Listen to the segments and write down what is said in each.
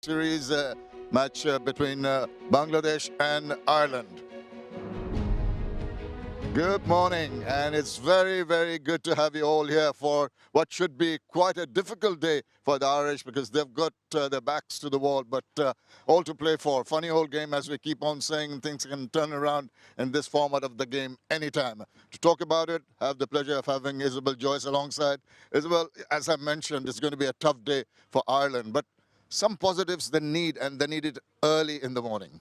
series match between Bangladesh and Ireland. Good morning, and it's very, very good to have you all here for what should be quite a difficult day for the Irish because they've got their backs to the wall, but all to play for. Funny old game, as we keep on saying, things can turn around in this format of the game anytime. To talk about it, I have the pleasure of having Isabel Joyce alongside. Isabel, as I mentioned, it's going to be a tough day for Ireland, but some positives they need, and they need it early in the morning.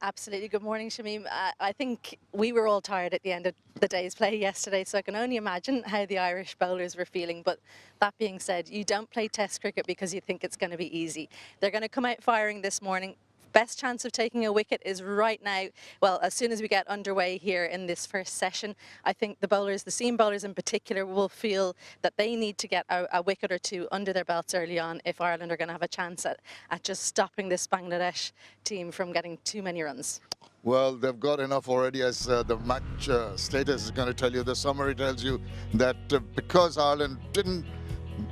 Absolutely. Good morning, Shamim. I think we were all tired at the end of the day's play yesterday, so I can only imagine how the Irish bowlers were feeling. But that being said, you don't play Test cricket because you think it's going to be easy. They're going to come out firing this morning. Best chance of taking a wicket is right now. Well, as soon as we get underway here in this first session, I think the bowlers, the seam bowlers in particular, will feel that they need to get a wicket or two under their belts early on if Ireland are going to have a chance at just stopping this Bangladesh team from getting too many runs. Well, they've got enough already, as the match status is going to tell you. The summary tells you that because Ireland didn't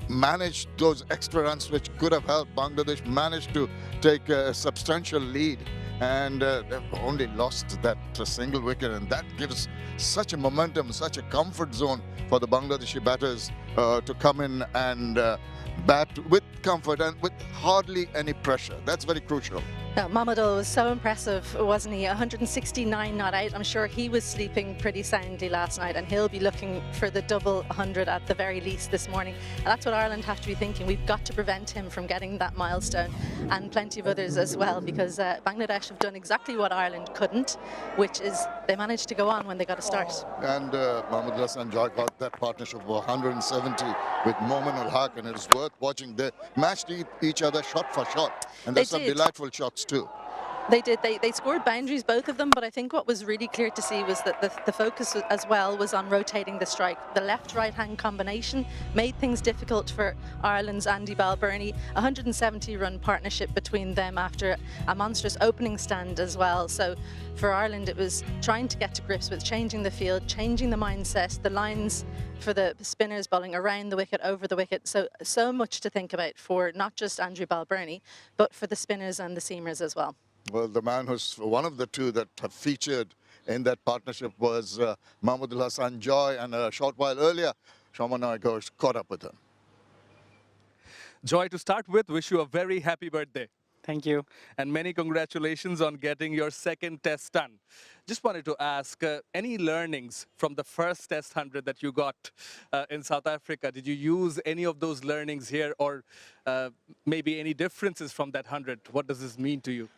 manage those extra runs which could have helped, Bangladesh managed to take a substantial lead, and they've only lost that single wicket, and that gives such a momentum, such a comfort zone for the Bangladeshi batters to come in and bat with comfort and with hardly any pressure. That's very crucial. Now, Mahmudul was so impressive, wasn't he? 169 not out. I'm sure he was sleeping pretty soundly last night, and he'll be looking for the double 100 at the very least this morning. And that's what Ireland have to be thinking. We've got to prevent him from getting that milestone, and plenty of others as well, because Bangladesh have done exactly what Ireland couldn't, which is they managed to go on when they got a start. And Mahmudul Joy got that partnership of 170 with Mahmudul Joy, and it's worth watching. They matched each other shot for shot, and there's some delightful shots too. They did. They scored boundaries, both of them, but I think what was really clear to see was that the focus as well was on rotating the strike. The left-right-hand combination made things difficult for Ireland's Andy Balbirnie. 170-run partnership between them after a monstrous opening stand as well. So for Ireland, it was trying to get to grips with changing the field, changing the mindset, the lines for the spinners bowling around the wicket, over the wicket. So much to think about for not just Andrew Balbirnie, but for the spinners and the seamers as well. Well, the man who's one of the two that have featured in that partnership was Mahmudul Joy, and a short while earlier, Shanto and Litton caught up with him. Joy, to start with, wish you a very happy birthday. Thank you. And many congratulations on getting your second test done. Just wanted to ask, any learnings from the first test 100 that you got in South Africa? Did you use any of those learnings here, or maybe any differences from that 100? What does this mean to you?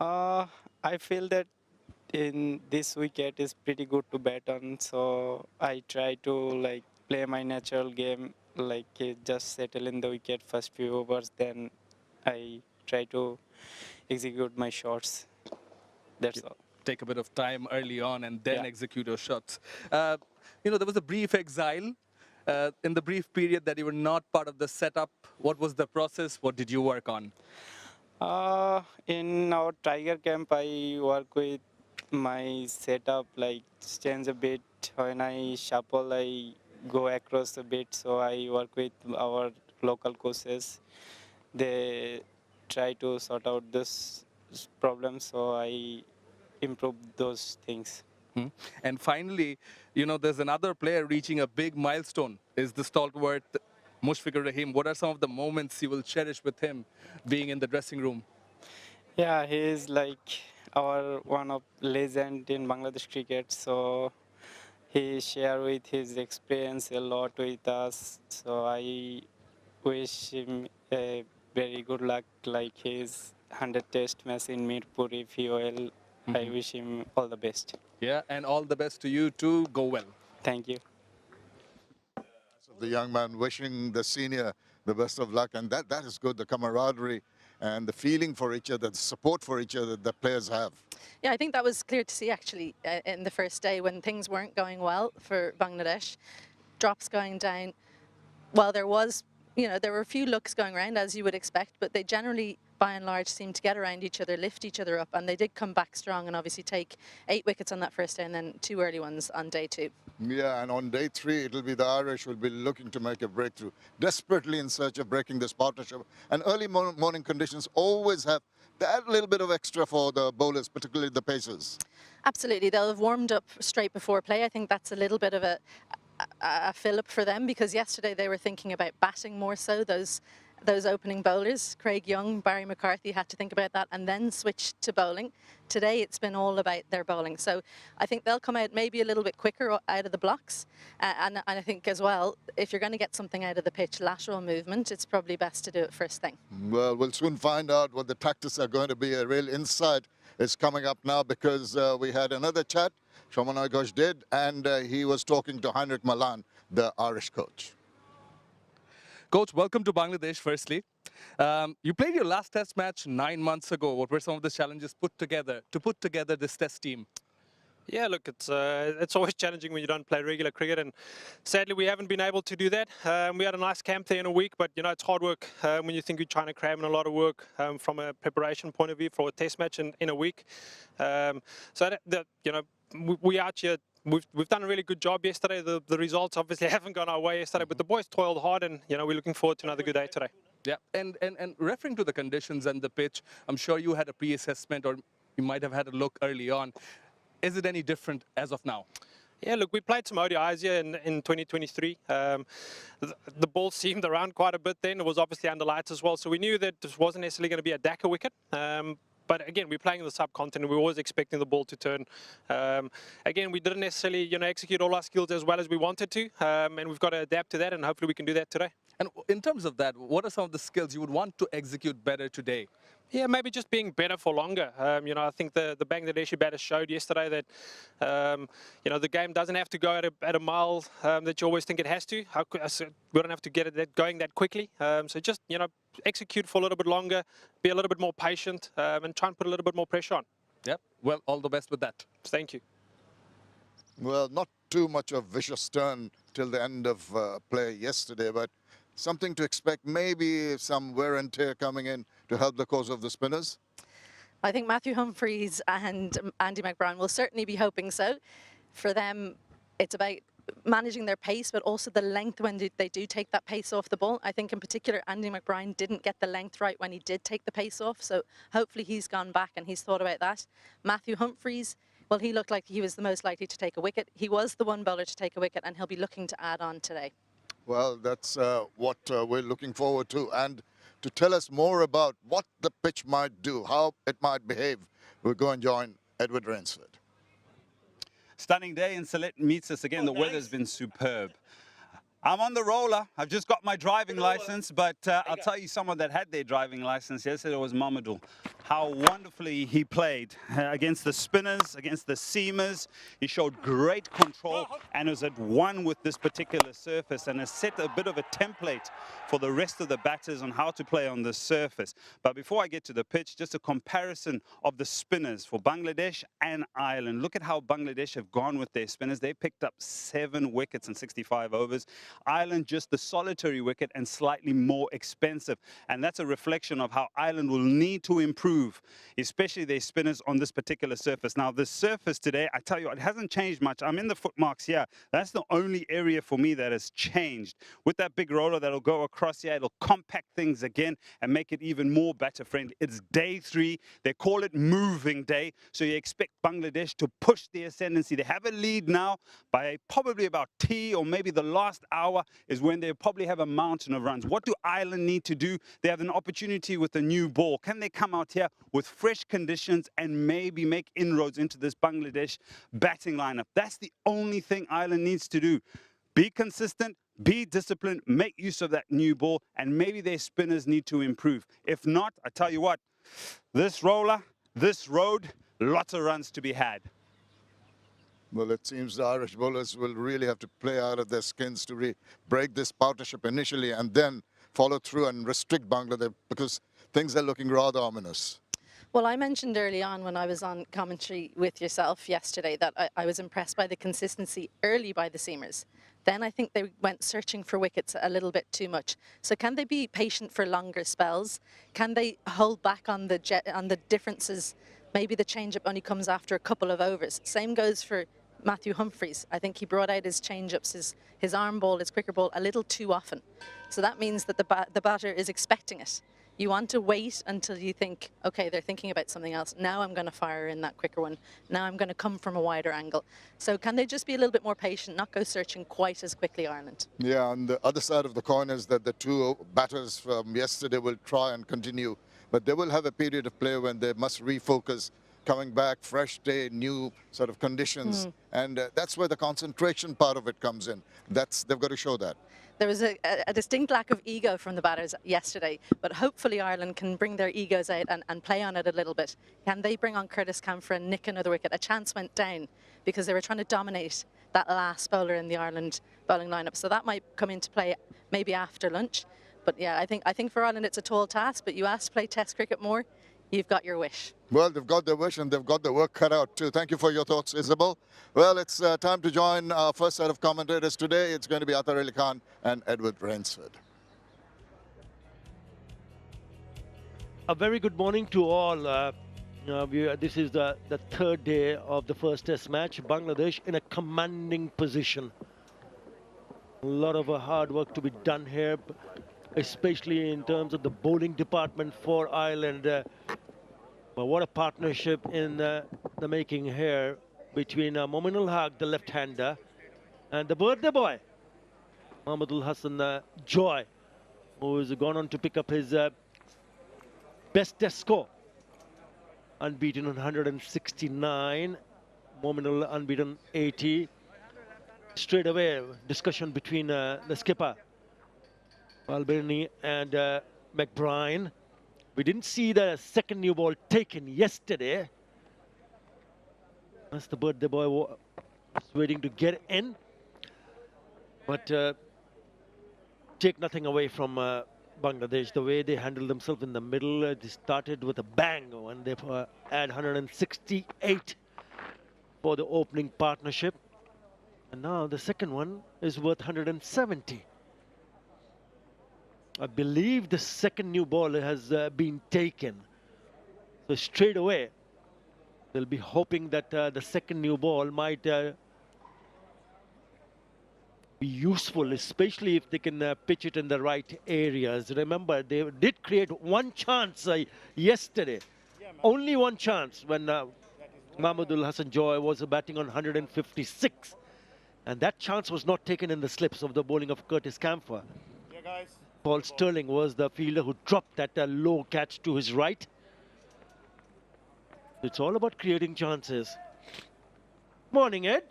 I feel that in this wicket is pretty good to bat on, so I try to play my natural game, just settle in the wicket first few overs, then I try to execute my shots. That's all. Take a bit of time early on and then execute your shots. There was a brief exile in the brief period that you were not part of the setup. What was the process? What did you work on? In our Tiger camp, I work with my setup, change a bit. When I shuffle, I go across a bit. So I work with our local coaches. They try to sort out this problem, so I improve those things. And finally, there's another player reaching a big milestone. Is the stalwart Mushfiqur Rahim. What are some of the moments you will cherish with him being in the dressing room? Yeah, he is our one of legend in Bangladesh cricket. So he share with his experience a lot with us. So I wish him a very good luck, his 100 test match in Mirpur. If he will, I wish him all the best. Yeah, and all the best to you too. Go well. Thank you. The young man wishing the senior the best of luck, and that is good, the camaraderie and the feeling for each other, the support for each other that players have. Yeah, I think that was clear to see actually in the first day when things weren't going well for Bangladesh. Drops going down. Well, there was you know, there were a few looks going around, as you would expect, but they generally, by and large, seemed to get around each other, lift each other up, and they did come back strong and obviously take 8 wickets on that first day and then 2 early ones on day 2. Yeah, and on day 3, it'll be the Irish will be looking to make a breakthrough, desperately in search of breaking this partnership. And early morning conditions always have that little bit of extra for the bowlers, particularly the pacers. Absolutely. They'll have warmed up straight before play. I think that's a little bit of a fill-up for them, because yesterday they were thinking about batting more so. Those opening bowlers, Craig Young, Barry McCarthy, had to think about that and then switch to bowling. Today it's been all about their bowling. So I think they'll come out maybe a little bit quicker out of the blocks. And I think as well, if you're going to get something out of the pitch, lateral movement, it's probably best to do it first thing. Well, we'll soon find out what the tactics are going to be. A real insight is coming up now, because we had another chat Sh did, and he was talking to Heinrich Malan, the Irish coach. Coach, welcome to Bangladesh, firstly. You played your last test match 9 months ago. What were some of the challenges to put together this test team? Yeah, look, it's always challenging when you don't play regular cricket, and sadly we haven't been able to do that. We had a nice camp there in a week, but you know, it's hard work when you think you're trying to cram in a lot of work from a preparation point of view for a test match in a week. You know, we out here. We've done a really good job yesterday. The results obviously haven't gone our way yesterday, but the boys toiled hard, and you know, we're looking forward to another good day today. Yeah, and referring to the conditions and the pitch, I'm sure you had a pre-assessment, or you might have had a look early on. Is it any different as of now? Yeah, look, we played some ODIs here in 2023. The ball seemed around quite a bit then. It was obviously under lights as well, so we knew that this wasn't necessarily going to be a Dhaka wicket. But again, we're playing in the subcontinent. We're always expecting the ball to turn. Again, we didn't necessarily, you know, execute all our skills as well as we wanted to, and we've got to adapt to that, and hopefully we can do that today. And in terms of that, what are some of the skills you would want to execute better today? Yeah, maybe just being better for longer. You know, I think the Bangladeshi batters showed yesterday that, you know, the game doesn't have to go at a mile that you always think it has to. We don't have to get it going that quickly. So just, you know, execute for a little bit longer, be a little bit more patient, and try and put a little bit more pressure on. Yep. Well, all the best with that. Thank you. Well, not too much of vicious turn till the end of play yesterday, but something to expect, maybe some wear and tear coming in to help the cause of the spinners? I think Matthew Humphries and Andy McBride will certainly be hoping so. For them, it's about managing their pace, but also the length when they do take that pace off the ball. I think in particular, Andy McBride didn't get the length right when he did take the pace off, so hopefully he's gone back and he's thought about that. Matthew Humphries, well, he looked like he was the most likely to take a wicket. He was the one bowler to take a wicket, and he'll be looking to add on today. Well, that's what we're looking forward to. And to tell us more about what the pitch might do, how it might behave, we'll go and join Edward Rainsford. Stunning day in Sylhet meets us again. The weather's been superb. I'm on the roller. I've just got my driving license, but I'll tell you, someone that had their driving license yesterday was Mahmudul. How wonderfully he played against the spinners, against the seamers. He showed great control and was at one with this particular surface, and has set a bit of a template for the rest of the batters on how to play on this surface. But before I get to the pitch, just a comparison of the spinners for Bangladesh and Ireland. Look at how Bangladesh have gone with their spinners. They picked up 7 wickets in 65 overs. Ireland just the solitary wicket and slightly more expensive. And that's a reflection of how Ireland will need to improve, especially their spinners on this particular surface. Now, the surface today, I tell you, it hasn't changed much. I'm in the footmarks here. That's the only area for me that has changed. With that big roller that'll go across here, it'll compact things again and make it even more batter-friendly. It's day 3. They call it moving day. So you expect Bangladesh to push the ascendancy. They have a lead now by probably about tea, or maybe the last hour is when they probably have a mountain of runs. What do Ireland need to do? They have an opportunity with a new ball. Can they come out here with fresh conditions and maybe make inroads into this Bangladesh batting lineup? That's the only thing Ireland needs to do. Be consistent, be disciplined, make use of that new ball, and maybe their spinners need to improve. If not, I tell you what, this roller, this road, lots of runs to be had. Well, it seems the Irish bowlers will really have to play out of their skins to break this partnership initially and then follow through and restrict Bangladesh, because things are looking rather ominous. Well, I mentioned early on when I was on commentary with yourself yesterday that I was impressed by the consistency early by the seamers. then I think they went searching for wickets a little bit too much. So can they be patient for longer spells? Can they hold back on the differences? Maybe the change-up only comes after a couple of overs. Same goes for Matthew Humphries. I think he brought out his change-ups, his arm ball, his quicker ball a little too often. So that means that the batter is expecting it. You want to wait until you think, okay, they're thinking about something else. Now I'm going to fire in that quicker one. Now I'm going to come from a wider angle. So can they just be a little bit more patient, not go searching quite as quickly, Ireland? Yeah, on the other side of the coin is that the two batters from yesterday will try and continue, but they will have a period of play when they must refocus, coming back, fresh day, new sort of conditions. And that's where the concentration part of it comes in. They've got to show that. There was a distinct lack of ego from the batters yesterday, but hopefully Ireland can bring their egos out and play on it a little bit. Can they bring on Curtis Camphor and nick another wicket? A chance went down because they were trying to dominate that last bowler in the Ireland bowling lineup. So that might come into play maybe after lunch. But yeah, I think for Ireland it's a tall task, but you asked to play Test cricket more, you've got your wish. Well, they've got their wish and they've got their work cut out too. Thank you for your thoughts, Isabel. Well, it's time to join our first set of commentators today. It's going to be 𝗂𝗃 Khan and Edward Rainsford. A very good morning to all. This is the third day of the first test match. Bangladesh in a commanding position. A lot of hard work to be done here, especially in terms of the bowling department for Ireland. But what a partnership in the making here between Mahmudul Joy, the left-hander, and the birthday boy, Mahmudul Joy, who has gone on to pick up his best test score. Unbeaten on 169, Mahmudul unbeaten 80. Straight away, discussion between the skipper, Albany and McBride. We didn't see the second new ball taken yesterday. As the birthday boy was waiting to get in. But take nothing away from Bangladesh. The way they handled themselves in the middle, they started with a bang when they had 168 for the opening partnership. And now the second one is worth 170. I believe the second new ball has been taken. So straight away, they'll be hoping that the second new ball might be useful, especially if they can pitch it in the right areas. Remember, they did create one chance yesterday. Only one chance when Mahmudul Joy was batting on 156. And that chance was not taken in the slips of the bowling of Curtis Camphor. Yeah, guys. Paul Stirling was the fielder who dropped that low catch to his right. It's all about creating chances. Morning, Ed.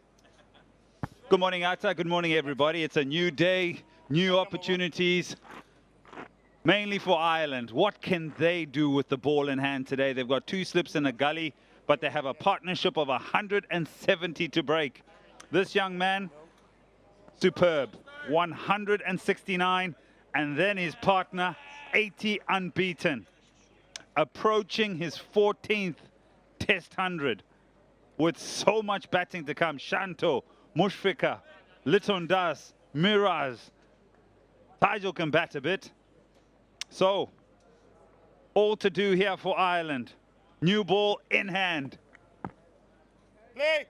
Good morning, 𝗂𝗃. Good morning, everybody. It's a new day, new opportunities, mainly for Ireland. What can they do with the ball in hand today? They've got 2 slips and a gully, but they have a partnership of 170 to break. This young man, superb. 169. And then his partner, 80 unbeaten, approaching his 14th Test 100 with so much batting to come. Shanto, Mushfiqur, Litton does, Miraz. Tijl can bat a bit. So, all to do here for Ireland. New ball in hand. Play.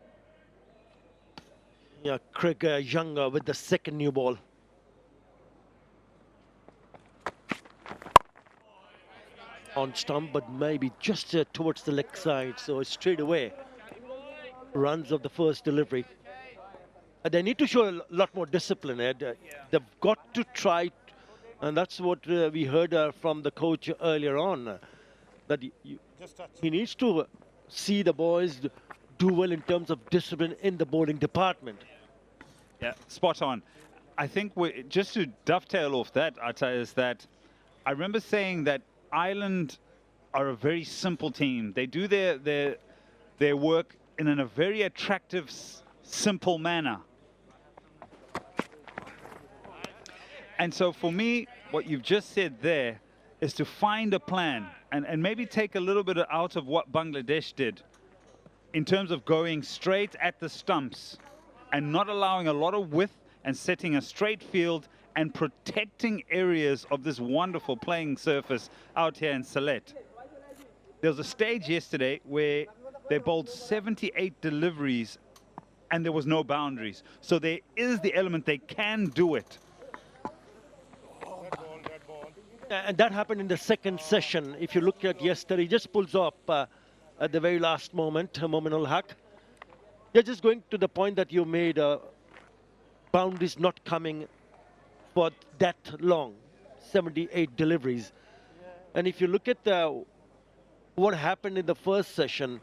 Yeah, Craig Younger with the second new ball. On stump, but maybe just towards the leg side, so straight away runs of the first delivery. They need to show a lot more discipline, Ed. They've got to try, and that's what we heard from the coach earlier on, that he needs to see the boys do well in terms of discipline in the bowling department. Yeah, spot on. I think just to dovetail off that, 𝗂𝗃, is that I remember saying that Ireland are a very simple team. They do their work in a very attractive, simple manner. And so for me, what you've just said there is to find a plan and maybe take a little bit out of what Bangladesh did in terms of going straight at the stumps and not allowing a lot of width and setting a straight field and protecting areas of this wonderful playing surface out here in Sylhet. There was a stage yesterday where they bowled 78 deliveries and there was no boundaries. So there is the element, they can do it. And that happened in the second session. If you look at yesterday, he just pulls up at the very last moment, Mahmudul Joy. You're just going to the point that you made, boundaries not coming for that long, 78 deliveries. And if you look at what happened in the first session,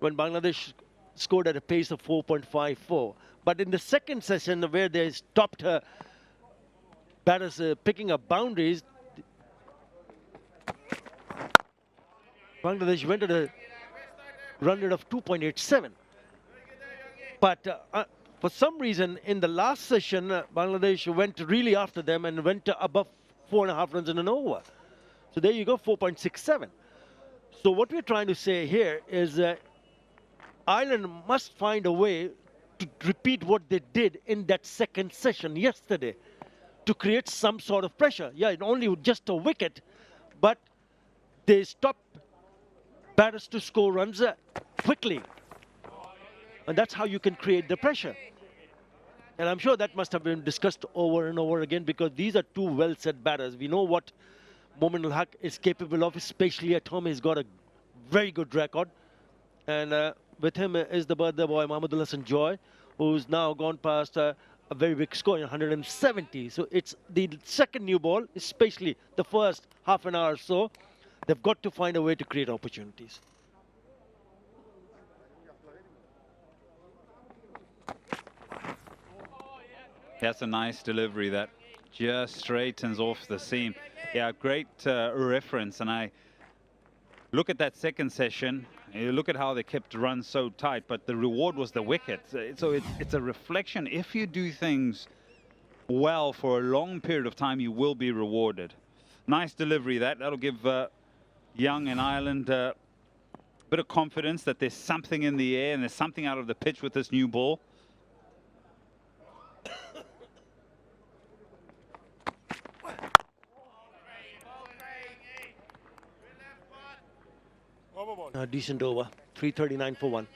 when Bangladesh scored at a pace of 4.54, but in the second session where they stopped batters picking up boundaries, Bangladesh went at a run rate of 2.87. But for some reason, in the last session, Bangladesh went really after them and went above 4.5 runs in an over. So there you go, 4.67. So what we're trying to say here is Ireland must find a way to repeat what they did in that second session yesterday to create some sort of pressure. Yeah, it only just a wicket, but they stopped batters to score runs quickly. And that's how you can create the pressure. And I'm sure that must have been discussed over and over again, because these are two well-set batters. We know what Mahmudul Joy is capable of, especially at home. He's got a very good record. And with him is the birthday boy, Mahmudul Joy, who's now gone past a very big score in 170. So it's the second new ball, especially the first half an hour or so. They've got to find a way to create opportunities. That's a nice delivery that just straightens off the seam. Yeah, great reference. And I look at that second session, you look at how they kept runs so tight, but the reward was the wicket. So it's a reflection. If you do things well for a long period of time, you will be rewarded. Nice delivery that'll give Young and Ireland a bit of confidence that there's something in the air and there's something out of the pitch with this new ball. Decent over, 339 for 1.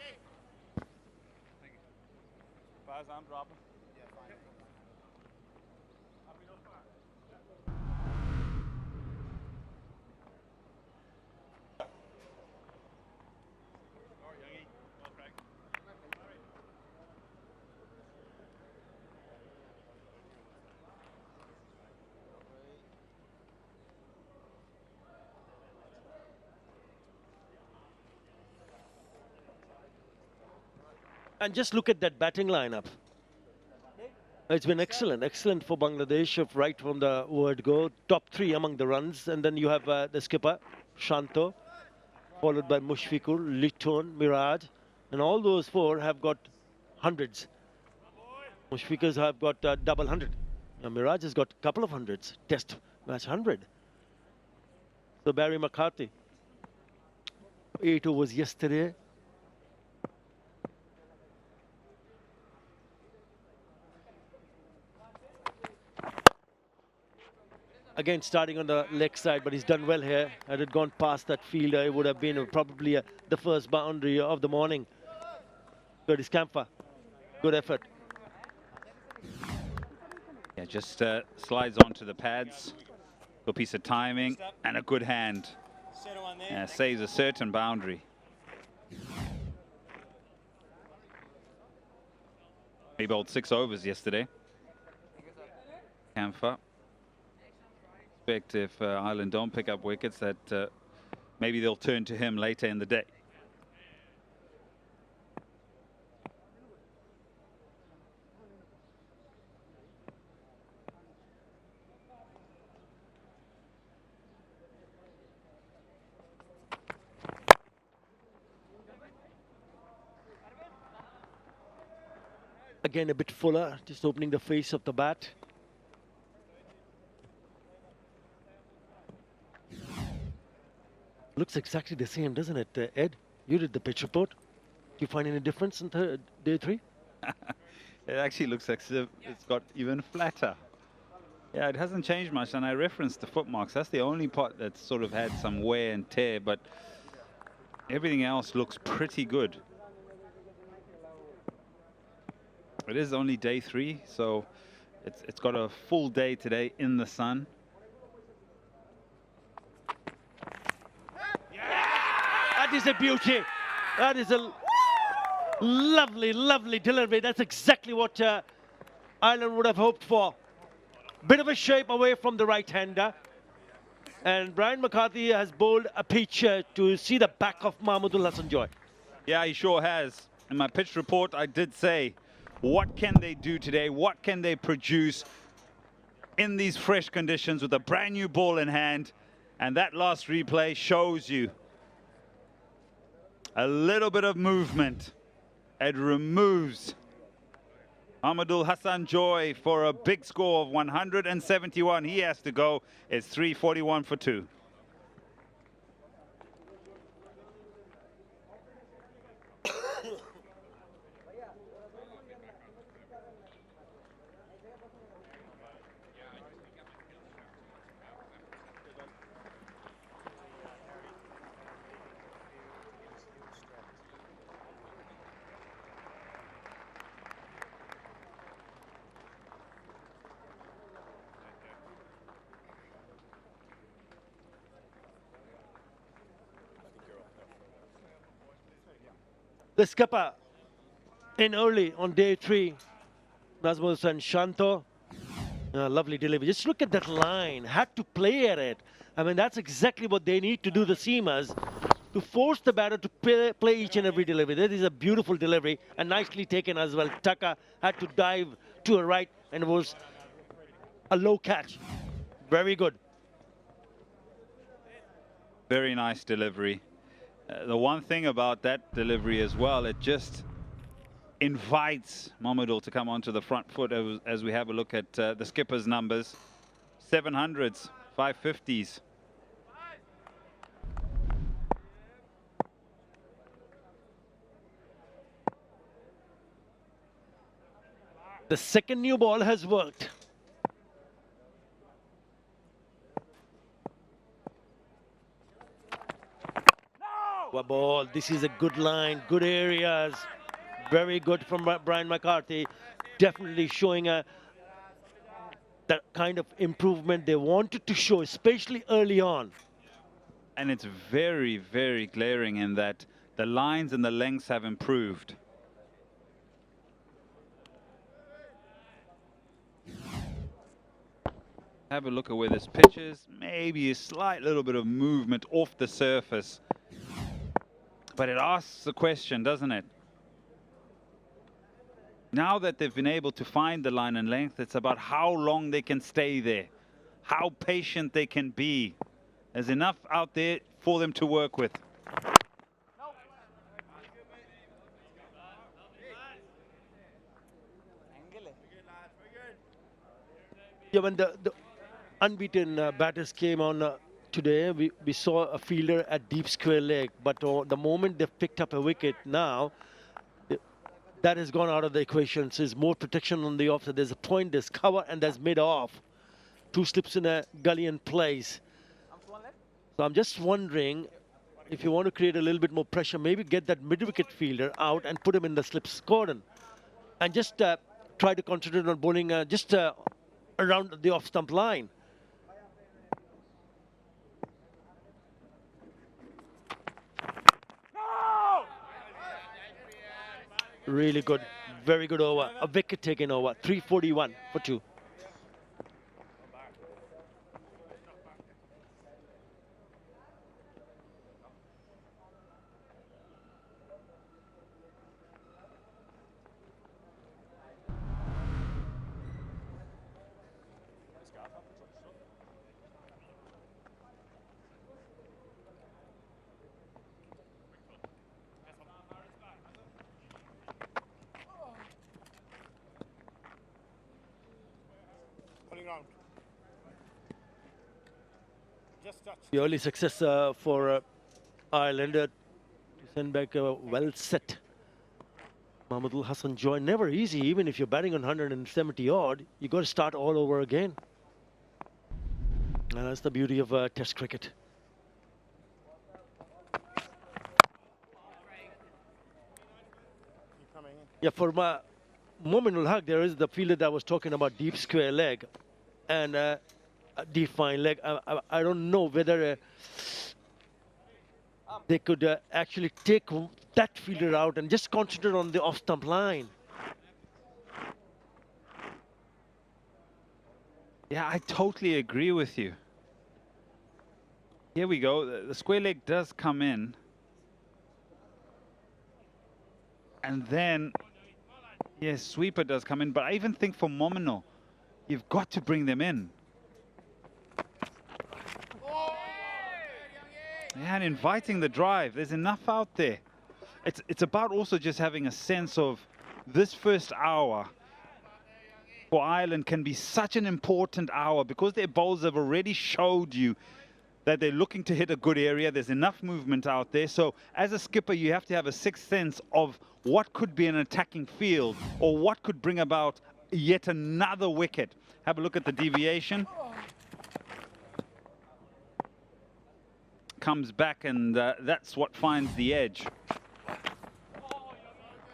And just look at that batting lineup. It's been excellent, excellent for Bangladesh right from the word go. Top 3 among the runs. And then you have the skipper, Shanto, followed by Mushfiqur, Litton, Miraj. And all those 4 have got hundreds. Mushfiqur's have got double 100. Now, Miraj has got a couple of hundreds. Test match 100. So Barry McCarthy. 8 overs yesterday. Again, starting on the leg side, but he's done well here. Had it gone past that fielder, it would have been probably the first boundary of the morning. 𝗃𝗃𝗃𝗃. Good effort. Yeah, just slides onto the pads. Good piece of timing and a good hand. Yeah, saves a certain boundary. He bowled 6 overs yesterday. 𝗃𝗃𝗃𝗃. Expect if Ireland don't pick up wickets that maybe they'll turn to him later in the day. Again, a bit fuller, just opening the face of the bat. Looks exactly the same, doesn't it, Ed? You did the pitch report. Do you find any difference in day 3? It actually looks like it's got even flatter. Yeah, it hasn't changed much, and I referenced the foot marks. That's the only part that's sort of had some wear and tear, but everything else looks pretty good. It is only day 3, so it's got a full day today in the sun. That is a beauty. That is a lovely, lovely delivery. That's exactly what Ireland would have hoped for. Bit of a shape away from the right-hander. And Brian McCarthy has bowled a pitch to see the back of Mahmudul Joy. Yeah, he sure has. In my pitch report, I did say, what can they do today? What can they produce in these fresh conditions with a brand new ball in hand? And that last replay shows you a little bit of movement. It removes Mahmudul Joy for a big score of 171. He has to go. It's 341 for 2. The skipper in early on day 3, Nazmus and Shanto. Lovely delivery. Just look at that line. Had to play at it. I mean, that's exactly what they need to do, the seamers, to force the batter to play each and every delivery. That is a beautiful delivery and nicely taken as well. Tucker had to dive to a right, and it was a low catch. Very good. Very nice delivery. The one thing about that delivery as well, it just invites Mahmudul to come onto the front foot as we have a look at the skipper's numbers. 700s, 550s. The second new ball has worked. Ball. This is a good line, good areas, very good from Brian McCarthy. Definitely showing that kind of improvement they wanted to show, especially early on. And it's very, very glaring in that the lines and the lengths have improved. Have a look at where this pitches. Maybe a slight little bit of movement off the surface. But it asks the question, doesn't it? Now that they've been able to find the line and length, it's about how long they can stay there, how patient they can be. There's enough out there for them to work with. Yeah, when the unbeaten batters came on today, we saw a fielder at deep square leg, but the moment they've picked up a wicket now, that has gone out of the equation. So there's more protection on the off. So there's a point, there's cover, and there's mid-off. 2 slips in a gully and plays. So I'm just wondering, if you want to create a little bit more pressure, maybe get that mid-wicket fielder out and put him in the slips cordon. And just try to concentrate on bowling just around the off-stump line. Really good, very good over. A wicket taken over, 341 for 2. The early success for Ireland to send back a well set Mahmudul Joy, never easy. Even if you're batting on 170 odd, you got to start all over again. And that's the beauty of Test cricket. Yeah, for Mahmudul Haq, there is the fielder that was talking about deep square leg and a deep fine leg. I don't know whether they could actually take that fielder out and just concentrate on the off-stump line. Yeah, I totally agree with you. Here we go. The square leg does come in. And then, yes, sweeper does come in. But I even think for Mahmudul, you've got to bring them in. Yeah, and inviting the drive. There's enough out there. It's about also just having a sense of this first hour for Ireland can be such an important hour because their bowlers have already showed you that they're looking to hit a good area. There's enough movement out there. So as a skipper, you have to have a sixth sense of what could be an attacking field or what could bring about yet another wicket. Have a look at the deviation. Comes back and that's what finds the edge.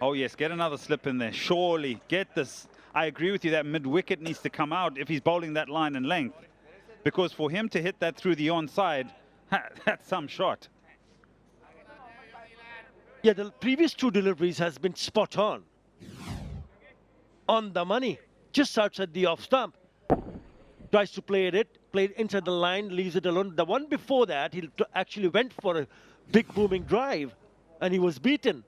Oh yes, get another slip in there. Surely get this. I agree with you that mid-wicket needs to come out if he's bowling that line and length. Because for him to hit that through the onside, that's some shot. Yeah, the previous two deliveries has been spot on the money, just outside the off stump. Tries to play it inside the line, leaves it alone. The one before that, he actually went for a big booming drive, and he was beaten.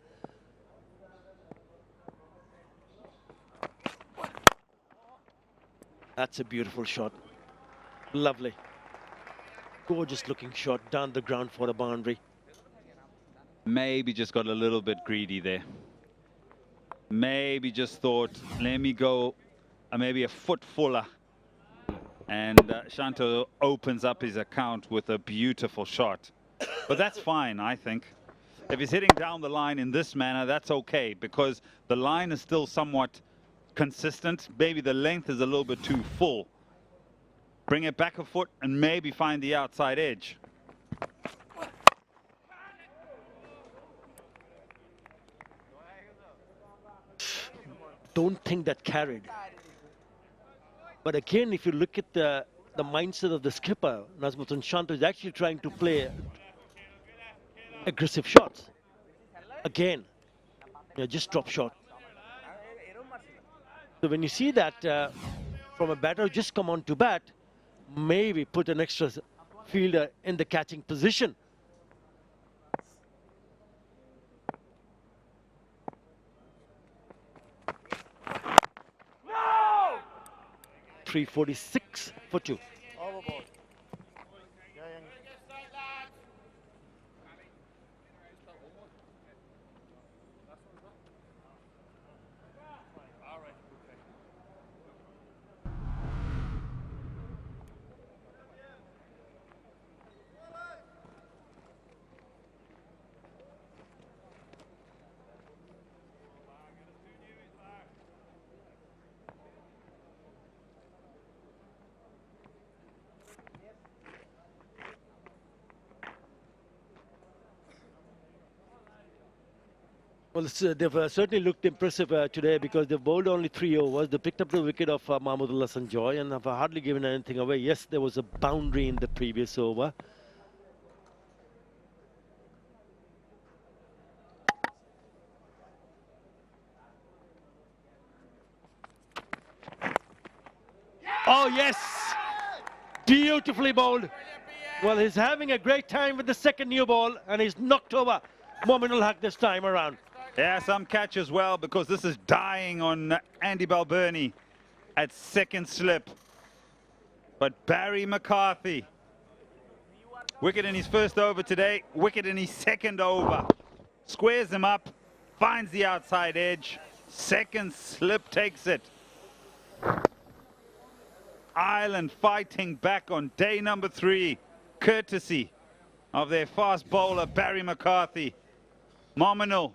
That's a beautiful shot. Lovely. Gorgeous looking shot down the ground for a boundary. Maybe just got a little bit greedy there. Maybe just thought, let me go maybe a foot fuller. And Shanto opens up his account with a beautiful shot. But that's fine, I think. If he's hitting down the line in this manner, that's okay, because the line is still somewhat consistent. Maybe the length is a little bit too full. Bring it back a foot and maybe find the outside edge. Don't think that carried. But again, if you look at the mindset of the skipper, Nazmuddin Shanto is actually trying to play aggressive shots. Again, just drop shot. So when you see that from a batter just come on to bat, maybe put an extra fielder in the catching position. No! 346 for 2. Overboard. Well, they've certainly looked impressive today because they've bowled only 3 overs. They picked up the wicket of Mahmudul Joy and have hardly given anything away. Yes, there was a boundary in the previous over. Oh, yes! Beautifully bowled. Well, he's having a great time with the second new ball, and he's knocked over Mahmudul Haq this time around. Yeah, some catch as well, because this is dying on Andy Balbirnie at second slip. But Barry McCarthy, wicket in his first over today, wicket in his second over. Squares him up, finds the outside edge, second slip takes it. Ireland fighting back on day number 3, courtesy of their fast bowler Barry McCarthy. Mahmudul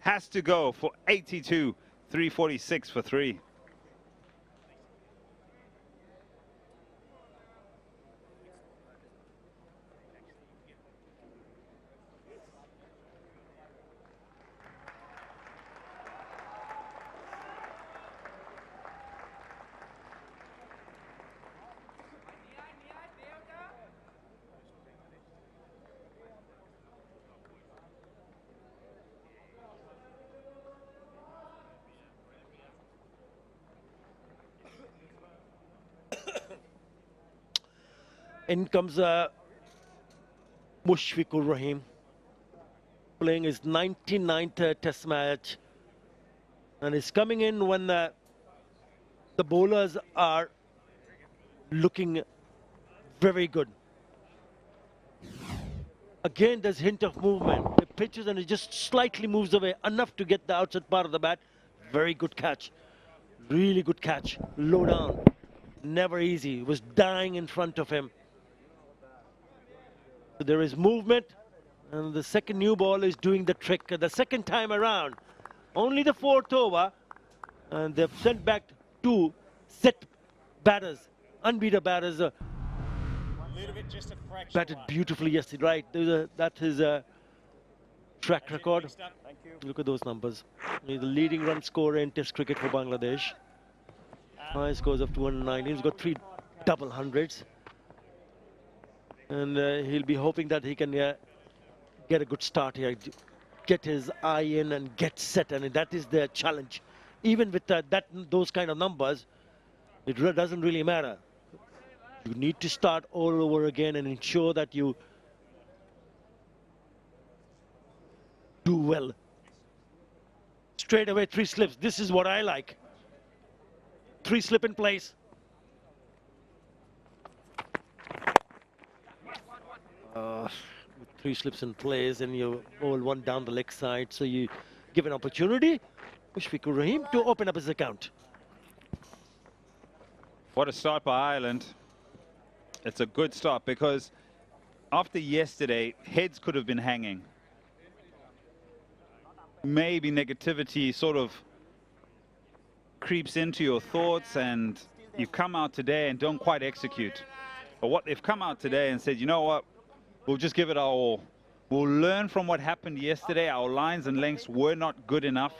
has to go for 82, 346 for 3. In comes Mushfiqur Rahim, playing his 99th test match. And he's coming in when the bowlers are looking very good. Again, there's hint of movement. The pitches and it just slightly moves away, enough to get the outside part of the bat. Very good catch. Really good catch. Low down. Never easy. It was dying in front of him. So there is movement, and the second new ball is doing the trick. The second time around, only the 4th over, and they've sent back 2 set batters, unbeaten batters. Batted beautifully yesterday, right? That is a track record. Look at those numbers. He's the leading run scorer in Test cricket for Bangladesh. High scores of 219. He's got 3 double hundreds. And he'll be hoping that he can get a good start here, get his eye in and get set, and that is the challenge. Even with those kind of numbers, it doesn't really matter. You need to start all over again and ensure that you do well. Straight away 3 slips. This is what I like. 3 slip in place. With 3 slips in place, and you roll 1 down the leg side, so you give an opportunity Mushfiqur Rahim to open up his account. What a start by Ireland. It's a good start because after yesterday, heads could have been hanging. Maybe negativity sort of creeps into your thoughts and you come out today and don't quite execute. But what they've come out today and said, you know what? We'll just give it our all. We'll learn from what happened yesterday. Our lines and lengths were not good enough.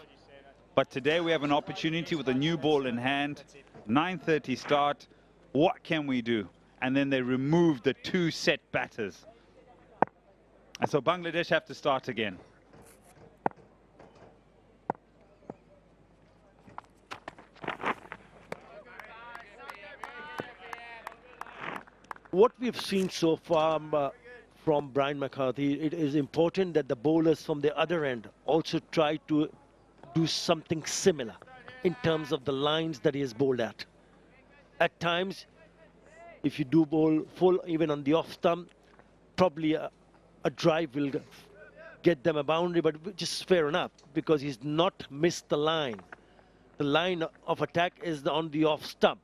But today we have an opportunity with a new ball in hand. 9:30 start. What can we do? And then they removed the 2 set batters. And so Bangladesh have to start again. What we've seen so far from Brian McCarthy, it is important that the bowlers from the other end also try to do something similar in terms of the lines that he has bowled at. At times, if you do bowl full, even on the off stump, probably a drive will get them a boundary, but which is fair enough because he's not missed the line. The line of attack is on the off stump.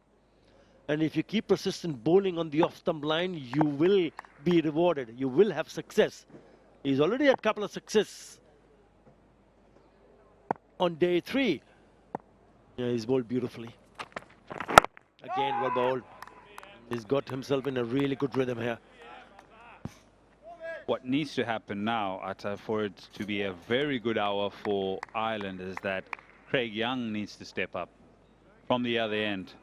And if you keep persistent bowling on the off-stump line, you will be rewarded. You will have success. He's already had a couple of success on day 3. Yeah, he's bowled beautifully. Again, well bowled. He's got himself in a really good rhythm here. What needs to happen now, for it to be a very good hour for Ireland, is that Craig Young needs to step up from the other end.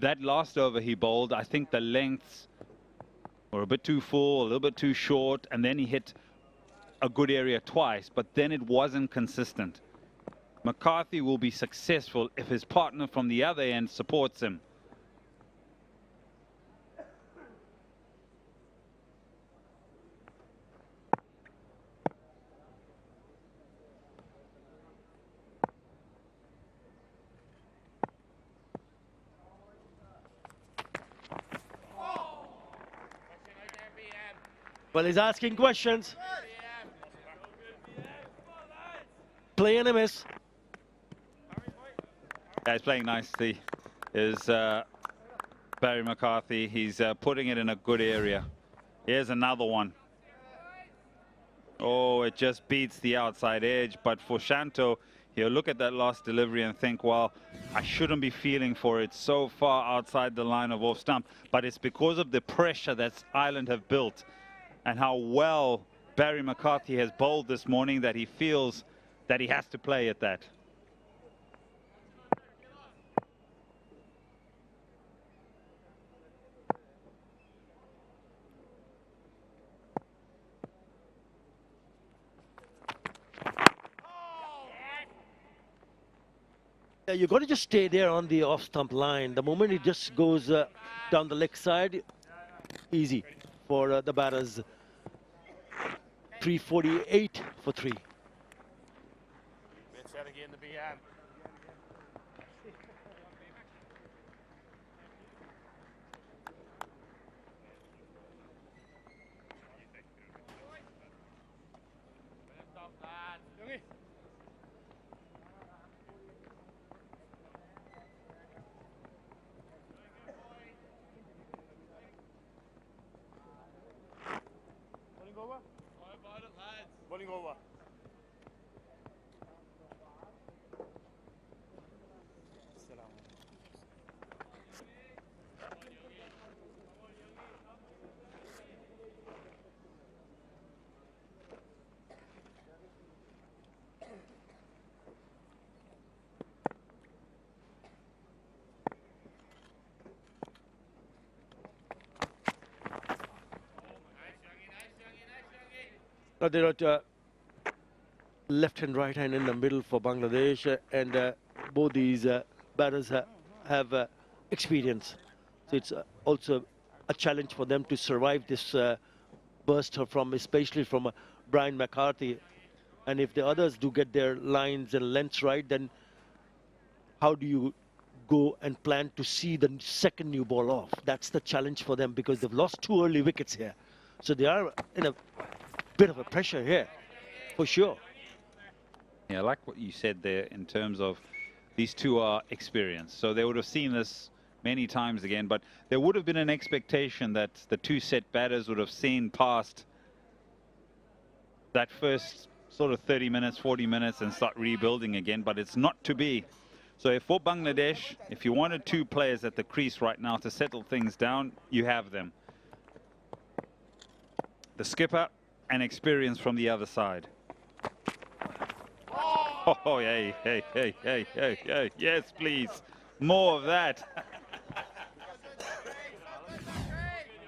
That last over he bowled, I think the lengths were a bit too full, a little bit too short, and then he hit a good area twice, but then it wasn't consistent. McCarthy will be successful if his partner from the other end supports him. Well, he's asking questions. Play and a miss. Yeah, he's playing nicely. Is Barry McCarthy. He's putting it in a good area. Here's another one. Oh, it just beats the outside edge. But for Shanto, he'll look at that last delivery and think, well, I shouldn't be feeling for it so far outside the line of off stump. But it's because of the pressure that Ireland have built and how well Barry McCarthy has bowled this morning that he feels that he has to play at that. Yeah, you got to just stay there on the off-stump line. The moment it just goes down the leg side, easy for the batters. 348 for 3. Bowling over. There are left and right hand in the middle for Bangladesh, and both these batters have experience. So it's also a challenge for them to survive this burst especially from Brian McCarthy. And if the others do get their lines and lengths right, then how do you go and plan to see the second new ball off? That's the challenge for them, because they've lost 2 early wickets here. So they are in a bit of a pressure here, for sure. Yeah, I like what you said there in terms of these two are experienced. So they would have seen this many times again, but there would have been an expectation that the 2 set batters would have seen past that first sort of 30 minutes, 40 minutes and start rebuilding again, but it's not to be. So for Bangladesh, if you wanted 2 players at the crease right now to settle things down, you have them. The skipper and experience from the other side. Oh, hey, hey, hey, hey, hey, hey. Yes, please. More of that.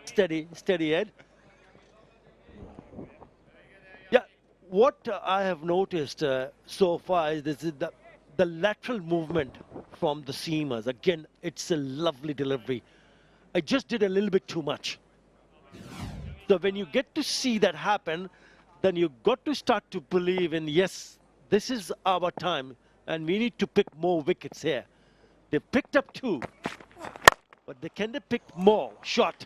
Steady, Ed. Yeah, what I have noticed so far is the lateral movement from the seamers. Again, it's a lovely delivery. I just did a little bit too much. So when you get to see that happen, then you've got to start to believe in, yes, this is our time, and we need to pick more wickets here. They've picked up 2, but can they pick more? Shot.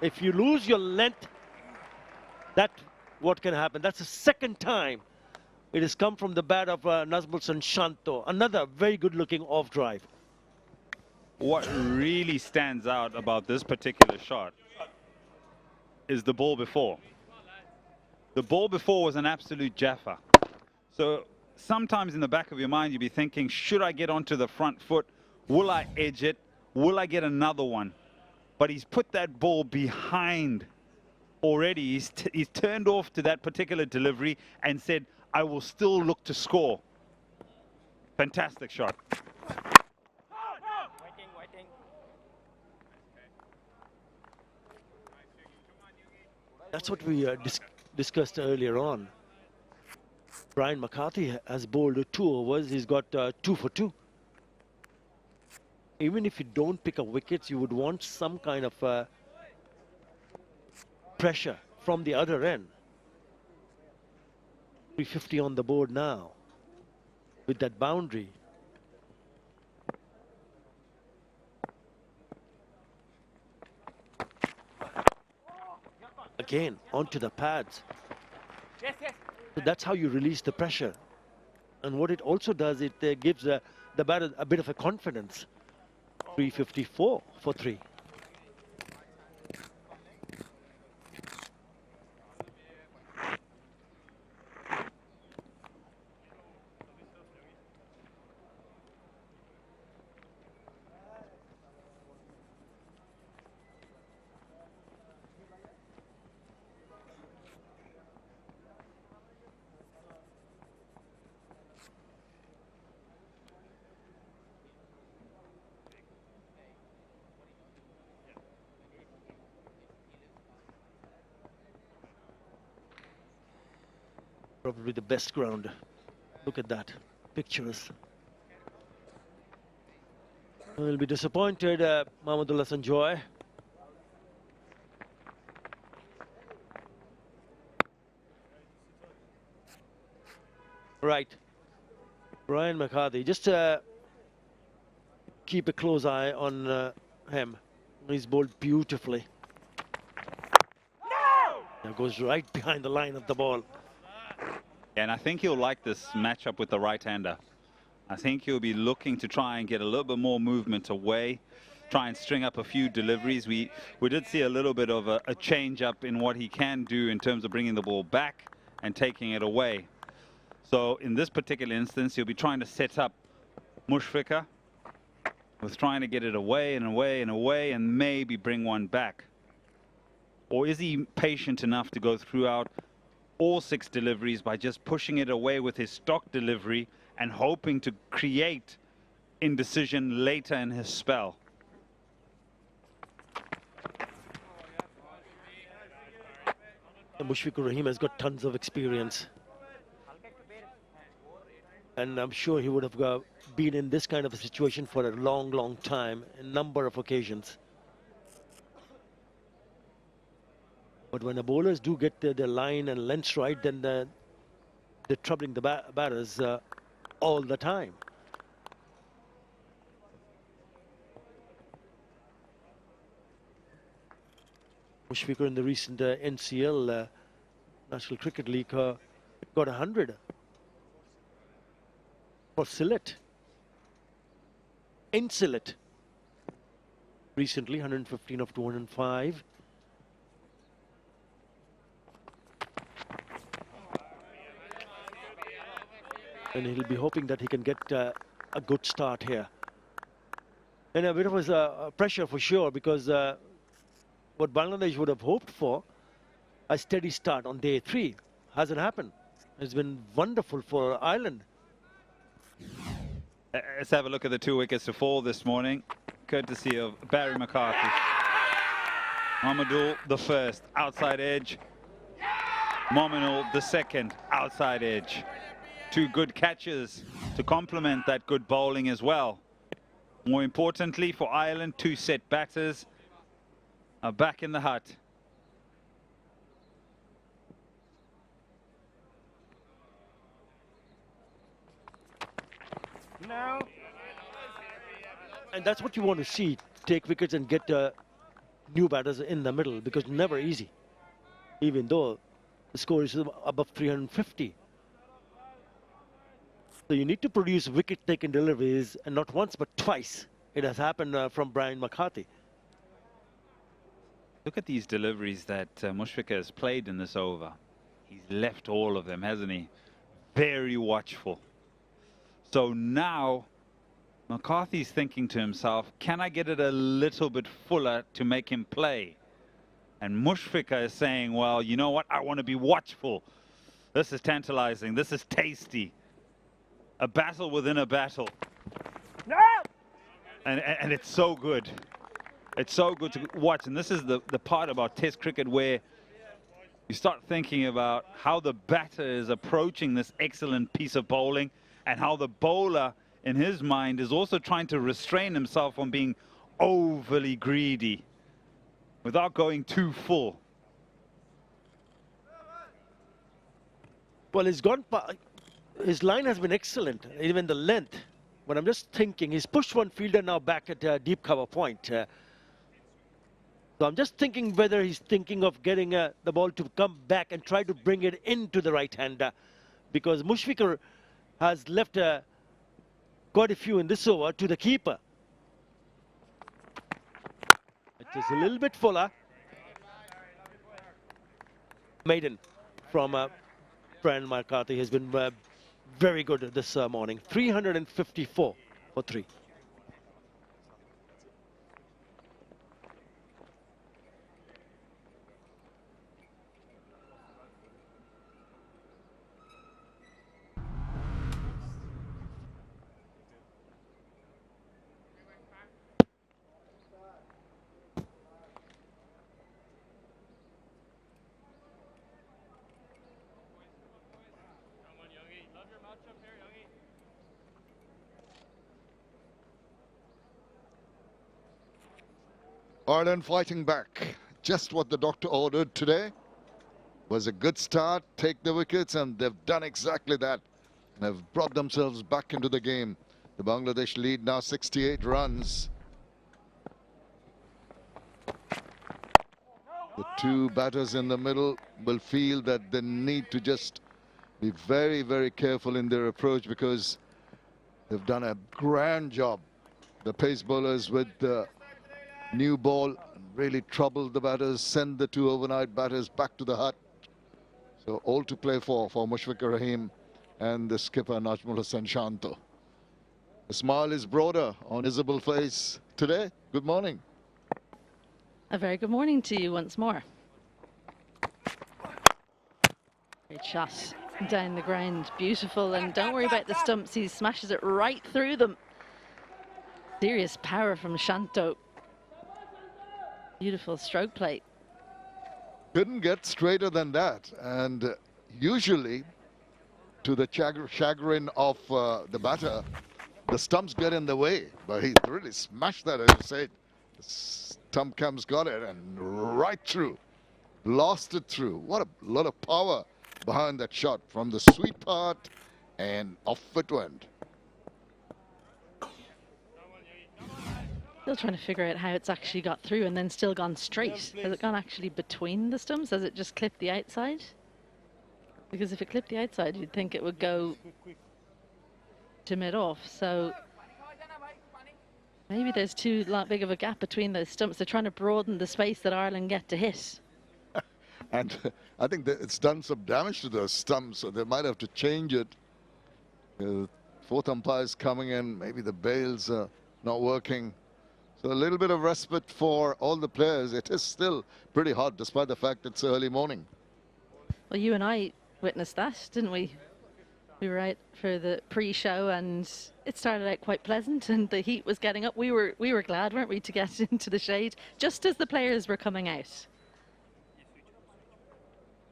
If you lose your length, that's what can happen. That's the second time it has come from the bat of Nazmul's son Shanto. Another very good-looking off drive. What really stands out about this particular shot is the ball before. The ball before was an absolute jaffa. So sometimes in the back of your mind, you'll be thinking, should I get onto the front foot? Will I edge it? Will I get another one? But he's put that ball behind already. He's turned off to that particular delivery and said, I will still look to score. Fantastic shot. That's what we discussed earlier on. Brian McCarthy has bowled 2 overs. He's got 2 for 2. Even if you don't pick up wickets, you would want some kind of pressure from the other end. 350 on the board now with that boundary. Again, onto the pads. So that's how you release the pressure. And what it also does, it gives the batter a bit of a confidence. 354 for 3. Probably the best ground. Look at that. Pictures. Will be disappointed, Mahmudul Joy. Right. Brian McCarthy, just keep a close eye on him. He's bowled beautifully. Now goes right behind the line of the ball. And I think he'll like this matchup with the right-hander. I think he'll be looking to try and get a little bit more movement away, try and string up a few deliveries. We did see a little bit of a change up in what he can do in terms of bringing the ball back and taking it away. So in this particular instance, he'll be trying to set up 𝗵𝗺𝗃𝗃 with trying to get it away and away and away and maybe bring one back. Or is he patient enough to go throughout all 6 deliveries by just pushing it away with his stock delivery and hoping to create indecision later in his spell? Mushfiqur Rahim has got tons of experience. And I'm sure he would have been in this kind of a situation for a long, long time, a number of occasions. But when the bowlers do get their line and lengths right, then they're troubling the batters all the time. Mushfiqur in the recent NCL, National Cricket League, got 100 for Sylhet. In Sylhet. Recently, 115 of 205. And he'll be hoping that he can get a good start here. And a bit of pressure for sure, because what Bangladesh would have hoped for, a steady start on day 3, hasn't happened. It's been wonderful for Ireland. Let's have a look at the 2 wickets to fall this morning, courtesy of Barry McCarthy. Mahmudul the first, outside edge. Mahmudul the second, outside edge. 2 good catches to complement that good bowling as well. More importantly for Ireland, 2 set batters are back in the hut. Now. And that's what you want to see, take wickets and get new batters in the middle, because never easy, even though the score is above 350. So you need to produce wicket-taking deliveries, and not once but twice. It has happened from Brian McCarthy. Look at these deliveries that 𝗵𝗺𝗃𝗃 has played in this over. He's left all of them, hasn't he? Very watchful. So now McCarthy's thinking to himself, can I get it a little bit fuller to make him play? And 𝗵𝗺𝗃𝗃 is saying, well, you know what? I want to be watchful. This is tantalizing. This is tasty. A battle within a battle. No! And it's so good. It's so good to watch. And this is the part about Test cricket where you start thinking about how the batter is approaching this excellent piece of bowling, and how the bowler, in his mind, is also trying to restrain himself from being overly greedy without going too full. Well, his line has been excellent, even the length. But I'm just thinking, he's pushed one fielder now back at deep cover point. So I'm just thinking whether he's thinking of getting the ball to come back and try to bring it into the right-hander, because Mushfiqur has left quite a few in this over to the keeper. It is a little bit fuller. Maiden from Brian McCarthy has been very good this morning. 354 for 3. Ireland fighting back. Just what the doctor ordered today. Was a good start, take the wickets, and they've done exactly that. They've brought themselves back into the game. The Bangladesh lead now 68 runs. The two batters in the middle will feel that they need to just be very, very careful in their approach, because they've done a grand job. The pace bowlers with the new ball really troubled the batters, send the two overnight batters back to the hut. So all to play for Mushfiqur Rahim and the skipper Najmul Hussain Shanto. The smile is broader on his visible face today. Good morning. A very good morning to you once more. Great shot down the ground, beautiful, and don't worry about the stumps, he smashes it right through them. Serious power from Shanto. Beautiful stroke play. Couldn't get straighter than that, and usually to the chagrin of the batter, the stumps get in the way, but he really smashed that, as you said. The stump comes, got it, and right through, lost it through. What a lot of power behind that shot from the sweet part, and off it went. Still trying to figure out how it's actually got through and then still gone straight. Has it gone actually between the stumps? Has it just clipped the outside? Because if it clipped the outside, you'd think it would go to mid-off. So maybe there's too big of a gap between those stumps. They're trying to broaden the space that Ireland get to hit. And I think that it's done some damage to those stumps, so they might have to change it. Fourth umpire's coming in, maybe the bails are not working. So a little bit of respite for all the players. It is still pretty hot, despite the fact it's early morning. Well, you and I witnessed that, didn't we? We were out for the pre-show, and it started out quite pleasant, and the heat was getting up. We were glad, weren't we, to get into the shade just as the players were coming out.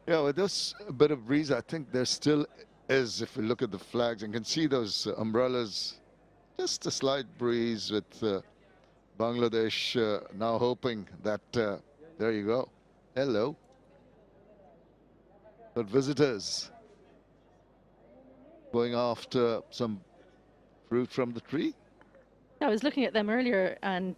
Yeah, with this bit of breeze, I think there still is, if you look at the flags, and can see those umbrellas, just a slight breeze with Bangladesh now hoping that, there you go, hello. But visitors going after some fruit from the tree. I was looking at them earlier, and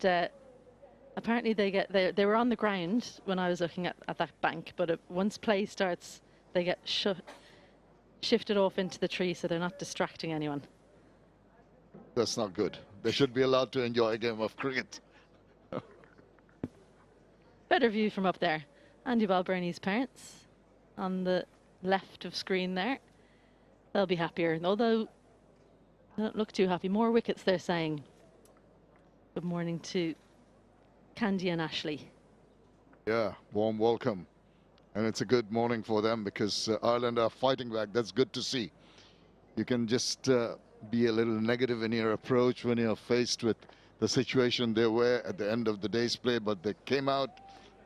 apparently they were on the ground when I was looking at that bank, but once play starts, they get shifted off into the tree, so they're not distracting anyone. That's not good. They should be allowed to enjoy a game of cricket. Better view from up there. 𝗵𝗂𝗪𝗺𝐺's parents on the left of screen there. They'll be happier, although they don't look too happy. More wickets, they're saying. Good morning to Candy and Ashley. Yeah, warm welcome. And it's a good morning for them, because Ireland are fighting back. That's good to see. You can just be a little negative in your approach when you're faced with the situation they were at the end of the day's play, but they came out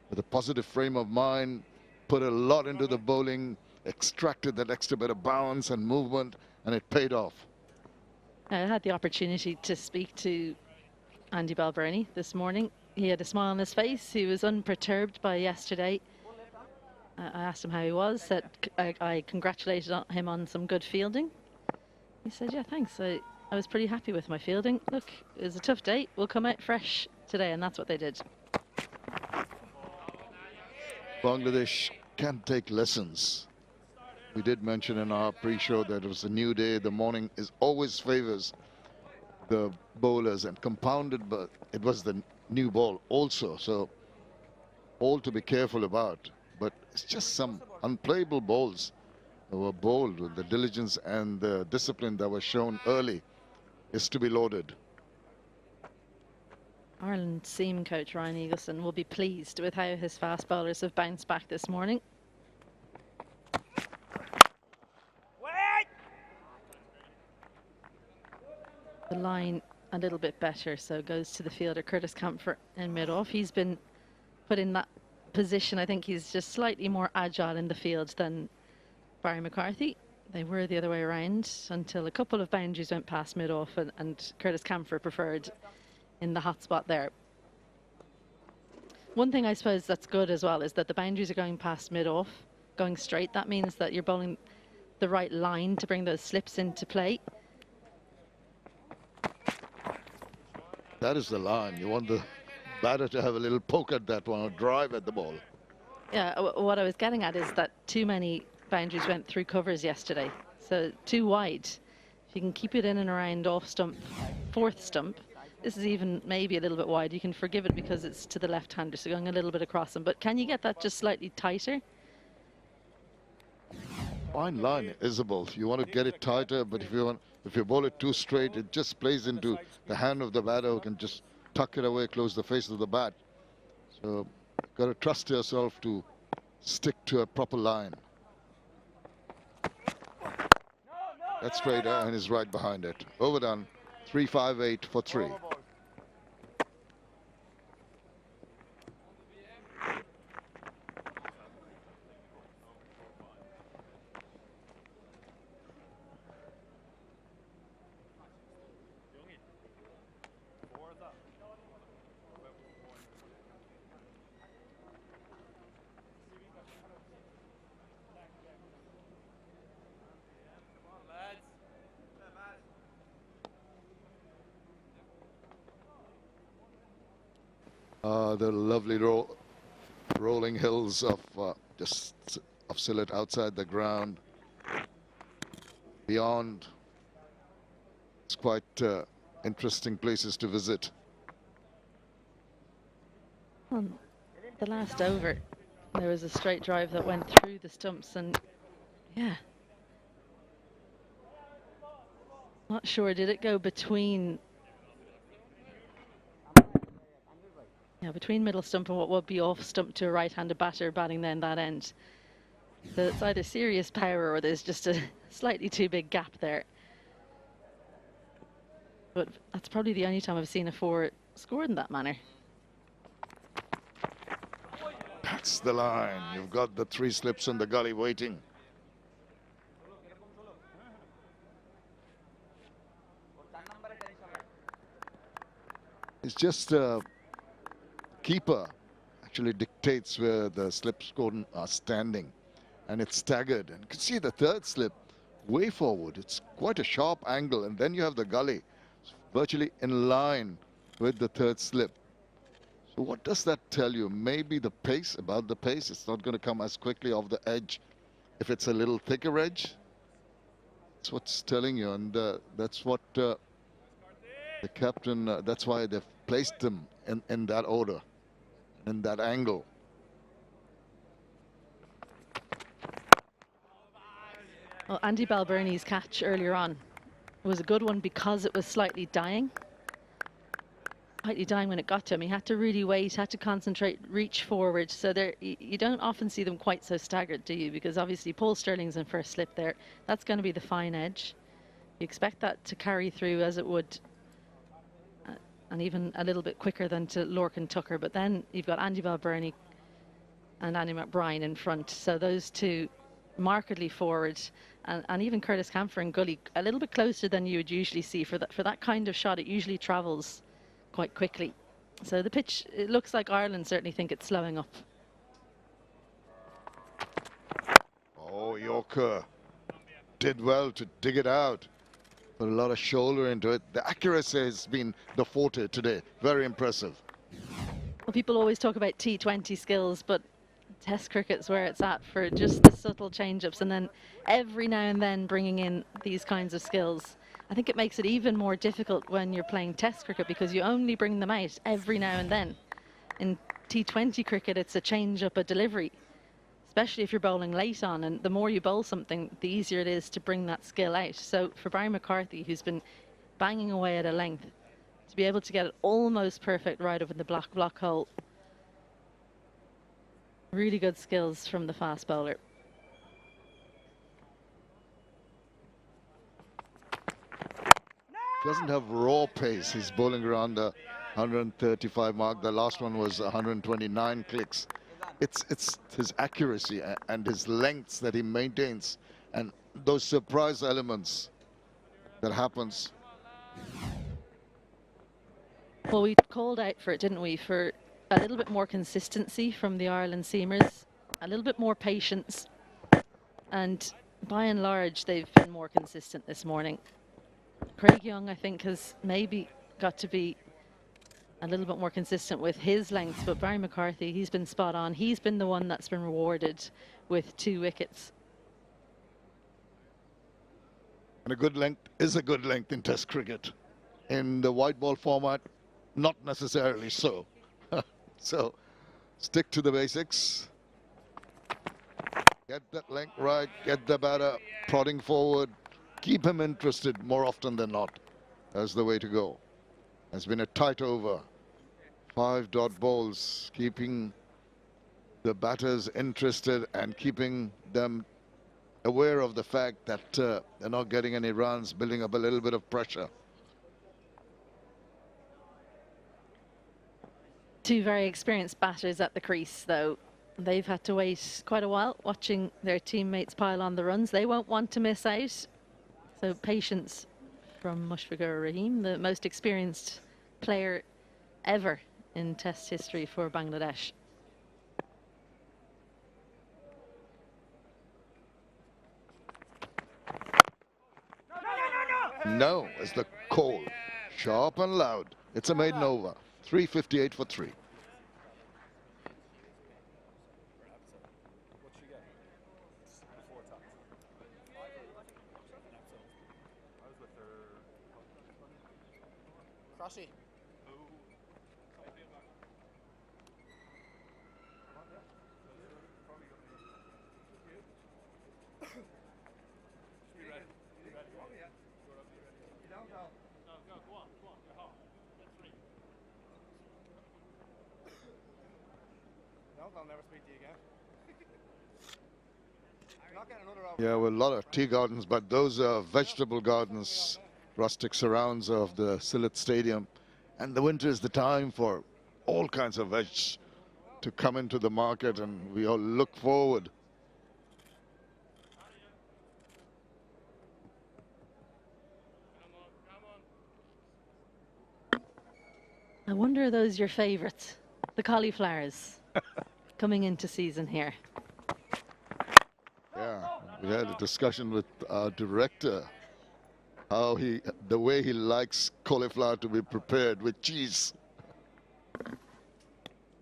with a positive frame of mind, put a lot into the bowling, extracted that extra bit of bounce and movement, and it paid off. I had the opportunity to speak to 𝗵𝗂𝗪𝗺 this morning. He had a smile on his face. He was unperturbed by yesterday. I asked him how he was, said I congratulated him on some good fielding. He said, yeah, thanks. I was pretty happy with my fielding. Look, it was a tough day. We'll come out fresh today, and that's what they did. Bangladesh can take lessons. We did mention in our pre-show that it was a new day. The morning is always favors the bowlers, and compounded, but it was the new ball also. So all to be careful about. But it's just some unplayable balls that were bowled with the diligence and the discipline that was shown early is to be lauded. Ireland seam coach Ryan Eagleson will be pleased with how his fast bowlers have bounced back this morning. The line a little bit better, so goes to the fielder Curtis Campher in mid-off. He's been put in that position. I think he's just slightly more agile in the field than Barry McCarthy. They were the other way around until a couple of boundaries went past mid-off, and Curtis Campher preferred in the hot spot there. One thing I suppose that's good as well is that the boundaries are going past mid-off, going straight. That means that you're bowling the right line to bring those slips into play. That is the line. You want the batter to have a little poke at that one or drive at the ball. Yeah, what I was getting at is that too many boundaries went through covers yesterday. So too wide. If you can keep it in and around off stump, fourth stump, this is even maybe a little bit wide. You can forgive it because it's to the left-hander, so going a little bit across them. But can you get that just slightly tighter? Fine line, Isabel. You want to get it tighter, but if you bowl it too straight, it just plays into the hand of the batter who can just tuck it away, close the face of the bat. So you've got to trust yourself to stick to a proper line. That's straighter and is right behind it. Overdone. 3-5-8 for 3. The lovely rolling hills of Sylhet outside the ground. Beyond, it's quite interesting places to visit. On the last over, there was a straight drive that went through the stumps, and yeah, not sure, did it go between? Yeah, between middle stump and what would be off stump to a right-handed batter batting then that end. So it's either serious power or there's just a slightly too big gap there. But that's probably the only time I've seen a 4 scored in that manner. That's the line. You've got the 3 slips in the gully waiting. It's just keeper actually dictates where the slips are standing, and it's staggered, and you can see the 3rd slip way forward. It's quite a sharp angle, and then you have the gully. It's virtually in line with the 3rd slip. So what does that tell you? Maybe the pace, about the pace, it's not going to come as quickly off the edge if it's a little thicker edge. That's what's telling you, and that's what the captain, that's why they've placed them in that order, in that angle. Well, Andy Balbirnie's catch earlier on was a good one because it was slightly dying. Slightly dying when it got to him. He had to really wait, had to concentrate, reach forward. So there, you don't often see them quite so staggered, do you? Because obviously Paul Stirling's in first slip there. That's going to be the fine edge. You expect that to carry through as it would, and even a little bit quicker than to Lorcan Tucker. But then you've got Andy Balbirnie and Andy McBride in front. So those two markedly forward, and even Curtis Camphor and Gully a little bit closer than you would usually see. For that kind of shot, it usually travels quite quickly. So the pitch, it looks like Ireland certainly think it's slowing up. Oh, Yorker did well to dig it out. Put a lot of shoulder into it. The accuracy has been the forte today. Very impressive. Well, people always talk about T20 skills, but Test cricket's where it's at for just the subtle change-ups, and then every now and then bringing in these kinds of skills. I think it makes it even more difficult when you're playing Test cricket because you only bring them out every now and then. In T20 cricket, it's a change-up, a delivery, especially if you're bowling late on, and the more you bowl something, the easier it is to bring that skill out. So for Barry McCarthy, who's been banging away at a length, to be able to get it almost perfect right over the block hole, really good skills from the fast bowler. Doesn't have raw pace. He's bowling around the 135 mark. The last one was 129 clicks. It's his accuracy and his lengths that he maintains, and those surprise elements that happens. Well, we called out for it, didn't we, for a little bit more consistency from the Ireland seamers, a little bit more patience, and by and large, they've been more consistent this morning. Craig Young, I think, has maybe got to be a little bit more consistent with his lengths, but Barry McCarthy, he's been spot on. He's been the one that's been rewarded with 2 wickets. And a good length is a good length in Test cricket. In the white ball format, not necessarily so. So stick to the basics. Get that length right, get the batter prodding forward, keep him interested more often than not. That's the way to go. It's been a tight over. 5 dot balls, keeping the batters interested and keeping them aware of the fact that they're not getting any runs, building up a little bit of pressure. 2 very experienced batters at the crease, though. They've had to wait quite a while watching their teammates pile on the runs. They won't want to miss out. So patience from Mushfiqur Rahim, the most experienced player ever in Test history for Bangladesh. No, is the call. Sharp and loud. It's a maiden over. 358 for 3. 𝗂𝗁𝗃𝗃. I'll never speak to you again. You're not getting another over. Yeah, well, a lot of tea gardens, but those are vegetable gardens, rustic surrounds of the Sylhet Stadium. And the winter is the time for all kinds of veg to come into the market, and we all look forward. I wonder, are those your favourites? The cauliflowers coming into season here. Yeah, we had a discussion with our director, how the way he likes cauliflower to be prepared with cheese.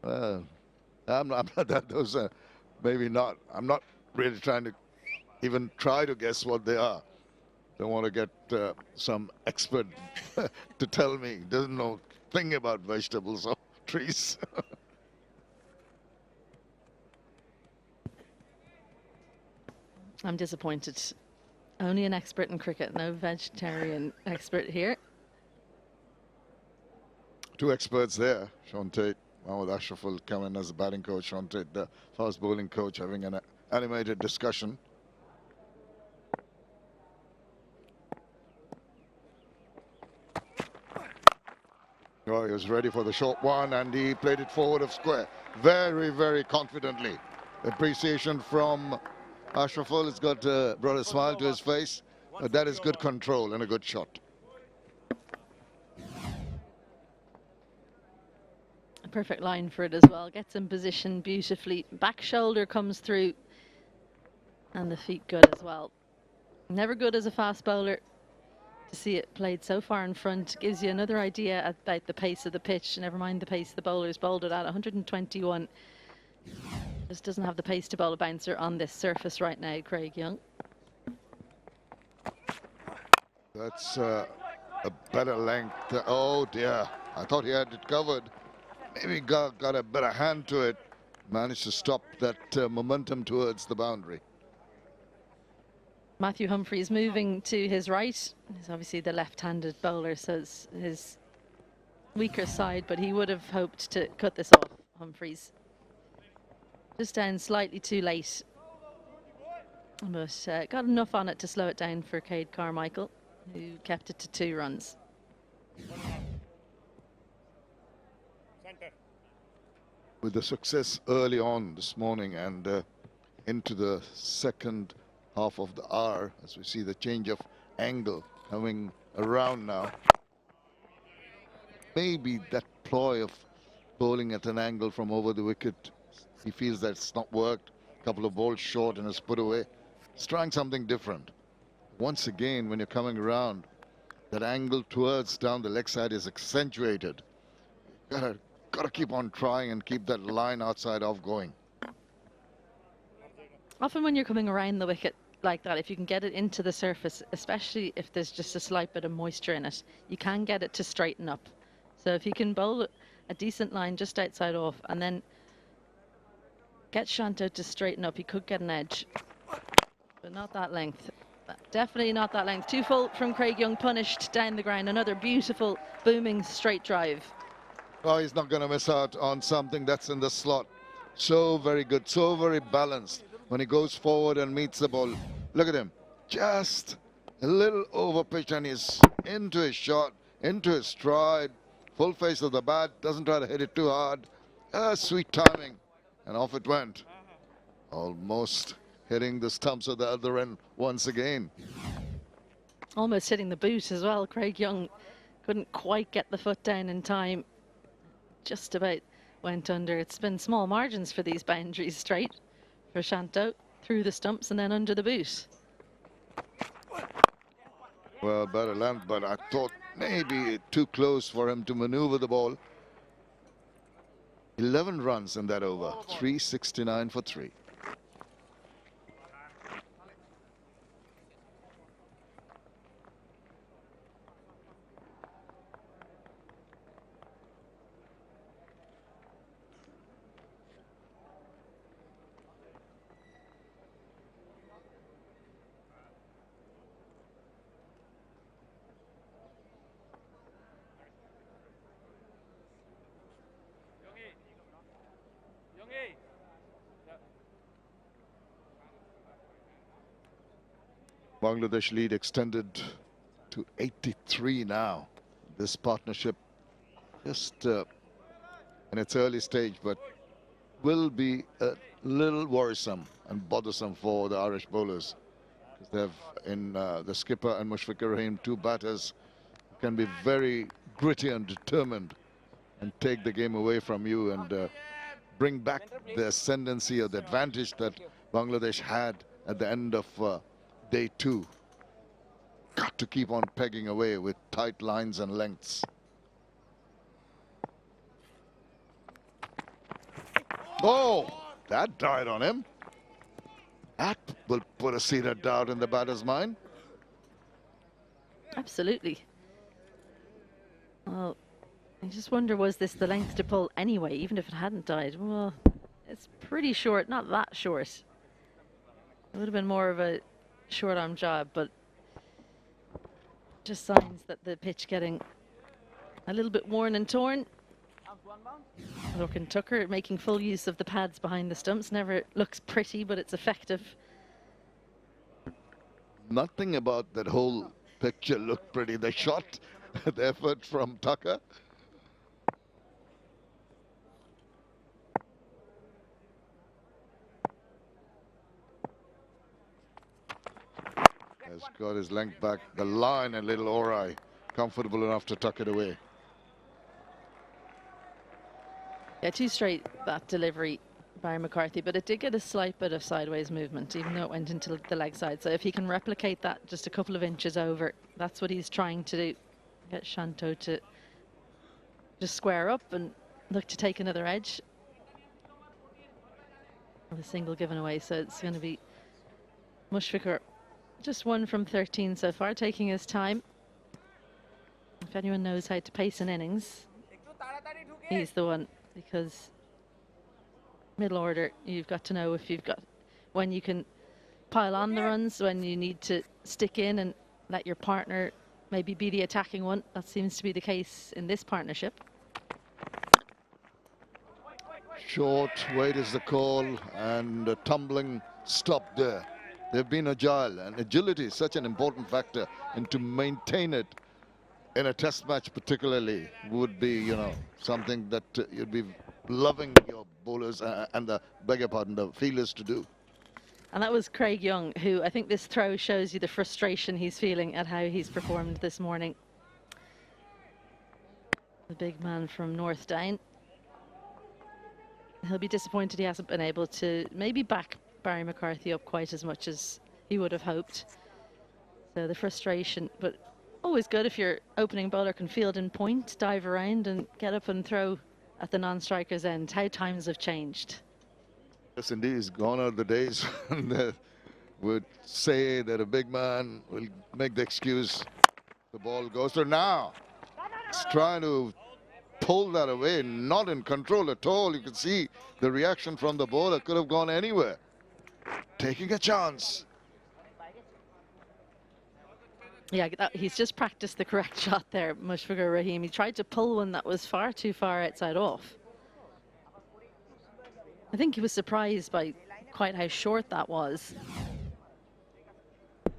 I'm not that, those are maybe not. I'm not really trying to even try to guess what they are. Don't want to get some expert to tell me, doesn't know a thing about vegetables or trees. I'm disappointed. Only an expert in cricket, no vegetarian expert here. 2 experts there. Shanto, Mahmudul Joy coming as a batting coach, Shanto, the fast bowling coach, having an animated discussion. Oh, he was ready for the short one, and he played it forward of square very, very confidently. Appreciation from Ashraful. It's got brought a smile to his face. That is good control and a good shot. A perfect line for it as well. Gets in position beautifully. Back shoulder comes through, and the feet good as well. Never good as a fast bowler to see it played so far in front. Gives you another idea about the pace of the pitch. Never mind the pace the bowler's bowled it at 121. Just doesn't have the pace to bowl a bouncer on this surface right now, Craig Young. That's a better length. Oh dear, I thought he had it covered. Maybe got a better hand to it. Managed to stop that momentum towards the boundary. Matthew Humphreys moving to his right. He's obviously the left-handed bowler, so it's his weaker side, but he would have hoped to cut this off, Humphreys. Just down slightly too late. But got enough on it to slow it down for 𝗂𝗍𝗄𝗽𝗏, who kept it to 2 runs. With the success early on this morning and into the second half of the hour, as we see the change of angle coming around now. Maybe that ploy of bowling at an angle from over the wicket. He feels that it's not worked. A couple of balls short and is put away. He's trying something different. Once again, when you're coming around, that angle towards down the leg side is accentuated. Gotta keep on trying and keep that line outside off going. Often when you're coming around the wicket like that, if you can get it into the surface, especially if there's just a slight bit of moisture in it, you can get it to straighten up. So if you can bowl a decent line just outside off and then get Shanto to straighten up, he could get an edge, but not that length. Definitely not that length. 2 full from Craig Young, punished down the ground. Another beautiful, booming straight drive. Oh, he's not going to miss out on something that's in the slot. So very good, so very balanced when he goes forward and meets the ball. Look at him, just a little over pitch and he's into his shot, into his stride, full face of the bat, doesn't try to hit it too hard. Sweet timing, and off it went. Almost hitting the stumps of the other end once again. Almost hitting the boot as well. Craig Young couldn't quite get the foot down in time. Just about went under. It's been small margins for these boundaries straight for Shanto, through the stumps and then under the boot. Well, better length, but I thought maybe too close for him to maneuver the ball. 11 runs in that over, 369 for 3. Bangladesh lead extended to 83 now. This partnership just in its early stage, but will be a little worrisome and bothersome for the Irish bowlers. They have in the skipper and Mushfiqur Rahim, 2 batters who can be very gritty and determined and take the game away from you and bring back the ascendancy or the advantage that Bangladesh had at the end of day 2. Got to keep on pegging away with tight lines and lengths. Oh, that died on him. That will put a seed of doubt in the batter's mind. Absolutely. Well, I just wonder, was this the length to pull anyway, even if it hadn't died? Well, it's pretty short, not that short. It would have been more of a short arm job, but just signs that the pitch getting a little bit worn and torn. Looking Tucker making full use of the pads behind the stumps. Never looks pretty, but it's effective. Nothing about that whole picture looked pretty. The shot, the effort from Tucker. Has got his length back. The line and little Ori comfortable enough to tuck it away. Yeah, too straight, that delivery by McCarthy, but it did get a slight bit of sideways movement, even though it went into the leg side. So if he can replicate that just a couple of inches over, that's what he's trying to do. Get Shanto to just square up and look to take another edge. With a single given away, so it's going to be Mushfiqur. Just 1 from 13 so far, taking his time. If anyone knows how to pace an innings, he's the one, because middle order, you've got to know if you've got, when you can pile on the runs, when you need to stick in and let your partner maybe be the attacking one. That seems to be the case in this partnership. Short weight is the call, and a tumbling stop there. They've been agile, and agility is such an important factor, and to maintain it in a test match particularly would be, you know, something that you'd be loving your bowlers and the fielders to do. And that was Craig Young, who I think this throw shows you the frustration he's feeling at how he's performed this morning. The big man from North Down. he'll be disappointed he hasn't been able to maybe back Barry McCarthy up quite as much as he would have hoped. So the frustration, but always good if your opening bowler can field in point, dive around and get up and throw at the non-striker's end. How times have changed. Yes, indeed, it's gone are the days when they would say that a big man will make the excuse the ball goes through. Now, he's trying to pull that away, not in control at all. You can see the reaction from the bowler could have gone anywhere. Taking a chance. Yeah, he's just practiced the correct shot there, Mushfiqur Rahim. He tried to pull one that was far too far outside off. I think he was surprised by quite how short that was.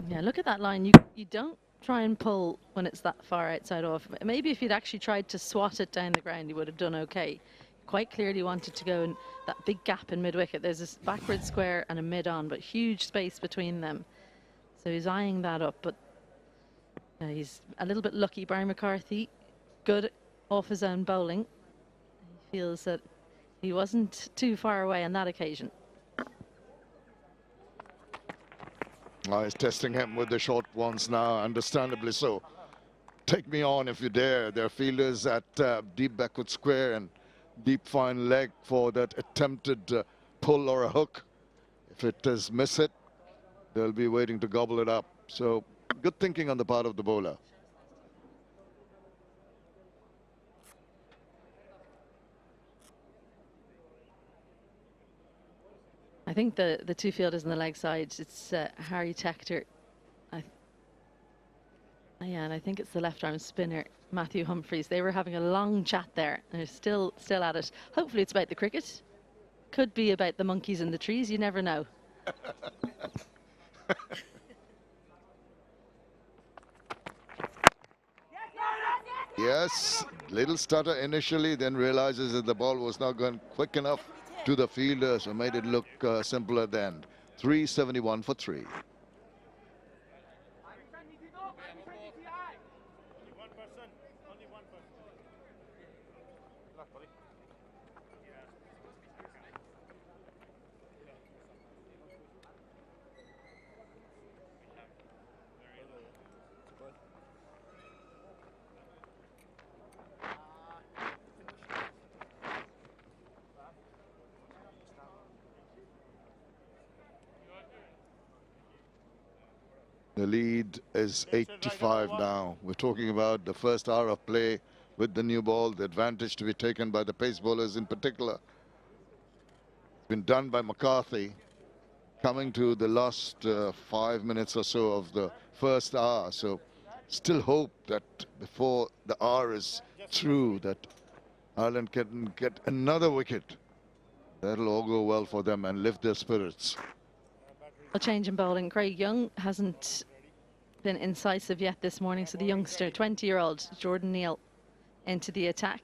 Yeah, look at that line. You don't try and pull when it's that far outside off. Maybe if he'd actually tried to swat it down the ground, he would have done okay. Quite clearly wanted to go in that big gap in mid-wicket. There's this backward square and a mid-on, but huge space between them. So he's eyeing that up, but he's a little bit lucky. Barry McCarthy, good off his own bowling. He feels that he wasn't too far away on that occasion. He's testing him with the short ones now, understandably so. Take me on if you dare. There are fielders at deep backward square and deep fine leg for that attempted pull or a hook. If it does miss it, they'll be waiting to gobble it up. So good thinking on the part of the bowler. I think the two fielders on the leg side, it's Harry Tector. Yeah, and I think it's the left arm spinner, Matthew Humphreys. They were having a long chat there, and they're still at it. Hopefully it's about the cricket. Could be about the monkeys in the trees, you never know. Yes, little stutter initially, then realizes that the ball was not going quick enough to the fielder, so made it look simpler at the end. 371 for 3. The lead is 85 now. We're talking about the first hour of play with the new ball, the advantage to be taken by the pace bowlers in particular. It's been done by McCarthy, coming to the last 5 minutes or so of the first hour. So still hope that before the hour is through, that Ireland can get another wicket. That'll all go well for them and lift their spirits. A change in bowling. Craig Young hasn't been incisive yet this morning, so the youngster, 20-year-old Jordan Neal, into the attack.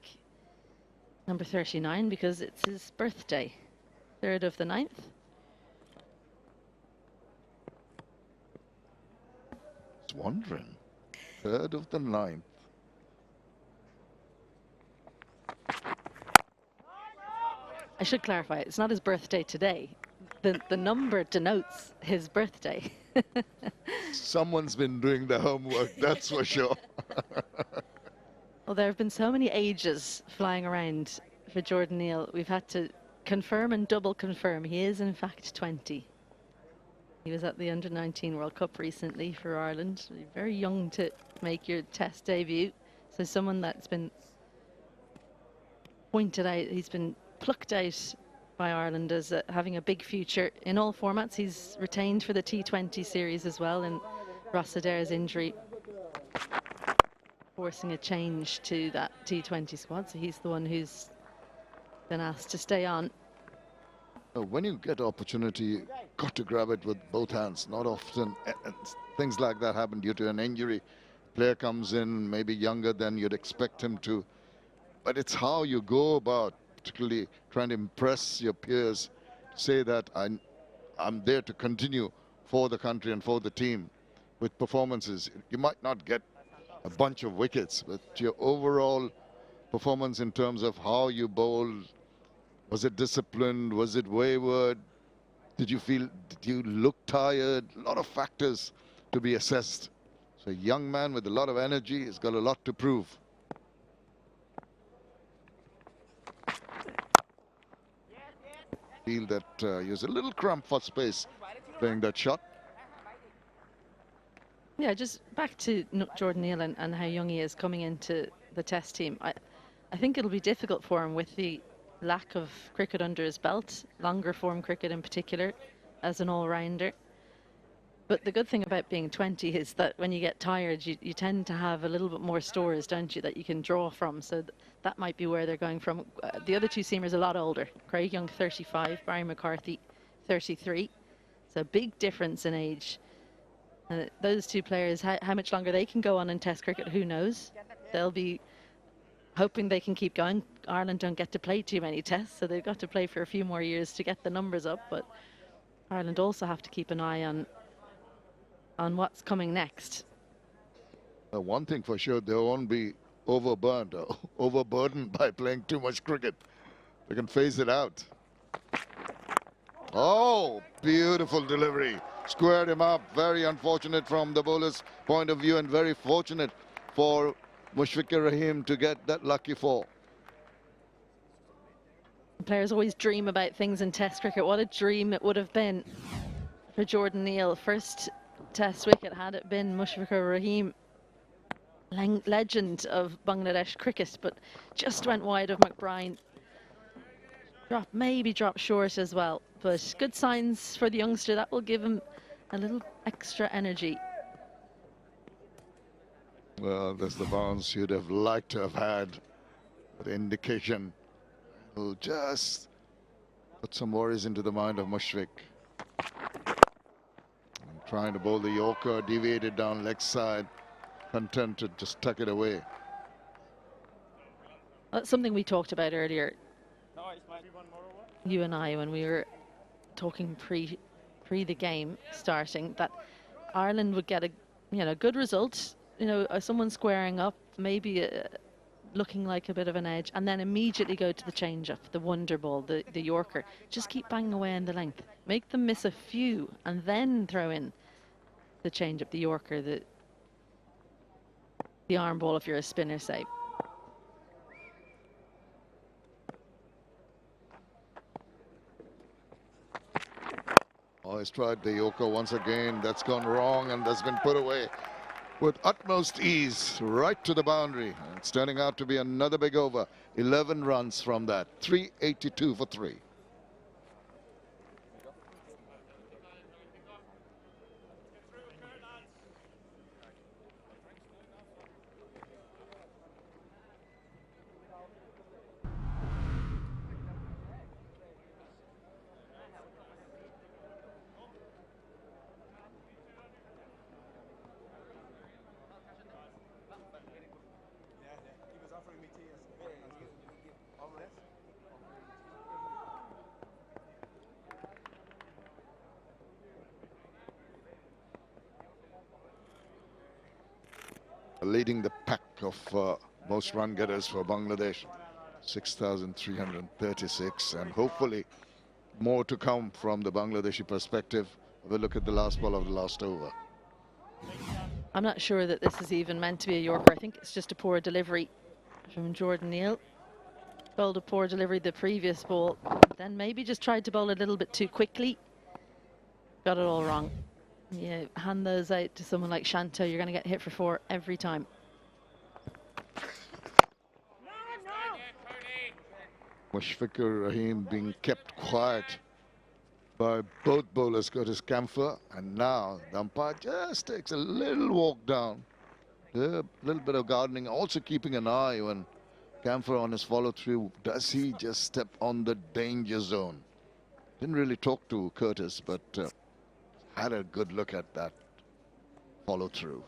Number 39, because it's his birthday, 3rd of the 9th. Just wondering, 3rd of the 9th. I should clarify, it's not his birthday today. The number denotes his birthday. Someone's been doing the homework, that's for sure. Well, there have been so many ages flying around for Jordan Neal. We've had to confirm and double confirm. He is, in fact, 20. He was at the Under-19 World Cup recently for Ireland. Very young to make your Test debut. So someone that's been pointed out, he's been plucked out by Ireland as having a big future in all formats. He's retained for the T20 series as well, and Ross Adair's injury forcing a change to that T20 squad. So he's the one who's been asked to stay on. When you get opportunity, you got to grab it with both hands. Not often things like that happen due to an injury. Player comes in maybe younger than you'd expect him to, but it's how you go about, particularly trying to impress your peers, say that I'm there to continue for the country and for the team with performances. You might not get a bunch of wickets, but your overall performance in terms of how you bowl, Was it disciplined? Was it wayward? Did you look tired? A lot of factors to be assessed. So a young man with a lot of energy has got a lot to prove. Feel that he was a little cramped for space playing that shot. Yeah, just back to Jordan Neal and how young he is coming into the Test team. I think it'll be difficult for him with the lack of cricket under his belt, longer form cricket in particular, as an all-rounder. But the good thing about being 20 is that when you get tired, you tend to have a little bit more stores, don't you, that you can draw from. So that might be where they're going from. The other two seamers a lot older. Craig Young, 35, Barry McCarthy, 33. So big difference in age. Those two players, how much longer they can go on in Test cricket, who knows? They'll be hoping they can keep going. Ireland don't get to play too many Tests, so they've got to play for a few more years to get the numbers up. But Ireland also have to keep an eye on what's coming next. One thing for sure, they won't be overburdened by playing too much cricket. They can phase it out. Oh, beautiful delivery. Squared him up. Very unfortunate from the bowler's point of view, and very fortunate for Mushfiqur Rahim to get that lucky 4. Players always dream about things in Test cricket. What a dream it would have been for Jordan Neal. First Test wicket had it been Mushfiqur Rahim, legend of Bangladesh cricket, but just went wide of McBride. Maybe dropped short as well, but good signs for the youngster. That will give him a little extra energy. Well, that's the bounce you'd have liked to have had. The indication will just put some worries into the mind of Mushfiq. Trying to bowl the Yorker, deviated down leg side, content to just tuck it away. That's something we talked about earlier, you and I, when we were talking pre the game starting, that Ireland would get a good result, someone squaring up, maybe looking like a bit of an edge, and then immediately go to the change-up, the wonder ball, the Yorker. Just keep banging away in the length, make them miss a few, and then throw in the change-up, the Yorker, the arm ball if you're a spinner, say. Oh, he's tried the Yorker once again. That's gone wrong, and that's been put away with utmost ease right to the boundary. And it's turning out to be another big over. 11 runs from that. 382 for 3. Leading the pack of most run getters for Bangladesh, 6,336, and hopefully more to come from the Bangladeshi perspective. We'll look at the last ball of the last over. I'm not sure that this is even meant to be a Yorker. I think it's just a poor delivery from Jordan Neal. Bowled a poor delivery the previous ball, then maybe just tried to bowl a little bit too quickly. Got it all wrong. Yeah, hand those out to someone like Shanto, you're going to get hit for 4 every time. Mushfiqur Rahim being kept quiet by both bowlers, Curtis Campher, and now the umpire just takes a little walk down. A little bit of gardening, also keeping an eye when Campher on his follow-through. Does he just step on the danger zone? Didn't really talk to Curtis, but had a good look at that follow-through.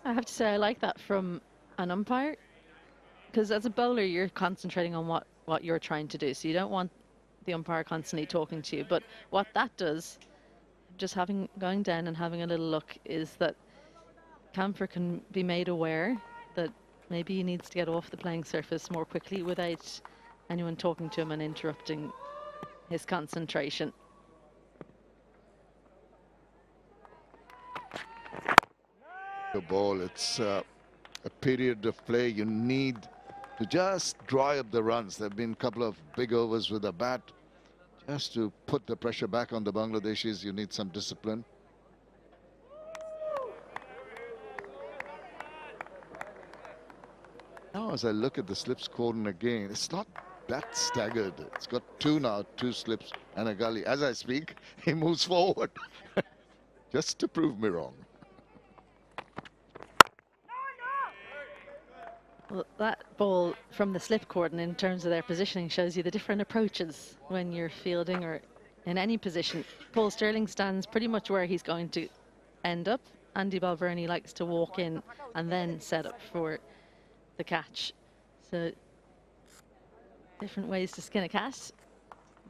I have to say I like that from an umpire, because as a bowler you're concentrating on what you're trying to do, so you don't want the umpire constantly talking to you. But what that does, just going down and having a little look, is that Camphor can be made aware that maybe he needs to get off the playing surface more quickly without anyone talking to him and interrupting his concentration. The ball, it's a period of play. You need to just dry up the runs. There have been a couple of big overs with a bat. Just to put the pressure back on the Bangladeshis, you need some discipline. Now, as I look at the slips cordon again, it's not that staggered. It's got two now, two slips and a gully. As I speak, he moves forward just to prove me wrong. Well, that ball from the slip cordon in terms of their positioning shows you the different approaches when you're fielding or in any position. Paul Stirling stands pretty much where he's going to end up. Andy Balvenie likes to walk in and then set up for the catch. So different ways to skin a cat.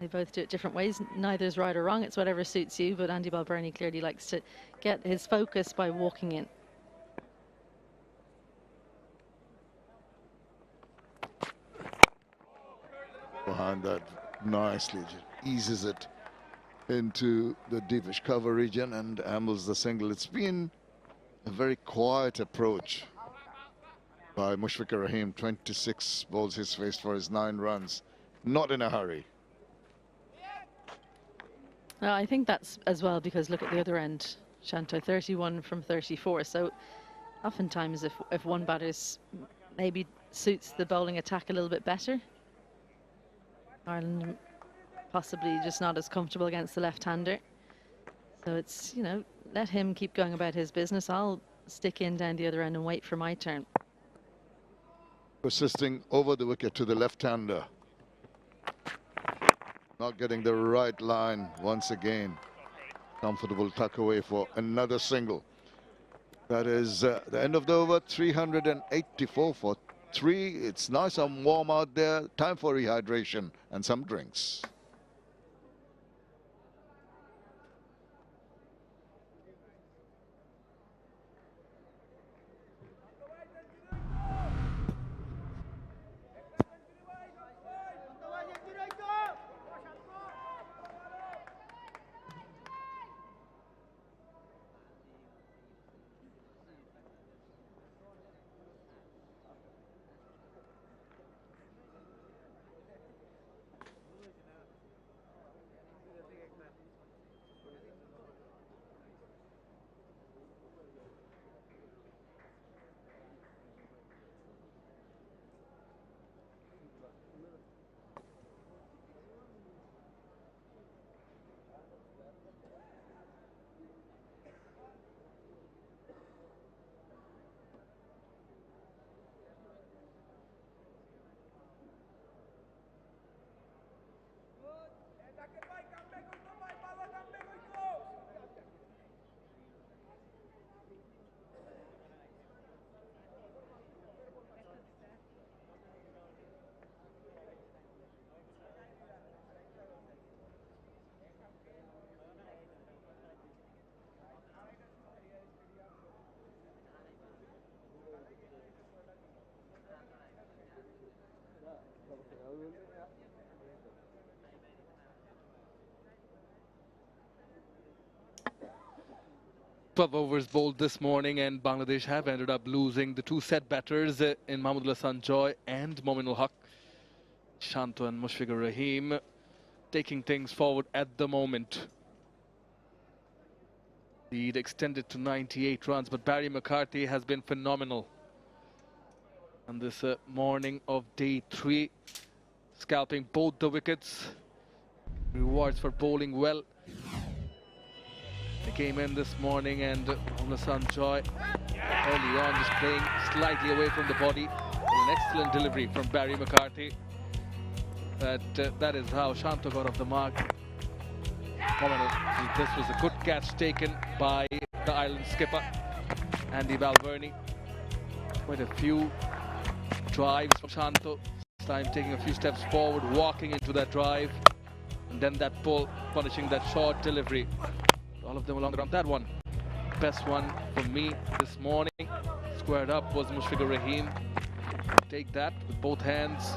They both do it different ways. Neither's right or wrong. It's whatever suits you. But Andy Balvenie clearly likes to get his focus by walking in. Behind that nicely, just eases it into the deepish cover region and ambles the single. It's been a very quiet approach by Mushfiqur Rahim. 26 balls he's faced for his 9 runs. Not in a hurry. Well, I think that's as well because look at the other end. Shanto 31 from 34. So oftentimes if one batter's maybe suits the bowling attack a little bit better, Ireland possibly just not as comfortable against the left-hander. So it's, you know, let him keep going about his business. I'll stick in down the other end and wait for my turn. Persisting over the wicket to the left-hander. Not getting the right line once again. Comfortable tuck away for another single. That is the end of the over. 384 for 3. It's nice and warm out there. Time for rehydration and some drinks. Overs bowled this morning, and Bangladesh have ended up losing the 2 set batters in Mahmudul Joy and Mominul Haq. Shanto and Mushfiqur Rahim taking things forward at the moment. Lead extended to 98 runs, but Barry McCarthy has been phenomenal on this morning of day 3, scalping both the wickets. Rewards for bowling well. They came in this morning, and Mahmudul Joy early on just playing slightly away from the body. An excellent delivery from Barry McCarthy. But that is how Shanto got off the mark. This was a good catch taken by the Ireland skipper, Andy Balvenie. Quite a few drives from Shanto. This time taking a few steps forward, walking into that drive. And then that pull, punishing that short delivery. All of them along around that one. best one for me this morning. Squared up was Mushfiqur Rahim. Take that with both hands.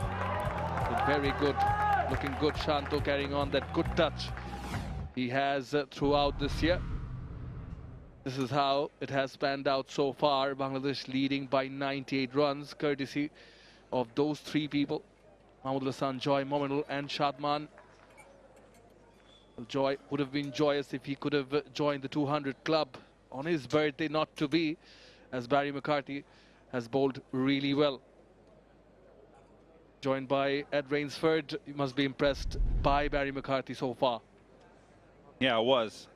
Very good, looking good. Shanto carrying on that good touch he has throughout this year. This is how it has panned out so far. Bangladesh leading by 98 runs, courtesy of those three people: Mahmudul Joy, Mahmudul, and Shadman. Joy would have been joyous if he could have joined the 200 club on his birthday, not to be, as Barry McCarthy has bowled really well. Joined by Ed Rainsford, you must be impressed by Barry McCarthy so far. Yeah, I was.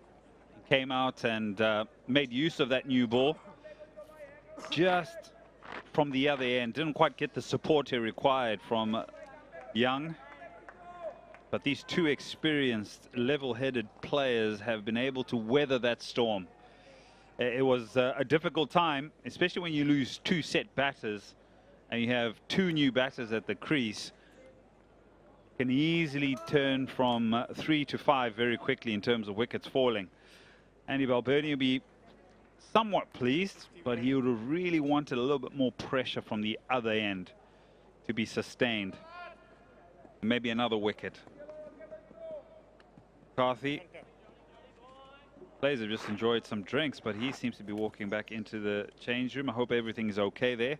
He came out and made use of that new ball. Just from the other end, didn't quite get the support he required from Young. But these two experienced, level-headed players have been able to weather that storm. It was a difficult time, especially when you lose two set batters and you have two new batters at the crease. Can easily turn from 3 to 5 very quickly in terms of wickets falling. Andy Balbirnie will be somewhat pleased, but he would have really wanted a little bit more pressure from the other end to be sustained. Maybe another wicket. McCarthy. Players have just enjoyed some drinks, but he seems to be walking back into the change room. I hope everything's okay there.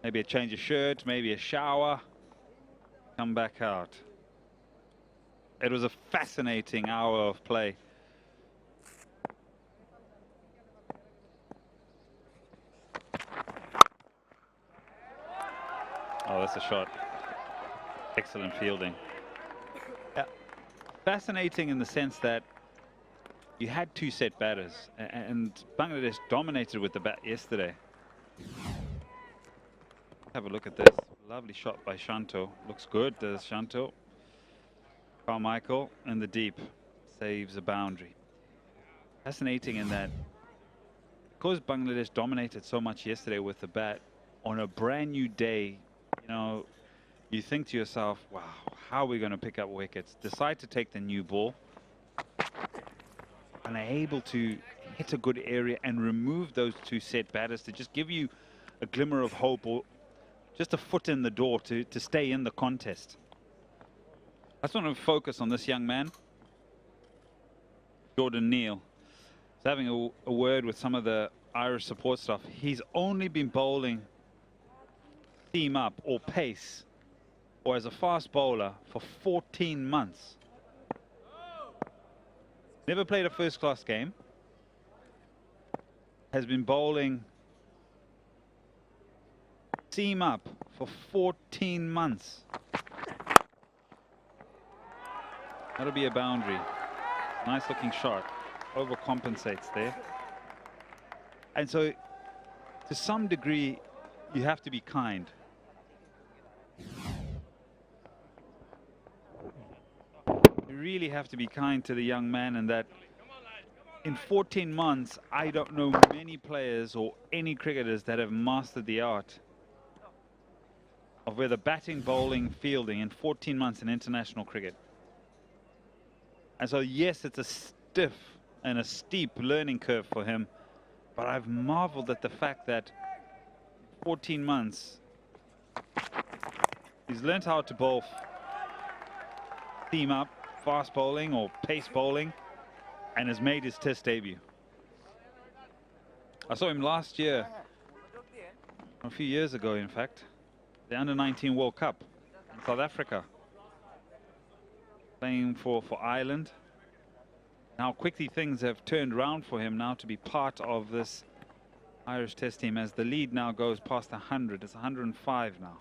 Maybe a change of shirt, maybe a shower. Come back out. It was a fascinating hour of play. Oh, that's a shot. Excellent fielding. Yeah. Fascinating in the sense that you had two set batters, and Bangladesh dominated with the bat yesterday. Have a look at this. Lovely shot by Shanto. Looks good, does Shanto. Carmichael in the deep. Saves a boundary. Fascinating in that, because Bangladesh dominated so much yesterday with the bat, on a brand new day, you know, you think to yourself, wow, how are we going to pick up wickets? Decide to take the new ball, and are able to hit a good area and remove those two set batters to just give you a glimmer of hope, or just a foot in the door to stay in the contest. I just want to focus on this young man, Jordan Neal. He's having a word with some of the Irish support staff. He's only been bowling seam up or pace or as a fast bowler for 14 months. Never played a first-class game. Has been bowling seam up for 14 months. That'll be a boundary. Nice looking shot. Overcompensates there. And so, to some degree, you have to be kind. You really have to be kind to the young man, in that in 14 months, I don't know many players or any cricketers that have mastered the art of whether batting, bowling, fielding in 14 months in international cricket. And so, yes, it's a stiff and a steep learning curve for him, but I've marveled at the fact that 14 months, he's learned how to bowl seam up, fast bowling or pace bowling, and has made his test debut. I saw him last year, a few years ago in fact, the Under-19 World Cup in South Africa, playing for Ireland. How quickly things have turned around for him now to be part of this Irish test team, as the lead now goes past 100. It's 105 now.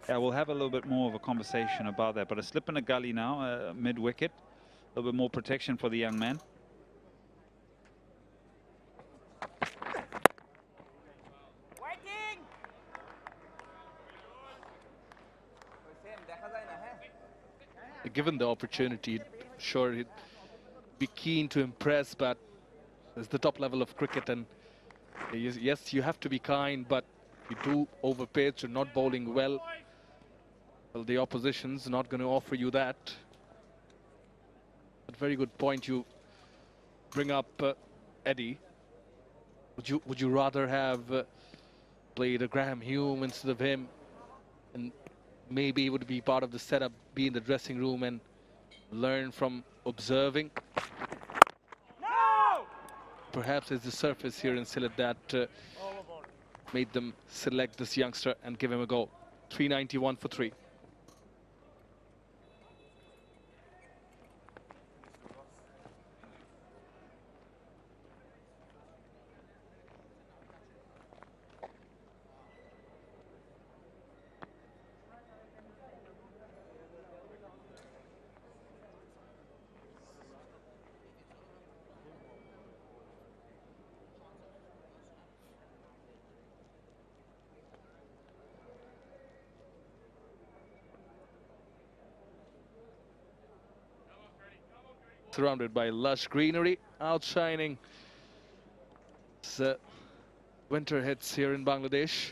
Yeah, we'll have a little bit more of a conversation about that, but a slip in a gully now, mid-wicket. A little bit more protection for the young man. Given the opportunity, sure he'd be keen to impress, but it's the top level of cricket, and yes, you have to be kind, but you do overpitch. You're not bowling well. Well, the opposition's not going to offer you that. But very good point you bring up, Eddie. Would you rather have played a Graham Hume instead of him, and maybe he would be part of the setup, be in the dressing room and learn from observing? No! Perhaps it's the surface here in Sylhet that made them select this youngster and give him a go. 391 for 3. Surrounded by lush greenery, outshining the winter hits here in Bangladesh.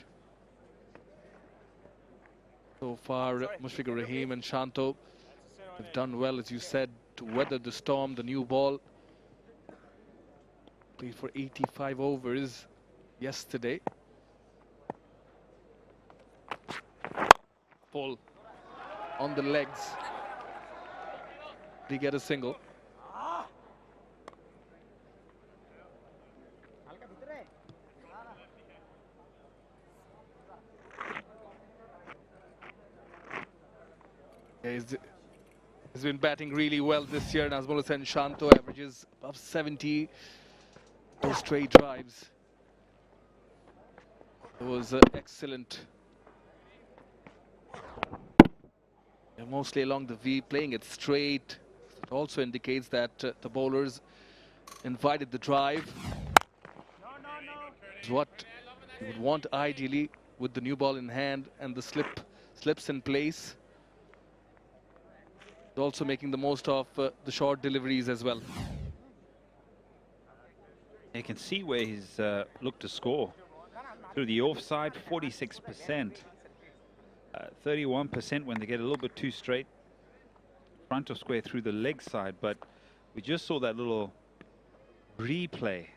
So far, Mushfiqur Rahim and Shanto have done well, as you said, to weather the storm. The new ball played for 85 overs yesterday. Ball on the legs. They get a single. He's been batting really well this year, and as well as Shanto averages above 70 those straight drives. It was excellent. And mostly along the V, playing it straight. It also indicates that the bowlers invited the drive. It's what you would want ideally with the new ball in hand and the slips in place. Also making the most of the short deliveries as well. You can see where he's looked to score. Through the offside, 46%. 31% when they get a little bit too straight. Front of square through the leg side, but we just saw that little replay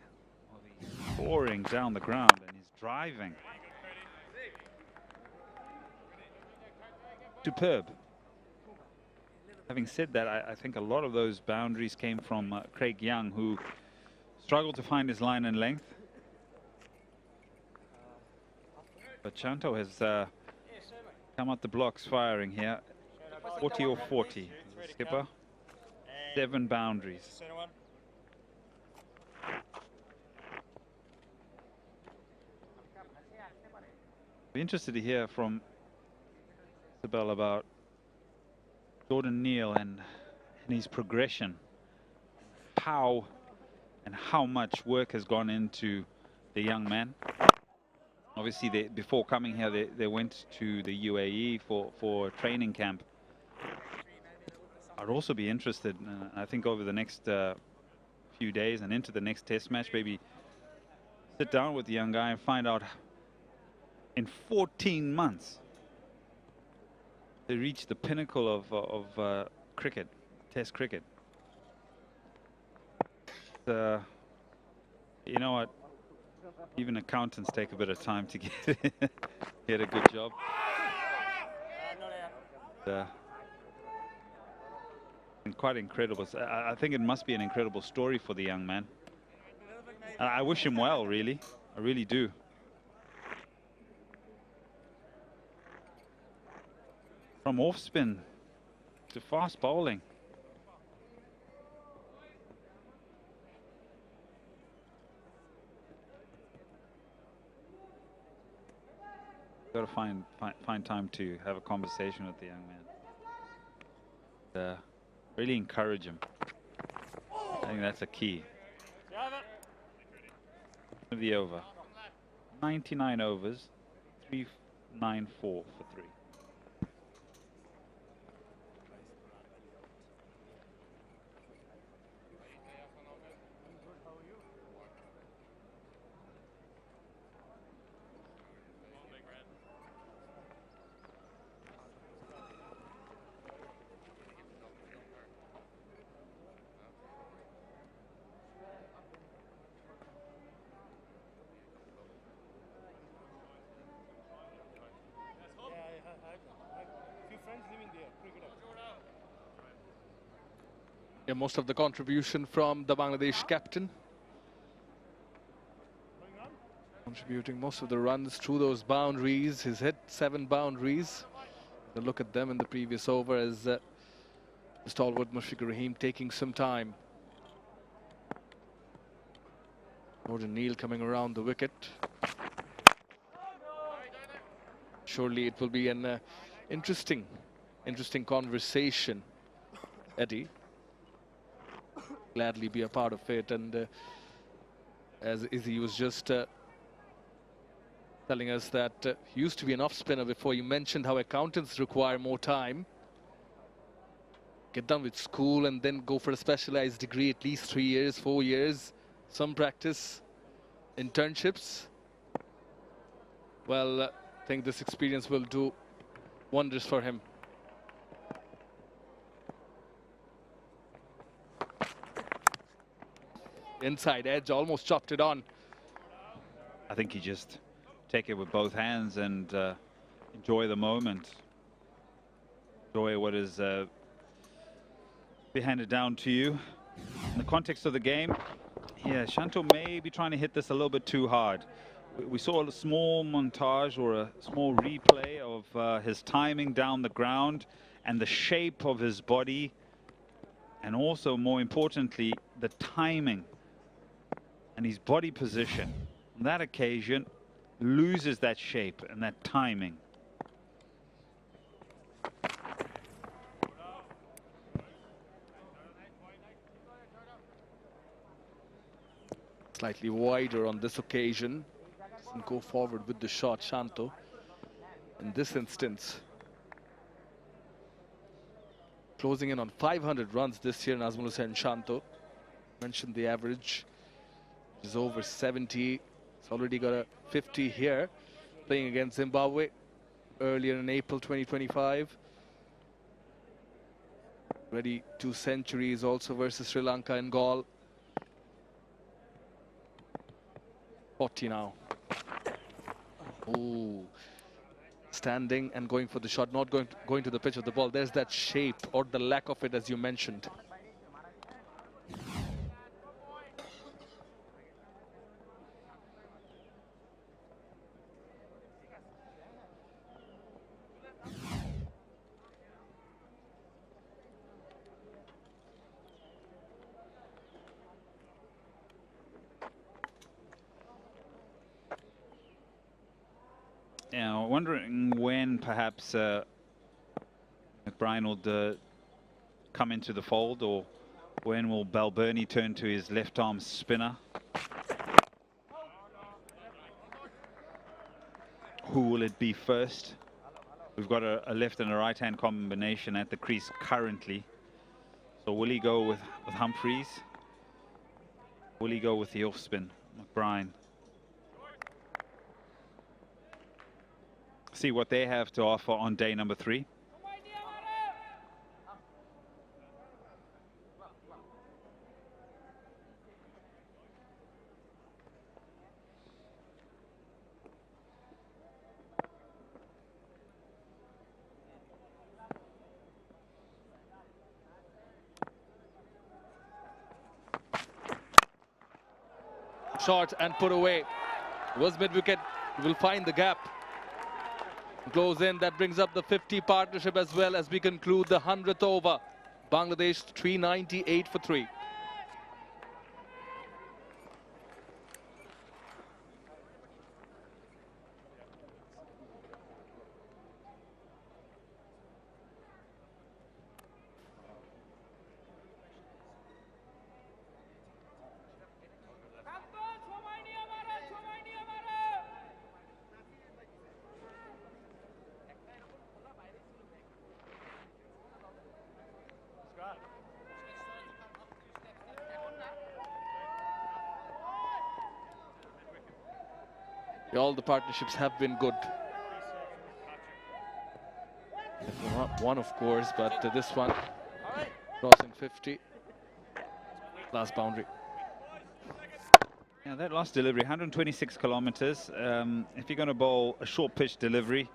of his pouring down the ground and his driving. Superb. Having said that, I think a lot of those boundaries came from Craig Young, who struggled to find his line and length. But Shanto has come out the blocks firing here. 40 or 40, skipper. 7 boundaries. Be interested to hear from Isabel about Jordan Neal and his progression, how much work has gone into the young man. Obviously, before coming here, they went to the UAE for training camp. I'd also be interested, I think over the next few days and into the next test match, maybe sit down with the young guy and find out in 14 months they reached the pinnacle of cricket, test cricket. You know what? Even accountants take a bit of time to get a good job. And quite incredible. I think it must be an incredible story for the young man. I wish him well, really. I really do. From off spin to fast bowling. Got to find time to have a conversation with the young man. Really encourage him. I think that's a key. The over. 99 overs, 394 for 3. Yeah, most of the contribution from the Bangladesh captain. Contributing most of the runs through those boundaries. He's hit 7 boundaries. A look at them in the previous over as the stalwart Mushfiqur Rahim taking some time. Jordan Neal coming around the wicket. Surely it will be an interesting conversation, Eddie. Gladly be a part of it. And as Izzy was just telling us that he used to be an off spinner before, you mentioned how accountants require more time. Get done with school and then go for a specialized degree, at least 3 years, 4 years, some practice, internships. Well, I think this experience will do wonders for him. Inside edge, almost chopped it on. I think he just take it with both hands and enjoy the moment. Enjoy what is be handed down to you. In the context of the game, yeah, Shanto may be trying to hit this a little bit too hard. We saw a small montage or a small replay of his timing down the ground and the shape of his body, and also, more importantly, the timing and his body position. On that occasion, loses that shape and that timing. Slightly wider on this occasion. Doesn't go forward with the shot, Shanto. In this instance, closing in on 500 runs this year, Nazmul Hussain Shanto. Mentioned the average is over 70. He's already got a 50 here, playing against Zimbabwe earlier in April 2025. Already 2 centuries also versus Sri Lanka in Galle. 40 now. Ooh. Standing and going for the shot, not going to the pitch of the ball. There's that shape, or the lack of it, as you mentioned. Yeah, wondering when perhaps McBride will come into the fold, or when will Balbirnie turn to his left arm spinner? Who will it be first? We've got a left and a right hand combination at the crease currently. So will he go with Humphreys? Will he go with the off spin, McBride? See what they have to offer on day number 3. Short and put away. Was mid-wicket, will find the gap. Goes in, that brings up the 50 partnership as well as we conclude the 100th over. Bangladesh 398 for 3. All the partnerships have been good. Not one, of course, but this one crossing 50. Last boundary. Yeah, that last delivery, 126 kilometers. If you're going to bowl a short pitch delivery,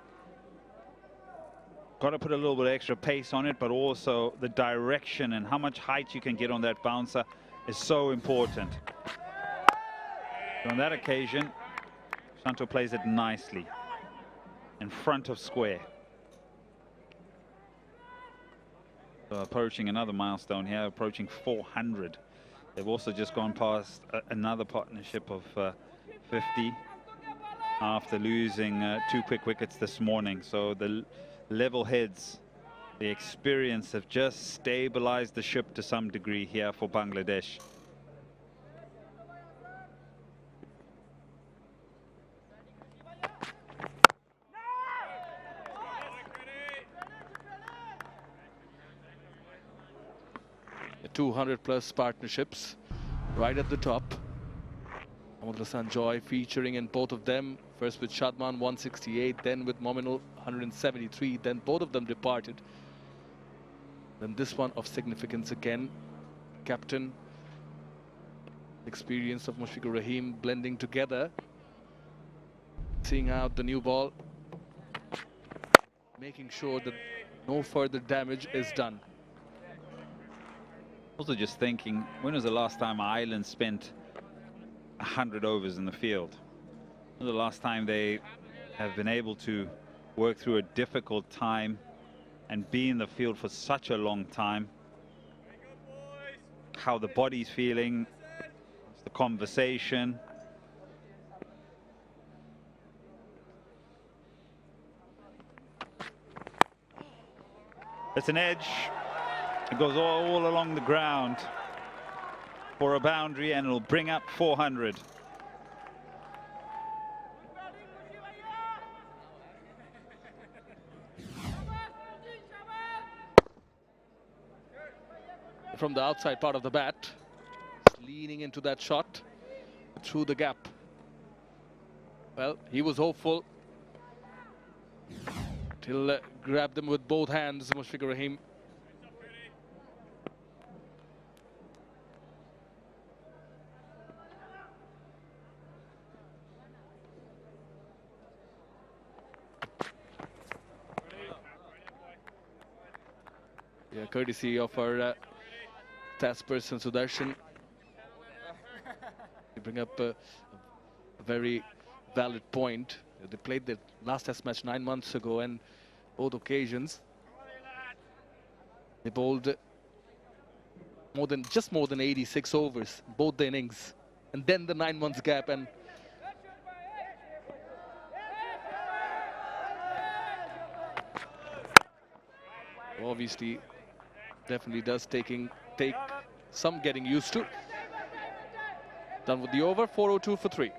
got to put a little bit extra pace on it, but also the direction and how much height you can get on that bouncer is so important. So on that occasion, Shanto plays it nicely in front of square. So approaching another milestone here, approaching 400. They've also just gone past another partnership of 50 after losing 2 quick wickets this morning. So the level heads, the experience have just stabilized the ship to some degree here for Bangladesh. The 200+ partnerships right at the top. Mahmudul Joy featuring in both of them, first with Shadman 168, then with Mominul 173, then both of them departed. Then this one of significance again. Captain, experience of Mushfiqur Rahim blending together, seeing out the new ball, making sure that no further damage is done. Also just thinking, when was the last time Ireland spent 100 overs in the field? When was the last time they have been able to work through a difficult time and be in the field for such a long time? How the body's feeling, the conversation. It's an edge. It goes all along the ground for a boundary, and it'll bring up 400. From the outside part of the bat, leaning into that shot through the gap. Well, he was hopeful till grabbed them with both hands, Mushfiqur Rahim. Yeah, courtesy of our task person Sudarshan. You bring up a very valid point. They played the last test match 9 months ago, and both occasions they bowled just more than 86 overs, both the innings, and then the 9 months gap. And obviously definitely does take some getting used to. Done with the over, 402 for 3.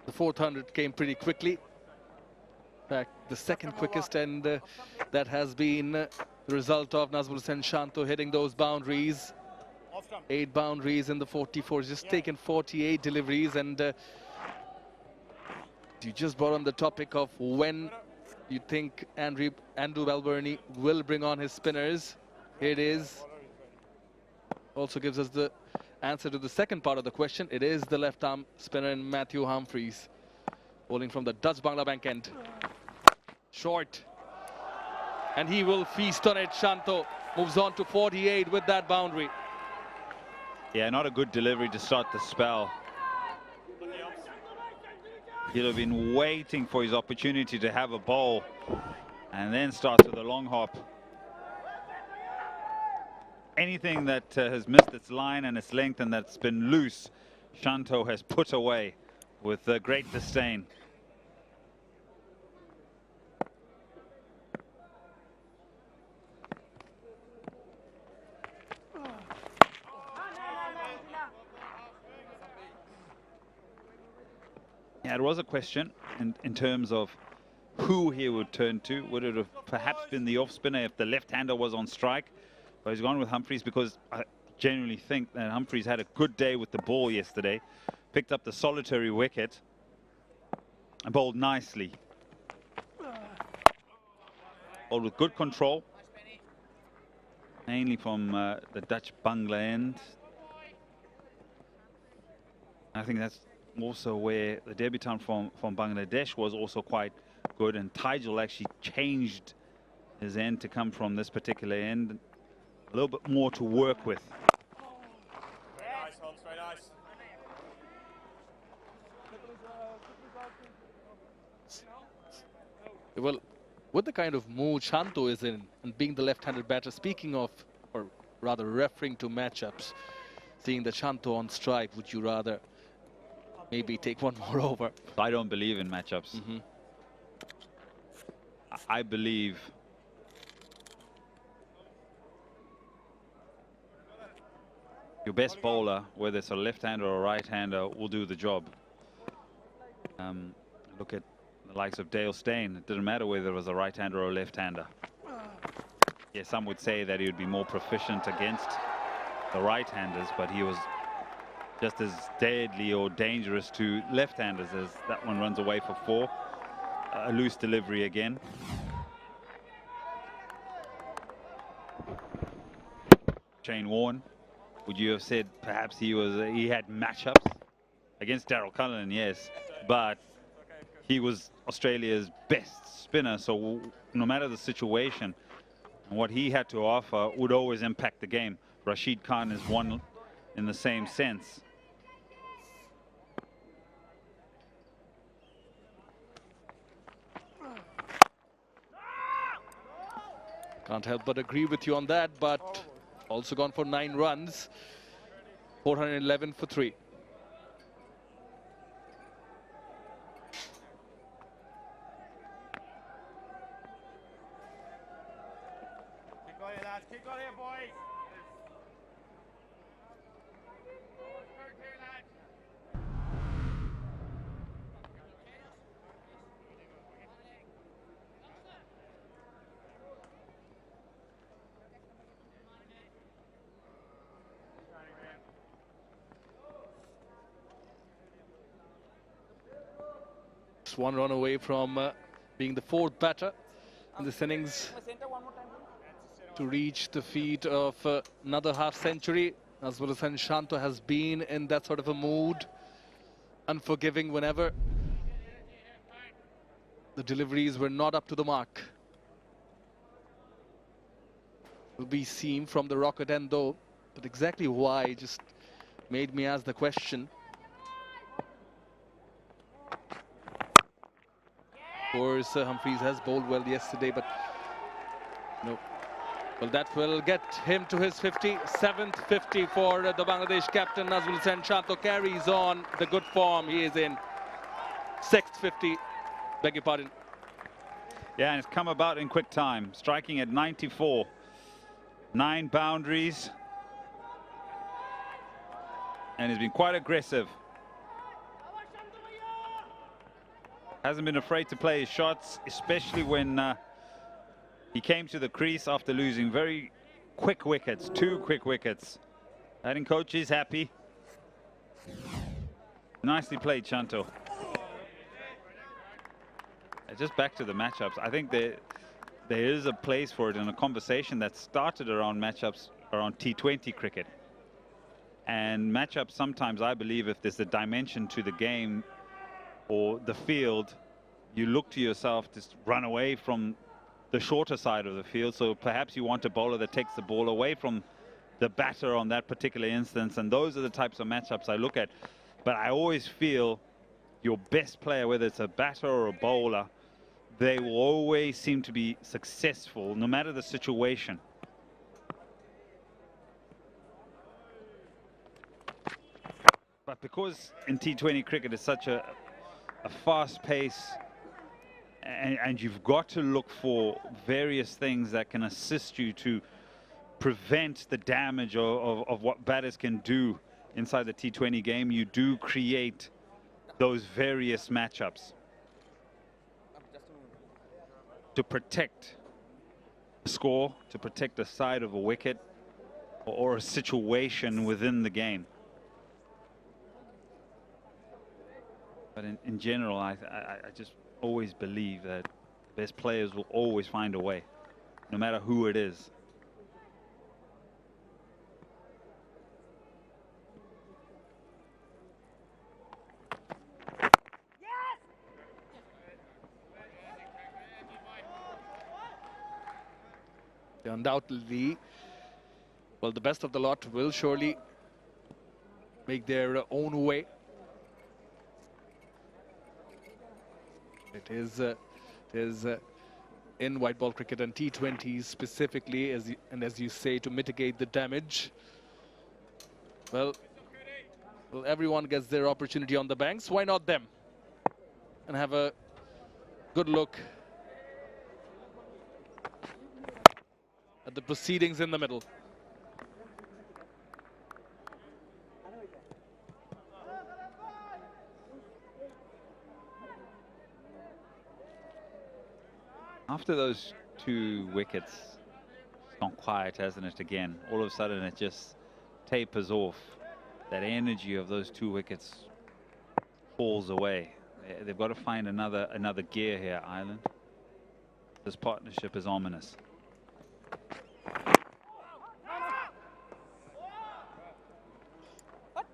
The 400 came pretty quickly. In fact, the second quickest, and that has been the result of Nazmul Hussain Shanto hitting those boundaries. 8 boundaries in the 44, just taken 48 deliveries. And you just brought on the topic of when you think Andrew Balbirnie will bring on his spinners. Here it is. Also gives us the answer to the second part of the question. It is the left arm spinner in Matthew Humphreys, bowling from the Dutch Bangla bank end. Short, and he will feast on it. Shanto moves on to 48 with that boundary. Yeah, not a good delivery to start the spell. He'll have been waiting for his opportunity to have a bowl, and then starts with a long hop. Anything that has missed its line and its length and that's been loose, Shanto has put away with great disdain. Yeah, it was a question in terms of who he would turn to. Would it have perhaps been the off spinner if the left-hander was on strike? But he's gone with Humphreys because I genuinely think that Humphreys had a good day with the ball yesterday. Picked up the solitary wicket and bowled nicely. Bowled with good control, mainly from the Dutch Bangla end. I think that's also where the debutant from Bangladesh was also quite good, and Tigel actually changed his end to come from this particular end. A little bit more to work with. Very nice, Holmes, very nice. Well, with the kind of mood Shanto is in, and being the left-handed batter, speaking of, or rather referring to matchups, seeing the Shanto on strike, would you rather maybe take one more over? I don't believe in matchups. I believe your best bowler, whether it's a left-hander or a right-hander, will do the job. Look at the likes of Dale Steyn. It didn't matter whether it was a right-hander or a left-hander. Yeah, some would say that he would be more proficient against the right-handers, but he was just as deadly or dangerous to left-handers as that one runs away for 4. A loose delivery again. Shane Warne, would you have said perhaps he had matchups against Daryl Cullinan? Yes, but he was Australia's best spinner, so no matter the situation, what he had to offer would always impact the game. Rashid Khan is one in the same sense. Can't help but agree with you on that, but also gone for 9 runs. 411 for 3. Keep going here, lads. Keep going here, boys. Just 1 run away from being the 4th batter in this innings to reach the feet of another half-century. As well as Shanto has been in that sort of a mood, unforgiving whenever the deliveries were not up to the mark. Will be seen from the rocket end though, but exactly why just made me ask the question. Of course, Humphreys has bowled well yesterday, but no. Well, that will get him to his 57th 50 for the Bangladesh captain. Nazrul Sen Shanto carries on the good form he is in. 6th 50, beg your pardon. Yeah, and it's come about in quick time, striking at 94. 9 boundaries. And he's been quite aggressive. Hasn't been afraid to play his shots, especially when he came to the crease after losing very quick wickets, 2 quick wickets. Batting coach is happy. Nicely played, Shanto. Just back to the matchups. I think there is a place for it in a conversation that started around matchups around T20 cricket. And matchups sometimes, I believe, if there's a dimension to the game or the field, you look to yourself to run away from the shorter side of the field. So perhaps you want a bowler that takes the ball away from the batter on that particular instance. And those are the types of matchups I look at. But I always feel your best player, whether it's a batter or a bowler, they will always seem to be successful no matter the situation. But because in T20 cricket it's such a fast pace, and you've got to look for various things that can assist you to prevent the damage of what batters can do inside the T20 game, you do create those various matchups to protect the score, to protect the side of a wicket or a situation within the game. But in general, I just always believe that the best players will always find a way, no matter who it is. Undoubtedly, well, the best of the lot will surely make their own way. It is in white ball cricket and T20s specifically, as you say, to mitigate the damage. Well, everyone gets their opportunity on the banks. Why not them? And have a good look at the proceedings in the middle. After those 2 wickets, it's gone quiet, hasn't it, again? All of a sudden it just tapers off. That energy of those 2 wickets falls away. They've got to find another gear here, Ireland. This partnership is ominous.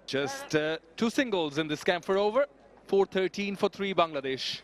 Just 2 singles in this camphor over. 4-13 for 3 Bangladesh.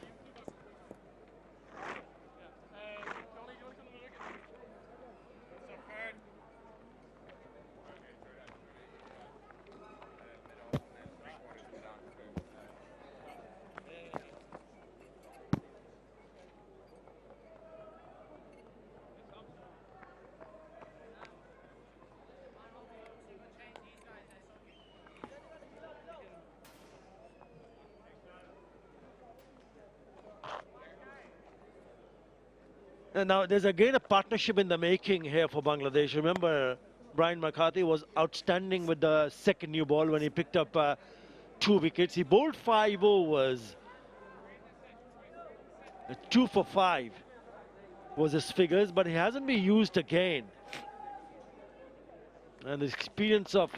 Now, there's again a partnership in the making here for Bangladesh. Remember, Brian McCarthy was outstanding with the second new ball when he picked up 2 wickets. He bowled 5 overs. 2 for 5 was his figures, but he hasn't been used again. And the experience of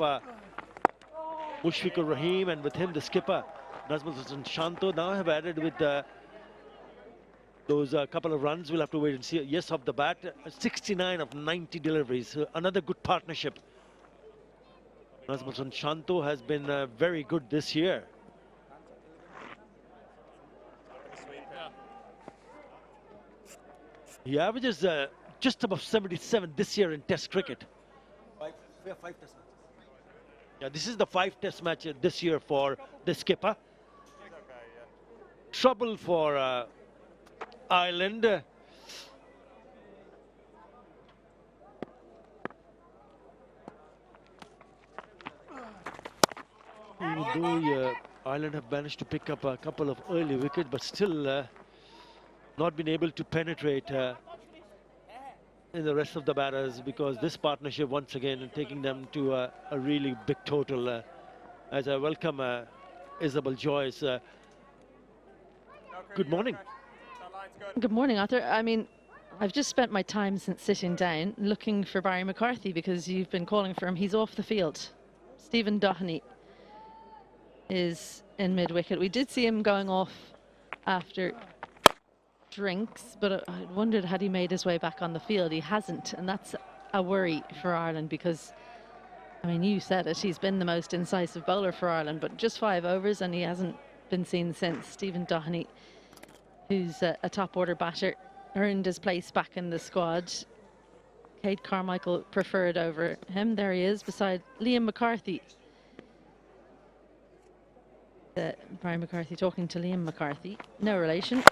Mushfiqur Rahim and with him the skipper, Nazmul and Shanto, now have added with those couple of runs. We'll have to wait and see. Yes, off the bat, 69 of 90 deliveries. Another good partnership. Nazmul and Shanto has been very good this year. He averages just above 77 this year in Test cricket. 5 Test matches. Yeah, this is the 5 Test match this year for the skipper. Trouble for Ireland. Even though Ireland have managed to pick up a couple of early wickets, but still not been able to penetrate in the rest of the batters, because this partnership once again taking them to a really big total. As I welcome Isabel Joyce. Good morning. Good morning, Arthur. I mean, I've just spent my time since sitting down looking for Barry McCarthy, because you've been calling for him. He's off the field. Stephen Doherty is in mid-wicket. We did see him going off after drinks, but I wondered, had he made his way back on the field? He hasn't, and that's a worry for Ireland, because, I mean, you said it, he's been the most incisive bowler for Ireland, but just 5 overs and he hasn't been seen since. Stephen Doherty, who's a top order batter, earned his place back in the squad. Kate Carmichael preferred over him. There he is beside Liam McCarthy. Brian McCarthy talking to Liam McCarthy. No relation.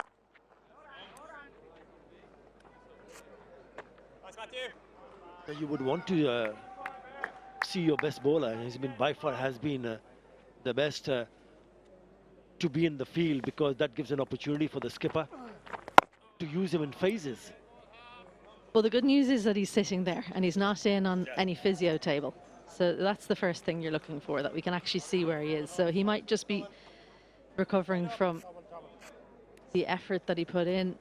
You would want to see your best bowler. He's been by far the best to be in the field, because that gives an opportunity for the skipper to use him in phases. Well, the good news is that he's sitting there and he's not in on any physio table. So that's the first thing you're looking for, that we can actually see where he is. So he might just be recovering from the effort that he put in.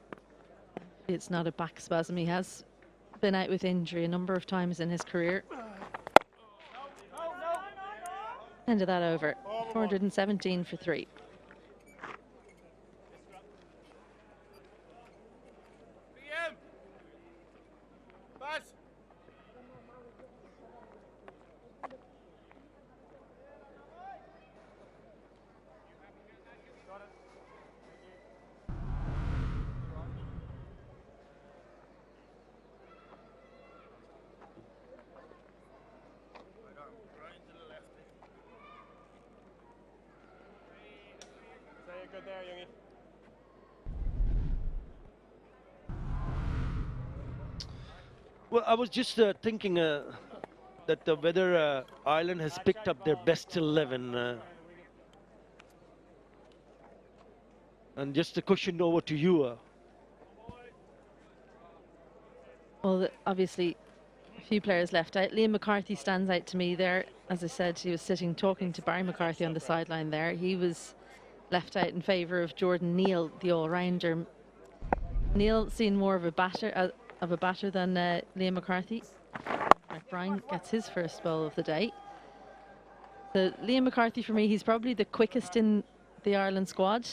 It's not a back spasm. He has been out with injury a number of times in his career. End of that over. 417 for 3. Good there, Youngie. Well, I was just thinking that whether Ireland has picked up their best 11. And just a question over to you. Well, obviously, a few players left out. Liam McCarthy stands out to me there. As I said, he was sitting talking to Barry McCarthy on the sideline there. He was left out in favour of Jordan Neal, the all-rounder. Neal seen more of a batter than Liam McCarthy. Brian gets his first ball of the day. So Liam McCarthy, for me, he's probably the quickest in the Ireland squad.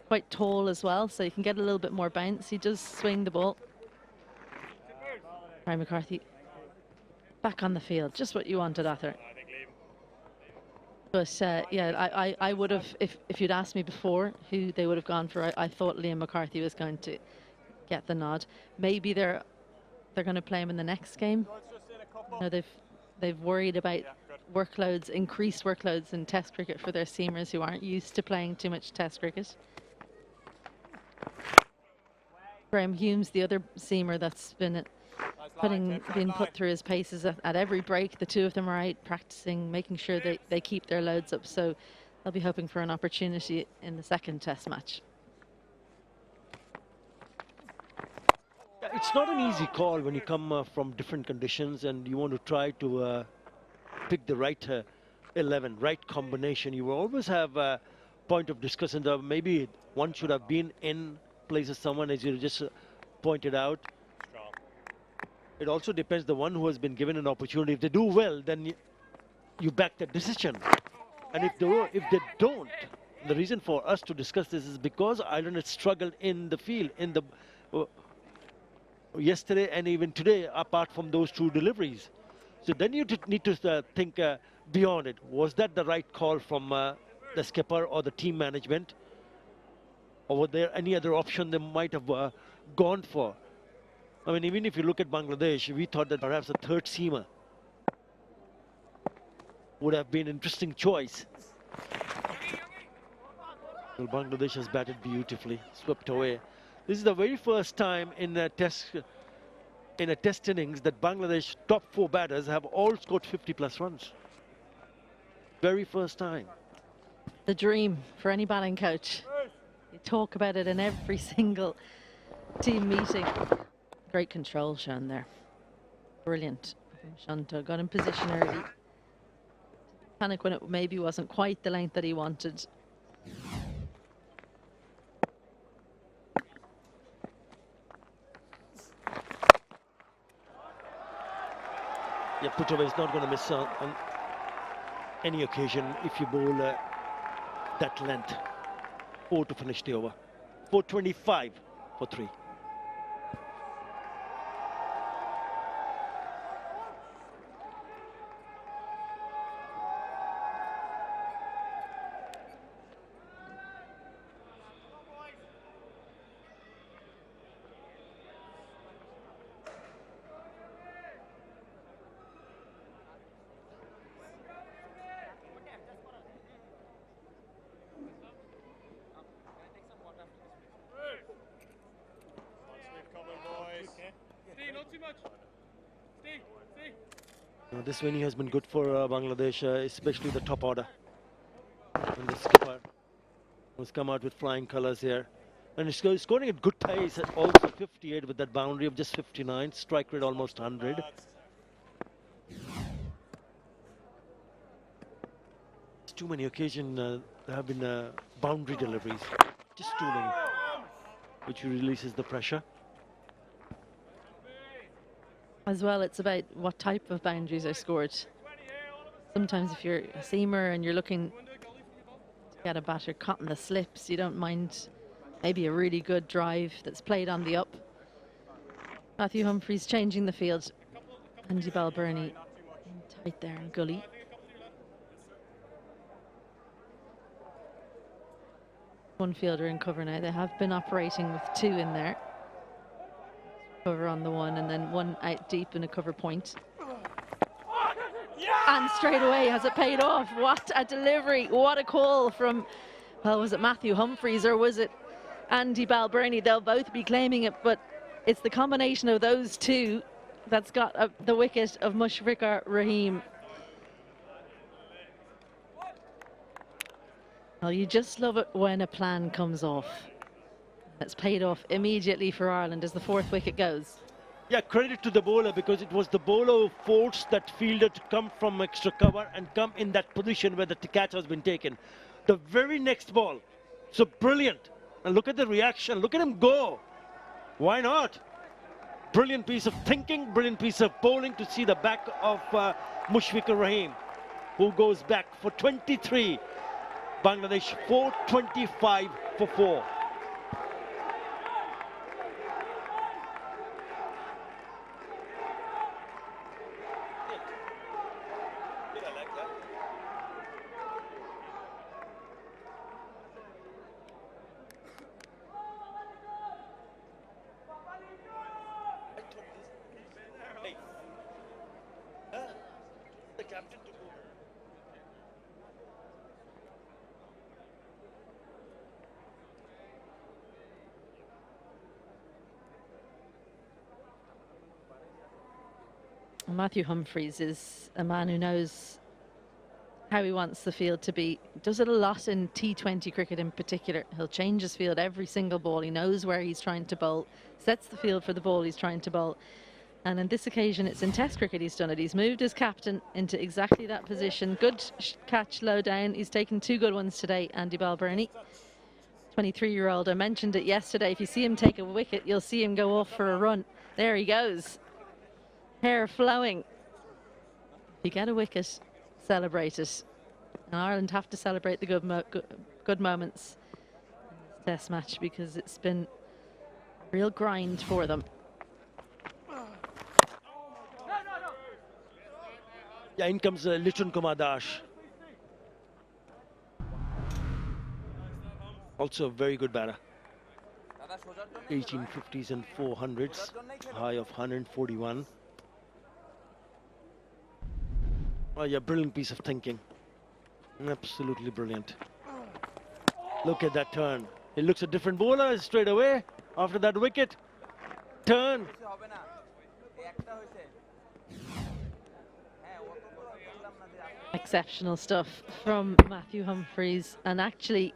Quite tall as well, so you can get a little bit more bounce. He does swing the ball. Brian McCarthy back on the field, just what you wanted, Arthur. But yeah, I would have, if you'd asked me before who they would have gone for, I thought Liam McCarthy was going to get the nod. Maybe they're going to play him in the next game. You know, they've worried about workloads, increased workloads in Test cricket for their seamers who aren't used to playing too much Test cricket. Graham Humes, the other seamer that's been being put through his paces at every break. The two of them are out practicing, making sure they keep their loads up. So they'll be hoping for an opportunity in the second Test match. It's not an easy call when you come from different conditions and you want to try to pick the right 11, right combination. You will always have a point of discussion of maybe one should have been in place of someone, as you just pointed out. It also depends the one who has been given an opportunity. If they do well, then you back that decision. And if they don't, the reason for us to discuss this is because Ireland has struggled in the field, in the yesterday and even today, apart from those two deliveries. So then you need to think beyond it. Was that the right call from the skipper or the team management? Or was there any other option they might have gone for? I mean, even if you look at Bangladesh, we thought that perhaps a third seamer would have been an interesting choice. Well, Bangladesh has batted beautifully, swept away. This is the very first time in a test innings that Bangladesh top 4 batters have all scored 50+ runs. Very first time. The dream for any batting coach. You talk about it in every single team meeting. Great control shown there. Brilliant. Shanto got in position early. Panic when it maybe wasn't quite the length that he wanted. Yeah, Pu is not going to miss on any occasion if you bowl that length. 4 to finish the over. 425 for 3. This venue has been good for Bangladesh, especially the top order. And the skipper has come out with flying colours here. And he's scoring at good pace at also 58 with that boundary of just 59. Strike rate almost 100. It's too many occasions there have been boundary deliveries, just too many, which releases the pressure. As well, it's about what type of boundaries are scored. Sometimes if you're a seamer and you're looking to get a batter caught in the slips, you don't mind maybe a really good drive that's played on the up. Matthew Humphries changing the field. Andy Balbirnie tight there in gully. One fielder in cover now. They have been operating with two in there. Cover on the one and then one out deep in a cover point. And straight away has it paid off. What a delivery. What a call from, well, was it Matthew Humphries or was it Andy Balbirnie? They'll both be claiming it, but it's the combination of those two that's got the wicket of Mushfiqur Rahim. Well, you just love it when a plan comes off. It's paid off immediately for Ireland as the fourth wicket goes. Yeah, credit to the bowler, because it was the bowler who forced that fielder to come from extra cover and come in that position where the catch has been taken. The very next ball, so brilliant. And look at the reaction, look at him go. Why not? Brilliant piece of thinking, brilliant piece of bowling to see the back of Mushfiqur Rahim, who goes back for 23. Bangladesh 425 for 4. Matthew Humphries is a man who knows how he wants the field to be. Does it a lot in T20 cricket in particular. He'll change his field every single ball. He knows where he's trying to bowl, sets the field for the ball he's trying to bowl. And on this occasion, it's in Test cricket he's done it. He's moved his captain into exactly that position. Good catch low down. He's taken two good ones today, Andy Balbirnie. 23-year-old. I mentioned it yesterday. If you see him take a wicket, you'll see him go off for a run. There he goes. Hair flowing. If you get a wicket, celebrate it. And Ireland have to celebrate the good moments in this Test match, because it's been a real grind for them. Yeah, in comes Litton Kumar Das. Also a very good batter. 1850s and 400s, high of 141. Oh yeah, brilliant piece of thinking. Absolutely brilliant. Look at that turn. He looks a different bowler straight away after that wicket. Turn. Exceptional stuff from Matthew Humphries, and actually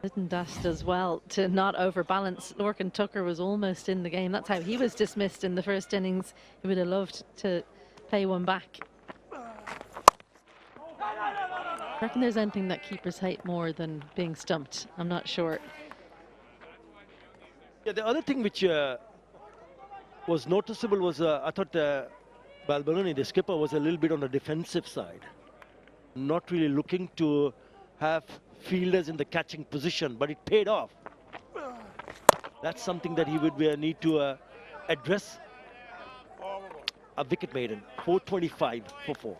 Litton Das does well to not overbalance. Lorcan Tucker was almost in the game. That's how he was dismissed in the first innings. He would have loved to play one back. I reckon there's anything that keepers hate more than being stumped. I'm not sure. Yeah, the other thing which was noticeable was I thought Balbirnie, the skipper, was a little bit on the defensive side, not really looking to have fielders in the catching position, but it paid off. That's something that he would need to address. A wicket maiden, 425 for 4.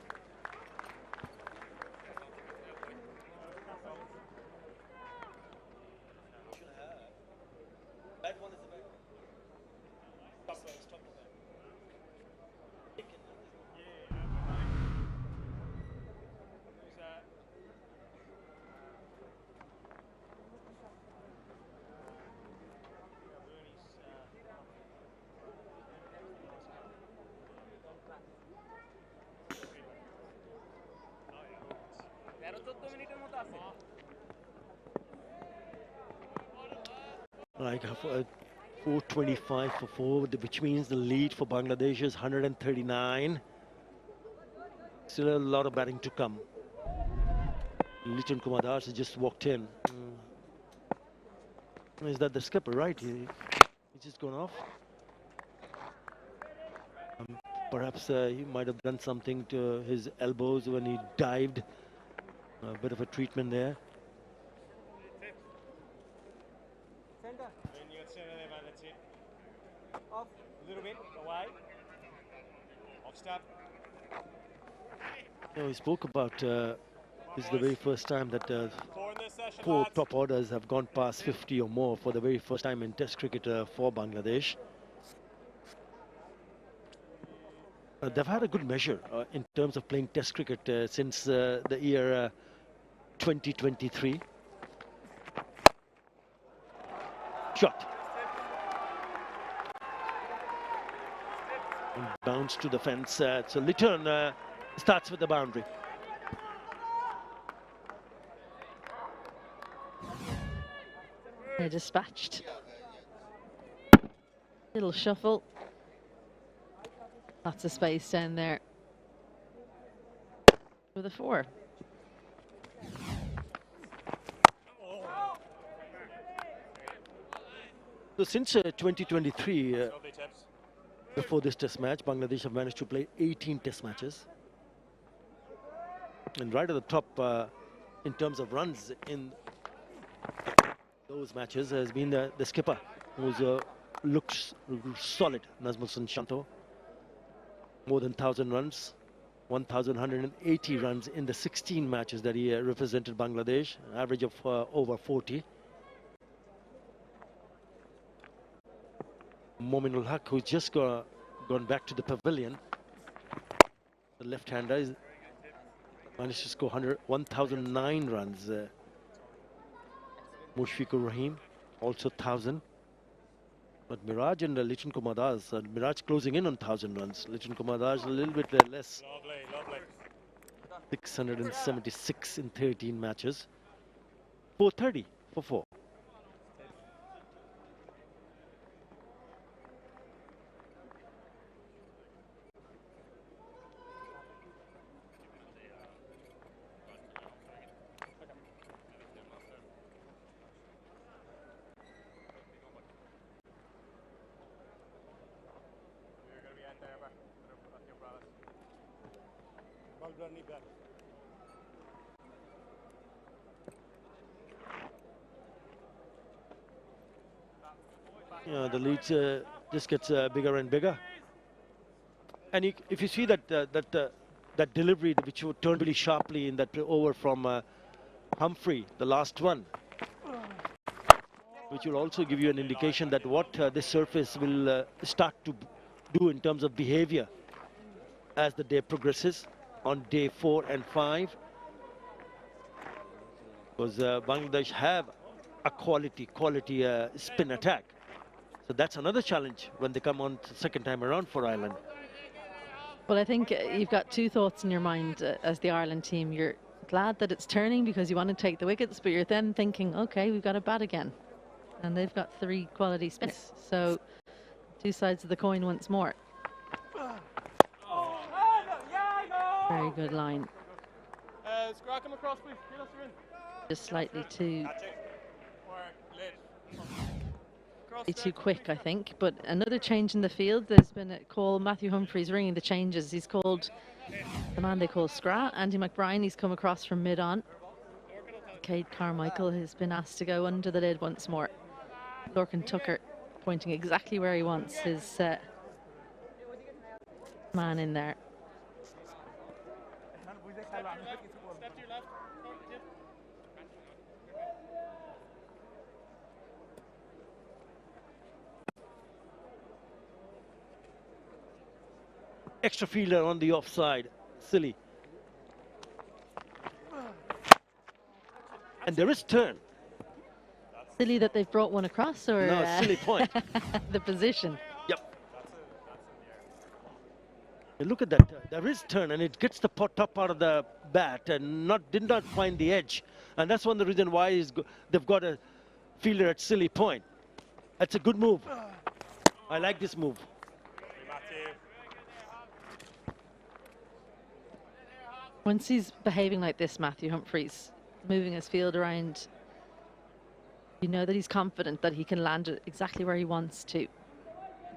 Like 425 for 4, which means the lead for Bangladesh is 139. Still a lot of batting to come. Litton 𝗂𝗎𝗄𝗧 just walked in. Is that the skipper, right? He's just gone off. Perhaps he might have done something to his elbows when he dived. A bit of a treatment there. Off, a little bit, away. Off stop. We spoke about this is the very first time that four top orders have gone past 50 or more for the very first time in Test cricket for Bangladesh. They've had a good measure in terms of playing Test cricket since the year 2023. Shot. And bounce to the fence. So Litton starts with the boundary. They're dispatched. Little shuffle. Lots of space down there. With a 4. So since 2023, before this Test match, Bangladesh have managed to play 18 Test matches. And right at the top in terms of runs in those matches has been the skipper, who's looks solid, Nazmul Shanto. More than 1,000 runs, 1,180 runs in the 16 matches that he represented Bangladesh, an average of over 40. Mahmudul Joy, who's just gone back to the pavilion. The left-hander is managed to score 1,009 runs. Mushfiqur Rahim, also 1,000. But Miraj and Litton 𝗂𝗎𝗄𝗧, Miraj closing in on 1,000 runs. Litton 𝗂𝗎𝗄𝗧 a little bit less. Lovely. 676 in 13 matches. 430 for 4. The lead just gets bigger and bigger. And if you see that that delivery which turned really sharply in that over from Humphrey, the last one, which will also give you an indication that what this surface will start to do in terms of behavior as the day progresses on day 4 and 5. Because Bangladesh have a quality spin attack. So that's another challenge when they come on second time around for Ireland. Well, I think you've got two thoughts in your mind as the Ireland team. You're glad that it's turning because you want to take the wickets, but you're then thinking, okay, we've got to bat again. And they've got 3 quality spinners. So 2 sides of the coin once more. Very good line. Come across, please. Get us in. Just slightly too quick, I think. But another change in the field. There's been a call. Matthew Humphreys ringing the changes. He's called the man they call Scrat, Andy McBride. He's come across from mid-on. Cade Carmichael has been asked to go under the lid once more. Lorcan Tucker pointing exactly where he wants his man in there. Extra fielder on the offside, silly. And there is turn. Silly that they've brought one across, or no, silly point. The position. Yep. And look at that. There is turn, and it gets the top part of the bat, and did not find the edge. And that's one of the reasons why they've got a fielder at silly point. That's a good move. I like this move. Once he's behaving like this, Matthew Humphreys, moving his field around. You know that he's confident that he can land it exactly where he wants to.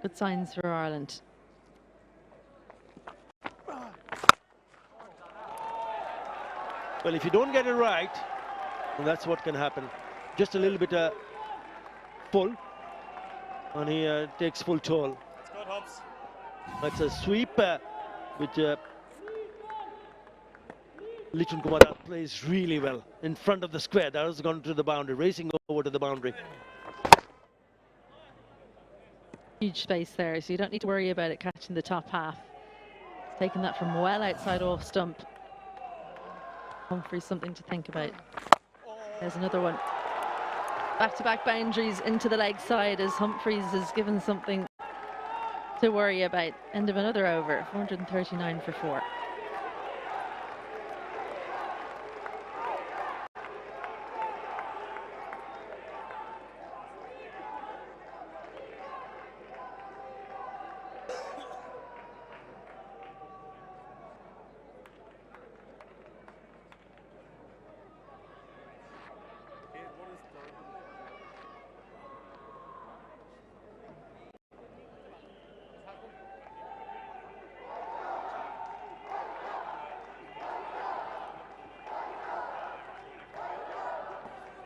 Good signs for Ireland. Well, if you don't get it right, well, that's what can happen. Just a little bit full, and he takes full toll. That's a sweep which Litton Kumar plays really well in front of the square. That has gone to the boundary, racing over to the boundary. Huge space there, so you don't need to worry about it catching the top half. Taking that from well outside off stump. Humphries something to think about. There's another one. Back-to-back boundaries into the leg side as Humphries is given something to worry about. End of another over, 439 for 4.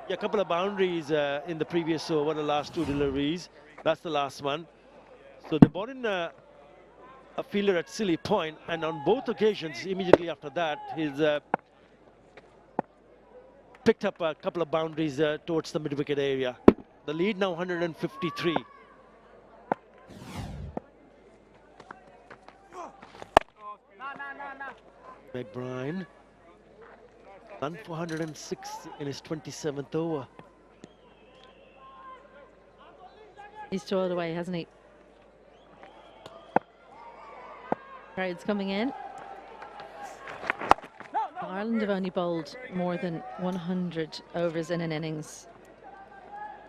Yeah, a couple of boundaries in the previous over, the last 2 deliveries. That's the last one. So they brought in a fielder at silly point, and on both occasions, immediately after that, he's picked up a couple of boundaries towards the mid-wicket area. The lead now 153. McBride. Done for 106 in his 27th over. He's toiled away, hasn't he? Crowds coming in. Ireland have only bowled more than 100 overs in an innings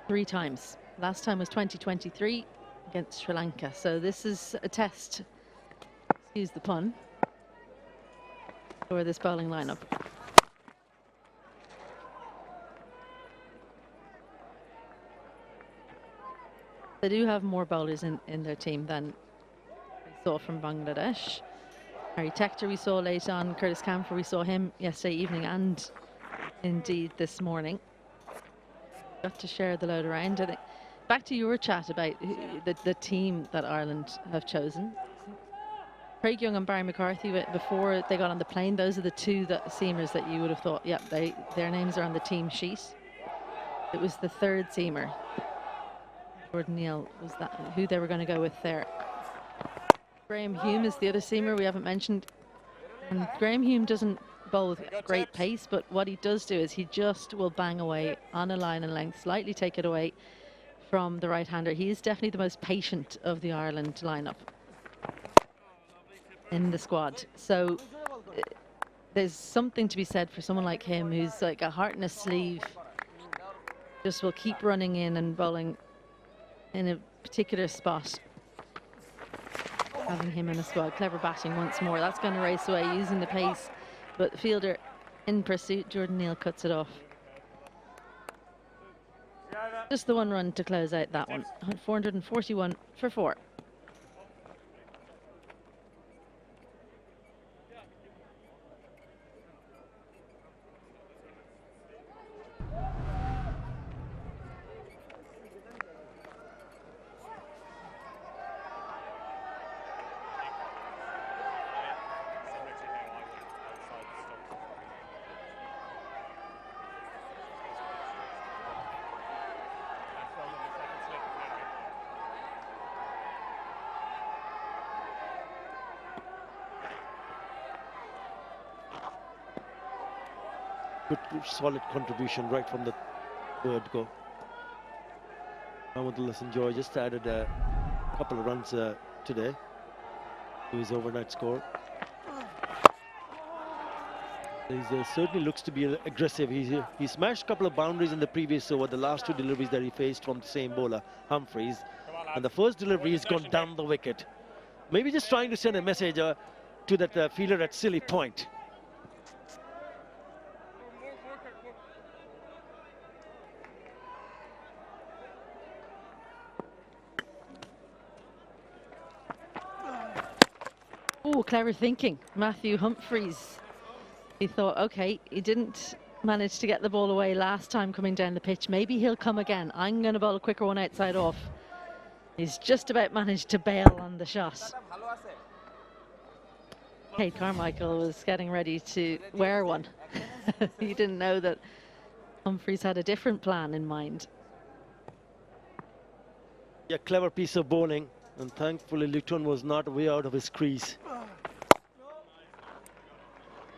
3 times. Last time was 2023 against Sri Lanka. So this is a test, excuse the pun, for this bowling lineup. They do have more bowlers in their team than we saw from Bangladesh. Harry Tector we saw late on, Curtis Camphor we saw him yesterday evening and indeed this morning. Got to share the load around. I think back to your chat about the team that Ireland have chosen. Craig Young and Barry McCarthy, before they got on the plane, those are the 2 seamers that you would have thought, yep, their names are on the team sheet. It was the 3rd seamer, Jordan Neal, was that who they were going to go with there. Graham Hume is the other seamer we haven't mentioned. And Graham Hume doesn't bowl with great pace, but what he does do is he just will bang away on a line and length, slightly take it away from the right-hander. He is definitely the most patient of the Ireland lineup in the squad. So there's something to be said for someone like him who's like a heart in his sleeve, just will keep running in and bowling in a particular spot. Having him in the squad. Clever batting once more. That's going to race away using the pace, but the fielder in pursuit. Jordan Neal cuts it off. Just the 1 run to close out that one. 441 for 4. Good, solid contribution right from the 3rd go. Mahmudul Joy just added a couple of runs today to his overnight score. He certainly looks to be aggressive. He smashed a couple of boundaries in the previous over, the last 2 deliveries that he faced from the same bowler, Humphries. And the first delivery has gone down the wicket. Maybe just trying to send a message to that fielder at silly point. Oh, clever thinking. Matthew Humphreys. He thought, okay, he didn't manage to get the ball away last time coming down the pitch. Maybe he'll come again. I'm going to bowl a quicker one outside off. He's just about managed to bail on the shot. 𝗂𝗃𝗏𝗄𝗽 was getting ready to wear one. He didn't know that Humphreys had a different plan in mind. Yeah, clever piece of bowling, and thankfully Litton was not way out of his crease.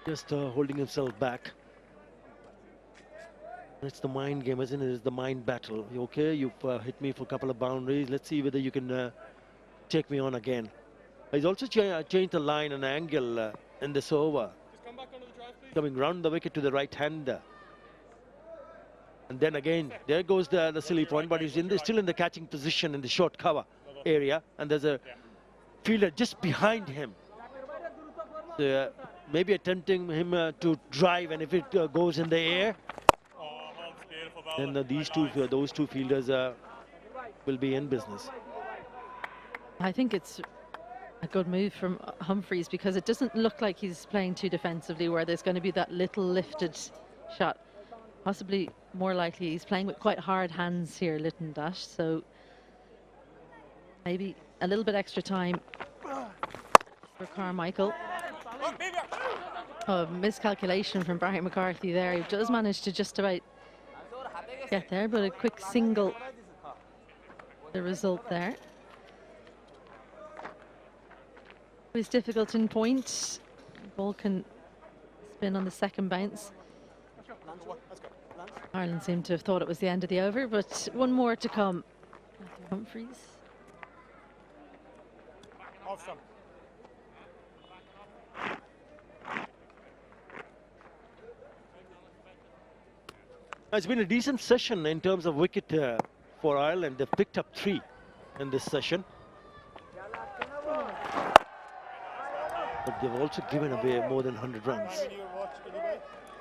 Just holding himself back. It's the mind game, isn't it? It's the mind battle. Okay, you've hit me for a couple of boundaries. Let's see whether you can take me on again. He's also changed the line and angle in this over. Coming round the wicket to the right hander. And then again, there goes the silly point, but he's still in the catching position in the short cover area. And there's a fielder just behind him. So, maybe attempting him to drive, and if it goes in the air, then those two fielders will be in business. I think it's a good move from Humphreys, because it doesn't look like he's playing too defensively, where there's going to be that little lifted shot. Possibly more likely he's playing with quite hard hands here, Litton Dash. So maybe a little bit extra time for Carmichael. Oh, miscalculation from Barry McCarthy there. He does manage to just about get there, but a quick single, the result there. It's difficult in point. Ball can spin on the second bounce. Ireland seemed to have thought it was the end of the over, but one more to come. Matthew Humphreys. Awesome. It's been a decent session in terms of wicket for Ireland. They've picked up 3 in this session. But they've also given away more than 100 runs.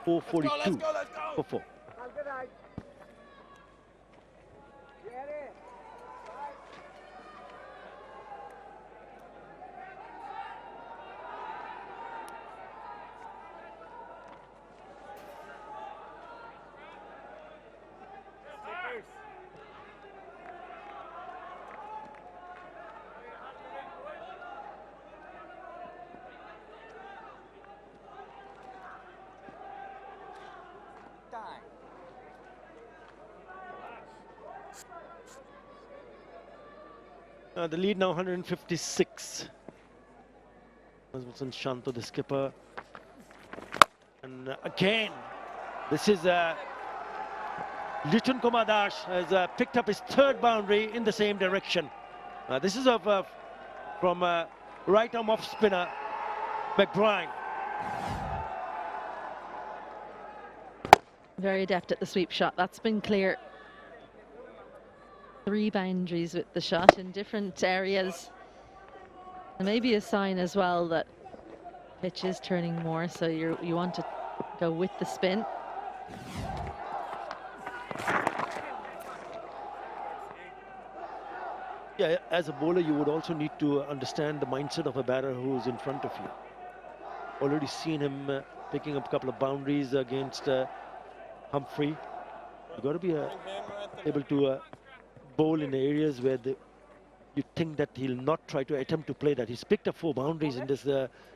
442 for 4. The lead now 156. Shanto, the skipper. And again, this is Litton Kumar Das has picked up his 3rd boundary in the same direction. This is from right arm off spinner McBride. Very adept at the sweep shot. That's been clear. 3 boundaries with the shot in different areas. And maybe a sign as well that pitch is turning more, so you want to go with the spin. Yeah, as a bowler, you would also need to understand the mindset of a batter who's in front of you. Already seen him picking up a couple of boundaries against Humphrey. You've got to be able to bowl in areas where you think that he'll not try to attempt to play that. He's picked up 4 boundaries in this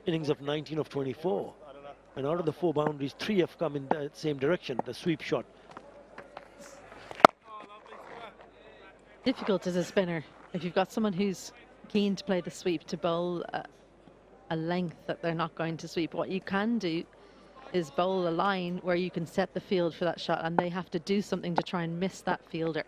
innings of 19 of 24. And out of the 4 boundaries, 3 have come in the same direction, the sweep shot. Difficult as a spinner. If you've got someone who's keen to play the sweep, to bowl a length that they're not going to sweep, what you can do is bowl a line where you can set the field for that shot, and they have to do something to try and miss that fielder.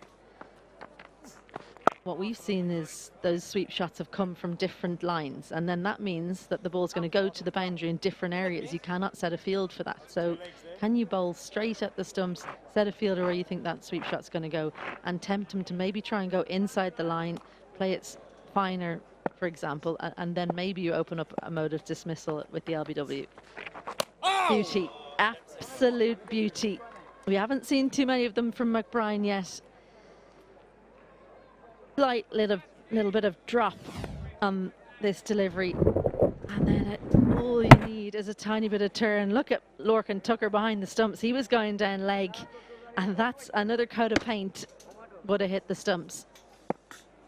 What we've seen is those sweep shots have come from different lines, and then that means that the ball's going to go to the boundary in different areas. You cannot set a field for that. So can you bowl straight at the stumps, set a fielder where you think that sweep shot's going to go, and tempt him to maybe try and go inside the line, play it finer, for example, and then maybe you open up a mode of dismissal with the LBW. Beauty, absolute beauty. We haven't seen too many of them from McBride yet. Slight little bit of drop on this delivery. And then all you need is a tiny bit of turn. Look at Lorcan Tucker behind the stumps. He was going down leg. And that's another coat of paint would have hit the stumps.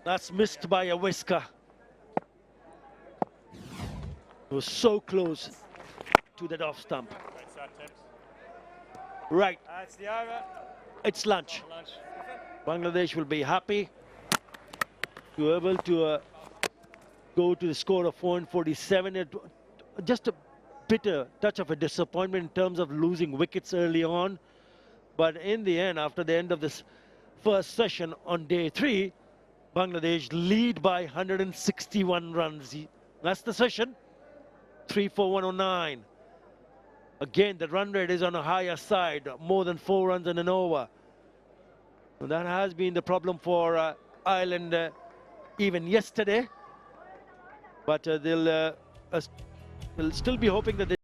That's missed by a whisker. It was so close to that off stump. Right. That's the over. It's lunch. Bangladesh will be happy to be able to go to the score of 447. Just a bitter touch of a disappointment in terms of losing wickets early on. But in the end, after the end of this first session on day 3, Bangladesh lead by 161 runs. That's the session. 3-4-109. Again, the run rate is on a higher side, more than 4 runs in an over. And that has been the problem for Ireland even yesterday. But they'll still be hoping that they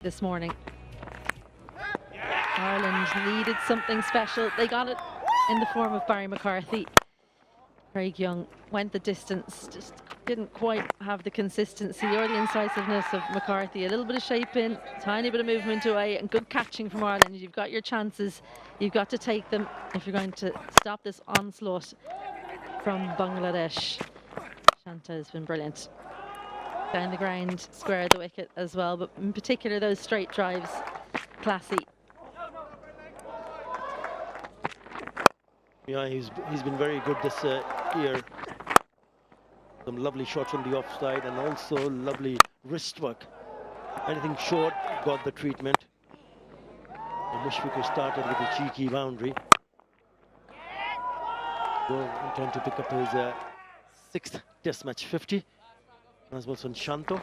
this morning. Ireland needed something special. They got it in the form of Barry McCarthy. Craig Young went the distance, just didn't quite have the consistency or the incisiveness of McCarthy. A little bit of shape in, tiny bit of movement away, and good catching from Ireland. You've got your chances. You've got to take them if you're going to stop this onslaught from Bangladesh. Shanto has been brilliant. Down the ground, square the wicket as well, but in particular those straight drives, classy. Yeah, he's been very good this year. Some lovely shots from the offside and also lovely wrist work. Anything short got the treatment. Mushfiqur started with a cheeky boundary. Trying to pick up his 6th Test match 50. As well as on Shanto.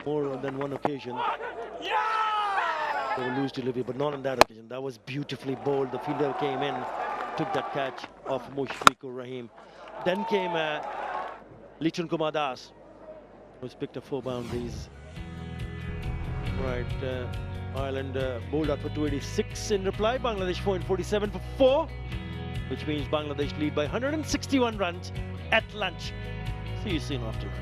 More than one occasion. They will lose delivery, but not on that occasion. That was beautifully bowled. The fielder came in, took that catch off Mushfiqur Rahim. Then came Litton Kumar Das, who's picked up 4 boundaries. Right, Ireland bowled out for 286 in reply. Bangladesh 447 for 4, which means Bangladesh lead by 161 runs at lunch. See you soon after lunch.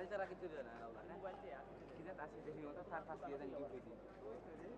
Mobile चाहिँ राखिदियो होइन mobile चाहिँ किन तासिदेखि हो त थाहा फासियो नि के फेरि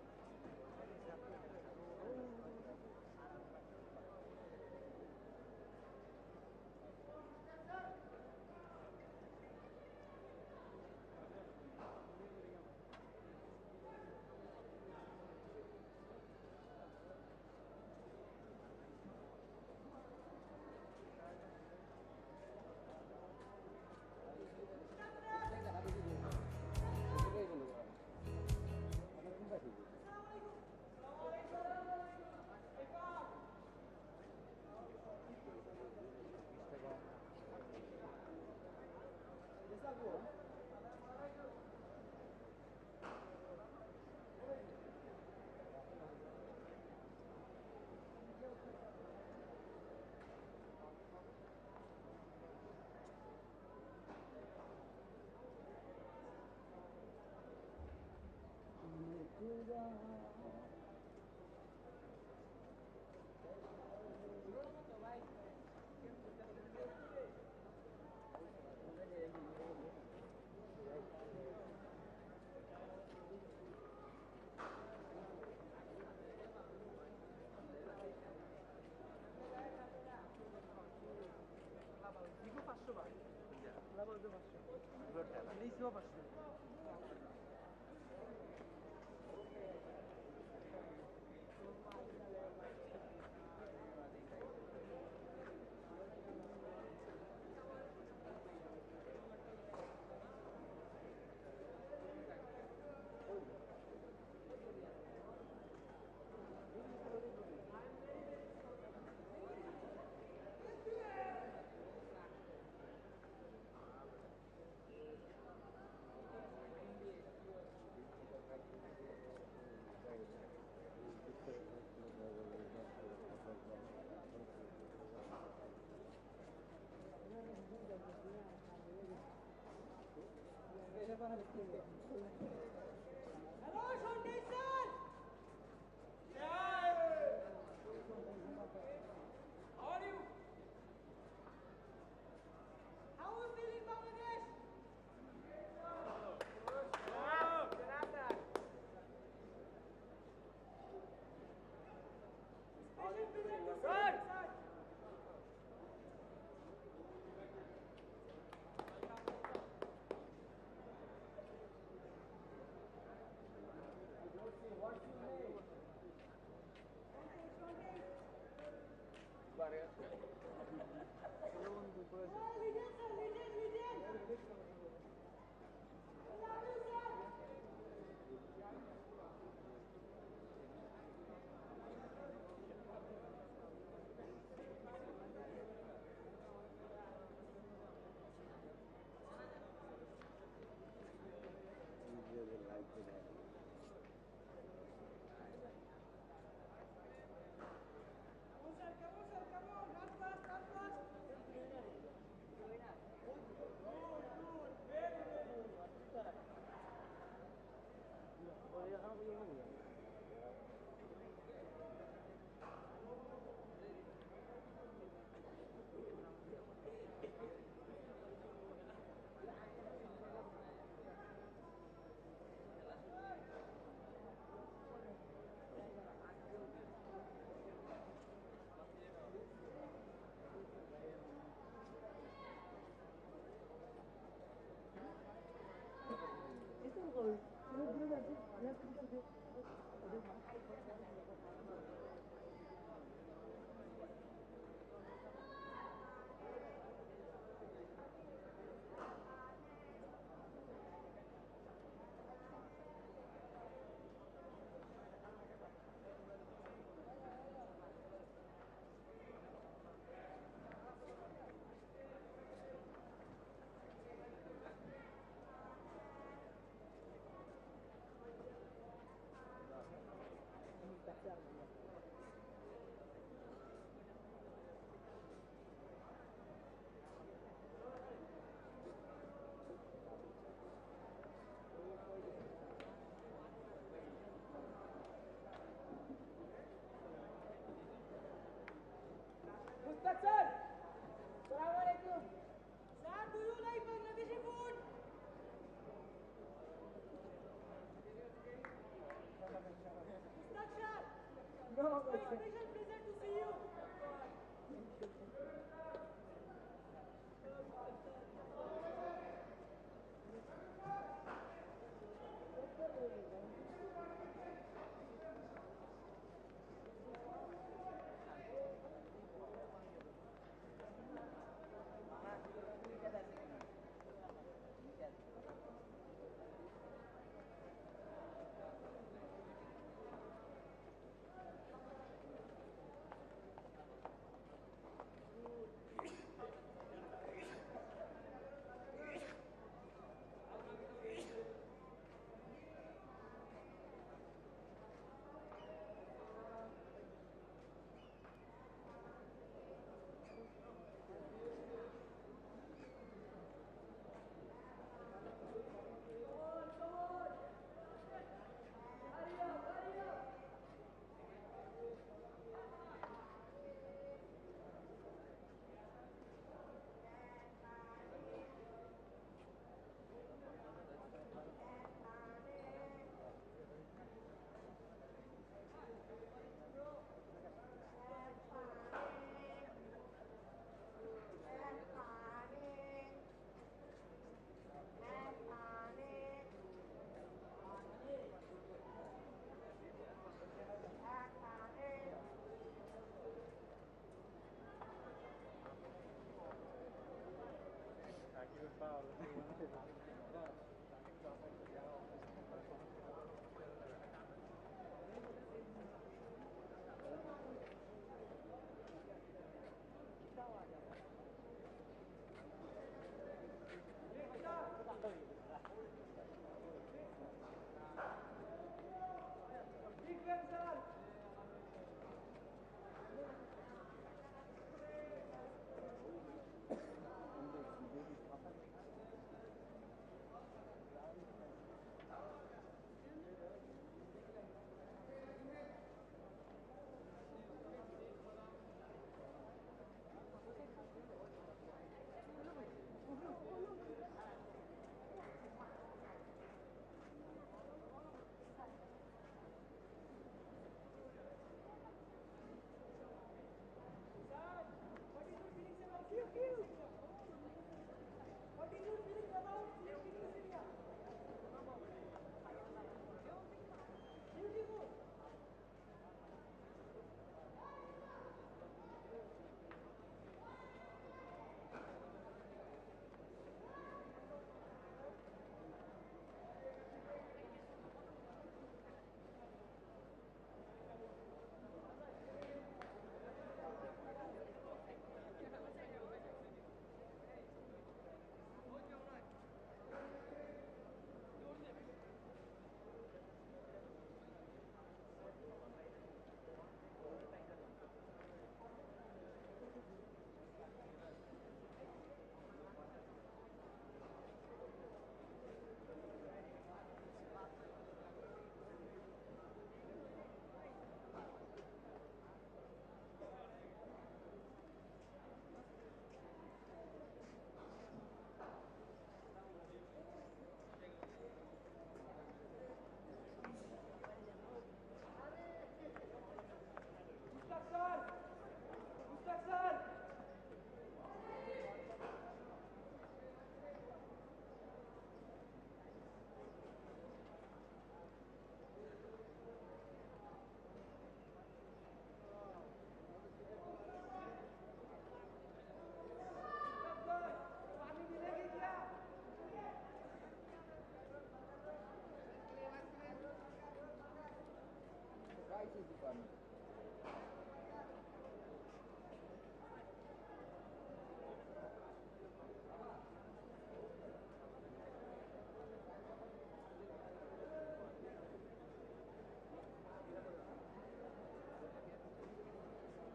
Shanto and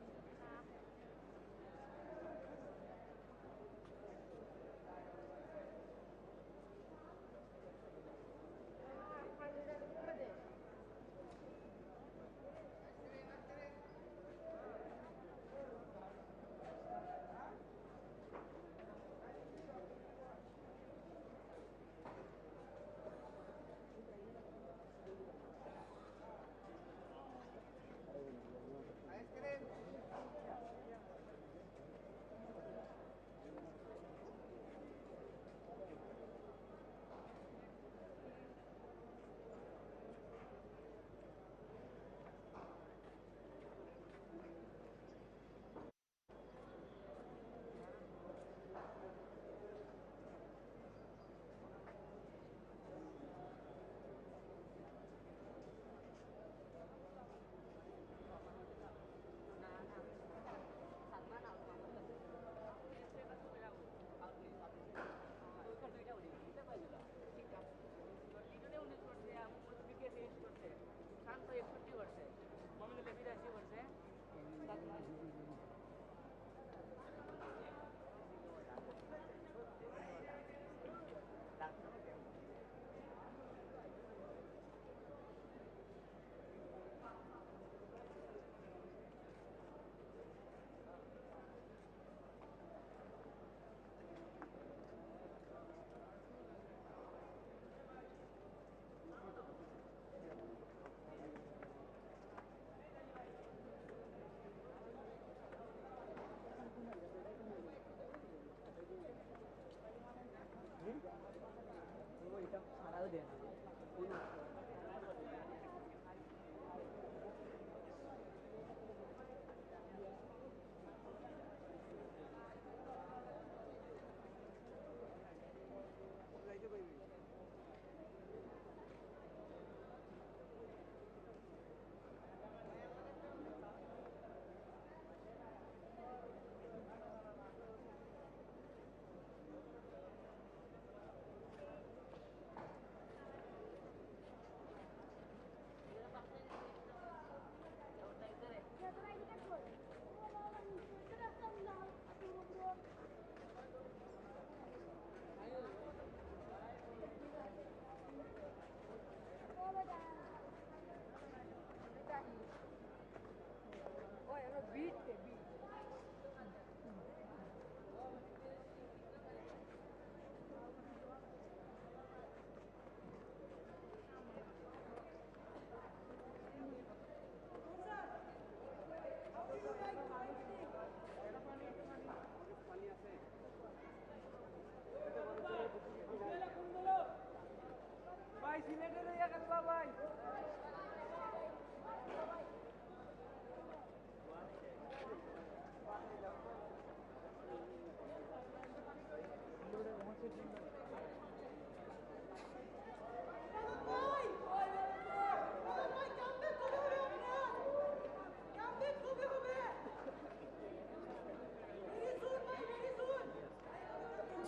Litton,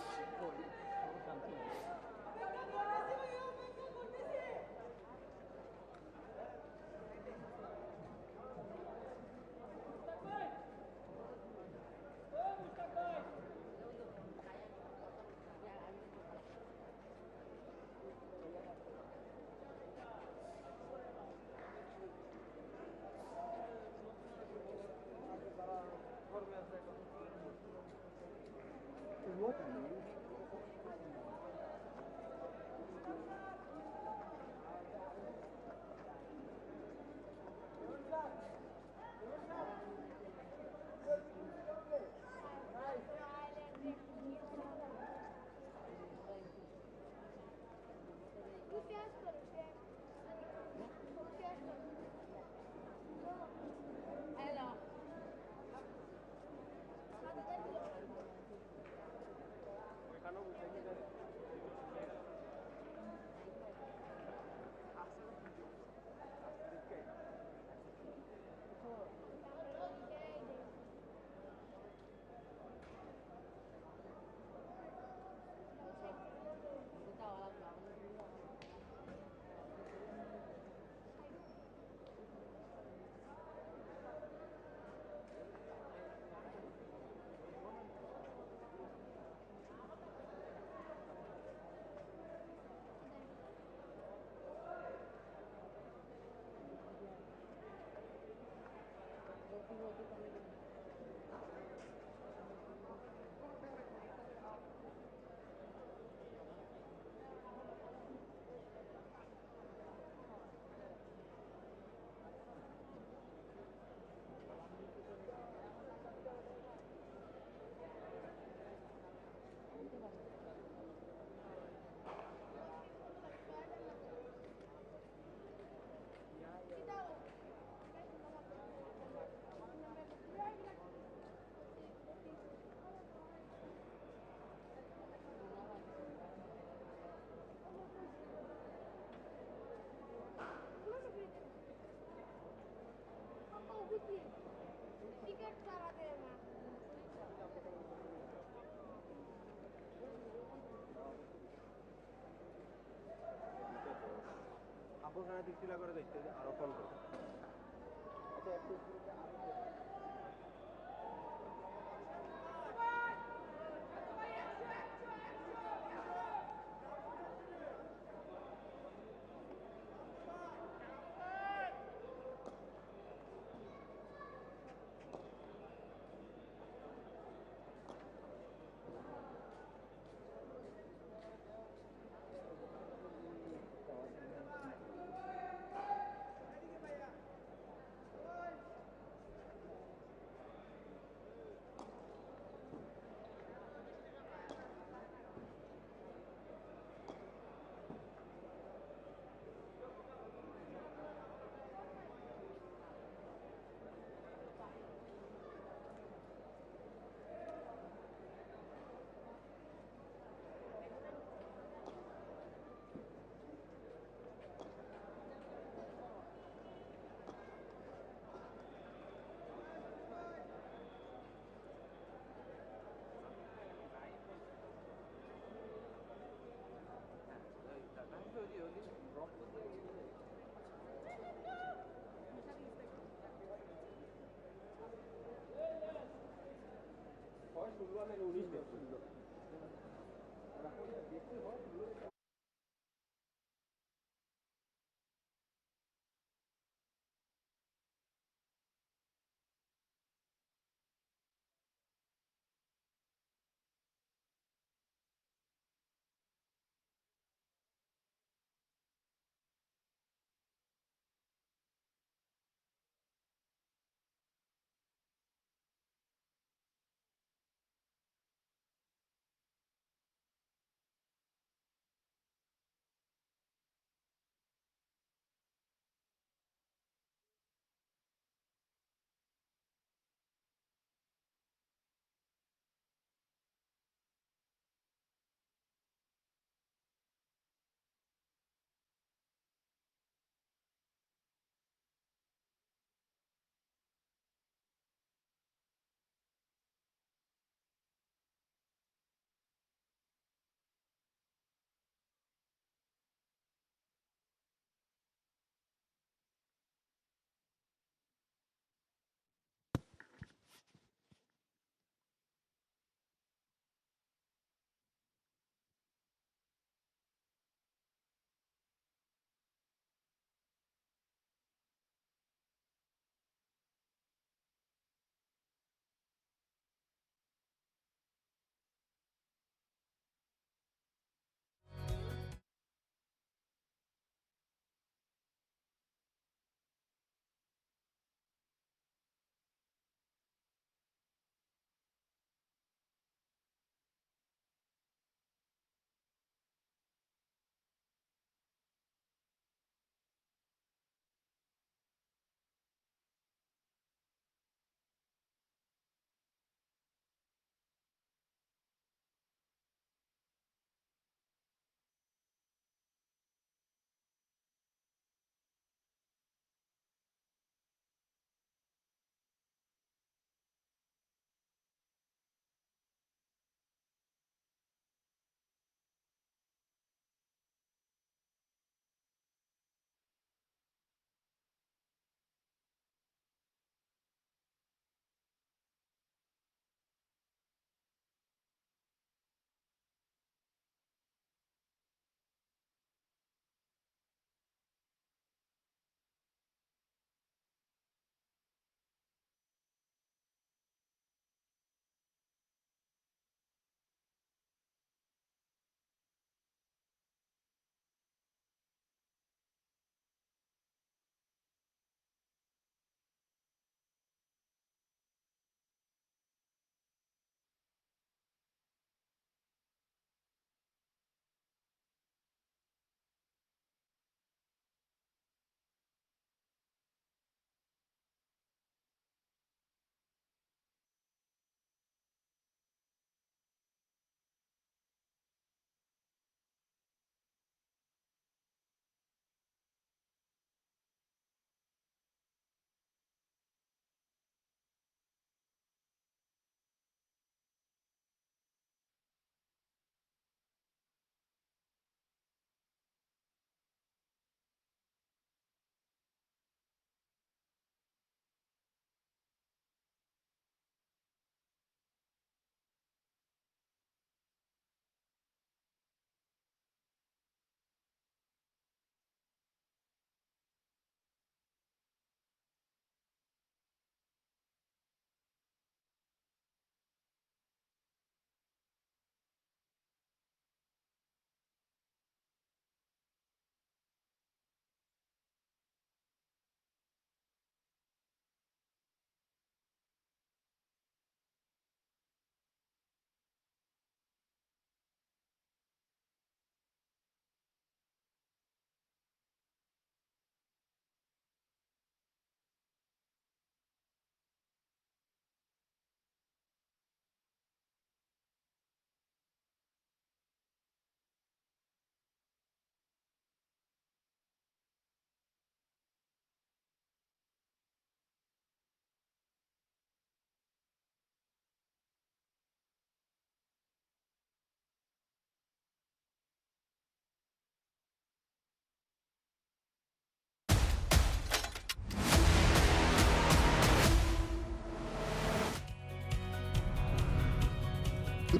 Mahmudul Joy, আপনার দিকটিলা করে দেখতে আরো ফোন করুন আচ্ছা একটু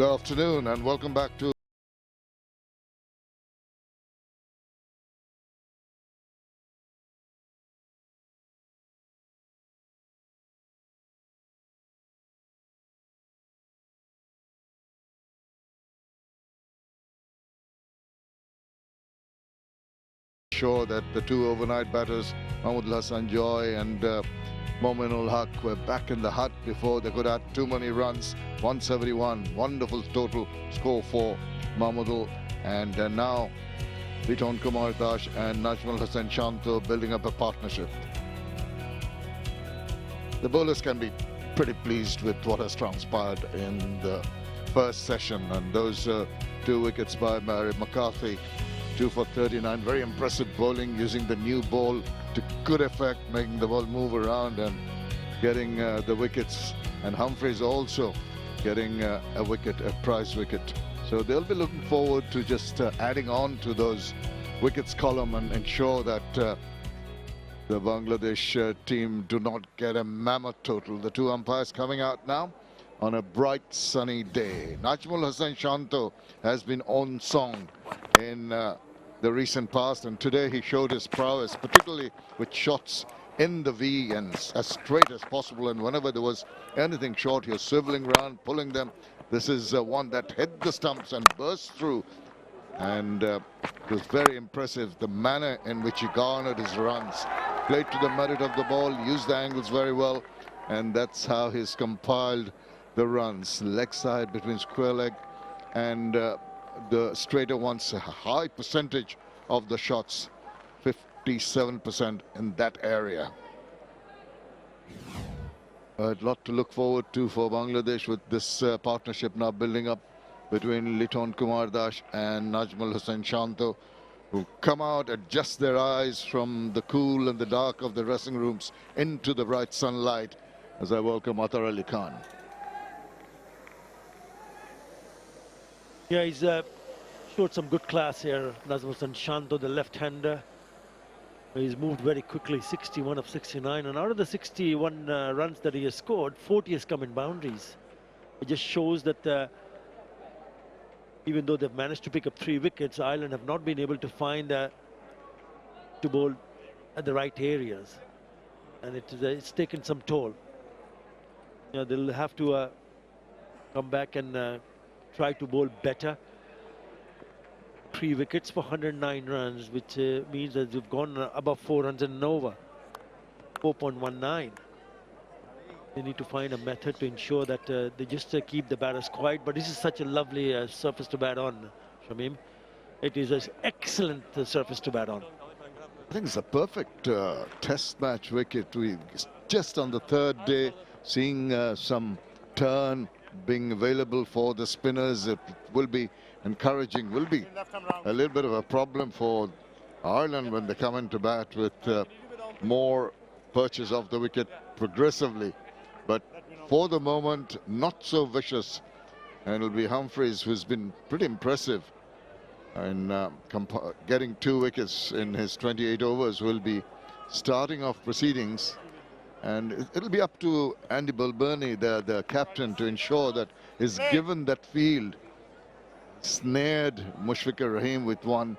Good afternoon and welcome back to sure that the two overnight batters, Mahmudul Joy and Mominul Haq, were back in the hut before they could add too many runs. 171, wonderful total score for Mahmudul. And now 𝗵𝗺𝗽𝗀𝗃𝗄𝗧 and Najmul Hussain Shanto building up a partnership. The bowlers can be pretty pleased with what has transpired in the first session, and those 2 wickets by McCarthy, 2 for 39, very impressive bowling using the new ball to good effect, making the ball move around and getting the wickets, and Humphreys also getting a wicket, a prize wicket. So they'll be looking forward to just adding on to those wickets column and ensure that the Bangladesh team do not get a mammoth total. The 2 umpires coming out now on a bright sunny day. Najmul Hussain Shanto has been on song in the recent past, and today he showed his prowess, particularly with shots in the V and as straight as possible, and whenever there was anything short, he was swiveling around, pulling them. This is one that hit the stumps and burst through, and it was very impressive, the manner in which he garnered his runs. Played to the merit of the ball, used the angles very well, and that's how he's compiled the runs. Leg side between square leg and the straighter ones, a high percentage of the shots, 57% in that area. A lot to look forward to for Bangladesh with this partnership now building up between 𝗵𝗺𝗽𝗀𝗃𝗄𝗧 and Najmul Hussain Shanto, who come out, adjust their eyes from the cool and the dark of the dressing rooms into the bright sunlight, as I welcome Athar Ali Khan. Yeah, he's showed some good class here. Najmul Hussain Shanto, the left-hander. He's moved very quickly, 61 of 69. And out of the 61 runs that he has scored, 40 has come in boundaries. It just shows that even though they've managed to pick up 3 wickets, Ireland have not been able to find to bowl at the right areas. And it's taken some toll. You know, they'll have to come back and try to bowl better. 3 wickets for 109 runs, which means that they've gone above 4 runs and over, 4.19. They need to find a method to ensure that they just keep the batters quiet. But this is such a lovely surface to bat on, Shamim. It is an excellent surface to bat on. I think it's a perfect test match wicket. We just on the 3rd day seeing some turn being available for the spinners. It will be encouraging, will be a little bit of a problem for Ireland when they come into bat with more perches off the wicket progressively. But for the moment, not so vicious. And it'll be Humphreys, who's been pretty impressive in getting 2 wickets in his 28 overs, will be starting off proceedings. And it'll be up to Andy Balbirnie, the captain, to ensure that is given that field. Snared Mushfiqur Rahim with one,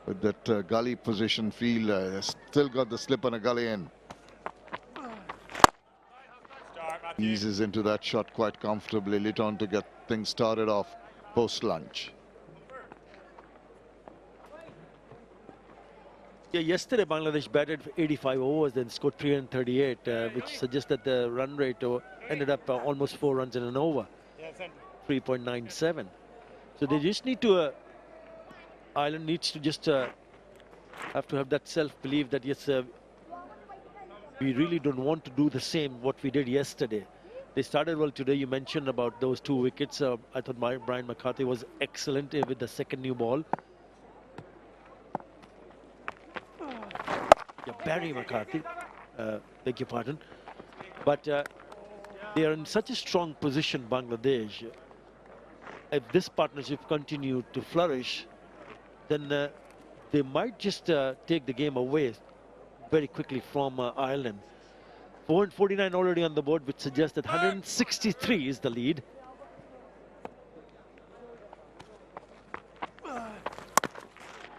with that gully position field. Still got the slip on a gully in. Eases into that shot quite comfortably. Litton to get things started off post-lunch. Yeah, yesterday Bangladesh batted for 85 overs, then scored 338, which suggests that the run rate ended up almost 4 runs in an over, 3.97. So they just need to, Ireland needs to just have to have that self-belief that yes, we really don't want to do the same what we did yesterday. They started well today. You mentioned about those 2 wickets. I thought Brian McCarthy was excellent with the second new ball. Yeah, Barry McCarthy, beg your pardon. But they are in such a strong position, Bangladesh. If this partnership continues to flourish, then they might just take the game away very quickly from Ireland. 449 already on the board, which suggests that 163 is the lead.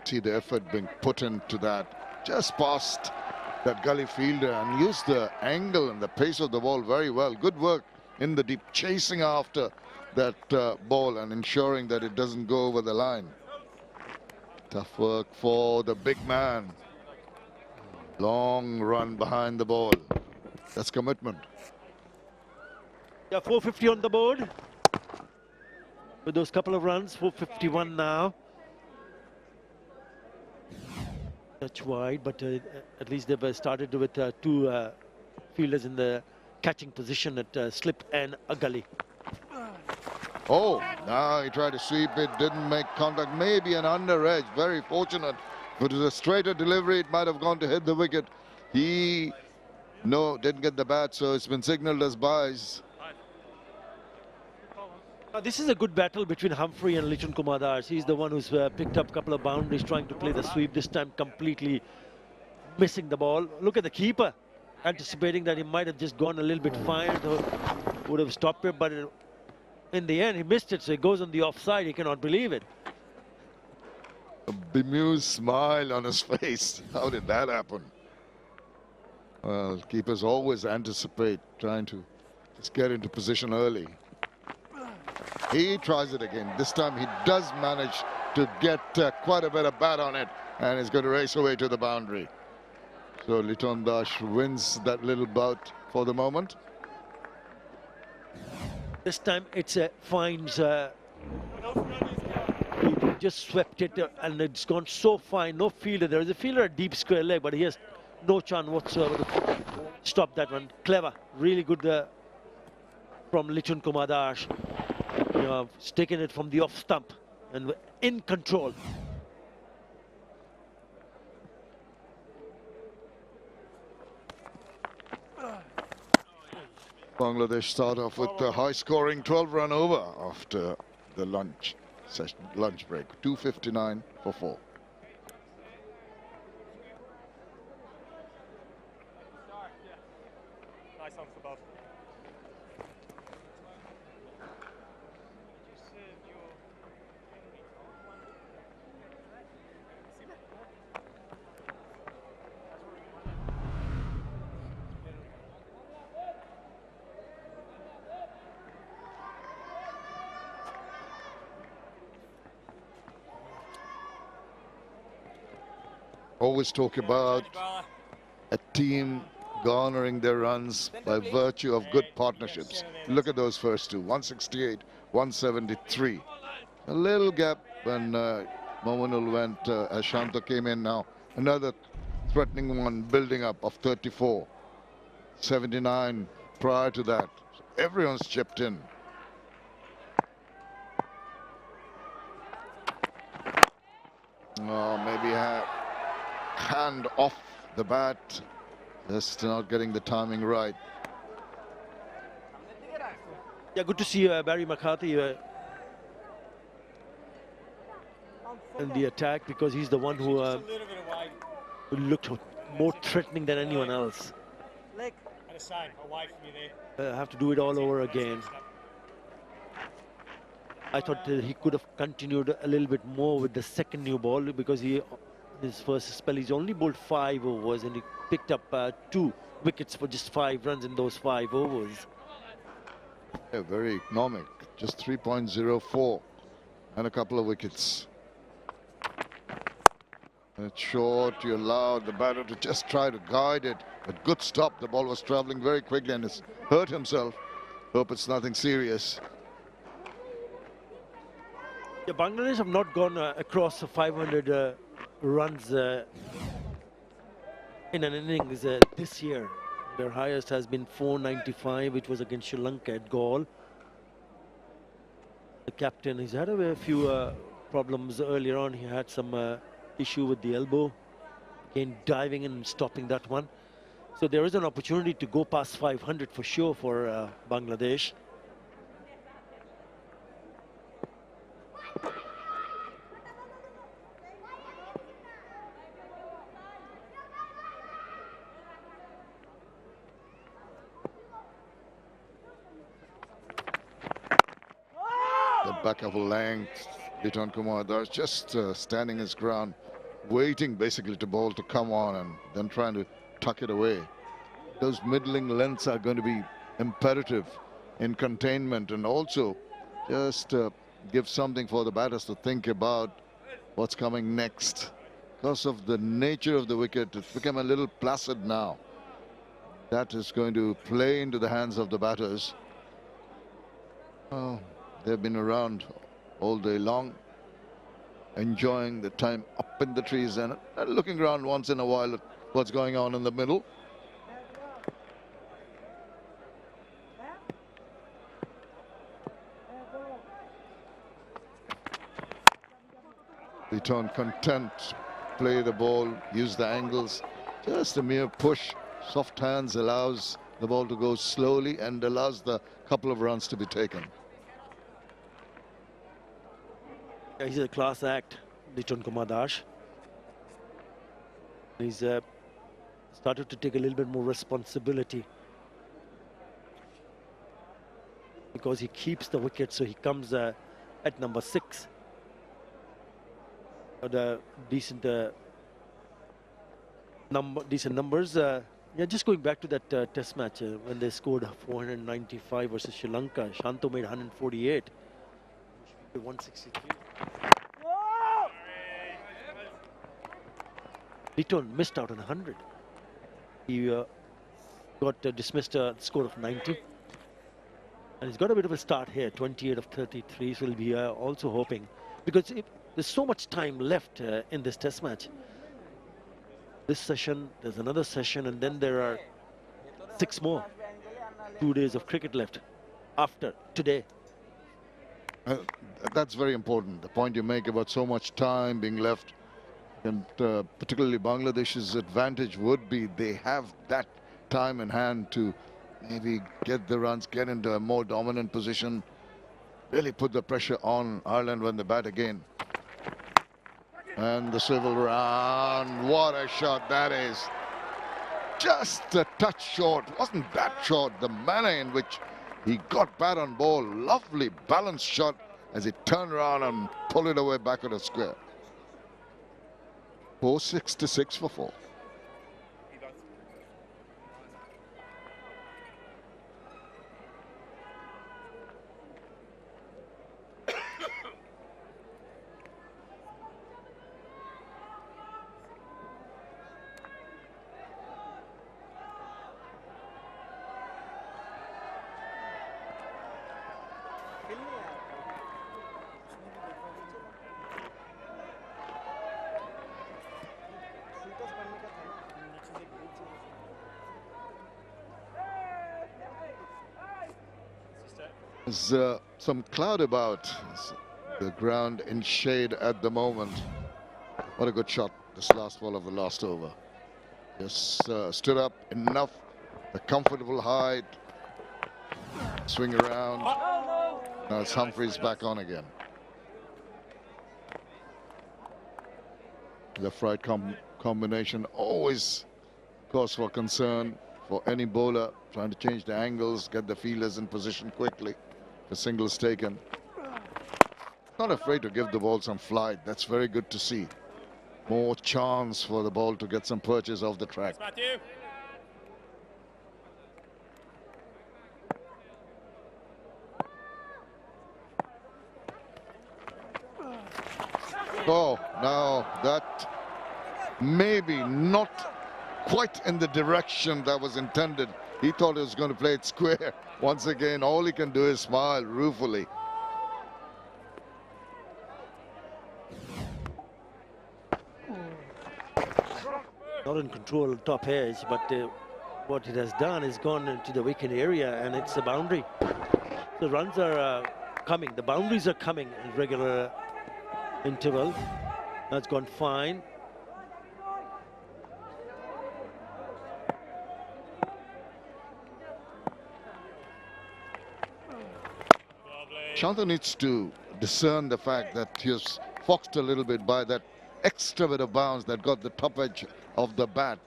See the effort being put into that. Just past that gully fielder and used the angle and the pace of the ball very well. Good work in the deep, chasing after that ball and ensuring that it doesn't go over the line. Tough work for the big man. Long run behind the ball. That's commitment. Yeah, 450 on the board. With those couple of runs, 451 now. Touch wide, but at least they've started with two fielders in the catching position at slip and a gully. Oh, now he tried to sweep it, didn't make contact. Maybe an under edge, very fortunate. If it was a straighter delivery, it might have gone to hit the wicket. He, no, didn't get the bat, so it's been signaled as byes. This is a good battle between Humphrey and Litton 𝗂𝗃𝗃. He's the one who's picked up a couple of boundaries, trying to play the sweep, this time completely missing the ball. Look at the keeper, anticipating that he might have just gone a little bit fine, or would have stopped it, but in the end he missed it, so he goes on the offside. He cannot believe it. A bemused smile on his face. How did that happen? Well, keepers always anticipate, trying to just get into position early. He tries it again. This time he does manage to get quite a bit of bat on it, and is going to race away to the boundary. So Litton 𝗃𝗃 wins that little bout for the moment. This time it's finds. He just swept it and it's gone so fine. No fielder. There is a fielder at deep square leg, but he has no chance whatsoever to stop that one. Clever, really good from Litton 𝗂𝗃𝗃. He's taken it from the off stump and in control. Bangladesh start off with a high-scoring 12-run over after the lunch break. 2:59 for 4. Nice one for Bob. Always talk about a team garnering their runs by virtue of good partnerships. Look at those first two, 168, 173. A little gap when Mahmudul went as Shanto came in now. Another threatening one building up of 34, 79 prior to that. Everyone's chipped in. Oh, maybe hand off the bat, just not getting the timing right. Yeah, good to see Barry McCarthy in the attack, because he's the one who looked more threatening than anyone else. Have to do it all over again. I thought he could have continued a little bit more with the second new ball, because his first spell he's only bowled 5 overs and he picked up 2 wickets for just 5 runs in those 5 overs. Yeah, very economic, just 3.04 and a couple of wickets. And it's short, you allowed the batter to just try to guide it. A good stop, the ball was travelling very quickly and has hurt himself. Hope it's nothing serious. Yeah, Bangladesh have not gone across 500 runs in an innings this year. Their highest has been 495, which was against Sri Lanka at Galle. The captain, he's had a few problems earlier on. He had some issue with the elbow. Again, diving in and stopping that one. So there is an opportunity to go past 500 for sure for Bangladesh. Back of a length, Litton 𝗂𝗃𝗃𝗃 just standing his ground. waiting basically to ball to come on and then trying to tuck it away. Those middling lengths are going to be imperative in containment, and also just give something for the batters to think about what's coming next. Because of the nature of the wicket, it's become a little placid now. That is going to play into the hands of the batters. Oh, they've been around all day long, enjoying the time up in the trees and looking around once in a while at what's going on in the middle. Litton content, play the ball, use the angles. Just a mere push, soft hands allows the ball to go slowly and allows the couple of runs to be taken. He's a class act, 𝗵𝗂𝗃𝗃. He's started to take a little bit more responsibility because he keeps the wicket, so he comes at number 6. Decent numbers. Yeah, just going back to that test match when they scored 495 versus Sri Lanka. Shanto made 148. 163. Litton missed out on 100. He got dismissed a score of 90. And he's got a bit of a start here, 28 of 33. So he'll be also hoping, because there's so much time left in this test match. This session, there's another session, and then there are 6 more. 2 days of cricket left after today. That's very important. The point you make about so much time being left, and particularly Bangladesh's advantage would be they have that time in hand to maybe get the runs, get into a more dominant position, really put the pressure on Ireland when they bat again. And the swivel round, what a shot that is. Just a touch short, wasn't that short. The manner in which he got bat on ball, lovely balanced shot as he turned around and pulled it away back at the square. 466 for 4. There's some cloud about the ground in shade at the moment. What a good shot, this last ball of the last over. Just stood up enough, a comfortable height, swing around. Now it's Humphreys back on again. Left-right combination always cause for concern for any bowler trying to change the angles, get the fielders in position quickly. The single's taken. Not afraid to give the ball some flight. That's very good to see. More chance for the ball to get some purchase off the track. Oh, now that maybe not quite in the direction that was intended. He thought he was going to play it square. Once again, all he can do is smile ruefully. Not in control top edge, but what it has done is gone into the wicket area, and it's a boundary. The runs are coming. The boundaries are coming in regular interval. That's gone fine. Shanto needs to discern the fact that he was foxed a little bit by that extra bit of bounce that got the top edge of the bat.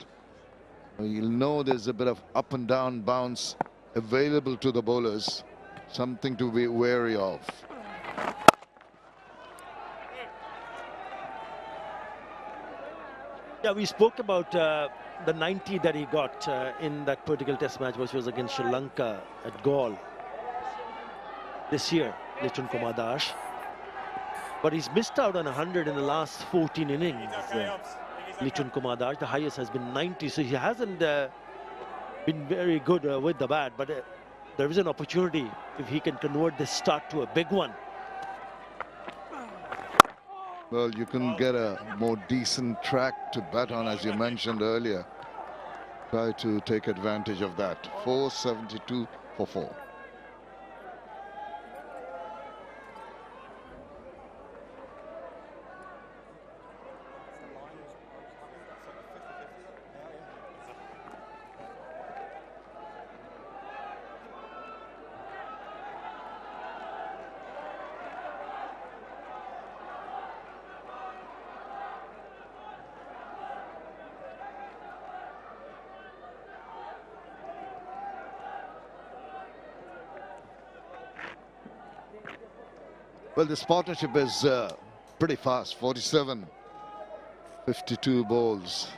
You'll know there's a bit of up and down bounce available to the bowlers, something to be wary of. Yeah, we spoke about the 90 that he got in that particular test match, which was against Sri Lanka at Galle this year, 𝗏𝗂𝗏𝗃𝗏. But he's missed out on 100 in the last 14 innings. 𝗏𝗂𝗏𝗏, the highest has been 90, so he hasn't been very good with the bat, but there is an opportunity if he can convert this start to a big one. Well, you can get a more decent track to bat on, as you mentioned earlier. Try to take advantage of that. 472 for 4. Well, this partnership is pretty fast. 47, 52 balls.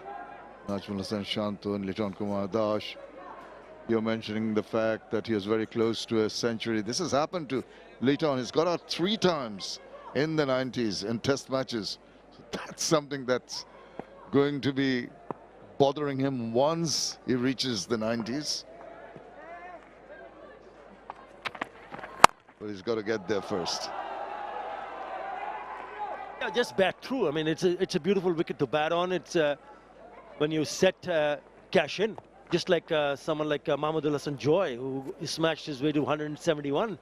Mahmudul Joy, Shanto and 𝗏𝗂𝗏𝗏. You're mentioning the fact that he was very close to a century. This has happened to Litton. He's got out 3 times in the 90s in test matches. So that's something that's going to be bothering him once he reaches the 90s. But he's got to get there first. Yeah, just bat through. I mean, it's a beautiful wicket to bat on. It's when you set cash in, just like someone like Mahmudul Joy, who smashed his way to 171.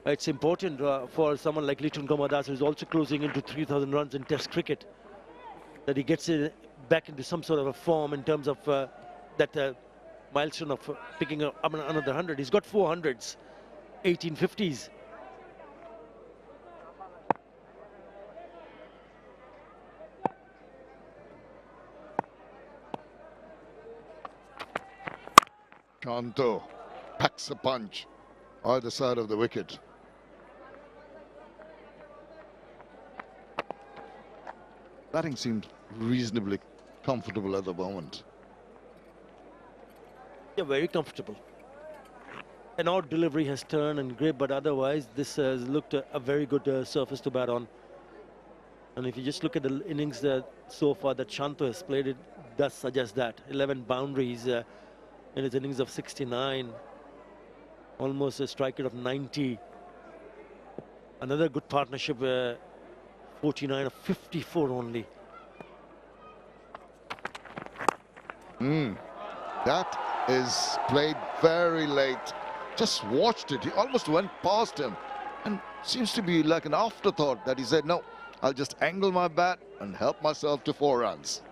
It's important for someone like 𝗏𝗂𝗏𝗏, who's also closing into 3,000 runs in Test cricket, that he gets back into some sort of a form in terms of that milestone of picking up another 100. He's got 400s, 1850s. Shanto packs a punch either side of the wicket. Batting seemed reasonably comfortable at the moment. Yeah, very comfortable. An odd delivery has turned and grip, but otherwise this has looked a very good surface to bat on. And if you just look at the innings so far that Shanto has played, it does suggest that. 11 boundaries in his innings of 69. Almost a strike rate of 90. Another good partnership, 49 of 54 only. That is played very late. Just watched it. He almost went past him. And seems to be like an afterthought that he said, no, I'll just angle my bat and help myself to 4 runs.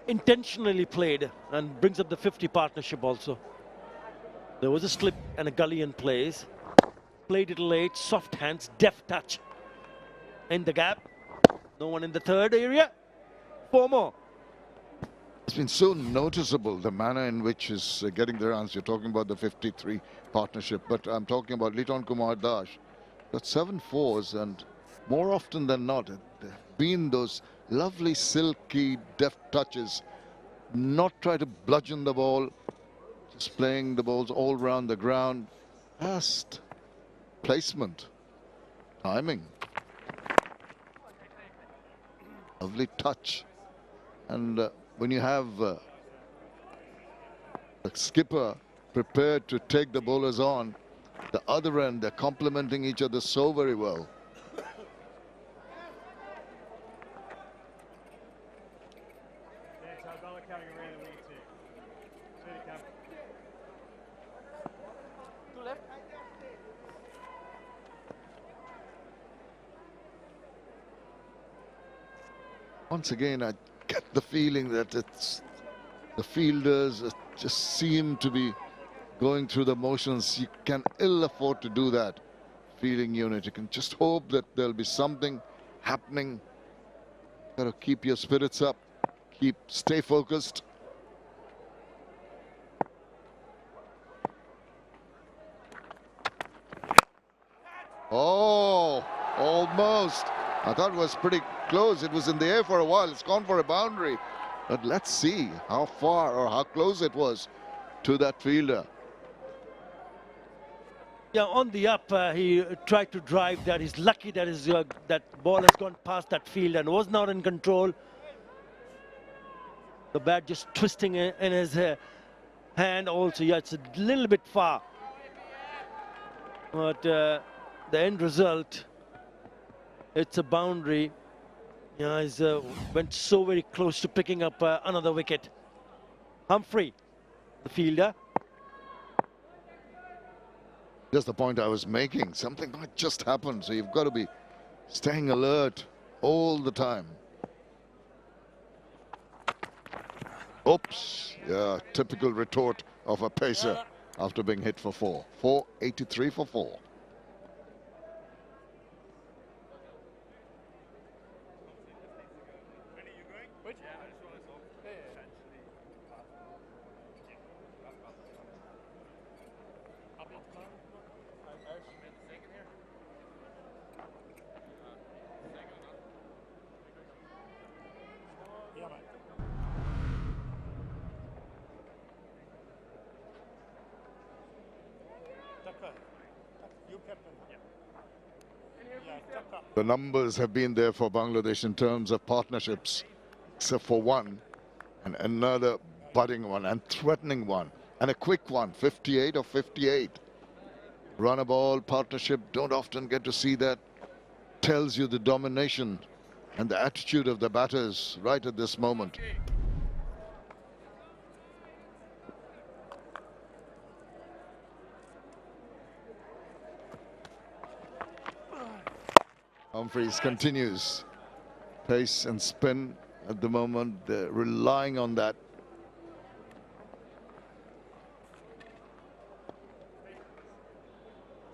Intentionally played and brings up the 50 partnership also. There was a slip and a gully in place. Played it late, soft hands, deft touch. In the gap. No one in the third area. 4 more. It's been so noticeable, the manner in which he's getting the runs. You're talking about the 53 partnership, but I'm talking about 𝗏𝗂𝗏𝗏𝗏. Got 7 4s, and more often than not, there have been those lovely, silky, deft touches. Not try to bludgeon the ball, just playing the balls all around the ground. Fast placement, timing, lovely touch. And when you have a skipper prepared to take the bowlers on, the other end, they're complementing each other so very well. Once again, I get the feeling that it's the fielders just seem to be going through the motions. You can ill afford to do that. Fielding unit, you can just hope that there'll be something happening. Got to keep your spirits up, stay focused. Oh, almost. I thought it was pretty close. It was in the air for a while. It's gone for a boundary. But let's see how far or how close it was to that fielder. Yeah, on the up, he tried to drive that. He's lucky that that ball has gone past that field and was not in control. The bat just twisting in his hand also. Yeah, it's a little bit far. But the end result, it's a boundary. Yeah, he's went so very close to picking up another wicket. Humphrey, the fielder. Just the point I was making. Something might just happen, so you've got to be staying alert all the time. Oops. Yeah, typical retort of a pacer after being hit for 4. 483 for 4. The numbers have been there for Bangladesh in terms of partnerships, except for one, and another budding one and threatening one, and a quick one, 58 or 58. Run a ball partnership, don't often get to see that. Tells you the domination and the attitude of the batters right at this moment. Humphreys continues. Pace and spin at the moment. They're relying on that.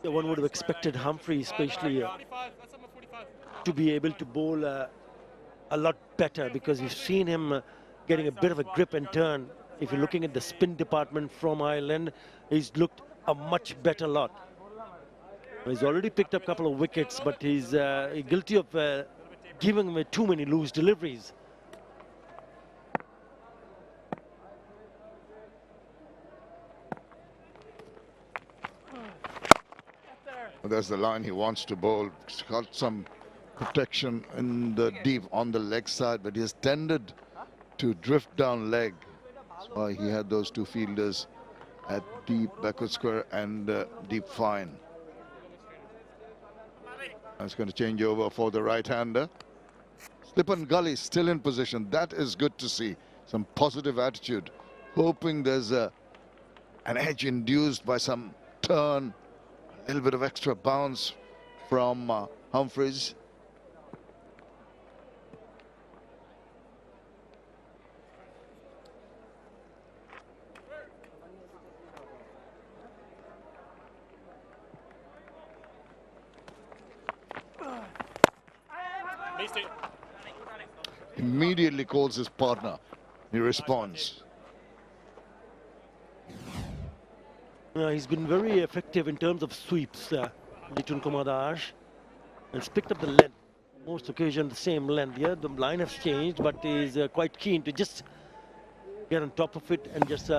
Yeah, one would have expected Humphrey, especially, to be able to bowl a lot better, because we've seen him getting a bit of a grip and turn. If you're looking at the spin department from Ireland, he's looked a much better lot. He's already picked up a couple of wickets, but he's guilty of giving away too many loose deliveries. That's the line he wants to bowl. He's got some protection in the deep on the leg side, but he has tended to drift down leg. That's why he had those two fielders at deep backward square and deep fine. That's going to change over for the right-hander. Litton Gully still in position. That is good to see. Some positive attitude. Hoping there's an edge induced by some turn. A little bit of extra bounce from Humphreys. Immediately calls his partner. He responds. He's been very effective in terms of sweeps, Litton 𝗂𝗃𝗃. He's picked up the length. Most occasions the same length. Yeah, the line has changed, but he's quite keen to just get on top of it and just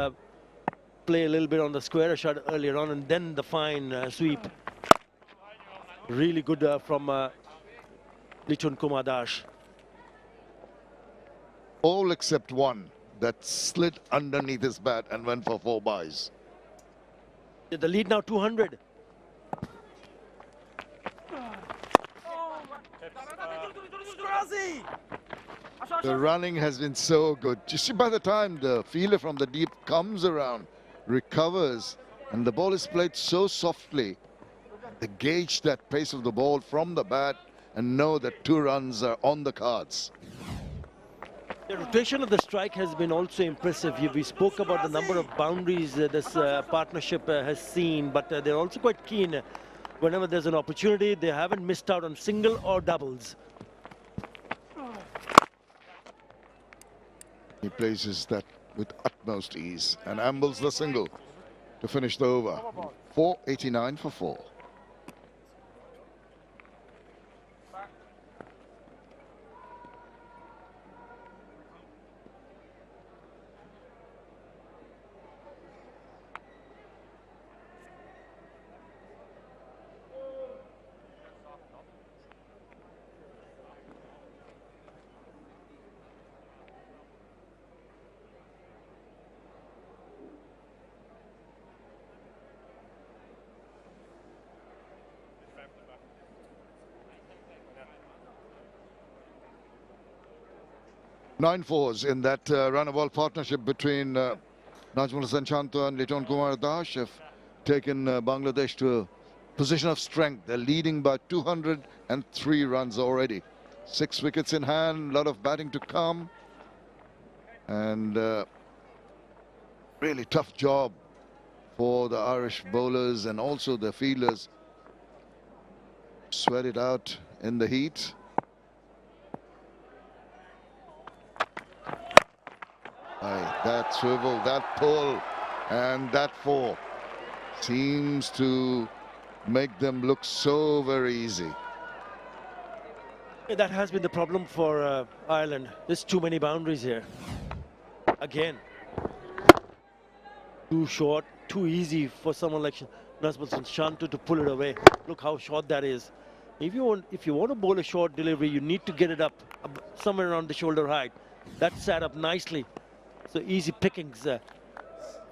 play a little bit on the square shot earlier on, and then the fine sweep. Really good from Litton 𝗂𝗃𝗃. All except one that slid underneath his bat and went for 4 byes. The lead now 200. The running has been so good. You see, by the time the fielder from the deep comes around, recovers, and the ball is played so softly, they gauge that pace of the ball from the bat and know that 2 runs are on the cards. The rotation of the strike has been also impressive. We spoke about the number of boundaries this partnership has seen, but they're also quite keen. Whenever there's an opportunity, they haven't missed out on single or doubles. He places that with utmost ease and ambles the single to finish the over. 489 for 4. 9 fours in that run-a-ball partnership between Najmul Hasan Shanto and Litton Kumar Das have taken Bangladesh to a position of strength. They're leading by 203 runs already. 6 wickets in hand, a lot of batting to come. And really tough job for the Irish bowlers and also the fielders. Sweat it out in the heat. That swivel, that pull, and that 4 seems to make them look so very easy. That has been the problem for Ireland. There's too many boundaries here. Again, too short, too easy for someone like Najmul Hasan Shanto to pull it away. Look how short that is. If you want to bowl a short delivery, you need to get it up somewhere around the shoulder height. That sat up nicely. So easy pickings.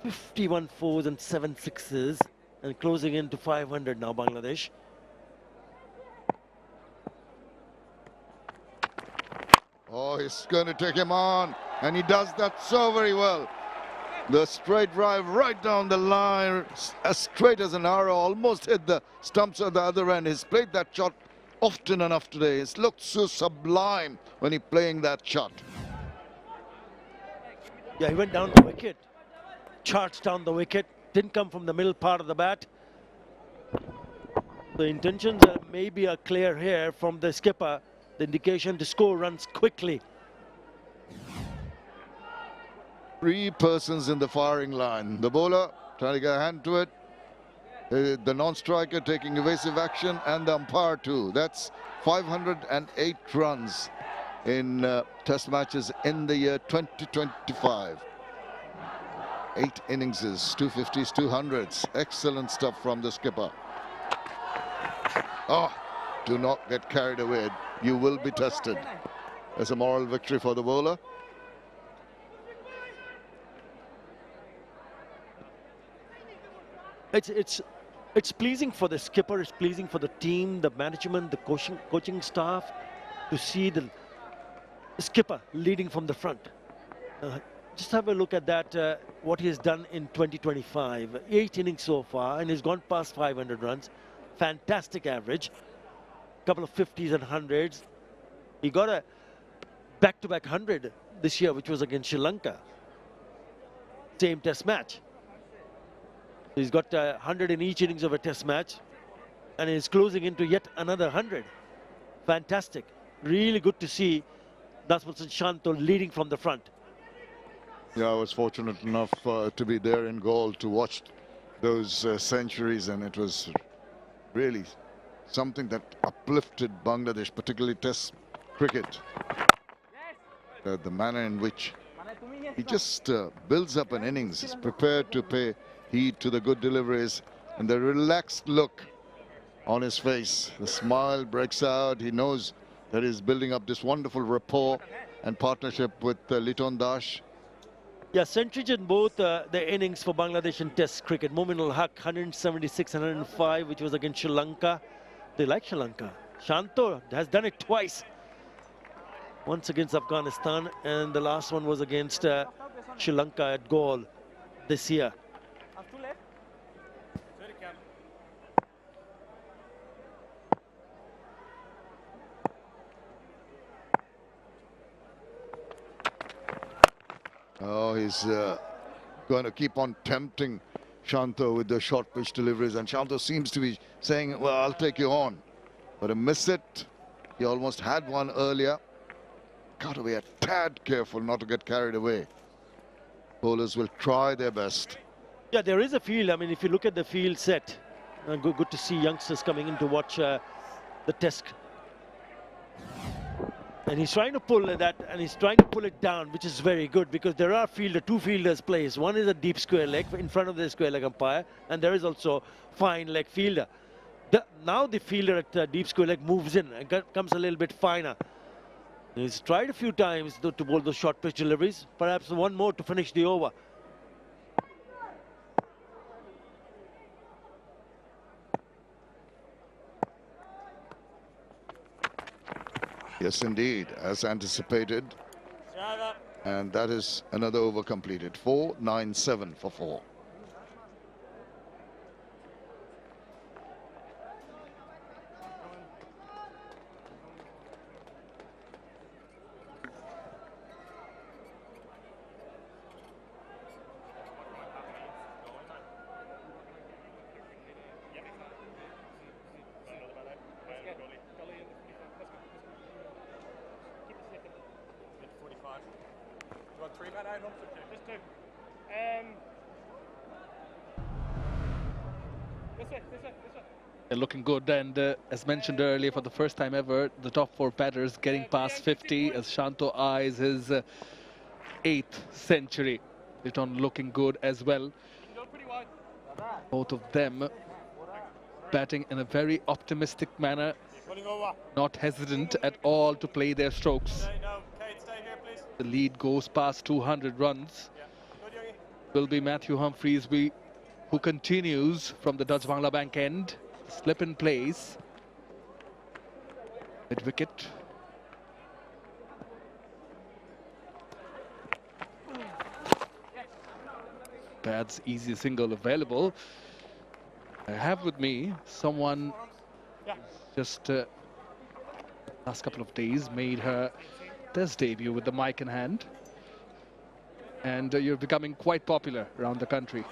51 fours and 7 sixes, and closing into 500 now, Bangladesh. Oh, he's going to take him on, and he does that so very well. The straight drive right down the line, as straight as an arrow, almost hit the stumps at the other end. He's played that shot often enough today. It's looked so sublime when he's playing that shot. Yeah, he went down the wicket, charged down the wicket, didn't come from the middle part of the bat. The intentions maybe are clear here from the skipper. The indication to score runs quickly. 3 persons in the firing line. The bowler trying to get a hand to it. The non-striker taking evasive action, and the umpire too. That's 508 runs in test matches in the year 2025. 8 innings, 250s, 200s. Excellent stuff from the skipper. Oh, do not get carried away. You will be tested. It's a moral victory for the bowler. It's pleasing for the skipper, it's pleasing for the team, the management, the coaching staff to see the skipper leading from the front. Just have a look at that, what he has done in 2025. 8 innings so far, and he's gone past 500 runs. Fantastic average. Couple of 50s and 100s. He got a back-to-back 100 this year, which was against Sri Lanka. Same test match. He's got 100 in each innings of a test match, and he's closing into yet another 100. Fantastic. Really good to see Najmul Hasan Shanto leading from the front. Yeah, I was fortunate enough to be there in goal to watch those centuries, and it was really something that uplifted Bangladesh, particularly Test cricket. The manner in which he just builds up an innings, is prepared to pay heed to the good deliveries, and the relaxed look on his face. The smile breaks out. He knows that he's building up this wonderful rapport and partnership with Litton Das. Yeah, centuries in both the innings for Bangladesh in Test cricket. Mahmudul Joy, 176, 105, which was against Sri Lanka. They like Sri Lanka. Shanto has done it twice. Once against Afghanistan, and the last one was against Sri Lanka at Galle this year. Oh, he's going to keep on tempting Shanto with the short pitch deliveries, and Shanto seems to be saying, well, I'll take you on. But he missed it. He almost had one earlier. Got to be a tad careful not to get carried away. Bowlers will try their best. Yeah, there is a field. I mean, if you look at the field set, good to see youngsters coming in to watch the Test. And he's trying to pull that, and he's trying to pull it down, which is very good, because there are two fielders plays. One is a deep square leg in front of the square leg umpire, and there is also fine leg fielder. Now the fielder at deep square leg moves in and comes a little bit finer. He's tried a few times to bowl those short pitch deliveries, perhaps one more to finish the over. Yes, indeed, as anticipated. And that is another over completed. 4-9-7 for 4. They're looking good, and as mentioned earlier, for the first time ever, the top 4 batters getting past 50 as Shanto eyes his 8th century. Litton looking good as well. Both of them batting in a very optimistic manner, not hesitant at all to play their strokes. The lead goes past 200 runs. Will be Matthew Humphreys who continues from the Dutch Bangla Bank end. Slip in place. Mid wicket. Bad's easy single available. I have with me someone just last couple of days made her test debut with the mic in hand. And you're becoming quite popular around the country.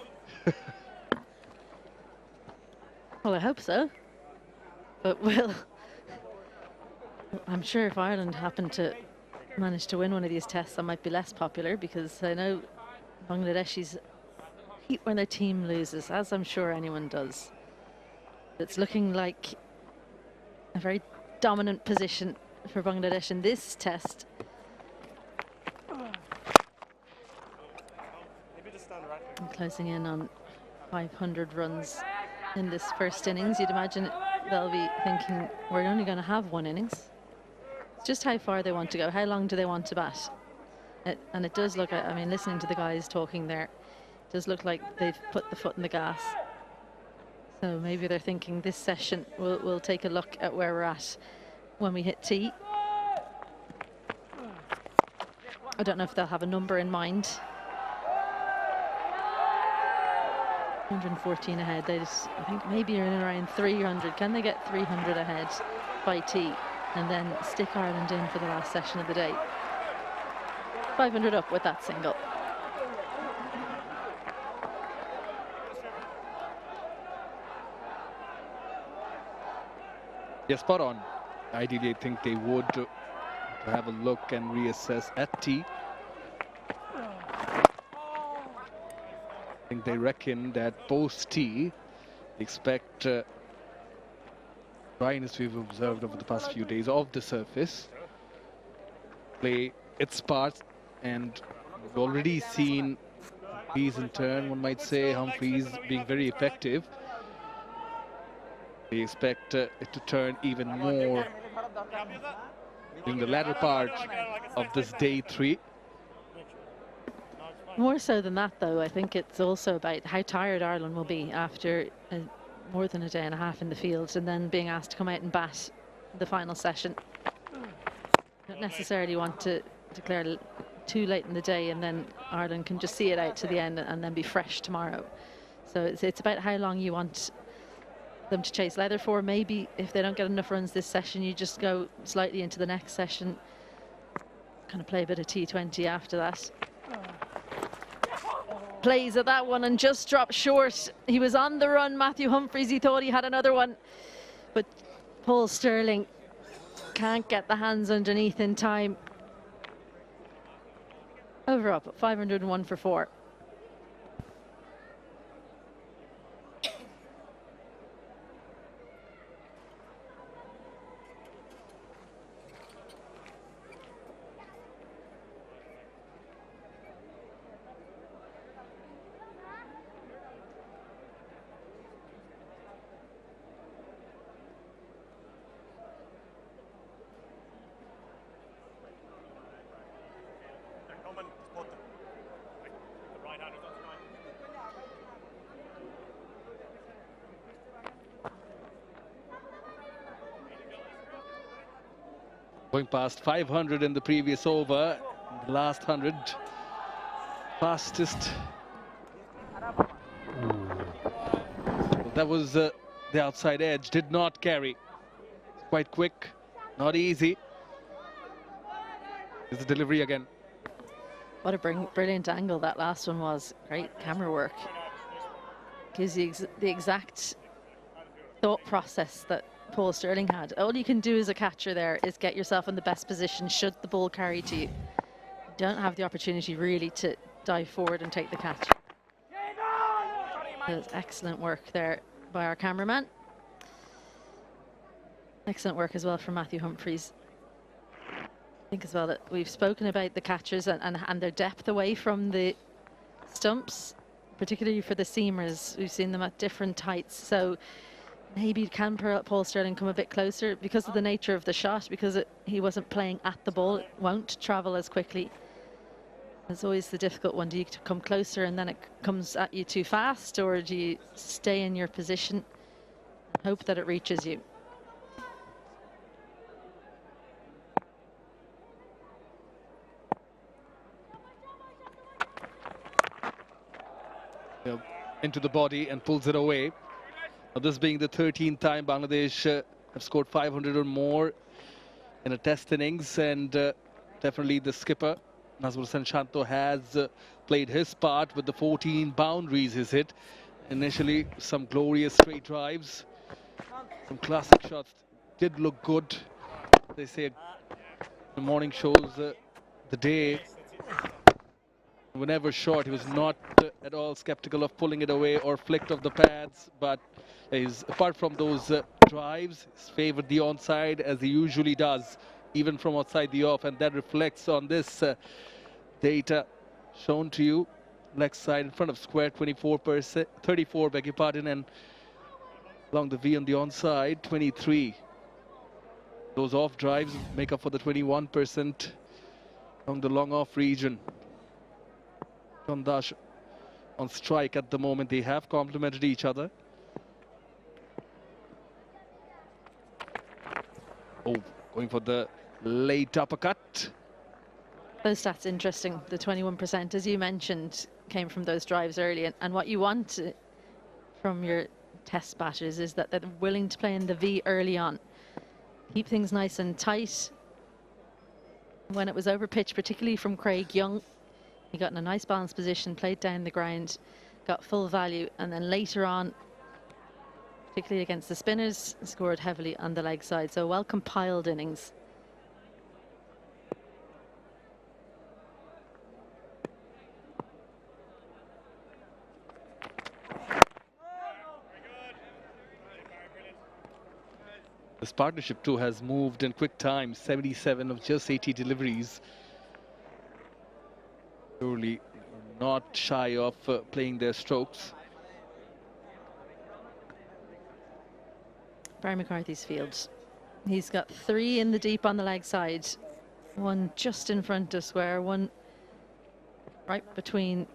Well, I hope so. But I'm sure if Ireland happened to manage to win one of these tests, I might be less popular, because I know Bangladeshis hate when their team loses, as I'm sure anyone does. It's looking like a very dominant position for Bangladesh in this test. And closing in on 500 runs in this first innings. You'd imagine they'll be thinking, we're only going to have one innings. It's just how far they want to go. How long do they want to bat? And it does look, I mean, listening to the guys talking there, it does look like they've put the foot in the gas. So maybe they're thinking this session, we'll take a look at where we're at when we hit tee. I don't know if they'll have a number in mind. 114 ahead. They just, I think maybe you're in around 300. Can they get 300 ahead by tee and then stick Ireland in for the last session of the day? 500 up with that single. Yeah, spot on. Ideally, I think they would to have a look and reassess at tee. I think they reckon that post tee, they expect dryness we've observed over the past few days of the surface play its part, and we've already seen Humphreys in turn, one might say, Humphreys being very effective. They expect it to turn even more in the latter part of this day 3. More so than that, though, I think it's also about how tired Ireland will be after more than a day and a half in the field, and then being asked to come out and bat the final session. Don't necessarily want to declare too late in the day, and then Ireland can just see it out to the end and then be fresh tomorrow. So it's about how long you want them to chase leather for. Maybe if they don't get enough runs this session, you just go slightly into the next session, kind of play a bit of T20 after that. Plays at that one and just dropped short. He was on the run, Matthew Humphreys. He thought he had another one, but Paul Stirling can't get the hands underneath in time. Over up, 501 for 4. Going past 500 in the previous over. The last 100. Fastest. That was the outside edge. Did not carry. Quite quick. Not easy. Here's the delivery again. What a brilliant angle that last one was. Great camera work. Gives you the exact thought process that Paul Stirling had. All you can do as a catcher there is get yourself in the best position should the ball carry to you. You don't have the opportunity really to dive forward and take the catch. That was excellent work there by our cameraman. Excellent work as well from Matthew Humphreys. I think as well that we've spoken about the catchers and their depth away from the stumps, particularly for the seamers. We've seen them at different heights. So maybe can Paul Stirling come a bit closer because of the nature of the shot, because he wasn't playing at the ball, it won't travel as quickly. It's always the difficult one. Do you come closer and then it comes at you too fast, or do you stay in your position and hope that it reaches you? Into the body and pulls it away. Now, this being the 13th time Bangladesh have scored 500 or more in a test innings, and definitely the skipper Nazmul Hossain Shanto has played his part with the 14 boundaries he's hit. Initially, some glorious straight drives, some classic shots. Did look good. They say the morning shows the day. Whenever short, he was not at all skeptical of pulling it away or flicked off the pads. But apart from those drives, he's favored the onside as he usually does, even from outside the off, and that reflects on this data shown to you. Leg side in front of square, 34, beg your pardon, and along the V on the onside, 23. Those off drives make up for the 21% along the long off region. Tondash on strike at the moment. They have complemented each other. Oh, going for the late uppercut. Those stats interesting. The 21%, as you mentioned, came from those drives early. And what you want from your test batters is that they're willing to play in the V early on. Keep things nice and tight. When it was over pitch, particularly from Craig Young, he got in a nice balanced position, played down the ground, got full value, and then later on, particularly against the spinners, scored heavily on the leg side. So well compiled innings. This partnership too has moved in quick time, 77 of just 80 deliveries. Surely not shy of playing their strokes. Barry McCarthy's field. He's got 3 in the deep on the leg side. One just in front of square, one right between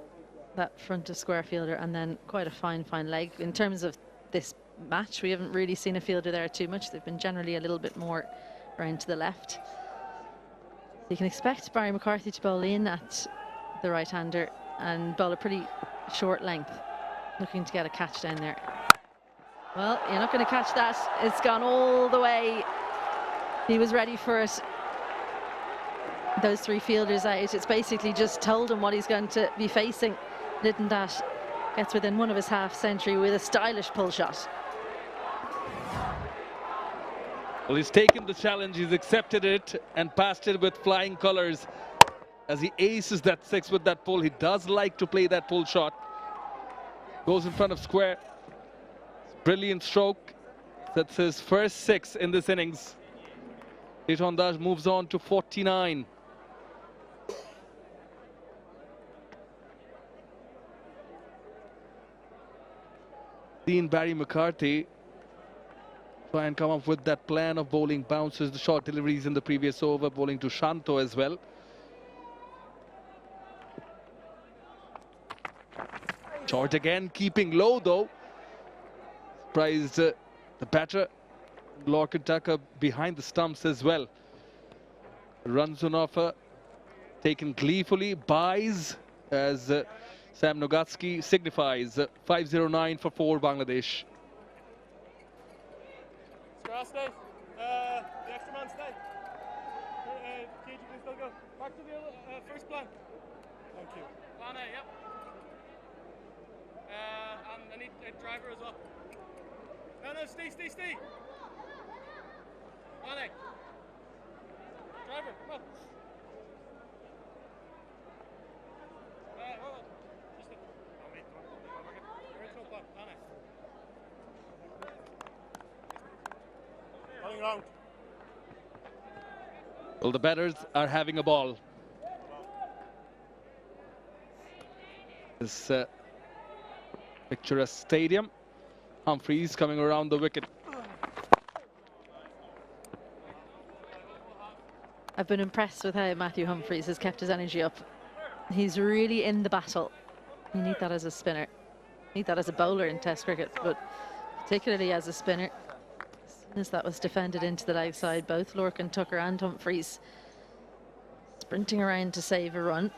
that front of square fielder, and then quite a fine leg. In terms of this match, we haven't really seen a fielder there too much. They've been generally a little bit more around to the left. You can expect Barry McCarthy to bowl in at the right-hander and bowl a pretty short length, looking to get a catch down there. Well, you're not going to catch that. It's gone all the way. He was ready for it. Those 3 fielders out. It's basically just told him what he's going to be facing. Litton gets within one of his half century with a stylish pull shot. Well, he's taken the challenge, he's accepted it and passed it with flying colors as he aces that 6 with that pull. He does like to play that pull shot. Goes in front of square. Brilliant stroke. That's his first 6 in this innings. Tondash moves on to 49. Seen Barry McCarthy try and come up with that plan of bowling bounces, the short deliveries in the previous over, bowling to Shanto as well. Short again, keeping low though. Surprised the batter, Lorcan Tucker, behind the stumps as well. Runs on offer taken gleefully, buys as Sam Nogatsky signifies 509 for 4 Bangladesh. Stay. The extra man stay. KG can still go. Back to the first plan. Thank you. Plan A, yep. And I need a driver as well. No, stay. Plan A. Driver, come on. Hold on. Original plan, plan A. Running round. Well, the batters are having a ball. This picturesque stadium. Humphreys coming around the wicket. I've been impressed with how Matthew Humphreys has kept his energy up. He's really in the battle. You need that as a spinner. You need that as a bowler in Test cricket, but particularly as a spinner. As soon as that was defended into the leg side, both Lorcan, Tucker and Humphreys sprinting around to save a run.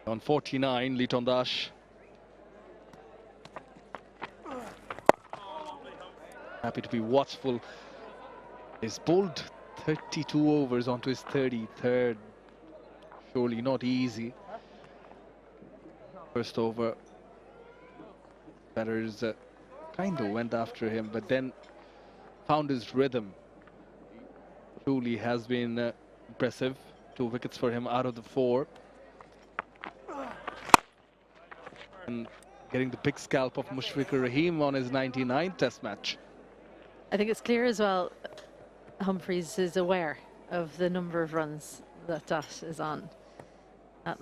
On 49, 𝗵𝗺𝗽𝗀. Happy to be watchful. He's bowled 32 overs onto his 33rd. Surely not easy. First over, batters kind of went after him, but then found his rhythm. Truly has been impressive. 2 wickets for him out of the 4. And getting the big scalp of Mushfiqur Rahim on his 99th Test match. I think it's clear as well, Humphreys is aware of the number of runs that is on. That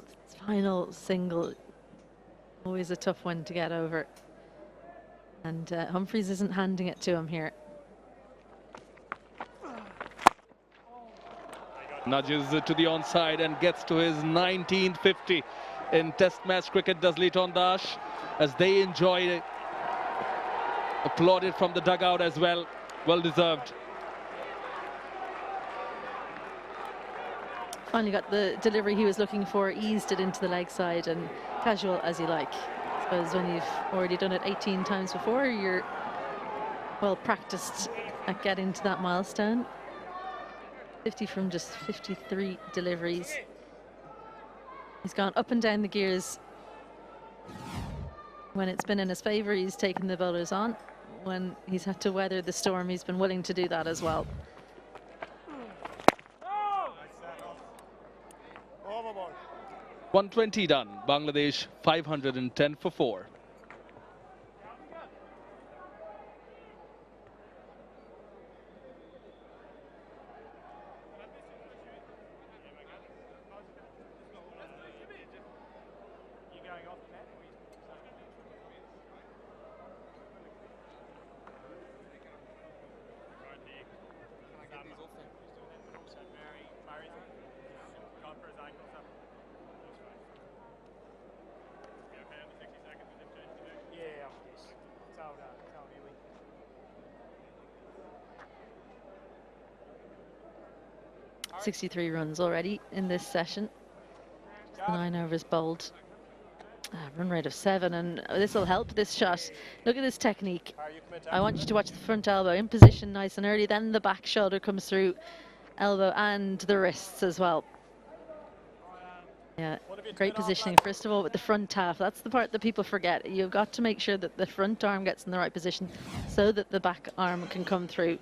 final single, always a tough one to get over. And Humphreys isn't handing it to him here. Nudges to the onside and gets to his 19th 50 in Test match cricket, does 𝗵𝗺𝗽𝗀, as they enjoy it. Applauded from the dugout as well. Well deserved. Finally got the delivery he was looking for, eased it into the leg side, and casual as you like. I suppose when you've already done it 18 times before, you're well practiced at getting to that milestone. 50 from just 53 deliveries. He's gone up and down the gears. When it's been in his favour, he's taken the bowlers on. When he's had to weather the storm, he's been willing to do that as well. 120 done. Bangladesh 510 for 4. / 63 runs already in this session. 9 overs bowled. Run rate of 7, and this will help this shot. Look at this technique. I want you to watch the front elbow in position nice and early, then the back shoulder comes through, elbow and the wrists as well. Yeah, great positioning. First of all, with the front half, that's the part that people forget. You've got to make sure that the front arm gets in the right position so that the back arm can come through.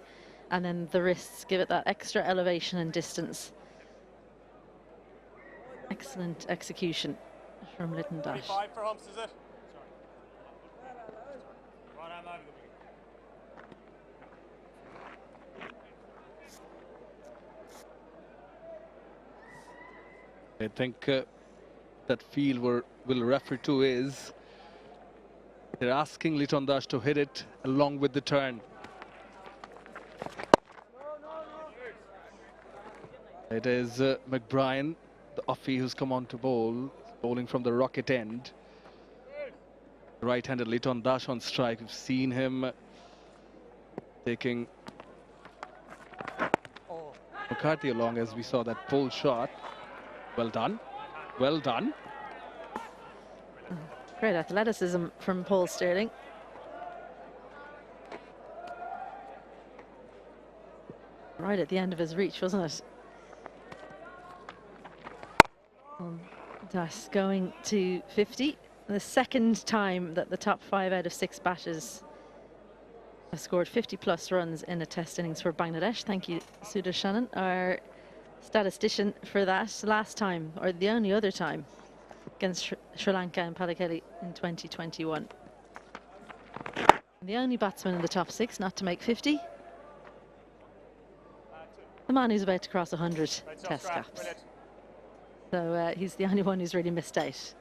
And then the wrists give it that extra elevation and distance. Excellent execution from 𝗵𝗺𝗽𝗀. 5 for Humps, is it? I think that field will refer to is they're asking 𝗵𝗺𝗽𝗀 to hit it along with the turn. It is McBrien, the offie who's come on to bowl, bowling from the rocket end. Right-handed Litton Dash on strike. We've seen him taking McCarthy along as we saw that pull shot. Well done. Well done. Great athleticism from Paul Stirling. Right at the end of his reach, wasn't it? Dash going to 50. The second time that the top 5 out of 6 batters have scored 50+ runs in a test innings for Bangladesh. Thank you, Sudarshanan, our statistician, for that. Last time, or the only other time, against Sri Lanka and 𝗵𝗂𝗃𝗃 in 2021. The only batsman in the top 6 not to make 50. The man who's about to cross 100 test caps. So he's the only one who's really missed out.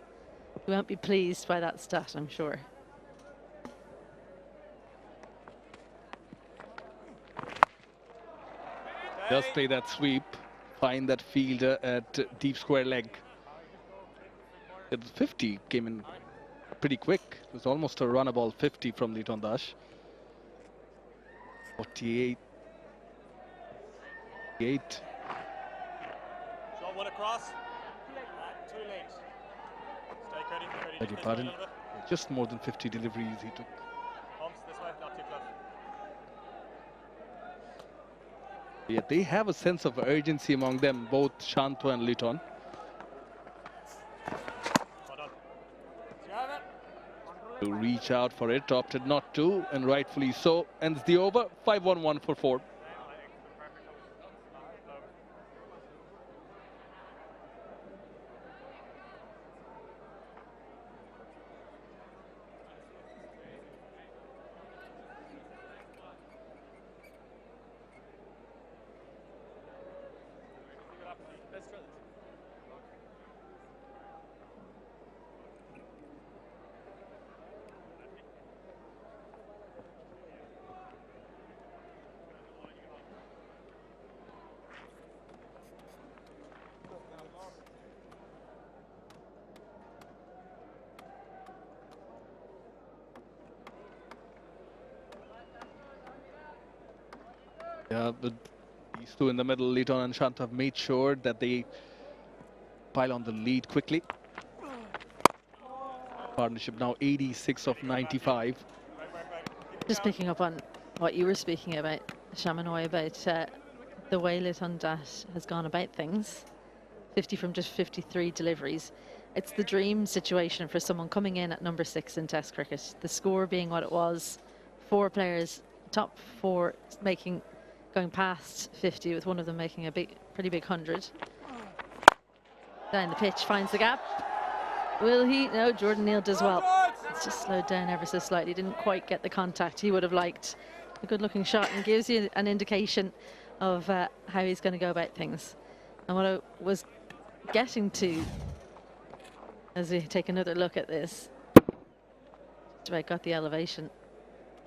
We won't be pleased by that stat, I'm sure. Just play that sweep, find that fielder at deep square leg. The 50 came in pretty quick. It was almost a runnable 50 from Litton Dash. 48. Shot one across. Too late. Stay ready. Beg your pardon. Just more than 50 deliveries he took. Humps this way, not too close. Yeah, they have a sense of urgency among them, both Shanto and Litton. Well done. To reach out for it, opted not to, and rightfully so. Ends the over, 5-1-1 for 4. Yeah, but these two in the middle, Litton and Shanto, have made sure that they pile on the lead quickly. Partnership now 86 of 95. Just picking up on what you were speaking about, Shamanoy, about the way Litton Dash has gone about things. 50 from just 53 deliveries. It's the dream situation for someone coming in at number 6 in Test cricket. The score being what it was, 4 players, top 4 going past 50, with one of them making a pretty big 100. Down the pitch, finds the gap. Will he? No, Jordan Neal does well. It's just slowed down ever so slightly. Didn't quite get the contact he would have liked. A good looking shot, and gives you an indication of how he's going to go about things. And what I was getting to, as we take another look at this, just about got the elevation,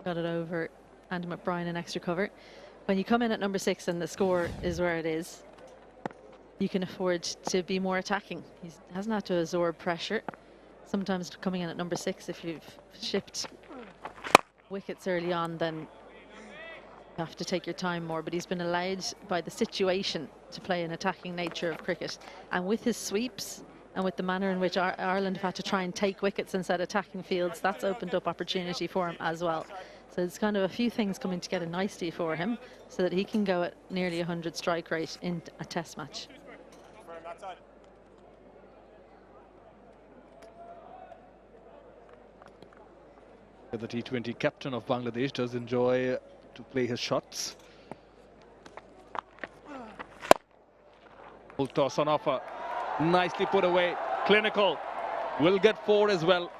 got it over Andy McBrien in extra cover. When you come in at number 6 and the score is where it is, you can afford to be more attacking. He hasn't had to absorb pressure. Sometimes coming in at number 6, if you've shipped wickets early on, then you have to take your time more. But he's been allowed by the situation to play an attacking nature of cricket. And with his sweeps and with the manner in which Ireland have had to try and take wickets instead of attacking fields, that's opened up opportunity for him as well. So it's kind of a few things coming together nicely for him so that he can go at nearly 100 strike rate in a test match. The T20 captain of Bangladesh does enjoy to play his shots. Full toss on offer. Nicely put away. Clinical. Will get 4 as well.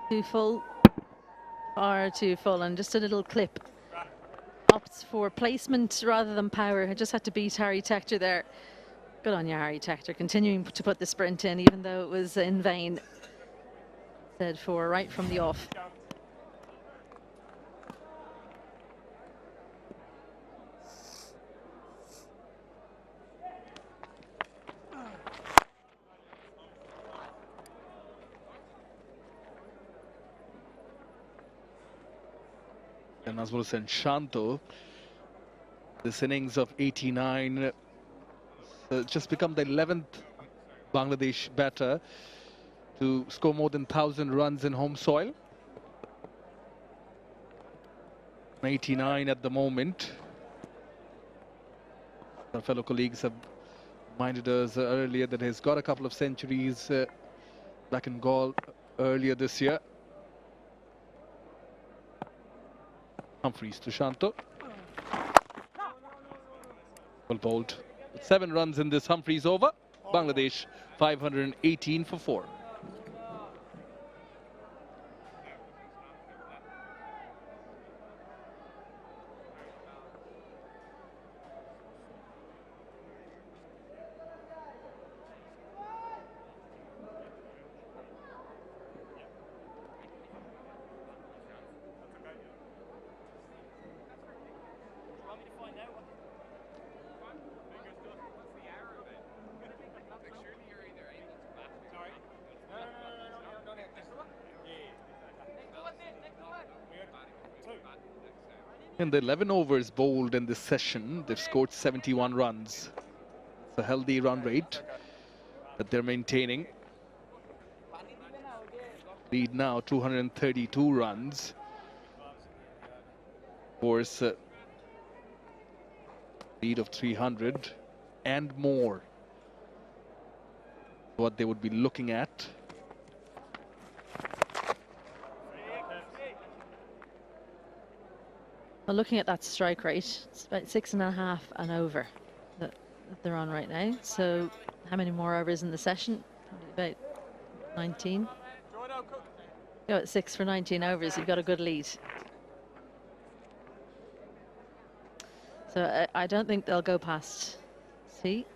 Too full, far too full, and just a little clip. Opts for placement rather than power. I just had to beat Harry Tector there. Good on you, Harry Tector, continuing to put the sprint in, even though it was in vain. Said for right from the off. And as well as Shanto, this innings of 89 just become the 11th Bangladesh batter to score more than 1,000 runs in home soil. 89 at the moment. Our fellow colleagues have reminded us earlier that he's got a couple of centuries back in Gaul earlier this year. Humphreys to Shanto. Well bowled. 7 runs in this Humphreys over. Bangladesh 518 for 4. In the 11 overs bowled in this session, they've scored 71 runs. It's a healthy run rate that they're maintaining. Lead now 232 runs. Of course, lead of 300 and more. What they would be looking at. Well, looking at that strike rate, it's about 6.5 and over that they're on right now. So how many more overs in the session? Probably about 19. Go at 6 for 19 overs, you've got a good lead. So I don't think they'll go past C.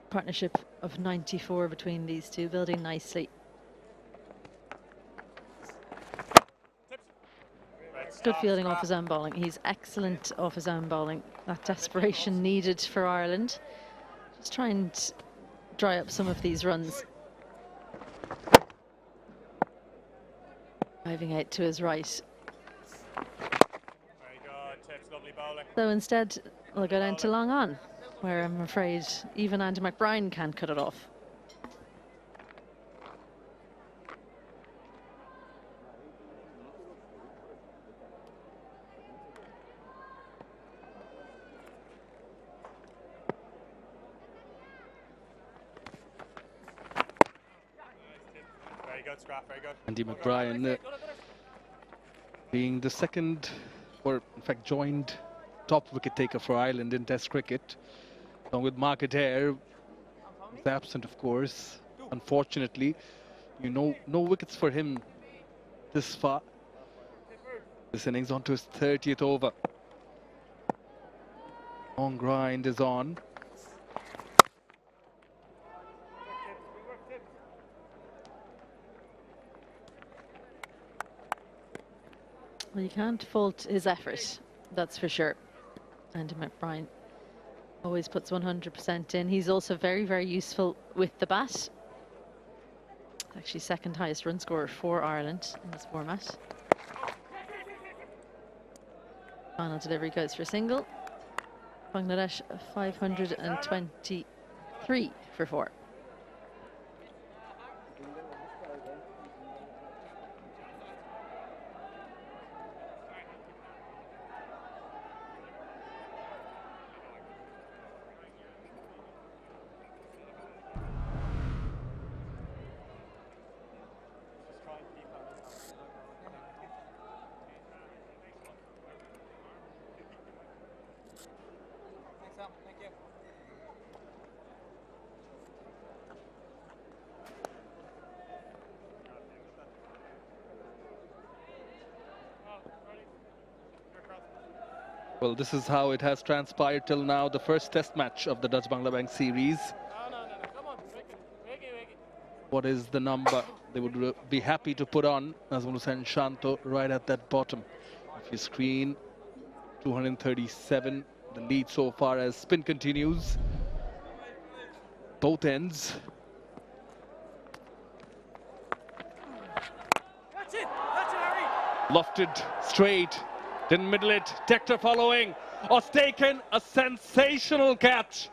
Partnership of 94 between these two, building nicely. Good fielding off his own bowling. He's excellent off his own bowling. That desperation needed for Ireland. Just try and dry up some of these runs. Driving out to his right. Very good, Tips, lovely bowling. So instead, we'll go down to long on, where I'm afraid even Andy McBride can't cut it off. Very good. Andy McBride being the second, or in fact joined top wicket taker for Ireland in Test cricket, along with Market Hare, who's absent of course. Unfortunately, no wickets for him this far. This innings on to his 30th over. Long grind is on. Well, you can't fault his effort, that's for sure. Andy McBride always puts 100% in. He's also very, very useful with the bat. Actually, second highest run scorer for Ireland in this format. Final delivery goes for a single. Bangladesh 523 for 4. Well, this is how it has transpired till now, the first test match of the Dutch Bangla Bank series. No, come on, make it. What is the number they would be happy to put on? Nazmul and Shanto right at that bottom of your screen. 237, the lead so far as spin continues. Both ends. That's it, Harry. Lofted straight, didn't middle it. Tector following. Taken a sensational catch.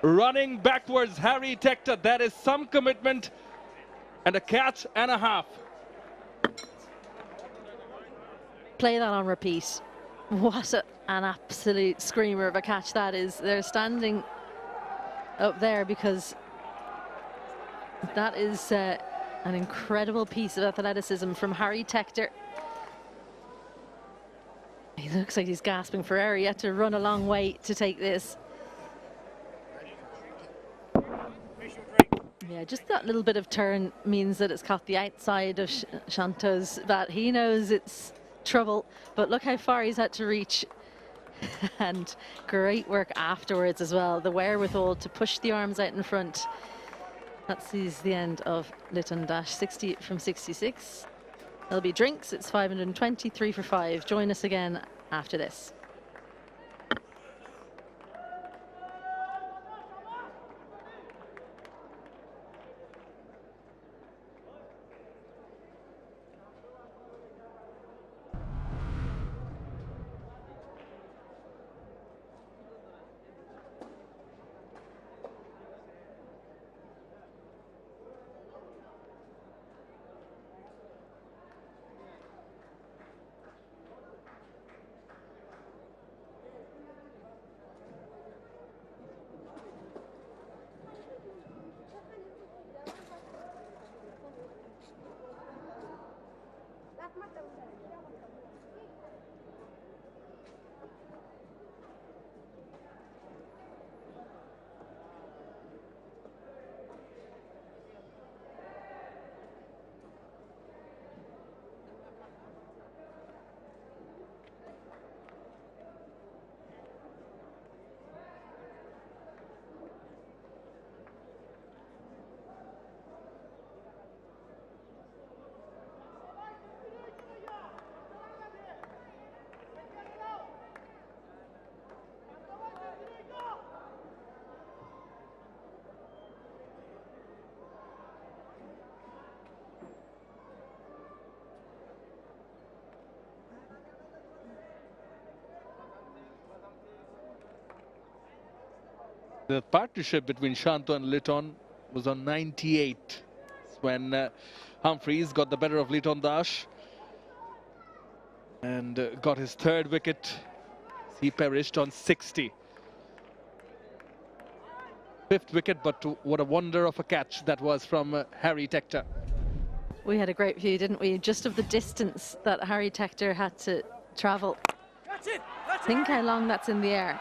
Running backwards, Harry Tector. That is some commitment and a catch and a half. Play that on repeat. What an absolute screamer of a catch that is. They're standing up there because that is an incredible piece of athleticism from Harry Tector. He looks like he's gasping for air. He had to run a long way to take this. Yeah, just that little bit of turn means that it's caught the outside of Shanto's bat. He knows it's trouble, but look how far he's had to reach. And great work afterwards as well. The wherewithal to push the arms out in front. That sees the end of Litton dash 60 from 66. There'll be drinks. It's 523 for 5. Join us again after this. The partnership between Shanto and Litton was on 98 when Humphreys got the better of Litton dash and got his third wicket. He perished on 60. Fifth wicket, but what a wonder of a catch that was from Harry Tector. We had a great view, didn't we? Just of the distance that Harry Tector had to travel. That's it. Think how long that's in the air.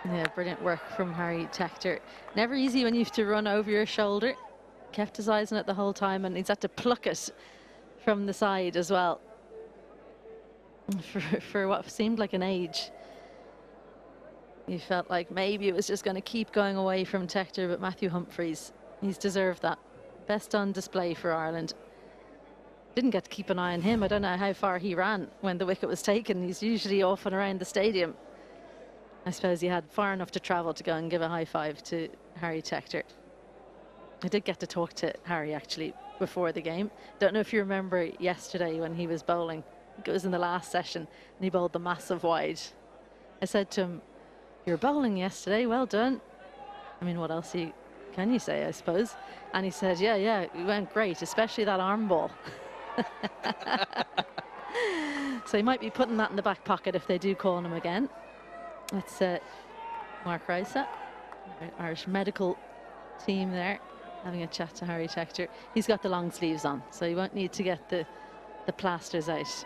Yeah, brilliant work from Harry Tector. Never easy when you have to run over your shoulder. Kept his eyes on it the whole time, and he's had to pluck it from the side as well. For what seemed like an age. You felt like maybe it was just going to keep going away from Tector, but Matthew Humphreys, he's deserved that. Best on display for Ireland. Didn't get to keep an eye on him. I don't know how far he ran when the wicket was taken. He's usually off and around the stadium. I suppose he had far enough to travel to go and give a high five to Harry Tector. I did get to talk to Harry actually before the game. Don't know if you remember yesterday when he was bowling. I think it was in the last session, and he bowled the massive wide. I said to him, "You were bowling yesterday, well done." I mean, what else can you say, I suppose? And he said, yeah, it went great, especially that arm ball. So he might be putting that in the back pocket if they do call him again. That's Mark Rice, Irish medical team there, having a chat to Harry Tector. He's got the long sleeves on, so he won't need to get the plasters out.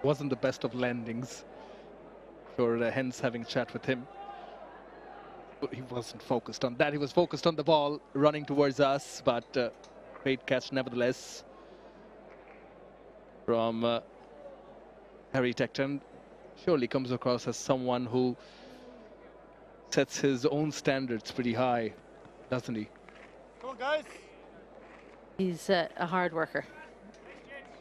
Wasn't the best of landings for hence having a chat with him. But he wasn't focused on that. He was focused on the ball running towards us, but great catch nevertheless from Harry Tecton surely comes across as someone who sets his own standards pretty high, doesn't he? Come on, guys. He's a hard worker.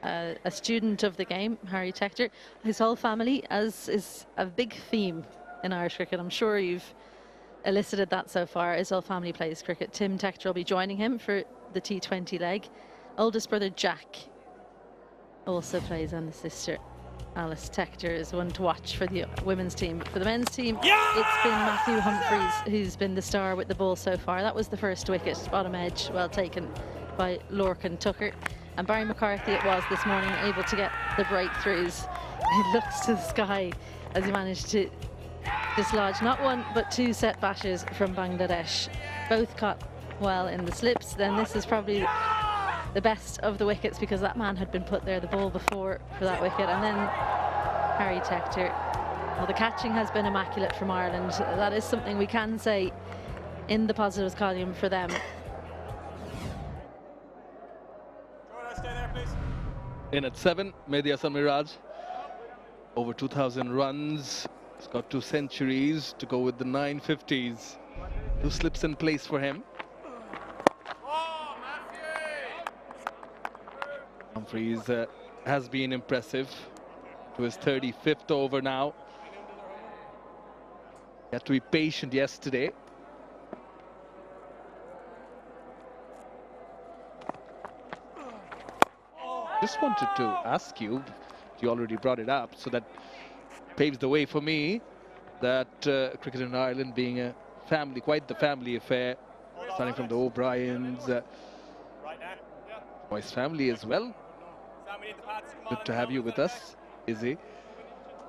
A student of the game, Harry Tecton. His whole family, as is a big theme in Irish cricket. I'm sure you've elicited that so far. His whole family plays cricket. Tim Tector will be joining him for the T20 leg. Oldest brother Jack also plays, and the sister Alice Tector is one to watch for the women's team. For the men's team, it's been Matthew Humphreys who's been the star with the ball so far. That was the first wicket, bottom edge, well taken by Lorcan Tucker. And Barry McCarthy it was this morning, able to get the breakthroughs. He looks to the sky as he managed to dislodge not one but two set bashes from Bangladesh. Both caught well in the slips. Then this is probably the best of the wickets because that man had been put there the ball before for that wicket. And then Harry Tector. Well, the catching has been immaculate from Ireland. That is something we can say in the positives column for them. In at 7, Mehdi Hasan Miraj. Over 2,000 runs. He's got 2 centuries to go with the 950s. 2 slips in place for him. Humphreys has been impressive to his 35th over now. He had to be patient yesterday. Just wanted to ask you, you already brought it up, so that paves the way for me, that cricket in Ireland being a family, quite the family affair, starting from the O'Briens, Joy's family as well. Good to have you with us, Izzy.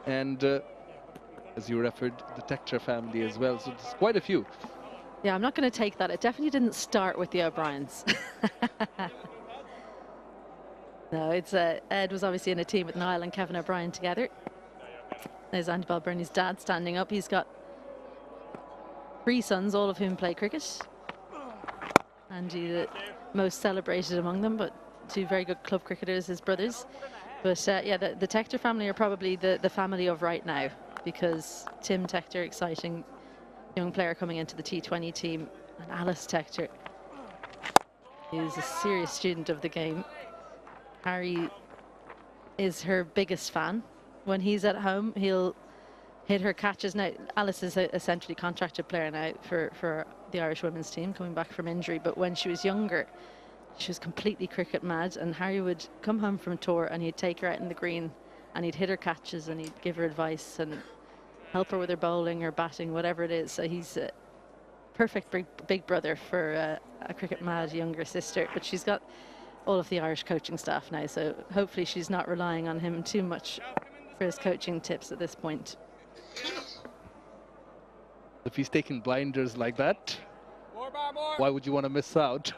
And as you referred, the Tector family as well, so there's quite a few. Yeah, I'm not going to take that. It definitely didn't start with the O'Briens. No, it's Ed was obviously in a team with Niall and Kevin O'Brien together. There's Andy Balbirnie's dad standing up. He's got 3 sons, all of whom play cricket. Andy, the most celebrated among them, but 2 very good club cricketers, his brothers. But yeah, the Tector family are probably the family of right now, because Tim Tector, exciting young player coming into the T20 team, and Alice Tector, who's a serious student of the game. Harry is her biggest fan. When he's at home, he'll hit her catches. Now, Alice is a centrally contracted player now for the Irish women's team, coming back from injury. But when she was younger, she was completely cricket mad. And Harry would come home from a tour and he'd take her out in the green and he'd hit her catches and he'd give her advice and help her with her bowling or batting, whatever it is. So he's a perfect big brother for a cricket mad younger sister. But she's got all of the Irish coaching staff now, so hopefully she's not relying on him too much for his coaching tips at this point. If he's taking blinders like that, why would you want to miss out?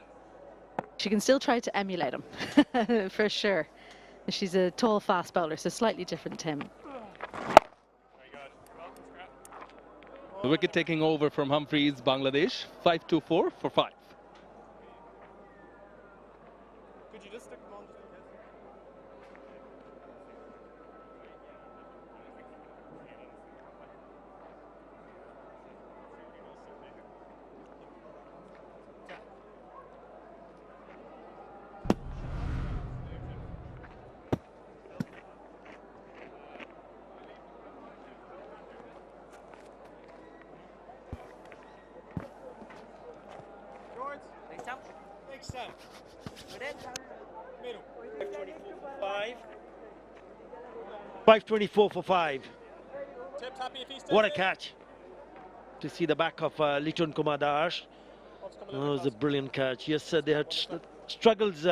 She can still try to emulate him, for sure. She's a tall, fast bowler, so slightly different to him. The wicket taking over from Humphreys, Bangladesh, 5-2-4 for 5. Could you just stick them on just in case? George, next time. Middle. 524 for 5. Tips happy if he stays What a in. catch. To see the back of Litton Kumar Das. That was a brilliant catch. Yes, they had struggles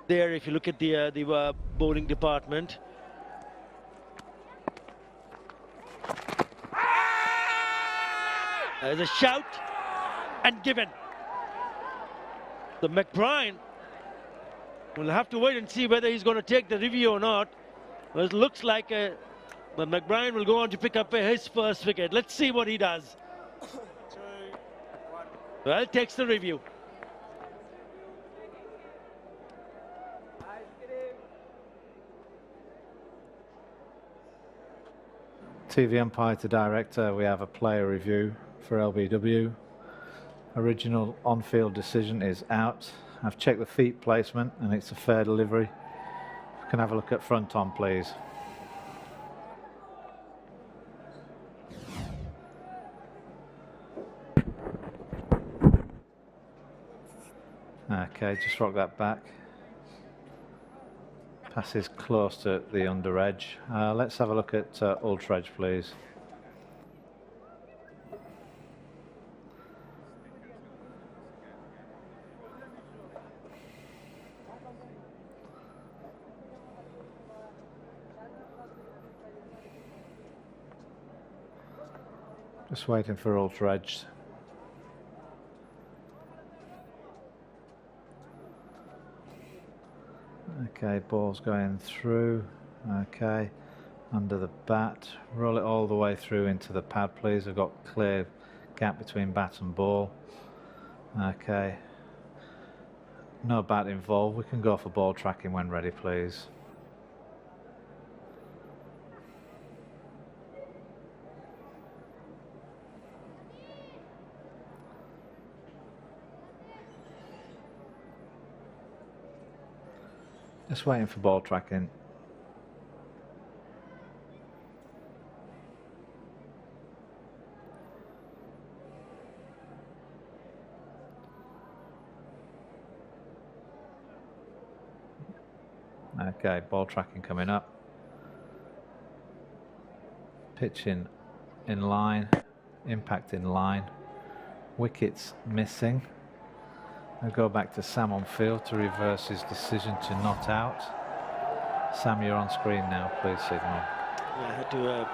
there if you look at the bowling department. There's a shout and given. The McBride will have to wait and see whether he's going to take the review or not. Well, it looks like but McBride will go on to pick up his first wicket. Let's see what he does. 2, 1. Well, takes the review. TV umpire to director, we have a player review for LBW. Original on-field decision is out. I've checked the feet placement and it's a fair delivery. Can have a look at front on, please. Okay, just rock that back. Passes close to the under edge. Let's have a look at ultra edge, please. Just waiting for ultra edge. Okay, ball's going through. Okay, under the bat. Roll it all the way through into the pad, please. I've got clear gap between bat and ball. Okay. No bat involved. We can go for ball tracking when ready, please. Just waiting for ball tracking. Okay, ball tracking coming up. Pitching in line, impact in line. Wickets missing. We'll go back to Sam on field to reverse his decision to not out. Sam, you're on screen now, please signal. Yeah, I had to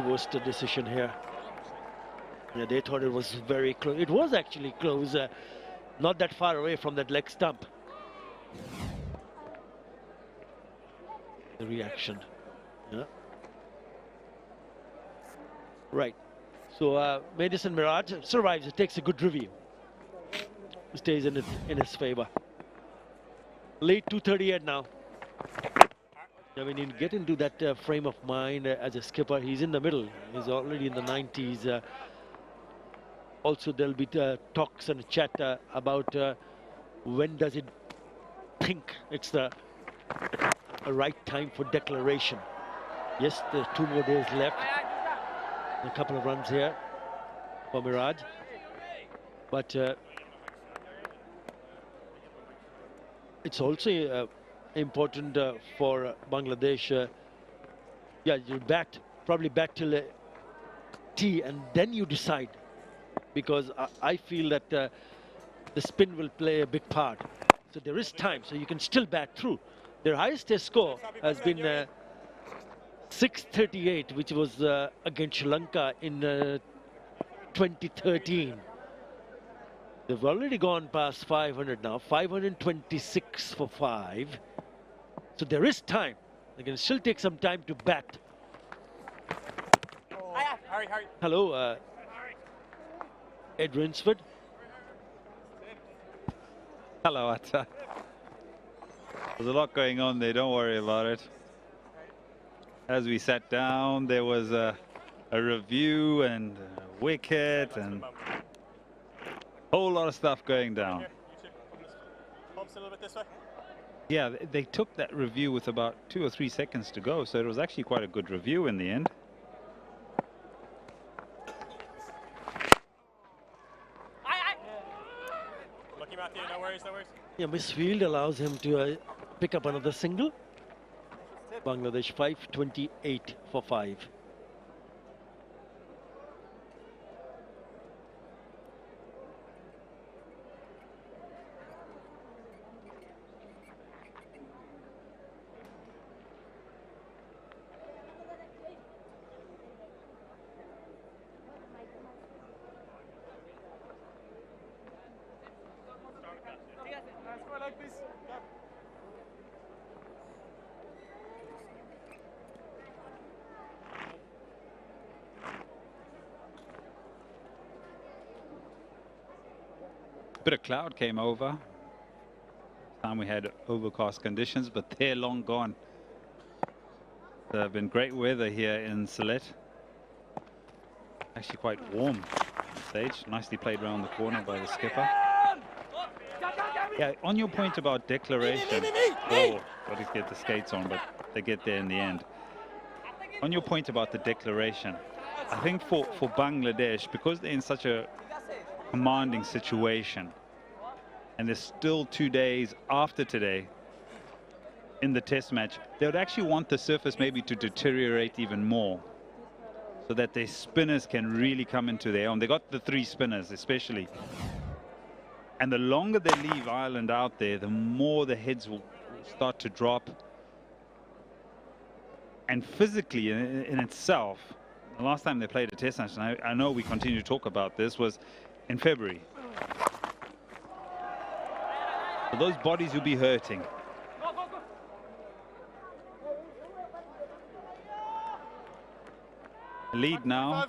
reverse the decision here. Yeah, they thought it was very close. It was actually close, not that far away from that leg stump. The reaction. Yeah. Right. So Madison Mirage survives. It takes a good review. Stays in his favor. Late 238 now. I mean, you get into that frame of mind as a skipper. He's in the middle. He's already in the 90s. Also, there'll be talks and chat about when does it think it's the right time for declaration. Yes, there's 2 more days left. A couple of runs here for Mirage. But it's also important for Bangladesh. Yeah, you probably bat till T and then you decide. Because I feel that the spin will play a big part. So there is time, so you can still bat through. Their highest test score has been 638, which was against Sri Lanka in 2013. They've already gone past 500 now, 526 for 5. So there is time. They can still take some time to bat. Hello, Ed Rinsford. Hello, Atta. There's a lot going on there, don't worry about it. As we sat down, there was a review and a wicket and a whole lot of stuff going down. Yeah, they took that review with about 2 or 3 seconds to go, so it was actually quite a good review in the end. Yeah, misfield allows him to pick up another single. Bangladesh 528 for 5. Bit of cloud came over. Time we had overcast conditions, but they're long gone. been great weather here in Sylhet. Actually quite warm on stage. Nicely played around the corner by the skipper. Yeah, on your point about declaration. Oh, got to get the skates on, but they get there in the end. On your point about the declaration, I think for Bangladesh, because they're in such a commanding situation, and there's still 2 days after today in the test match, they would actually want the surface maybe to deteriorate even more so that their spinners can really come into their own. They got the 3 spinners especially. And the longer they leave Ireland out there, the more the heads will start to drop. And physically in itself, the last time they played a test match, and I know we continue to talk about this, was in February. So those bodies will be hurting. Lead now,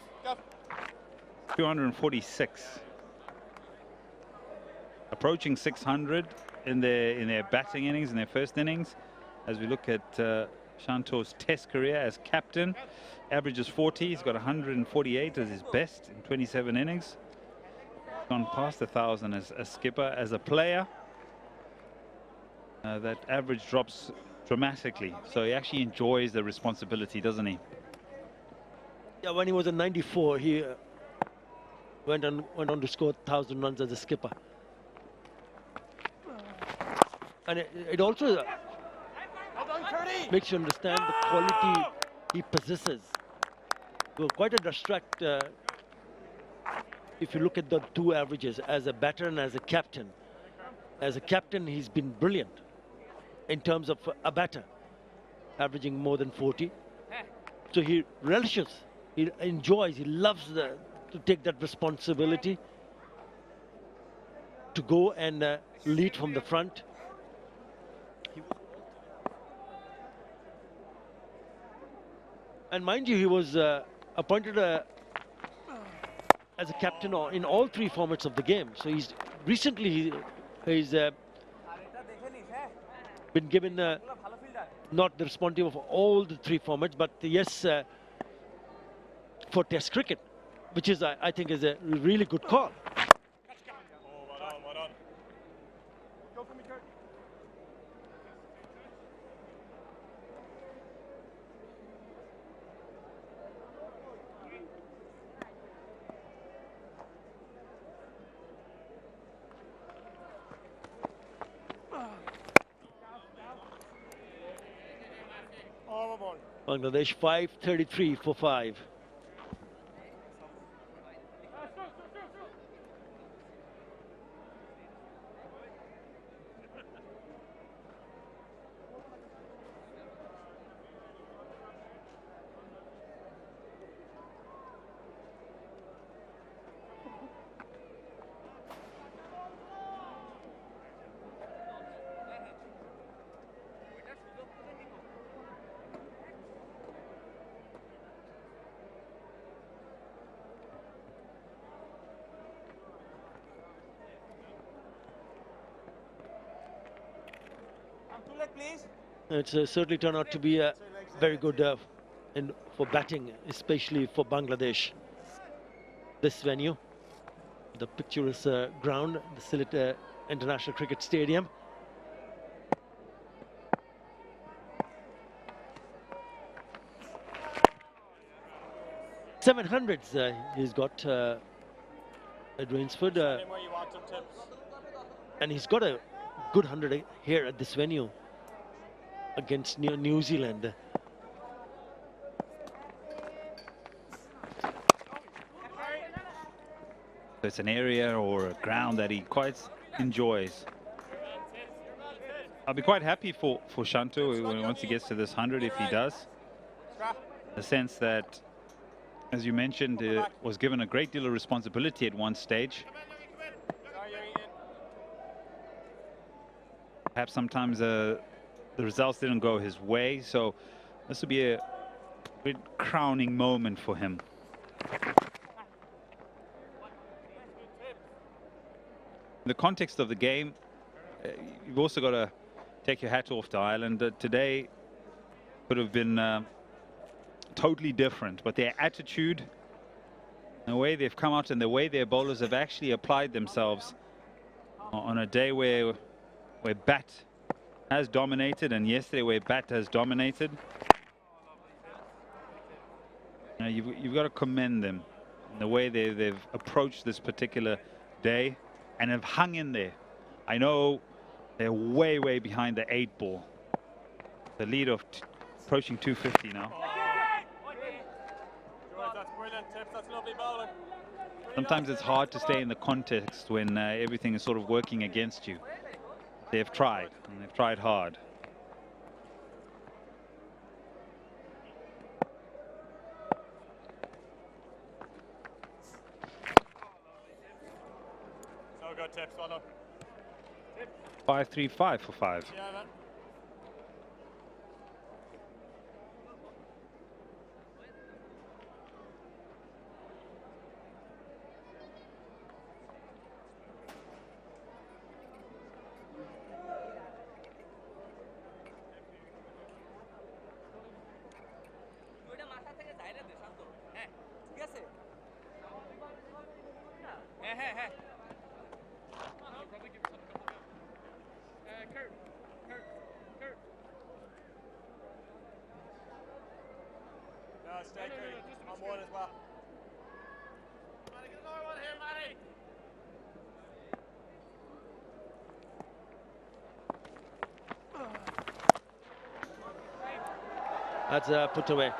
246. Approaching 600 in their batting innings, in their first innings. As we look at Shanto's test career as captain, averages 40. He's got 148 as his best in 27 innings. Gone past 1,000 as a skipper. As a player, that average drops dramatically. So he actually enjoys the responsibility, doesn't he? Yeah, when he was in 94, he went on to score 1,000 runs as a skipper. And it also makes you understand the quality he possesses. Well, quite a distract if you look at the 2 averages as a batter and as a captain. As a captain, he's been brilliant in terms of a batter, averaging more than 40. So he relishes, he enjoys, he loves to take that responsibility to go and lead from the front. And mind you, he was appointed as a captain in all 3 formats of the game. So he's recently been given not the responsibility of all the 3 formats, but yes, for Test cricket, which is I think is a really good call. Bangladesh 533 for 5. It's certainly turned out to be a very good for batting, especially for Bangladesh. This venue, the picturesque ground, the Sylhet International Cricket Stadium. $700s he's got at Rainsford, and he's got a good 100 here at this venue against New Zealand. So it's an area or a ground that he quite enjoys. I'll be quite happy for Shanto once he gets to this 100, if he does. The sense that, as you mentioned, was given a great deal of responsibility at one stage. Perhaps sometimes the results didn't go his way, so this will be a great crowning moment for him. In the context of the game, you've also got to take your hat off to Ireland. Today could have been totally different, but their attitude, the way they've come out and the way their bowlers have actually applied themselves on a day where bat has dominated, and yesterday where bat has dominated. You've got to commend them in the way they've approached this particular day and have hung in there. I know they're way behind the 8 ball. The lead of approaching 250 now. That's brilliant tips, that's lovely bowling. Sometimes it's hard to stay in the context when everything is sort of working against you. They've tried, and they've tried hard. So good tips, well done. 5-3-5 for 5. Yeah, man. Stay clear. On one as well. Matty, get another one here, Matty. That's put away.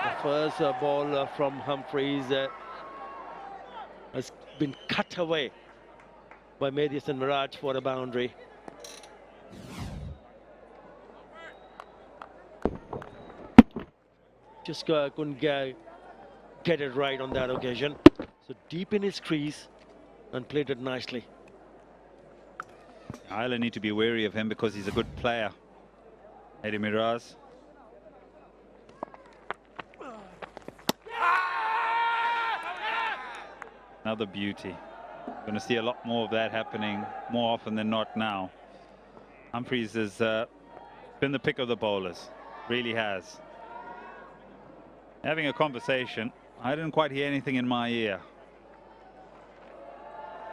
The first ball from Humphreys has been cut away by Matheus and Miraj for a boundary. Just couldn't get it right on that occasion. So deep in his crease and played it nicely. Ireland need to be wary of him because he's a good player. Eddie Miraz. Another beauty. We're going to see a lot more of that happening more often than not now. Humphreys has been the pick of the bowlers. Really has. Having a conversation. I didn't quite hear anything in my ear.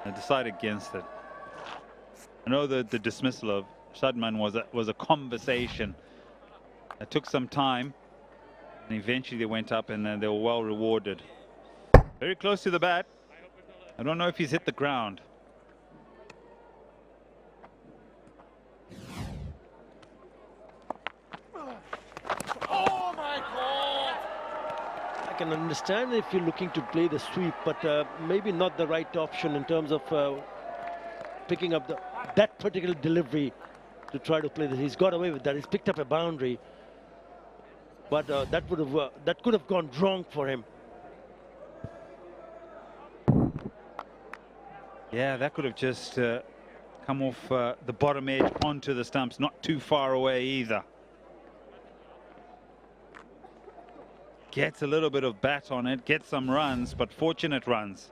I decided against it. I know that the dismissal of Shadman was a conversation. It took some time, and eventually they went up, and then they were well rewarded. Very close to the bat. I don't know if he's hit the ground. Oh my God! I can understand if you're looking to play the sweep, but maybe not the right option in terms of picking up that particular delivery to try to play this. He's got away with that. He's picked up a boundary, but that could have gone wrong for him. Yeah, that could have just come off the bottom edge onto the stumps, not too far away either. Gets a little bit of bat on it, gets some runs, but fortunate runs.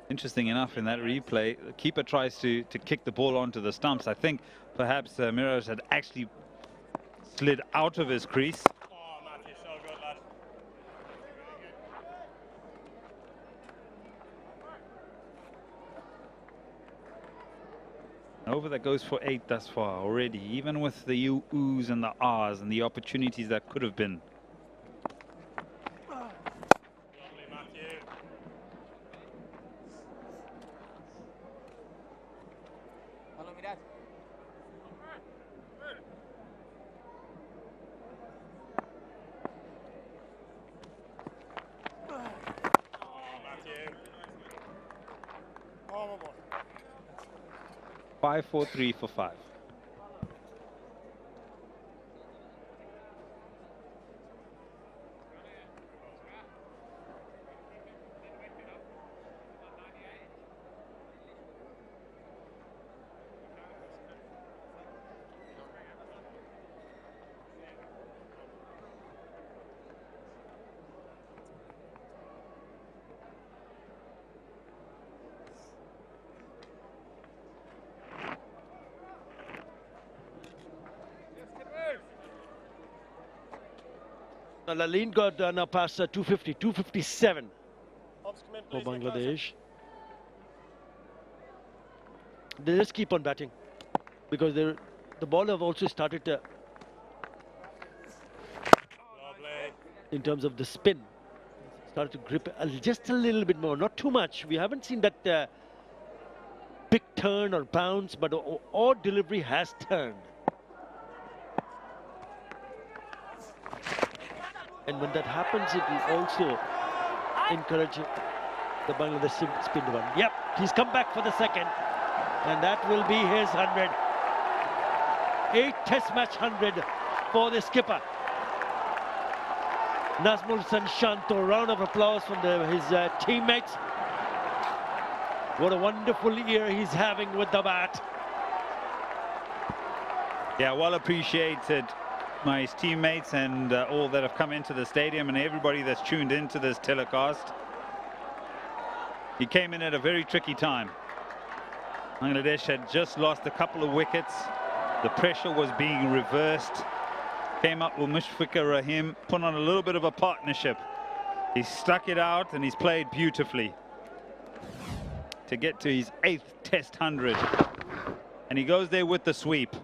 Interesting enough, in that replay, the keeper tries to kick the ball onto the stumps. I think perhaps Miraj had actually slid out of his crease. Oh, Matthew, so good, lad. Over that goes for 8 thus far already, even with the oohs and the ahs and the opportunities that could have been. Lovely, Matthew. Hello, Miraj. Oh, Matthew. Oh, my boy. 5-4-3 for 5. Laleen got now past 250, 257 for Bangladesh. They just keep on batting because the ball have also started to, in terms of the spin, started to grip just a little bit more, not too much. We haven't seen that big turn or bounce, but all delivery has turned. And when that happens, it will also encourage the Bangladesh spin one. Yep, he's come back for the second. And that will be his 100. 8 test match 100 for the skipper. Nazmul San Shanto, round of applause from his teammates. What a wonderful year he's having with the bat. Yeah, well appreciated my teammates and all that have come into the stadium and everybody that's tuned into this telecast. He came in at a very tricky time. Bangladesh had just lost a couple of wickets. The pressure was being reversed. Came up with Mushfiqur Rahim, put on a little bit of a partnership. He stuck it out and he's played beautifully to get to his 8th Test 100. And he goes there with the sweep.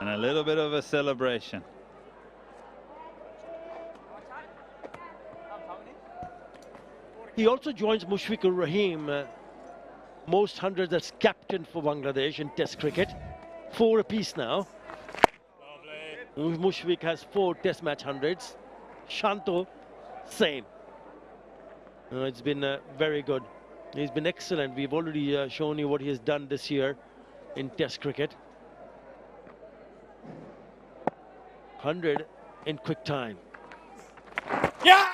And a little bit of a celebration. He also joins Mushfiqur Rahim, most hundreds as captain for Bangladesh in Test cricket. 4 apiece now. Mushfiq has 4 Test match hundreds. Shanto, same. It's been very good. He's been excellent. We've already shown you what he has done this year in Test cricket. 100 in quick time. Yeah!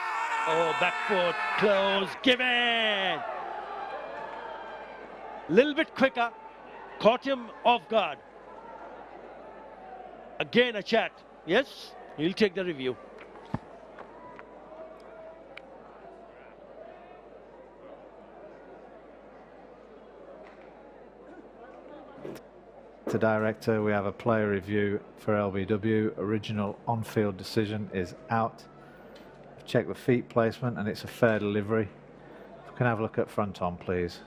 Oh, back foot, close, given. Little bit quicker, caught him off guard. Again a chat. Yes, he'll take the review. To director, we have a player review for LBW. Original on-field decision is out. Check the feet placement and it's a fair delivery. If we can have a look at front on, please.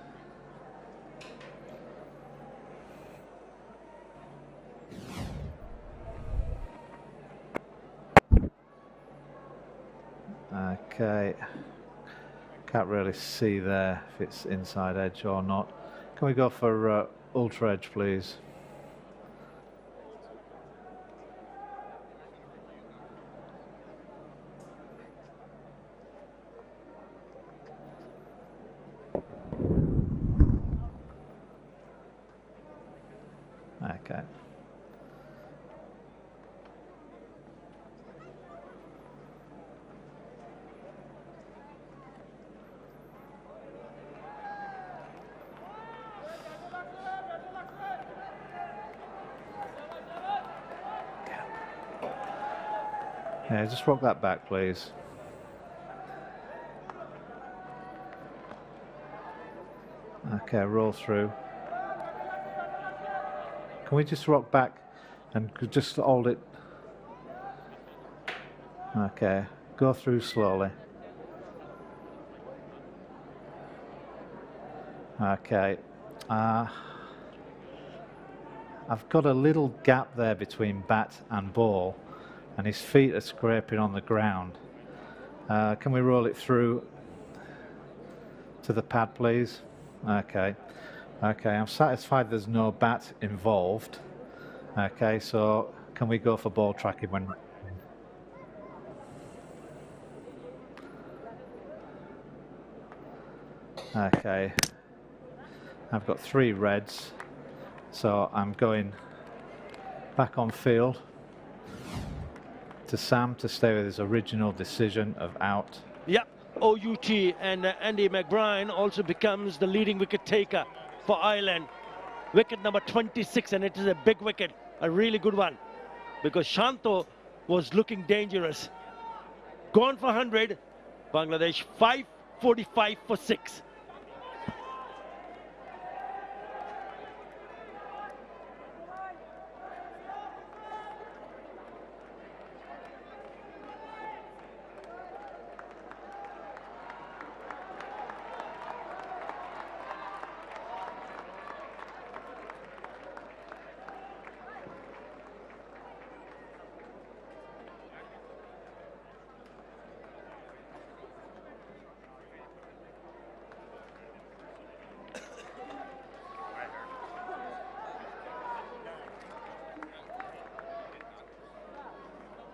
Okay. Can't really see there if it's inside edge or not. Can we go for ultra edge, please? Okay. Yeah, just rock that back, please. Okay, roll through. Can we just rock back and just hold it? Okay, go through slowly. Okay. I've got a little gap there between bat and ball, and his feet are scraping on the ground. Can we roll it through to the pad, please? Okay. Okay, I'm satisfied there's no bat involved. Okay, so can we go for ball tracking when... Okay. I've got 3 reds, so I'm going back on field to Sam to stay with his original decision of out. Yep, OUT, and Andy McBride also becomes the leading wicket taker for Ireland. Wicket number 26, and it is a big wicket, a really good one, because Shanto was looking dangerous. Gone for 100, Bangladesh 545 for 6.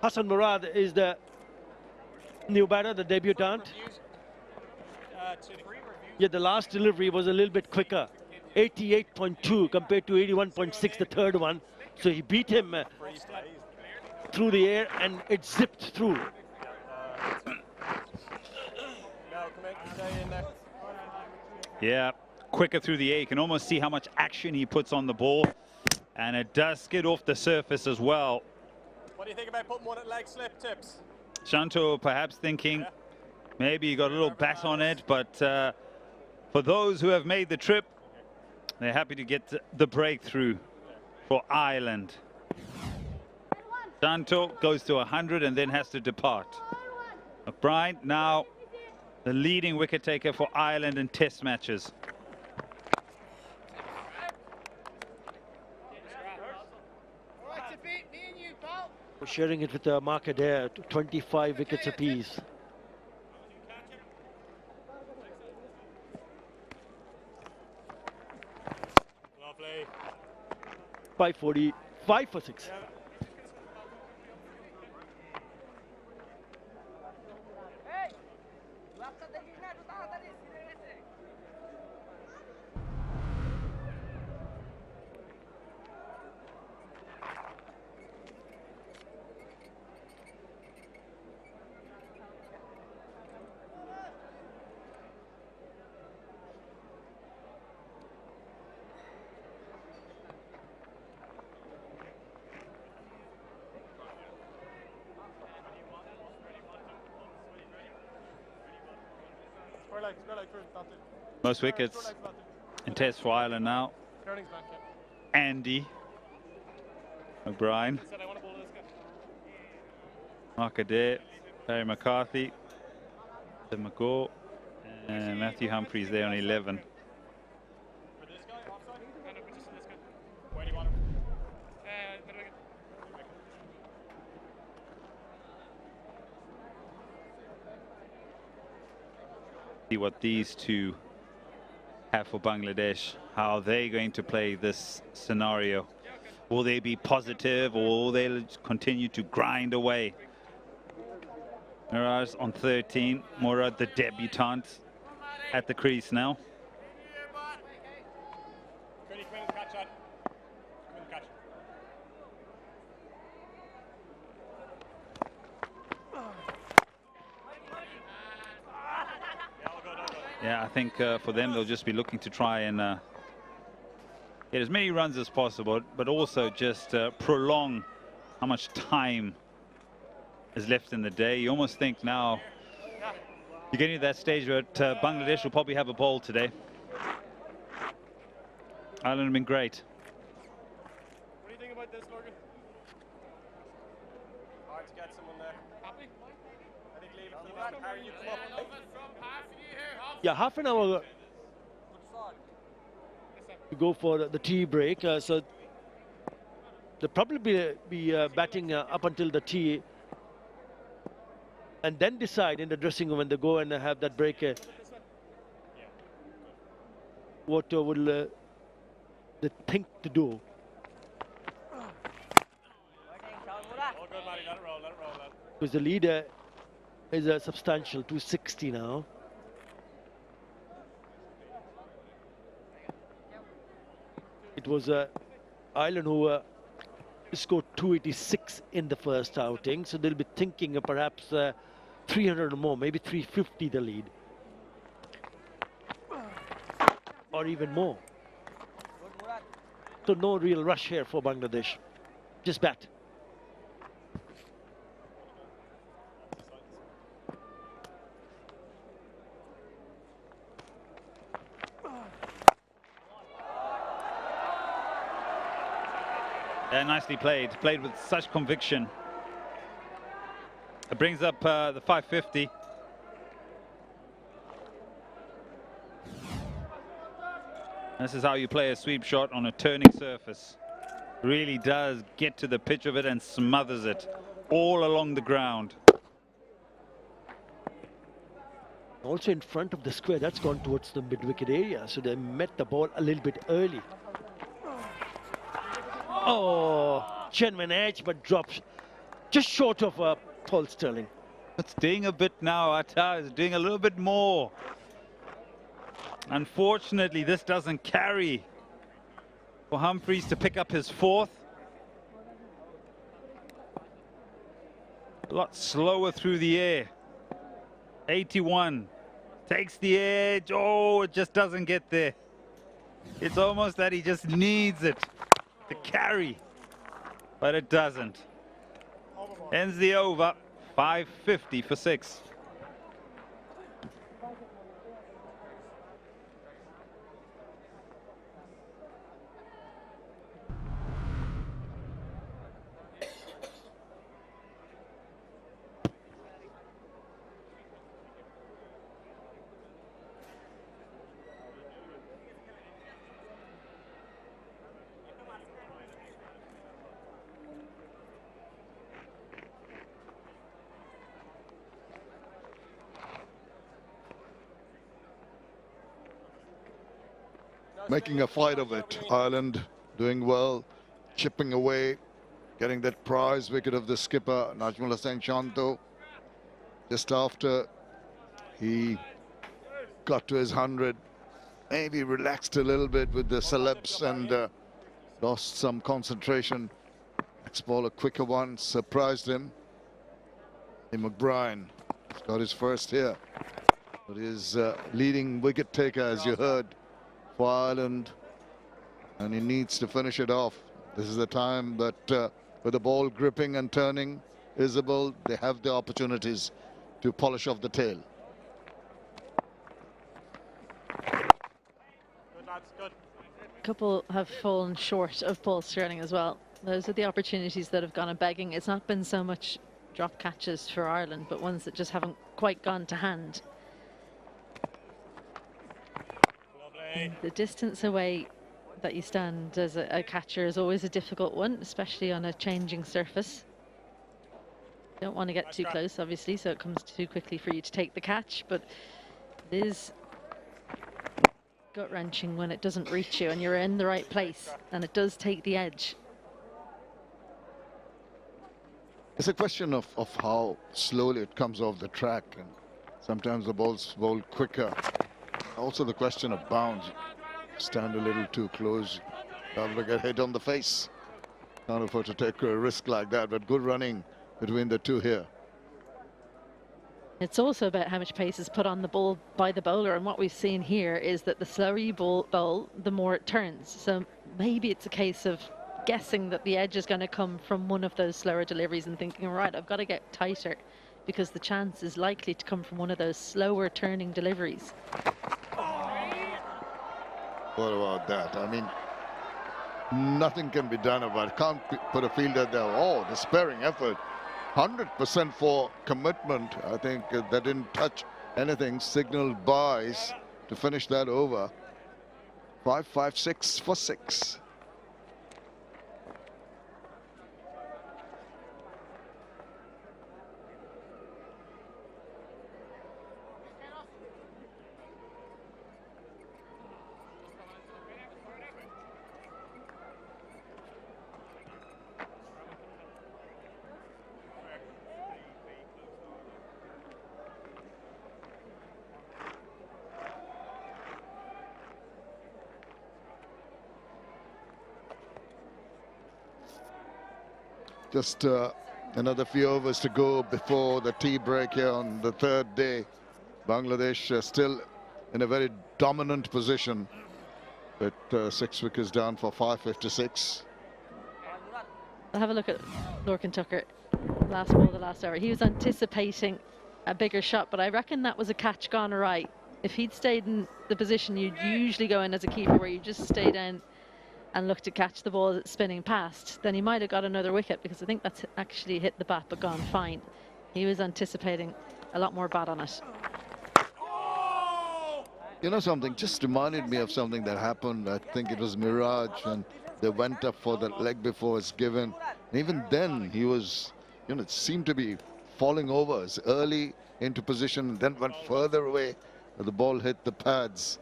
Hassan Murad is the new batter, the debutant. Yeah, the last delivery was a little bit quicker. 88.2 compared to 81.6, the third one. So he beat him through the air and it zipped through. Yeah, quicker through the air. You can almost see how much action he puts on the ball. And it does skid off the surface as well. What do you think about putting one at leg slip tips? Shanto perhaps thinking maybe he got a little bat on it, but for those who have made the trip, they're happy to get the breakthrough for Ireland. Shanto goes to 100 and then has to depart. O'Brien now the leading wicket taker for Ireland in test matches. We're sharing it with Mark Adair, 25 wickets apiece. Lovely. 540, 5 for 6. Most wickets in test for Ireland now. Andy O'Brien, Mark Adair, Barry McCarthy, Tim McGaw, and Matthew Humphreys there on 11. See what these two have for Bangladesh. How are they going to play this scenario? Will they be positive or will they continue to grind away? Miraj on 13. Murad, the debutant, at the crease now. Yeah, I think for them, they'll just be looking to try and get as many runs as possible, but also just prolong how much time is left in the day. You almost think now you're getting to that stage where Bangladesh will probably have a bowl today. Ireland have been great. What do you think about this, Morgan? Hard to get someone there. Happy? I think leave it for that. How are you come up? Yeah, half an hour to go for the tea break. So they'll probably be batting up until the tea, and then decide in the dressing room when they go and have that break what will they think to do. Because the leader is a substantial 260 now. It was Ireland who scored 286 in the first outing, so they'll be thinking of perhaps 300 or more, maybe 350 the lead. Or even more. So no real rush here for Bangladesh. Just bat. Yeah, nicely played. Played with such conviction. It brings up the 550. This is how you play a sweep shot on a turning surface. Really does get to the pitch of it and smothers it all along the ground. Also in front of the square, that's gone towards the mid-wicket area, so they met the ball a little bit early. Oh, genuine edge, but drops just short of Paul Stirling. It's doing a bit now. 𝗏 is doing a little bit more. Unfortunately, this doesn't carry for Humphreys to pick up his fourth. A lot slower through the air. 81 takes the edge. Oh, it just doesn't get there. It's almost that he just needs it to carry, but it doesn't. Ends the over, 550 for 6. Making a fight of it. Ireland doing well, chipping away, getting that prize wicket of the skipper, Najmul Hussain Shanto. Just after he got to his 100, maybe relaxed a little bit with the celebs and lost some concentration. Next ball, a quicker one, surprised him. McBride got his first here, but his leading wicket taker, as you heard, for Ireland, and he needs to finish it off. This is the time that with the ball gripping and turning visible, they have the opportunities to polish off the tail. Good lads, good. A couple have fallen short of Paul Stirling as well. Those are the opportunities that have gone a begging. It's not been so much drop catches for Ireland, but ones that just haven't quite gone to hand. The distance away that you stand as a catcher is always a difficult one, especially on a changing surface. Don't want to get too close, obviously, so it comes too quickly for you to take the catch, but it is gut-wrenching when it doesn't reach you and you're in the right place, and it does take the edge. It's a question of how slowly it comes off the track, and sometimes the ball's rolled quicker. Also the question of bounds. Stand a little too close, probably get hit on the face. Can't afford to take a risk like that, but good running between the two here. It's also about how much pace is put on the ball by the bowler, and what we've seen here is that the slower you bowl, the more it turns. So maybe it's a case of guessing that the edge is going to come from one of those slower deliveries and thinking, right, I've got to get tighter, because the chance is likely to come from one of those slower turning deliveries. What about that? I mean, nothing can be done about it. Can't put a fielder there. Oh, despairing effort. 100% for commitment. I think that didn't touch anything. Signaled buys to finish that over. 5-5-6 for 6. Just another few overs to go before the tea break here on the third day. Bangladesh still in a very dominant position, but 6 wickets down for 556. I'll have a look at Lorcan Tucker. Last ball, the last over. He was anticipating a bigger shot, but I reckon that was a catch gone right. If he'd stayed in the position you'd usually go in as a keeper, where you just stay down and look to catch the ball that's spinning past, then he might have got another wicket, because I think that's actually hit the bat but gone fine. He was anticipating a lot more bat on it. You know something, just reminded me of something that happened. I think it was Mirage, and they went up for the leg before it's given. And even then he was, you know, it seemed to be falling over as early into position, then went further away, but the ball hit the pads.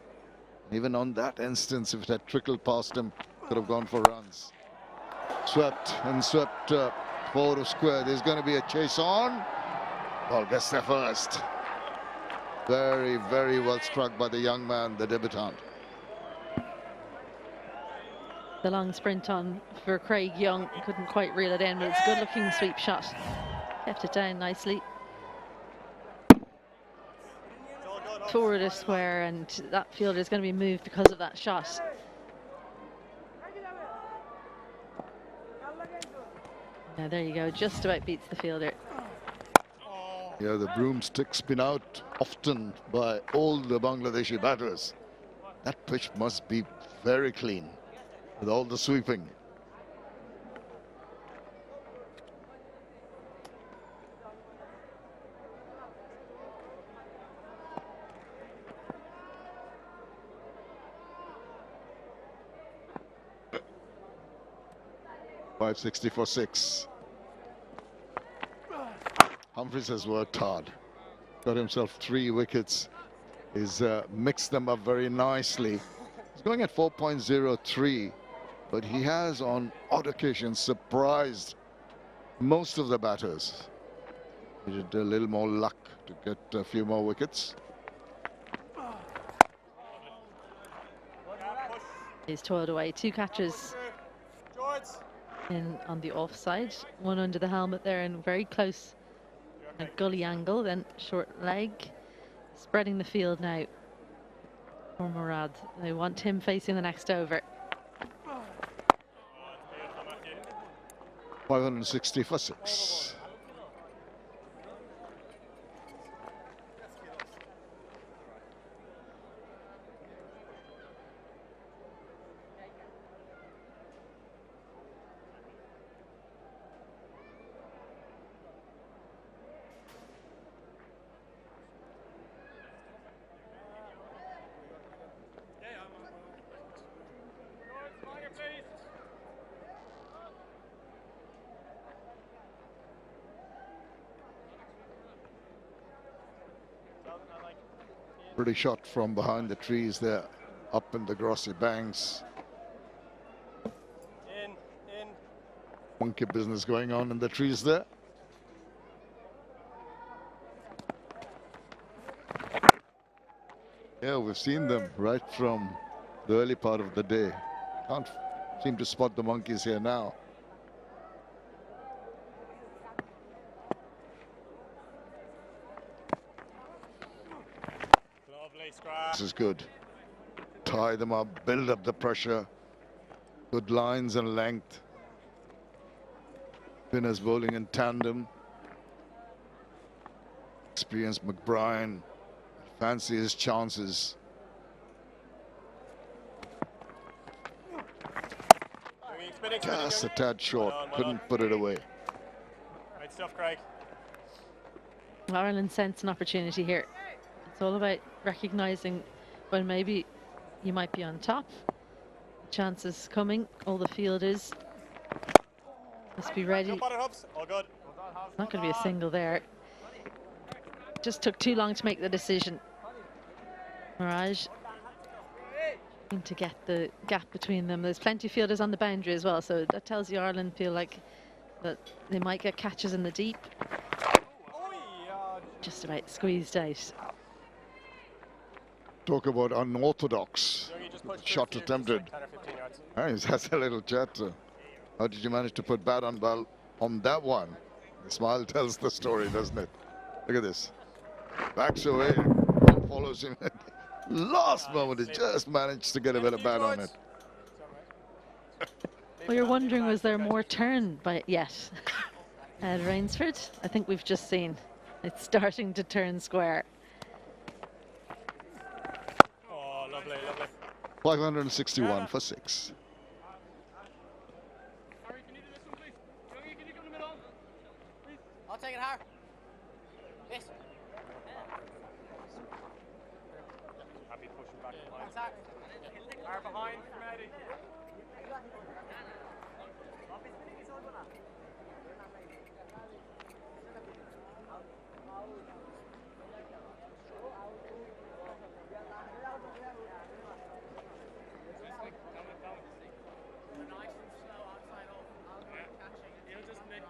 Even on that instance, if it had trickled past him, could have gone for runs. Swept and swept Forward of square. There's going to be a chase on. Ball gets there first. Very, very well struck by the young man, the debutant. The long sprint on for Craig Young. Couldn't quite reel it in, but it's a good-looking sweep shot. Kept it down nicely. Forward of square, and that fielder is going to be moved because of that shot. Yeah, there you go. Just about beats the fielder. Yeah, the broomstick's been out often by all the Bangladeshi batters. That pitch must be very clean with all the sweeping. .560 for 6. Humphries has worked hard. Got himself 3 wickets. He's mixed them up very nicely. He's going at 4.03, but he has on odd occasions surprised most of the batters. He did a little more luck to get a few more wickets. He's toiled away. 2 catches in on the offside. One under the helmet there and very close. A gully angle, then short leg. Spreading the field now for Murad. They want him facing the next over. 560 for 6. Pretty shot from behind the trees there, up in the grassy banks. Monkey business going on in the trees there. Yeah, we've seen them right from the early part of the day. Can't seem to spot the monkeys here now. This is good. Tie them up, build up the pressure. Good lines and length. Spinners bowling in tandem. Experienced McBride. Fancy his chances. Just a tad short. Couldn't put it away. Great stuff, Craig. Ireland sense an opportunity here. It's all about recognising when maybe you might be on top. Chances coming. All the field is. Must be ready. All good. Not going to be a single there. Just took too long to make the decision. Mirage need to get the gap between them. There's plenty of fielders on the boundary as well, so that tells you Ireland feel like that they might get catches in the deep. Just about squeezed out. Talk about unorthodox shot attempted. He has a little chat. How did you manage to put bat on ball on that one? The smile tells the story, doesn't it? Look at this. Backs away, follows him. Last moment, he just managed to get a bit of bat on it. Well, you're wondering, was there more turn by it yet? At Rainsford, I think we've just seen it's starting to turn square. Oh, lovely, lovely. 561 for 6. Harry, can you do this one, please? Youngie, can you come in the middle? Please. I'll take it, Har. Yes. Happy pushing back behind. Har behind, ready. He'll just make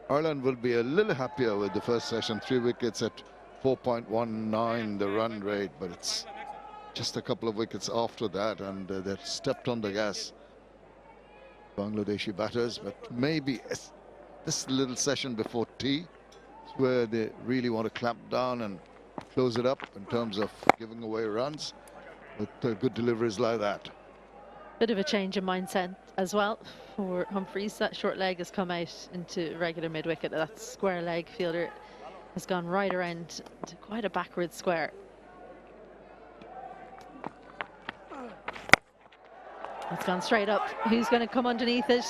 Ireland will be a little happier with the first session. 3 wickets at 4.19 the run rate, but it's just a couple of wickets after that, and they've stepped on the gas, Bangladeshi batters. But maybe this little session before tea is where they really want to clamp down and close it up in terms of giving away runs with good deliveries like that. Bit of a change in mindset as well for Humphreys. That short leg has come out into regular mid-wicket. That square leg fielder has gone right around to quite a backward square. It's gone straight up. Who's going to come underneath it?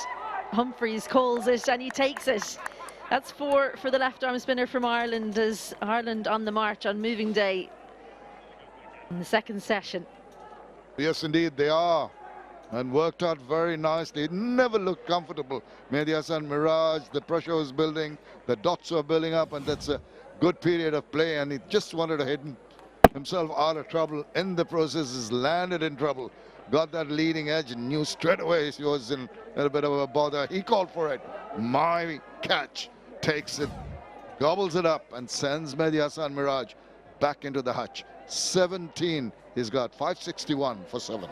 Humphreys calls it and he takes it. That's 4 for the left arm spinner from Ireland, as Ireland on the march on moving day in the second session. Yes, indeed, they are. And worked out very nicely. It never looked comfortable. Mehdi Hasan Mirage, the pressure was building, the dots were building up, and that's a good period of play. And he just wanted to hit himself out of trouble. In the process, he's landed in trouble. Got that leading edge and knew straight away he was in a bit of a bother. He called for it. My catch. Takes it, gobbles it up, and sends Mehdi Hasan Mirage back into the hutch. 17. He's got 561 for 7.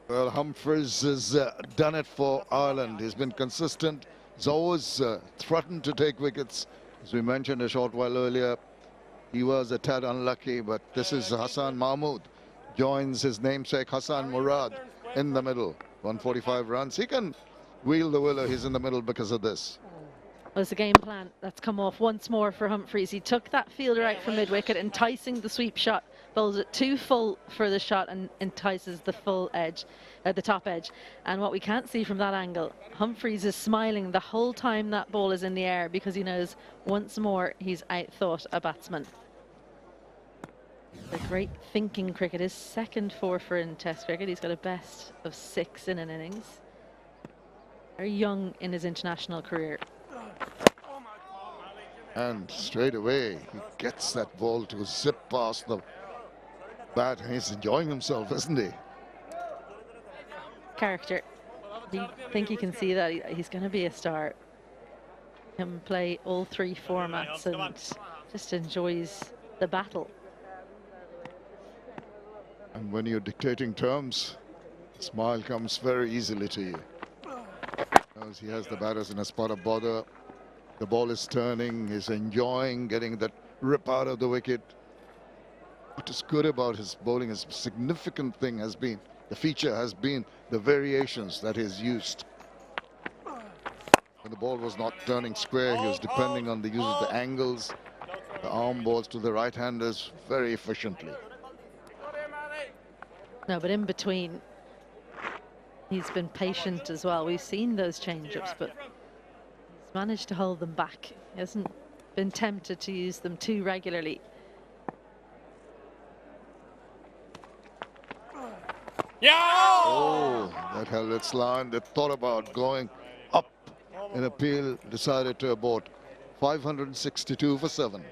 Well, Humphreys has done it for Ireland. He's been consistent. He's always threatened to take wickets. As we mentioned a short while earlier, he was a tad unlucky, but this is Hassan Mahmood. Joins his namesake Hassan Murad in the middle. 145 runs. He can wheel the willow. He's in the middle because of this. Well, it's a game plan that's come off once more for Humphreys. He took that fielder out from mid-wicket, enticing the sweep shot, bowls it too full for the shot and entices the full edge, the top edge. And what we can't see from that angle, Humphreys is smiling the whole time that ball is in the air, because he knows once more he's outthought a batsman. A great thinking cricket. His second 4-for in Test cricket. He's got a best of 6 in an innings. Very young in his international career. And straight away, he gets that ball to zip past the bat. He's enjoying himself, isn't he? Character. I think you can see that he's going to be a star. He can play all 3 formats and just enjoys the battle. And when you're dictating terms, a smile comes very easily to you. As he has the batters in a spot of bother. The ball is turning, he's enjoying getting that rip out of the wicket. What is good about his bowling, is significant thing has been, the feature has been the variations that he's used. When the ball was not turning square, he was depending on the use of the angles, the arm balls to the right-handers very efficiently. No, but in between, he's been patient as well. We've seen those change-ups, but he's managed to hold them back. He hasn't been tempted to use them too regularly. Yeah! Oh, that held its line. They thought about going up in appeal, decided to abort. 562 for 7.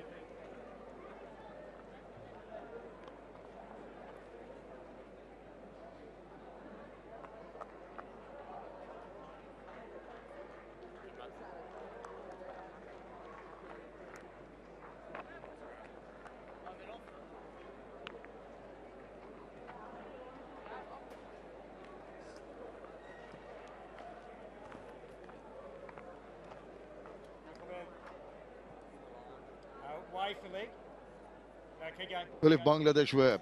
Well, if Bangladesh were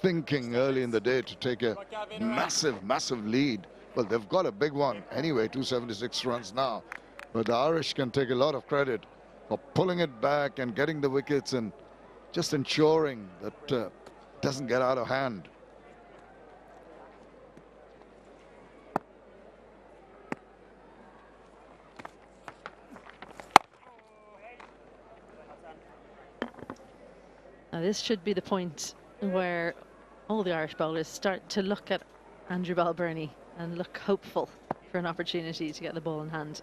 thinking early in the day to take a massive lead, well, they've got a big one anyway, 276 runs now. But the Irish can take a lot of credit of pulling it back and getting the wickets and just ensuring that it doesn't get out of hand. Now this should be the point where all the Irish bowlers start to look at Andrew Balbirnie and look hopeful for an opportunity to get the ball in hand.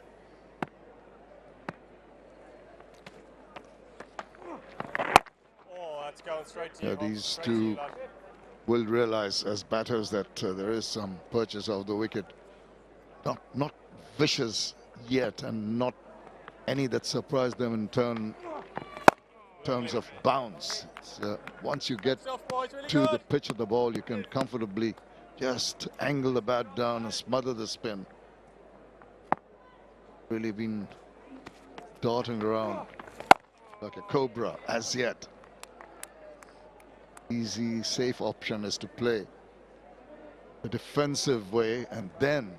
Oh, that's going straight to you. These two will realize as batters that there is some purchase of the wicket. Not vicious yet, and not any that surprised them in terms of bounce. Once you get to the pitch of the ball, you can comfortably just angle the bat down and smother the spin. Really been darting around like a cobra as yet. Easy, safe option is to play the defensive way, and then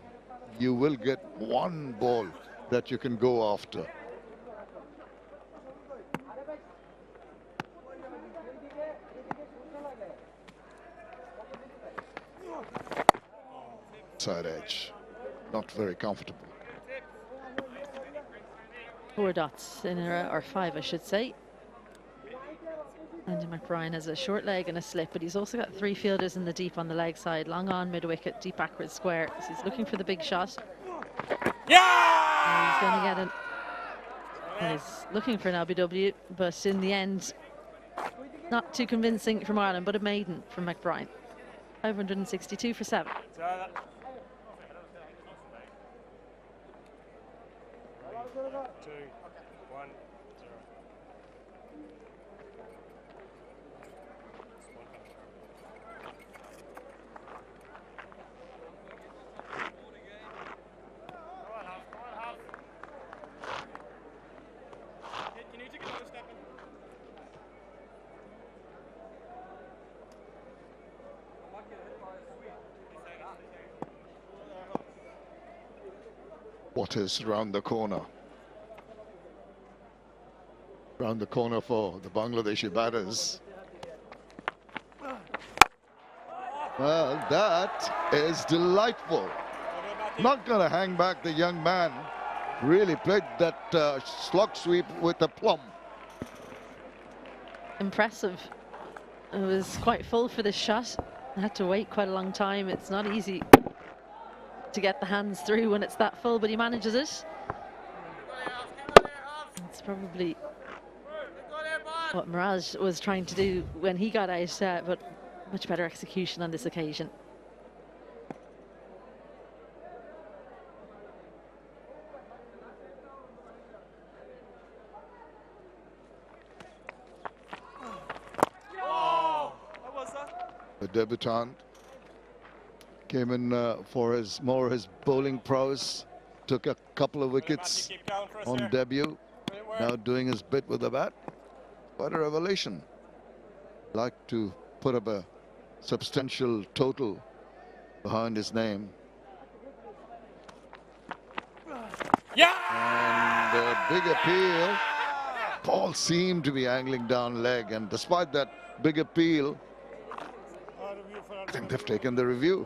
you will get one ball that you can go after. Side edge, not very comfortable. 4 dots in a row, or 5 I should say. Andy McBride has a short leg and a slip, but he's also got 3 fielders in the deep on the leg side. Long on, mid wicket, deep backward square. So he's looking for the big shot. Yeah! And he's going to get it. Well, he's looking for an LBW, but in the end, not too convincing from Ireland, but a maiden from McBride. 562 for 7. 2, 1, 0. Can you take another step in? What is round the corner? Round the corner for the Bangladeshi batters. Well, that is delightful. Not going to hang back the young man. Really played that slog sweep with a plum. Impressive. It was quite full for this shot. I had to wait quite a long time. It's not easy to get the hands through when it's that full, but he manages it. It's probably what Mirage was trying to do when he got out, but much better execution on this occasion. The debutant came in for his bowling prowess, took a couple of wickets on debut, now doing his bit with the bat. What a revelation. Like to put up a substantial total behind his name. And a big appeal. Ball seemed to be angling down leg, and despite that big appeal, I think they've taken the review.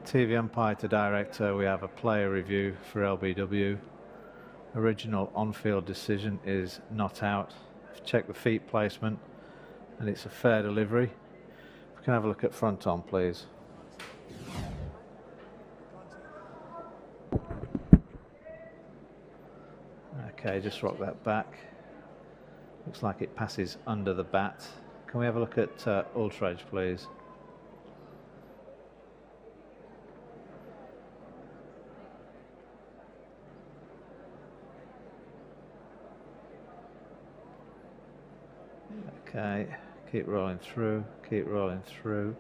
TV umpire to director, we have a player review for LBW. Original on-field decision is not out. I've checked the feet placement and it's a fair delivery. If we can have a look at front on, please. Okay, just rock that back. Looks like it passes under the bat. Can we have a look at ultra edge, please? Okay, keep rolling through, keep rolling through,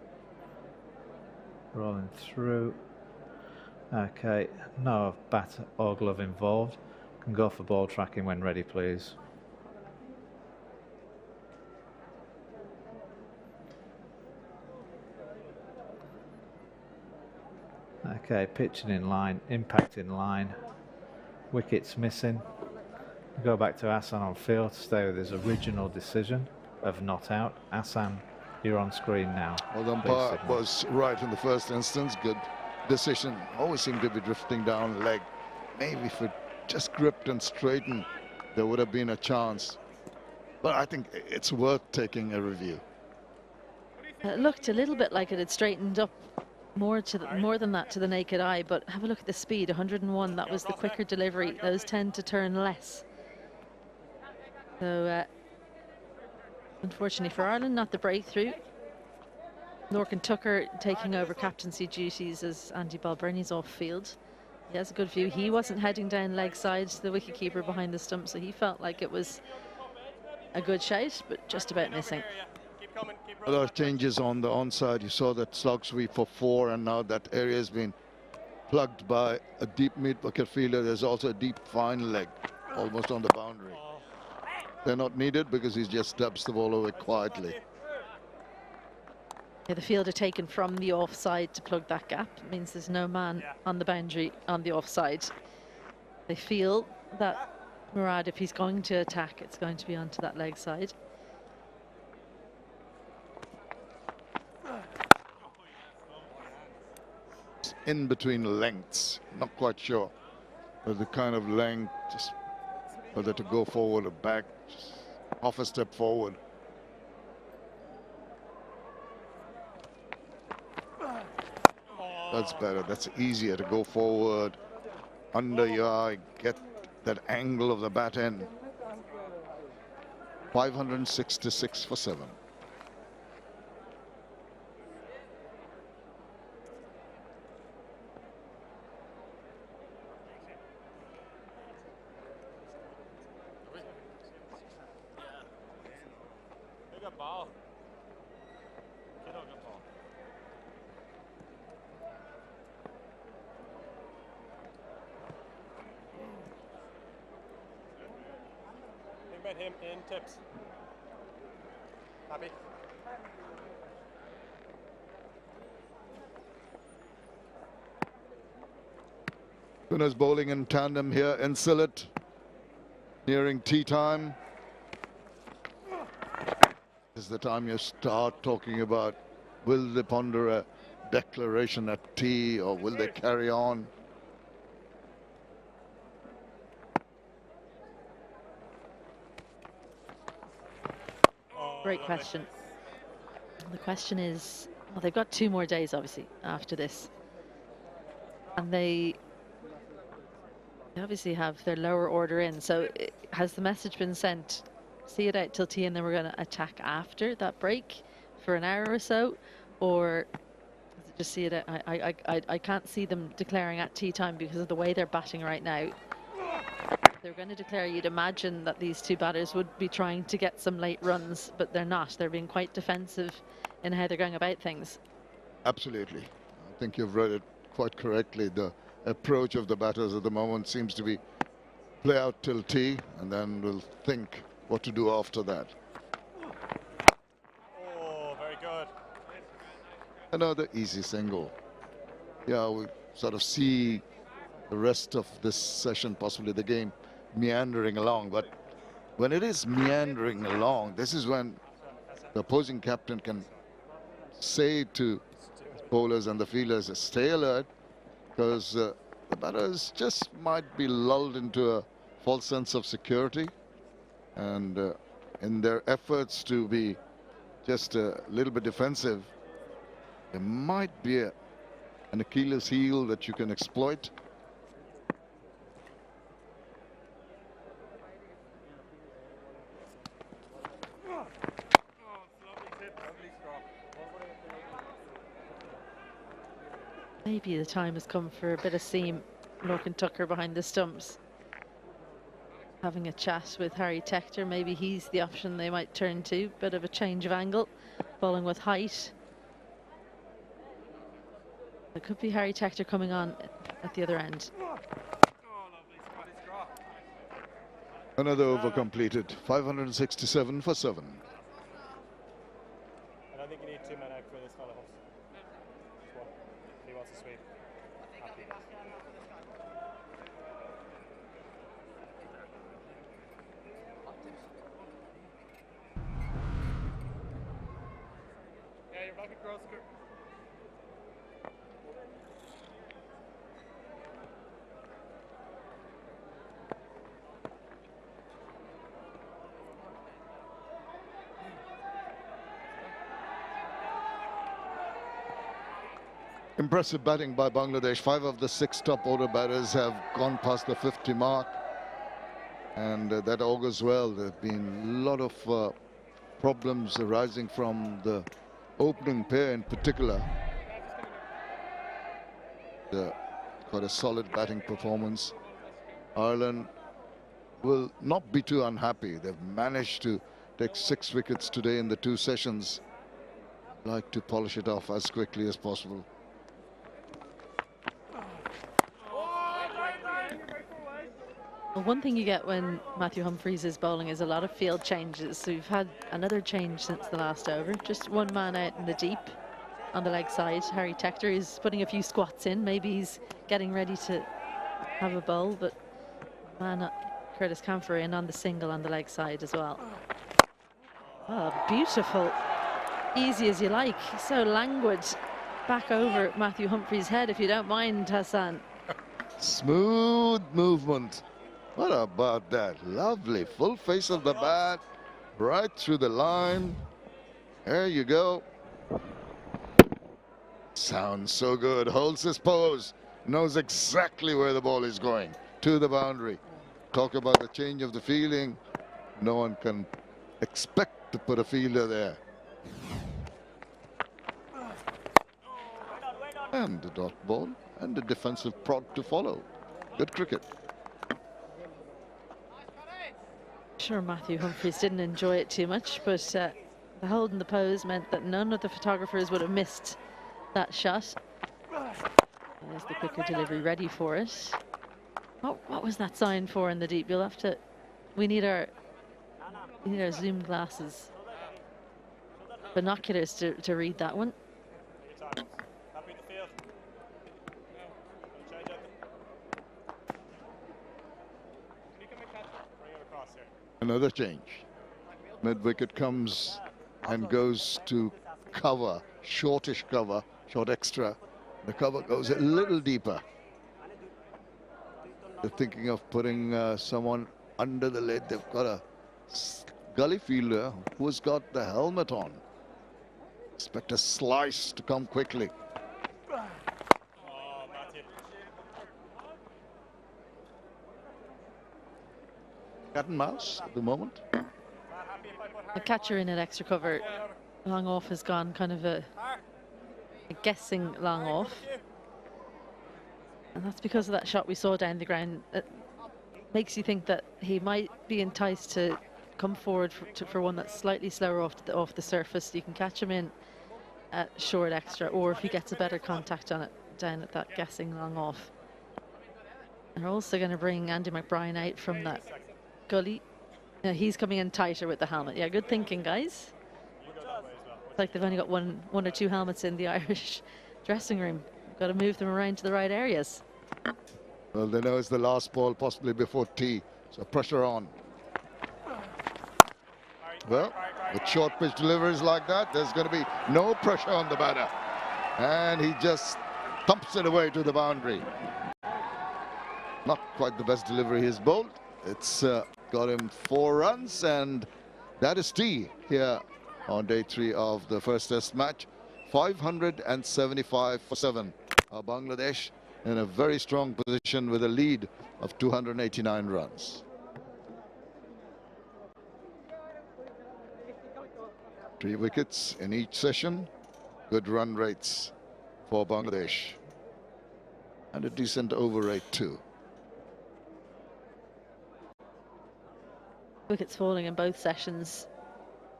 rolling through. Okay, no bat or glove involved. Can go for ball tracking when ready, please. Okay, pitching in line, impact in line. Wickets missing. We go back to Hassan on field to stay with his original decision of not out. Hassan, you're on screen now. Well, the umpire was right in the first instance. Good decision. Always seemed to be drifting down leg. Maybe if it just gripped and straightened, there would have been a chance. But I think it's worth taking a review. It looked a little bit like it had straightened up more than that to the naked eye, but have a look at the speed. 101, that was the quicker delivery. Those tend to turn less. So unfortunately for Ireland, not the breakthrough. Norkin Tucker taking over captaincy duties as Andy Balbirnie's off field. He has a good view. He wasn't heading down leg side to the wicketkeeper behind the stump, so he felt like it was a good shout, but just about missing. A lot of changes on the onside. You saw that slog sweep for 4, and now that area has been plugged by a deep mid-wicket fielder. There's also a deep fine leg, almost on the boundary. They're not needed because he just dubs the ball away quietly. Yeah, the fielder taken from the offside to plug that gap. It means there's no man on the boundary on the offside. They feel that Murad, if he's going to attack, it's going to be onto that leg side. In between lengths, not quite sure. But the kind of length, just whether to go forward or back, just half a step forward. That's better. That's easier to go forward, under your eye, get that angle of the bat end. 566 for 7. Him in tips. Happy? Winners bowling in tandem here in Sylhet, nearing tea time. This is the time you start talking about, will they ponder a declaration at tea or will they carry on? Great question. The question is, well, they've got 2 more days, obviously, after this. And they obviously have their lower order in. So has the message been sent, see it out till tea and then we're going to attack after that break for an hour or so? Or is it just see it out? I can't see them declaring at tea time because of the way they're batting right now. They're going to declare, you'd imagine that these 2 batters would be trying to get some late runs, but they're not. They're being quite defensive in how they're going about things. Absolutely. I think you've read it quite correctly. The approach of the batters at the moment seems to be play out till tea, and then we'll think what to do after that. Oh, very good. Another easy single. Yeah, we sort of see the rest of this session, possibly the game, meandering along. But when it is meandering along, this is when the opposing captain can say to bowlers and the fielders, stay alert, because the batters just might be lulled into a false sense of security, and in their efforts to be just a little bit defensive, there might be an Achilles heel that you can exploit. Maybe the time has come for a bit of seam. Norkin Tucker behind the stumps, having a chat with Harry Tector. Maybe he's the option they might turn to. Bit of a change of angle, bowling with height. It could be Harry Tector coming on at the other end. Another over completed. 567 for 7. I don't think you need 2 men out for this fellow. He wants to sweep. Yeah, you're back across. Impressive batting by Bangladesh. 5 of the 6 top order batters have gone past the 50 mark. And that augurs well. There have been a lot of problems arising from the opening pair in particular. Quite a solid batting performance. Ireland will not be too unhappy. They've managed to take 6 wickets today in the 2 sessions. Like to polish it off as quickly as possible. Well, one thing you get when Matthew Humphries is bowling is a lot of field changes. So we've had another change since the last over. Just one man out in the deep on the leg side. Harry Tector is putting a few squats in. Maybe he's getting ready to have a bowl, but man, Curtis Camphor in on the single on the leg side as well. Oh, beautiful. Easy as you like. So languid. Back over Matthew Humphries' head, if you don't mind, Hassan. Smooth movement. What about that? Lovely. Full face of the bat. Right through the line. There you go. Sounds so good. Holds his pose. Knows exactly where the ball is going. To the boundary. Talk about the change of the feeling. No one can expect to put a fielder there. And the dot ball. And the defensive prod to follow. Good cricket. Sure, Matthew Humphries didn't enjoy it too much, but the hold in the pose meant that none of the photographers would have missed that shot. There's the quicker delivery ready for it. What was that sign for in the deep? You'll have to. We need our zoom glasses, binoculars to read that one. Another change. Mid-wicket comes and goes to cover, shortish cover, short extra. The cover goes a little deeper. They're thinking of putting someone under the lid. They've got a gully fielder who's got the helmet on. Expect a slice to come quickly. Cat and mouse at the moment. The catcher in at extra cover. Long off has gone kind of a guessing long off. And that's because of that shot we saw down the ground. It makes you think that he might be enticed to come forward for one that's slightly slower off the surface. You can catch him in at short extra, or if he gets a better contact on it down at that guessing long off. They're also going to bring Andy McBride out from that gully. Yeah, he's coming in tighter with the helmet. Yeah, good thinking, guys. It's like they've only got one or two helmets in the Irish dressing room. Got to move them around to the right areas. Well, they know it's the last ball, possibly before tea, so pressure on. Well, with short pitch deliveries like that, there's going to be no pressure on the batter. And he just thumps it away to the boundary. Not quite the best delivery he's bowled. It's got him 4 runs, and that is tea here on day 3 of the first test match. 575 for 7. Bangladesh in a very strong position with a lead of 289 runs. 3 wickets in each session. Good run rates for Bangladesh. And a decent over rate too. Wickets falling in both sessions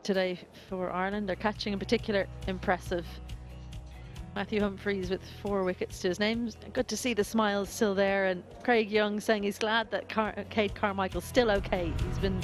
today for Ireland. Their catching in particular impressive. Matthew Humphries with 4 wickets to his name. Good to see the smiles still there, and Craig Young saying he's glad that 𝗂𝗃𝗏𝗄𝗏𝗧's still okay. He's been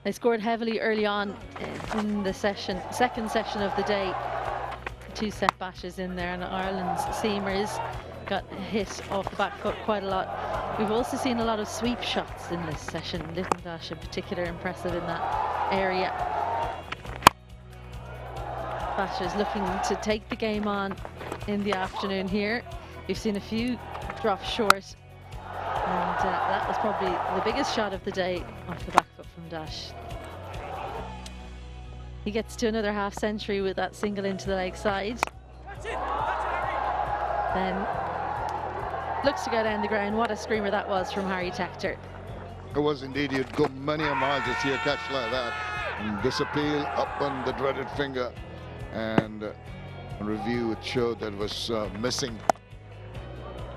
They scored heavily early on in the second session of the day. 2 set bashes in there, and Ireland's seamers got hit off the back foot quite a lot. We've also seen a lot of sweep shots in this session. Litton in particular impressive in that area. Bashers looking to take the game on in the afternoon here. We've seen a few drop short, and that was probably the biggest shot of the day off the back foot from Dash. He gets to another half century with that single into the leg side. Then looks to go down the ground. What a screamer that was from Harry Tector. It was indeed. You'd go many a mile to see a catch like that. And disappeal up on the dreaded finger. And on review, it showed that it was missing.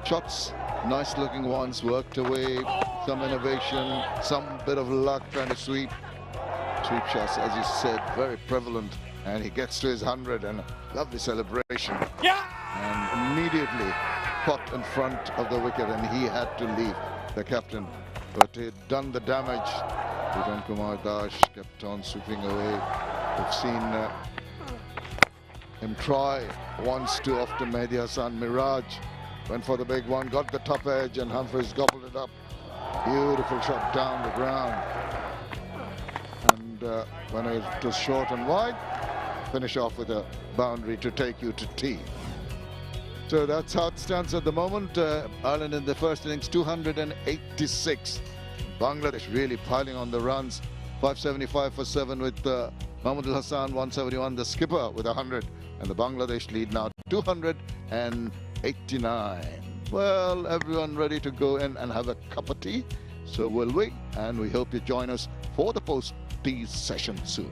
Shots, nice looking ones, worked away. Some innovation, some bit of luck trying to sweep. Sweep shots, as you said, very prevalent, and he gets to his 100 and a lovely celebration. Yeah! And immediately caught in front of the wicket, and he had to leave, the captain. But he'd done the damage. Ridwan Kumar Das kept on sweeping away. We've seen him try once too often. Mehdi Hasan Miraj went for the big one, got the top edge, and Humphreys gobbled it up. Beautiful shot down the ground. And when it was short and wide, finish off with a boundary to take you to tea. So that's how it stands at the moment. Ireland in the first innings, 286. Bangladesh really piling on the runs. 575 for 7 with Mahmudul Hasan, 171. The skipper with 100. And the Bangladesh lead now 289. Well, everyone ready to go in and have a cup of tea? So will we. And we hope you join us for the post-tea session soon.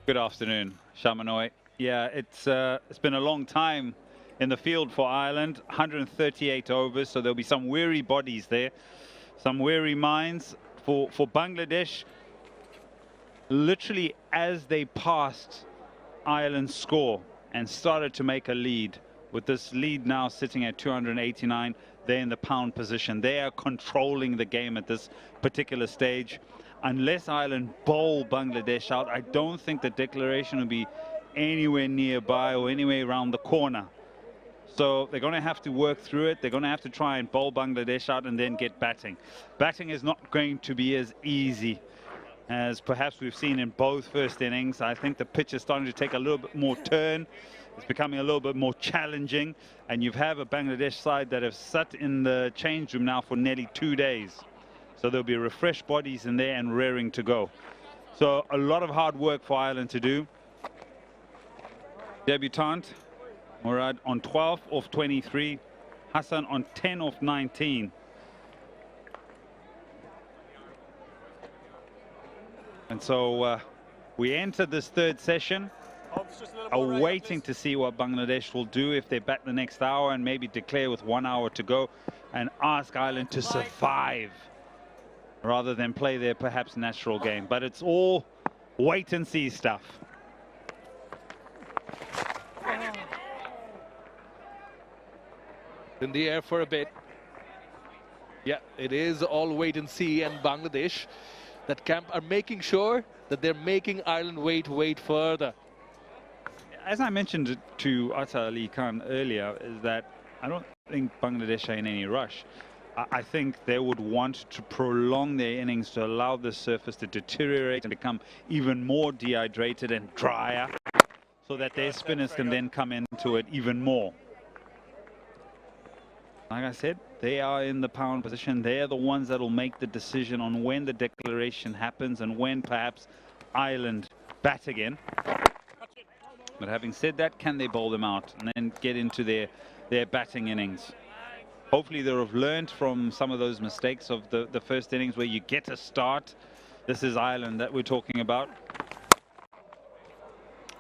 Good afternoon, Shamanoy. Yeah, it's been a long time in the field for Ireland, 138 overs, so there'll be some weary bodies there, some weary minds. For Bangladesh, literally as they passed Ireland's score and started to make a lead, with this lead now sitting at 289, they're in the pound position. They are controlling the game at this particular stage. Unless Ireland bowl Bangladesh out, I don't think the declaration will be anywhere nearby or anywhere around the corner. So they're going to have to work through it. They're going to have to try and bowl Bangladesh out and then get batting. Batting is not going to be as easy as perhaps we've seen in both first innings. I think the pitch is starting to take a little bit more turn. It's becoming a little bit more challenging. And you have a Bangladesh side that have sat in the change room now for nearly 2 days. So there'll be refreshed bodies in there and raring to go. So a lot of hard work for Ireland to do. Debutant Murad on 12 of 23, Hassan on 10 of 19. And so we enter this third session, awaiting to see what Bangladesh will do if they bat the next hour and maybe declare with 1 hour to go and ask Ireland to survive rather than play their perhaps natural game. But it's all wait and see stuff. In the air for a bit. Yeah, it is all wait and see, and Bangladesh, that camp, are making sure that they're making Ireland wait further. As I mentioned to Atta Ali Khan earlier, is that I don't think Bangladesh are in any rush. I think they would want to prolong their innings to allow the surface to deteriorate and become even more dehydrated and drier, so that their spinners can then come into it even more. Like I said, they are in the pound position. They're the ones that will make the decision on when the declaration happens and when perhaps Ireland bat again. But having said that, can they bowl them out and then get into their batting innings? Hopefully they'll have learned from some of those mistakes of the first innings where you get a start. This is Ireland that we're talking about.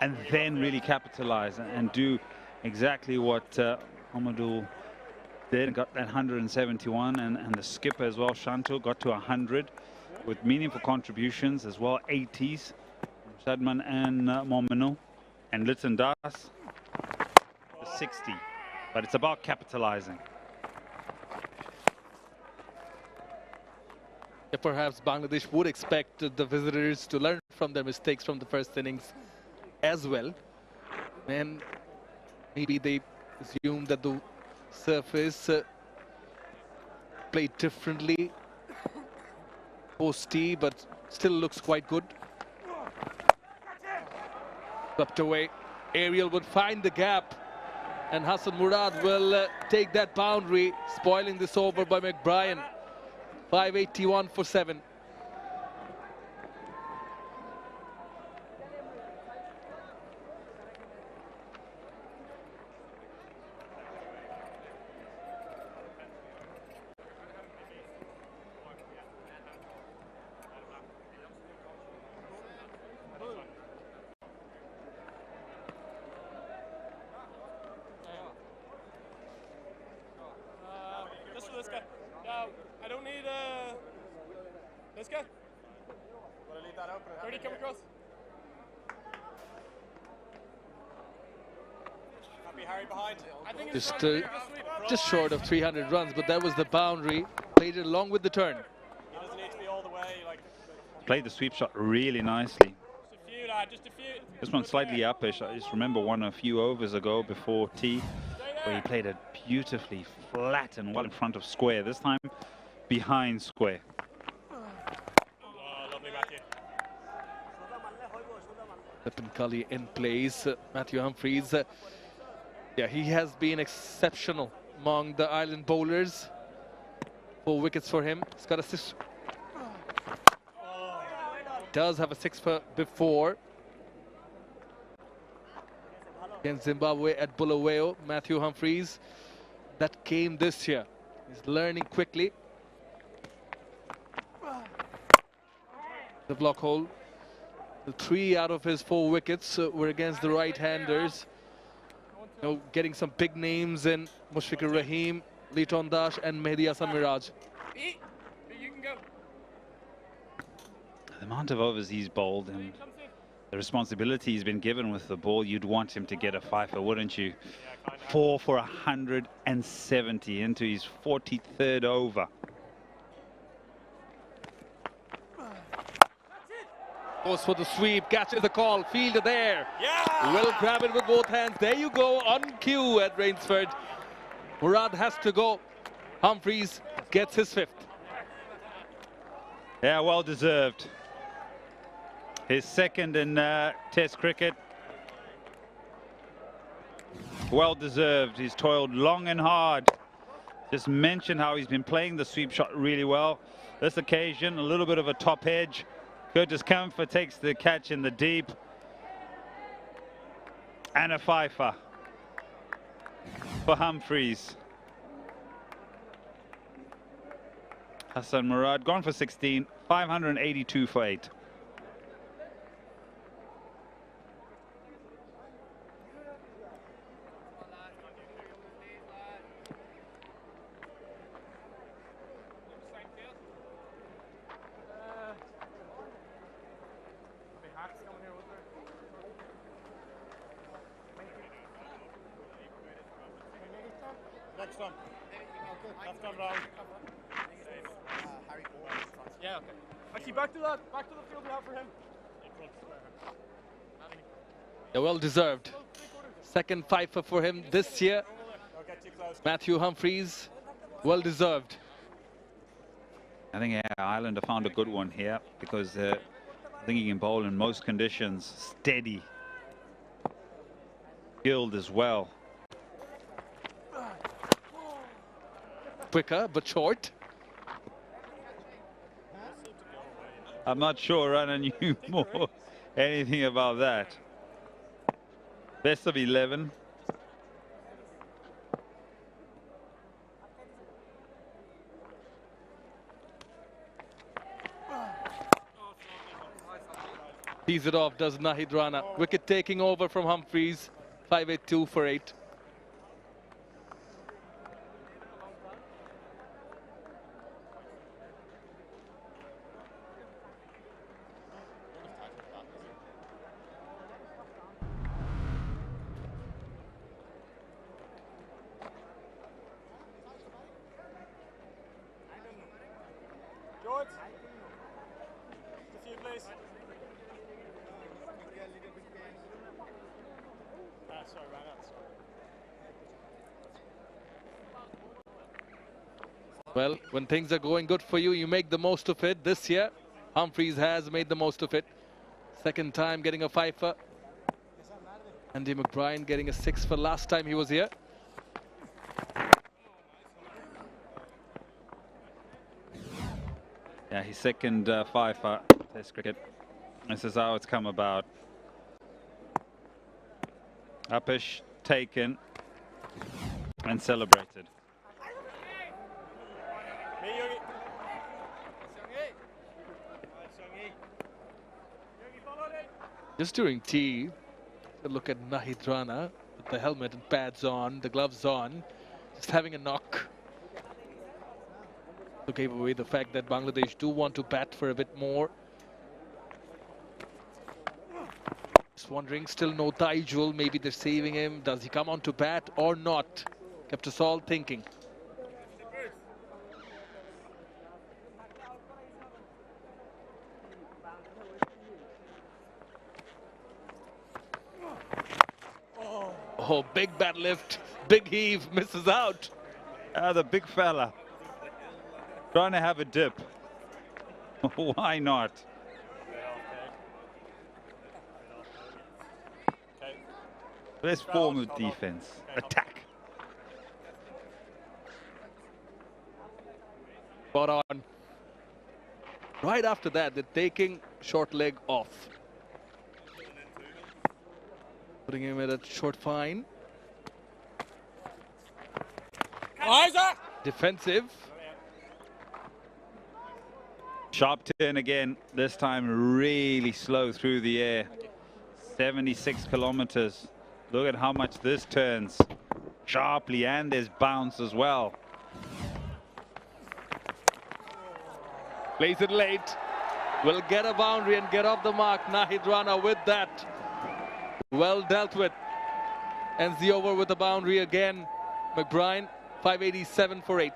And then really capitalize and do exactly what Mahmudul then got that 171, and the skipper as well, Shanto, got to 100 with meaningful contributions as well, 80s, Shadman and Mominu, and Litton Das, 60. But it's about capitalizing. Yeah, perhaps Bangladesh would expect the visitors to learn from their mistakes from the first innings as well. And maybe they assume that the surface played differently post-tee, but still looks quite good. Swept away. Ariel would find the gap, and Hassan Murad will take that boundary, spoiling this over by McBrien. 581 for 7. This guy. No, I don't need this guy. Want to leave that open? 30 come across. Happy Harry behind. I think it's just short of 300 runs, but that was the boundary. Played it along with the turn. He doesn't need to be all the way. Like, Played the sweep shot really nicely. just a few, lad. Just a few. This one's slightly uppish. I just remember one a few overs ago before tea, where he played it beautifully flat and well in front of square. This time behind square. Oh, lovely, Matthew. Cully in place. Matthew Humphries. Yeah, he has been exceptional among the Ireland bowlers. 4 wickets for him. He's got a 6. Does have a 6 before. Against Zimbabwe at Bulawayo, Matthew Humphries. That came this year. He's learning quickly. The block hole. 3 out of his 4 wickets were against the right-handers. You know, getting some big names in Mushfiqur Rahim, Litton Dash and Mehdi Hasan Miraj. The amount of overs he's bowled and the responsibility he's been given with the ball, you'd want him to get a fifer, wouldn't you? 4 for 170 into his 43rd over. Goes for the sweep, catches the call, fielder there. Yeah! Will grab it with both hands. There you go, on cue at Rainsford. Murad has to go. Humphreys gets his 5th. Yeah, well deserved. His 2nd in Test cricket. Well deserved. He's toiled long and hard. Just mentioned how he's been playing the sweep shot really well. This occasion, a little bit of a top edge. 𝗂𝗫𝗃𝗃 takes the catch in the deep. And a fifer for Humphreys. Hassan Murad gone for 16, 582 for 8. Next one. Left on round. Yeah, okay. Actually, back to the field we have for him. Yeah, well deserved. 2nd fifer for him this year. Matthew Humphreys, well deserved. I think Ireland have found a good one here because I think he can bowl in most conditions. Steady. Skilled as well. Quicker but short. I'm not sure Rana knew more anything about that. Best of 11. Tees it off, does Nahid Rana. Wicket taking over from Humphreys. 582 for 8. George, to see you, please. Sorry, ran out. Well, when things are going good for you, you make the most of it. This year, Humphreys has made the most of it. 2nd time getting a fifer. Andy McBride getting a 6 for last time he was here. Yeah, his 2nd fifer Test cricket. This is how it's come about. Upish taken and celebrated. Just during tea, a look at Nahid Rana with the helmet and pads on, the gloves on, just having a knock. So gave away the fact that Bangladesh do want to bat for a bit more. Just wondering, still no Taijul, maybe they're saving him. Does he come on to bat or not? Kept us all thinking. Oh, big bat lift, big heave, misses out. The big fella trying to have a dip. Why not? Best form of defense. Attack. Spot on. Right after that, they're taking short leg off. Putting him at a short fine. Defensive. Sharp turn again, this time really slow through the air. 76 kilometers. Look at how much this turns sharply, and there's bounce as well. Plays it late. Will get a boundary and get off the mark. Nahid Rana with that. Well dealt with. Ends the over with a boundary again. McBride, 587 for 8.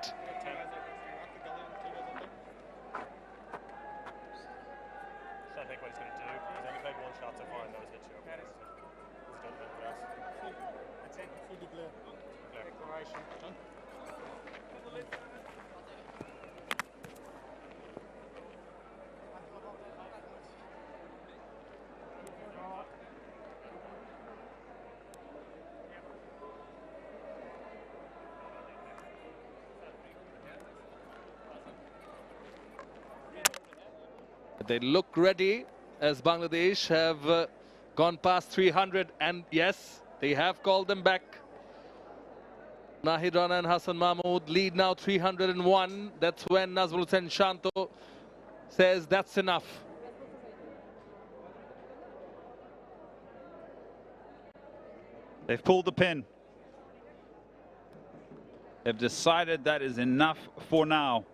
They look ready as Bangladesh have gone past 300, and yes, they have called them back. Nahid Rana and Hassan Mahmood lead now 301. That's when Nazmul Hussain Shanto says that's enough. They've pulled the pin. They've decided that is enough for now.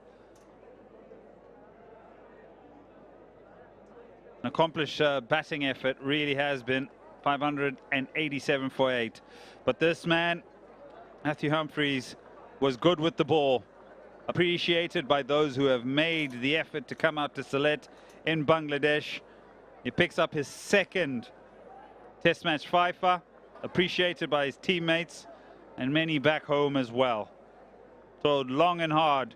An accomplished batting effort really has been. 587 for 8. But this man, Matthew Humphreys, was good with the ball. Appreciated by those who have made the effort to come out to Sylhet in Bangladesh. He picks up his second Test match fifer. Appreciated by his teammates and many back home as well. So long and hard.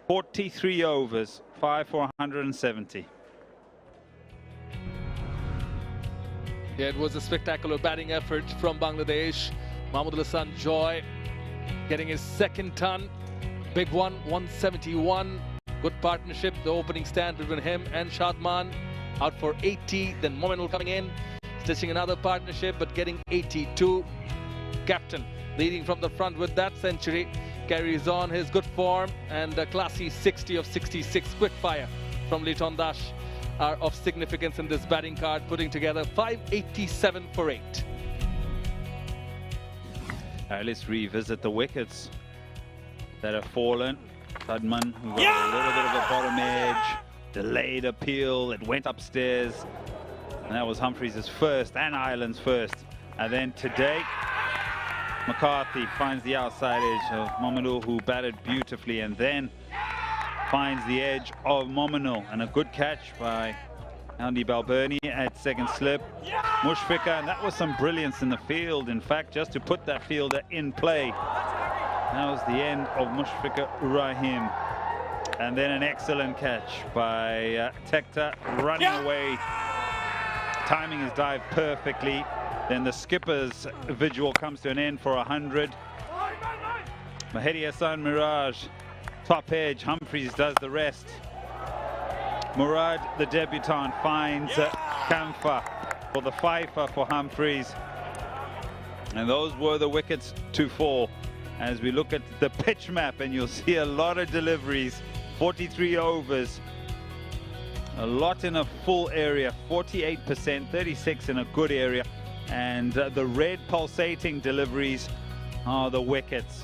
43 overs, 5 for 170. Yeah, it was a spectacular batting effort from Bangladesh. Mahmudul Joy getting his second ton. Big one, 171. Good partnership, the opening stand between him and Shadman. Out for 80, then Mominul coming in, stitching another partnership, but getting 82. Captain leading from the front with that century. Carries on his good form, and a classy 60 of 66 quick fire from Litton Dash are of significance in this batting card, putting together 587 for 8. All right, let's revisit the wickets that have fallen. Sudman, who got a little bit of a bottom edge, delayed appeal, it went upstairs, and that was Humphreys' first and Ireland's first. And then today, McCarthy finds the outside edge of Mominul, who batted beautifully, and then finds the edge of Mominul, and a good catch by Andy Balbirnie at second slip. Mushfiqur, and that was some brilliance in the field. In fact, just to put that fielder in play. That was the end of Mushfiqur Rahim. And then an excellent catch by Tekta, running away, timing his dive perfectly. Then the skipper's vigil comes to an end for 100. Mahdi Hassan Miraj, top edge. Humphreys does the rest. Murad, the debutant, finds Kamfa for the fifer for Humphreys. And those were the wickets to fall. As we look at the pitch map, and you'll see a lot of deliveries, 43 overs, a lot in a full area, 48%, 36 in a good area, and the red pulsating deliveries are the wickets.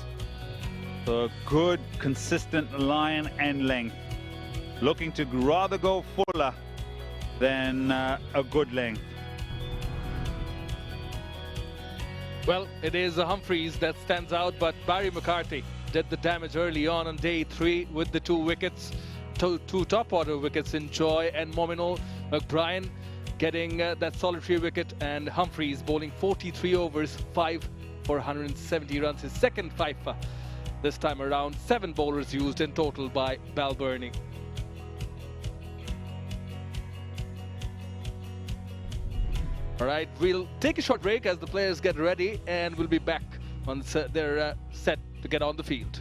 So a good, consistent line and length. Looking to rather go fuller than a good length. Well, it is Humphreys that stands out, but Barry McCarthy did the damage early on day 3 with the 2 wickets, two top order wickets in Joy and Mominul. McBride getting that solitary wicket, and Humphreys bowling 43 overs, 5 for 170 runs, his second fifer this time around. 7 bowlers used in total by Balbirnie. All right, we'll take a short break as the players get ready, and we'll be back once they're set to get on the field.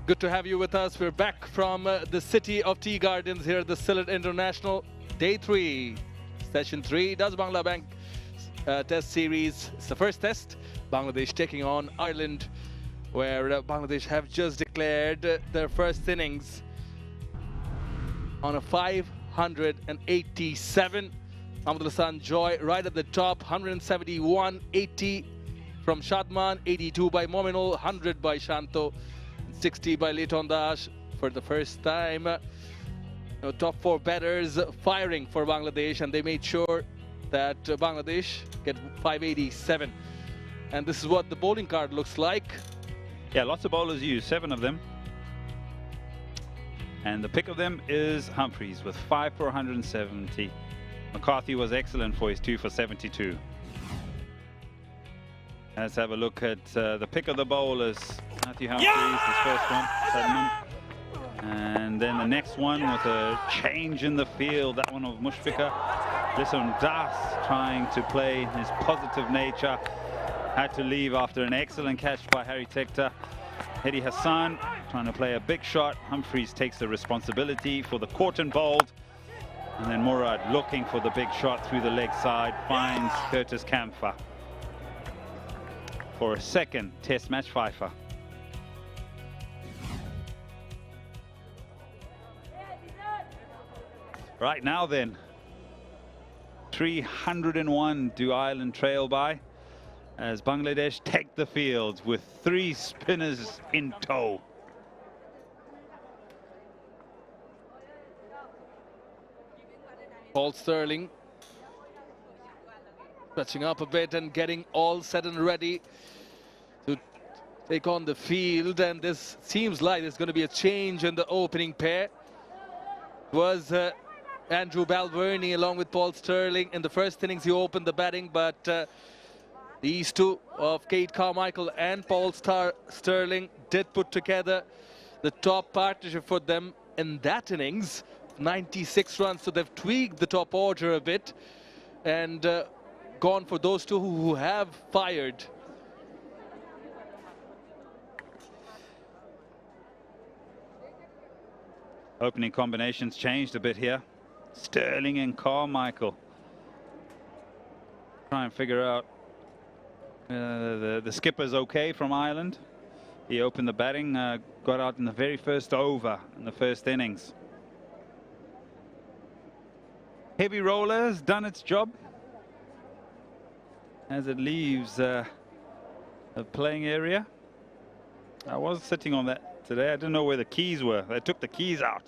Good to have you with us. We're back from the city of tea gardens here at the Sylhet International. Day 3, session 3, does Bangla Bank test series. It's the first test. Bangladesh taking on Ireland, where Bangladesh have just declared their first innings on a 587. Mahmudul Joy right at the top, 171.80 from Shadman, 82 by Mominul, 100 by Shanto, 60 by Litton for the first time. Top 4 batters firing for Bangladesh, and they made sure that Bangladesh get 587. And this is what the bowling card looks like. Yeah, lots of bowlers used, 7 of them. And the pick of them is Humphreys with 5 for 170. McCarthy was excellent for his 2 for 72. Let's have a look at the pick of the bowlers. Matthew Humphreys, his first one, Sedman. And then the next one with a change in the field, that one of Mushfiqur. Listen, Das trying to play his positive nature. Had to leave after an excellent catch by Harry Tector. Hedi Hassan trying to play a big shot. Humphreys takes the responsibility for the caught and bowled. And then Murad looking for the big shot through the leg side, finds Curtis Campher for a second test match fifer. Right now then, 301 do Ireland trail by as Bangladesh take the field with 3 spinners in tow. Paul Stirling stretching up a bit and getting all set and ready to take on the field, and this seems like there's going to be a change in the opening pair. It was Andrew Balvenie along with Paul Stirling. In the first innings he opened the batting, but these two of 𝗂𝗍𝗪𝗂 and Paul Stirling did put together the top partnership for them in that innings. 96 runs, so they've tweaked the top order a bit and gone for those two who have fired. Opening combinations changed a bit here. Stirling and 𝗂𝗪𝗂. Try and figure out the skipper's okay from Ireland. He opened the batting, got out in the very first over in the first innings. Heavy roller has done its job as it leaves the playing area. I was sitting on that today. I didn't know where the keys were. They took the keys out.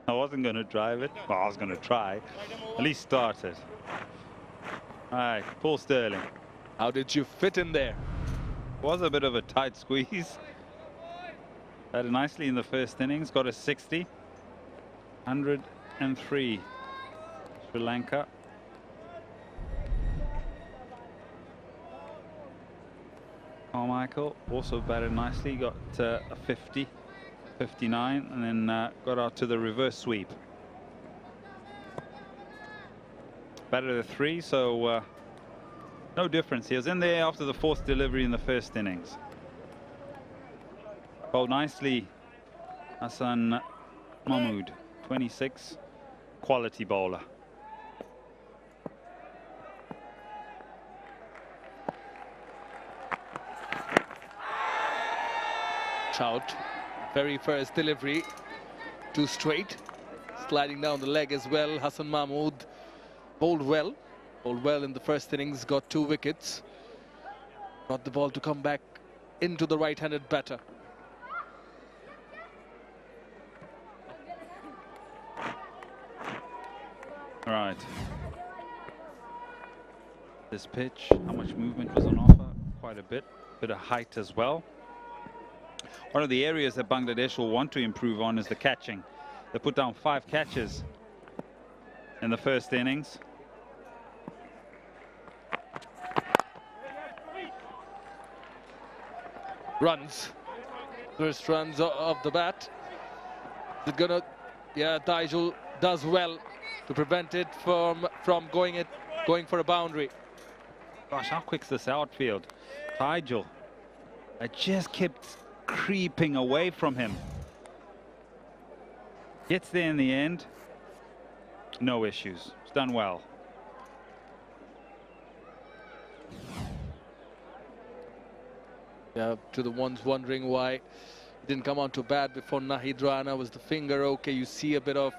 I wasn't going to drive it. Well, I was going to try. At least start it. All right, Paul Stirling. How did you fit in there? Was a bit of a tight squeeze. Batted nicely in the first innings. Got a 60. 103. Sri Lanka. 𝗂𝗪𝗂 also batted nicely, got a 50, 59, and then got out to the reverse sweep. Batted a 3, so no difference. He was in there after the 4th delivery in the first innings. Bowled nicely, Hassan Mahmood, 26, quality bowler. Out, very first delivery, 2 straight, sliding down the leg as well. Hassan Mahmood bowled well in the first innings, got 2 wickets, got the ball to come back into the right-handed batter. All right, this pitch, how much movement was on offer? Quite a bit of height as well. One of the areas that Bangladesh will want to improve on is the catching. They put down 5 catches in the first innings. Runs, first runs of the bat. Is it gonna? Yeah, Tijul does well to prevent it from going for a boundary. Gosh, how quick's this outfield? Tijul, I just kept creeping away from him. Gets there in the end. No issues. It's done well. Yeah, to the ones wondering why he didn't come on to bat before Nahid Rana. Was the finger okay? You see a bit of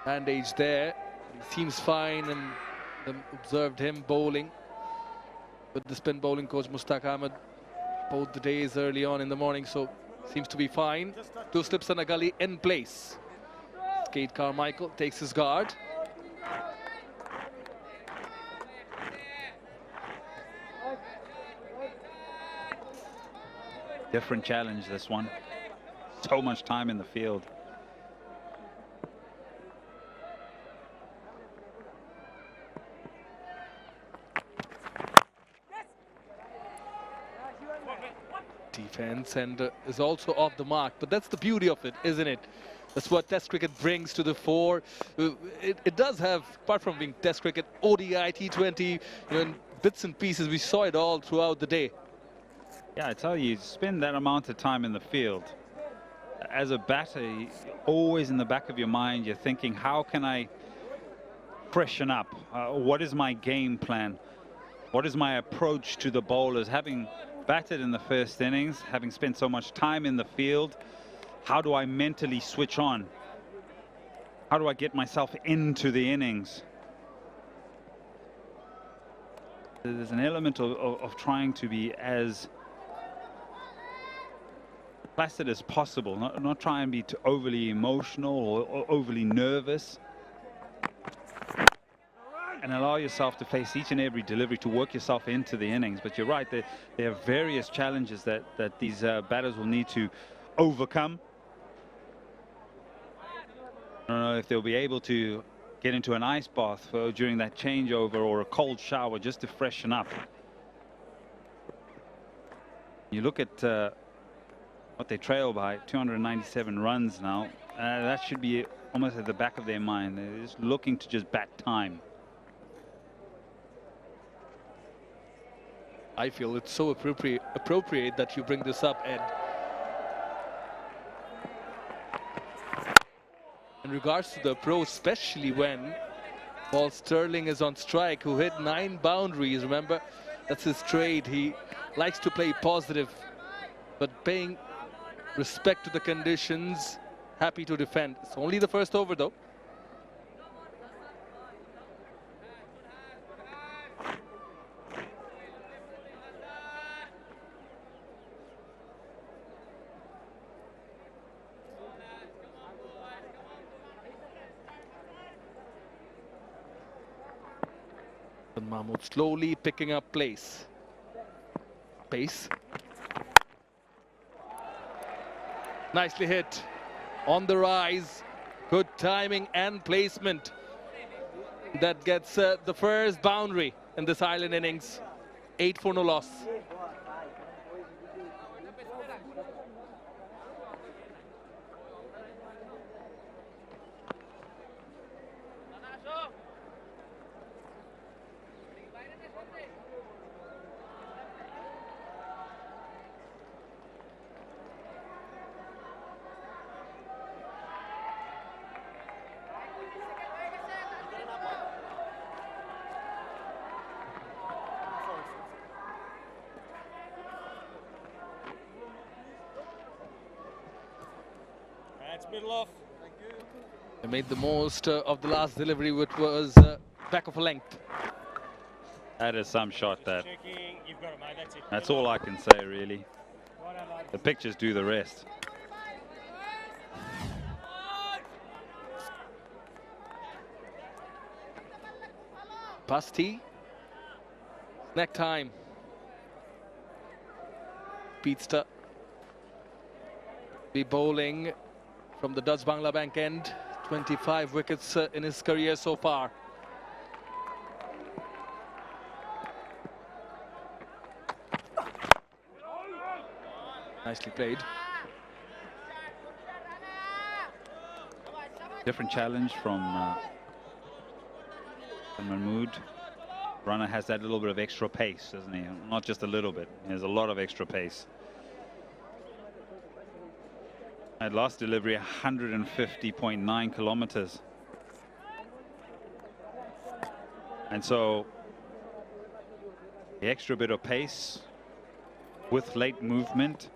bandage there. He seems fine, and observed him bowling with the spin bowling coach Mushtaq Ahmed both the days early on in the morning, so seems to be fine. 2 slips and a gully in place. Kate Carmichael takes his guard. Different challenge, this one. So much time in the field. Defense and is also off the mark, but that's the beauty of it, isn't it? That's what Test cricket brings to the fore. It does have, apart from being Test cricket, ODI, T20, you know, in bits and pieces. We saw it all throughout the day. Yeah, I tell you, spend that amount of time in the field. As a batter, always in the back of your mind, you're thinking, how can I freshen up? What is my game plan? What is my approach to the bowlers? Having batted in the first innings, having spent so much time in the field, how do I mentally switch on? How do I get myself into the innings? There's an element of trying to be as placid as possible, not try and be too overly emotional or overly nervous, and allow yourself to face each and every delivery to work yourself into the innings. But you're right, there are various challenges that these batters will need to overcome. I don't know if they'll be able to get into an ice bath during that changeover, or a cold shower just to freshen up. You look at what they trail by, 297 runs now. That should be almost at the back of their mind. They're just looking to just bat time. I feel it's so appropriate that you bring this up, Ed. In regards to the approach, especially when Paul Stirling is on strike, who hit 9 boundaries. Remember, that's his trade. He likes to play positive, but paying respect to the conditions, happy to defend. It's only the first over, though. And Mahmood slowly picking up pace. Nicely hit, on the rise, good timing and placement. That gets the first boundary in this Island innings. 8 for no loss. That's middle off. Thank you. They made the most of the last delivery, which was back of a length. That is some shot. That. You've got it, mate. That's it. That's all I can say, really. The pictures do the rest. Basti. Snack time. 𝗵𝗫 be bowling from the Dutch Bangla Bank end. 25 wickets in his career so far. Nicely played. Different challenge from Mahmood. Runner has that little bit of extra pace, doesn't he? Not just a little bit. He has a lot of extra pace. At last delivery, 150.9 kilometers. And so the extra bit of pace with late movement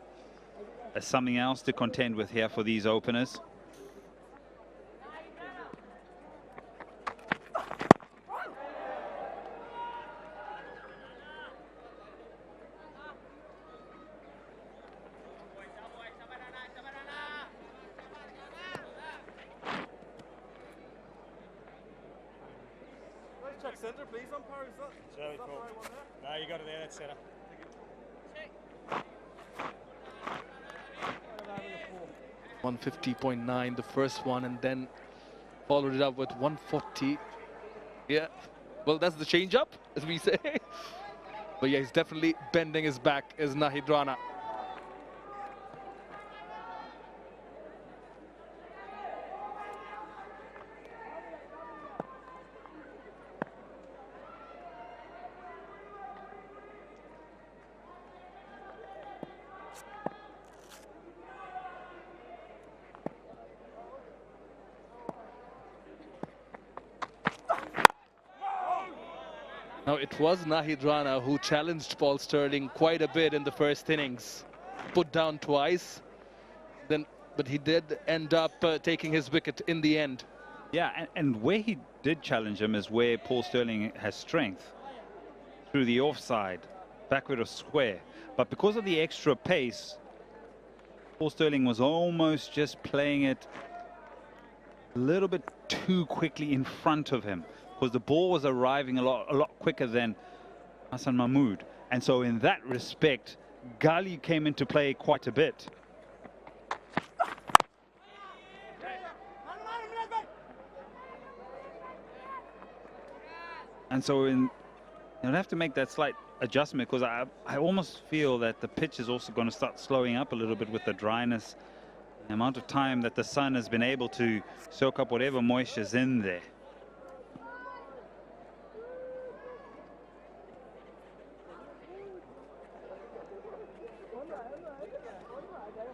is something else to contend with here for these openers. Check centre, please, umpire. Is that the right one there? No, you got it there. That's centre. 150.9, the first one, and then followed it up with 140. Yeah, well, that's the change up, as we say. But yeah, he's definitely bending his back, is Nahid Rana. Now, it was Nahid Rana who challenged Paul Stirling quite a bit in the first innings. Put down twice, but he did end up taking his wicket in the end. Yeah, and where he did challenge him is where Paul Stirling has strength. Through the offside, backward of square. But because of the extra pace, Paul Stirling was almost just playing it a little bit too quickly in front of him, because the ball was arriving a lot quicker than Hassan Mahmood. And so in that respect, Gali came into play quite a bit. And so you'll have to make that slight adjustment, because I almost feel that the pitch is also going to start slowing up a little bit with the dryness, the amount of time that the sun has been able to soak up whatever moisture's in there.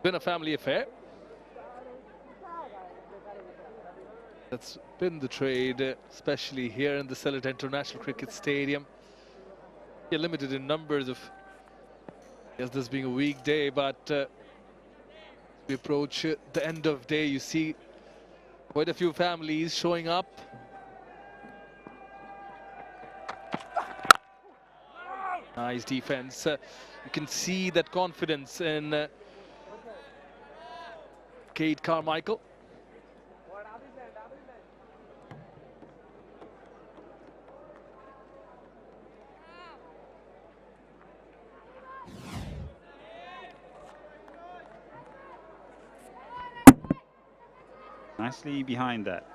Been a family affair. That's been the trade, especially here in the Sylhet International Cricket Stadium. Yeah, limited in numbers of, yes, this being a weekday, but as we approach the end of day, you see quite a few families showing up. Nice defense. You can see that confidence in Cade Carmichael. Nicely behind that.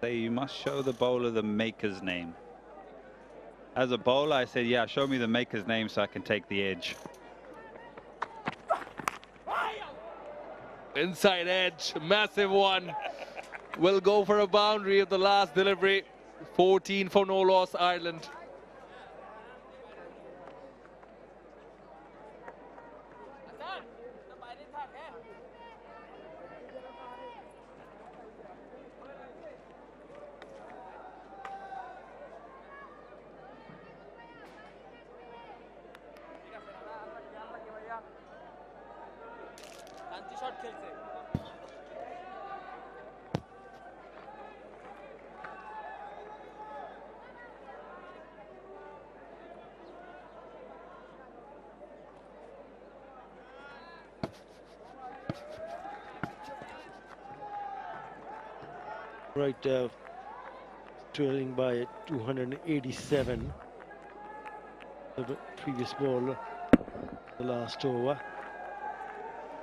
So you must show the bowler the maker's name. As a bowler, I said, yeah, show me the maker's name so I can take the edge. Inside edge, massive one. Will go for a boundary of the last delivery. 14 for no loss, Ireland. Right, trailing by 287. The previous ball, the last over.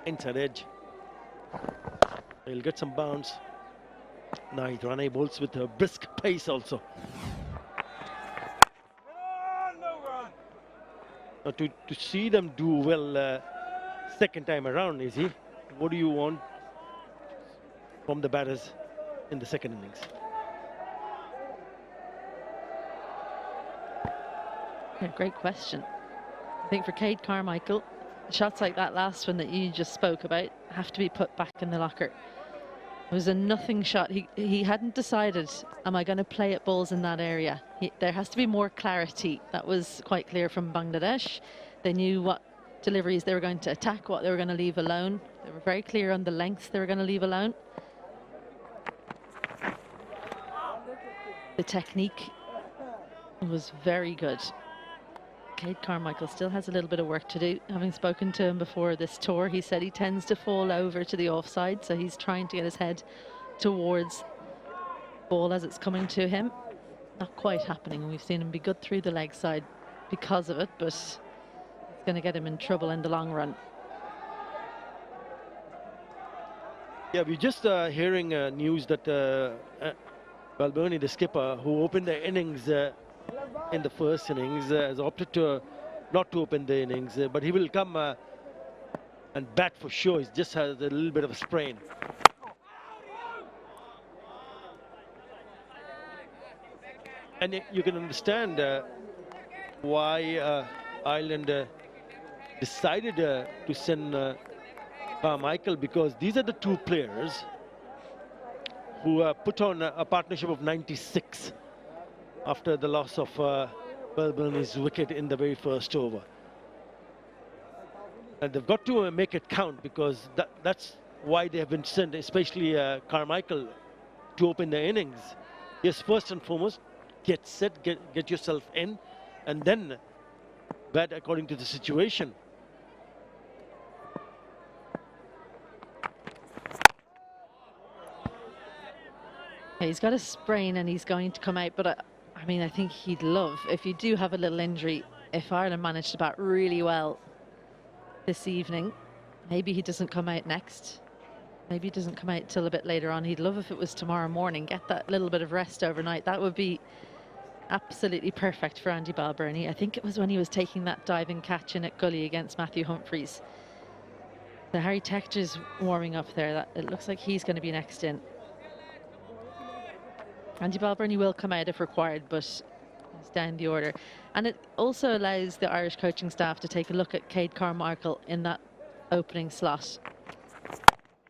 Inside edge. He'll get some bounce. Nahid Rana bowls with a brisk pace also. Now to see them do well second time around, is he? What do you want from the batters in the second innings? Yeah, great question. I think for 𝗂𝗃𝐴, shots like that last one that you just spoke about have to be put back in the locker. It was a nothing shot. He hadn't decided, am I going to play at balls in that area? There has to be more clarity. That was quite clear from Bangladesh. They knew what deliveries they were going to attack, what they were going to leave alone. They were very clear on the lengths they were going to leave alone. The technique was very good. 𝗂𝗃𝐴 still has a little bit of work to do. Having spoken to him before this tour, he said he tends to fall over to the offside, so he's trying to get his head towards ball as it's coming to him. Not quite happening. We've seen him be good through the leg side because of it, but it's going to get him in trouble in the long run. Yeah, we're just hearing news that Balbirnie, the skipper, who opened the innings in the first innings, has opted to not to open the innings, but he will come and bat for sure. He just has a little bit of a sprain. And you can understand why Ireland decided to send Carmichael, because these are the two players who put on a partnership of 96 after the loss of Balbirnie's wicket in the very first over. And they've got to make it count, because that's why they have been sent, especially Carmichael, to open the innings. Yes, first and foremost, get set, get yourself in, and then bat according to the situation. He's got a sprain and he's going to come out, but I mean, I think he'd love, if you do have a little injury, if Ireland managed to bat really well this evening, maybe he doesn't come out next. Maybe he doesn't come out till a bit later on. He'd love if it was tomorrow morning, get that little bit of rest overnight. That would be absolutely perfect for Andy Balbirnie. I think it was when he was taking that diving catch in at Gully against Matthew Humphreys. So Harry Tector's warming up there. It looks like he's going to be next in. Andy Balbirnie will come out if required, but he's down the order. And it also allows the Irish coaching staff to take a look at 𝗂𝗃𝐴 in that opening slot.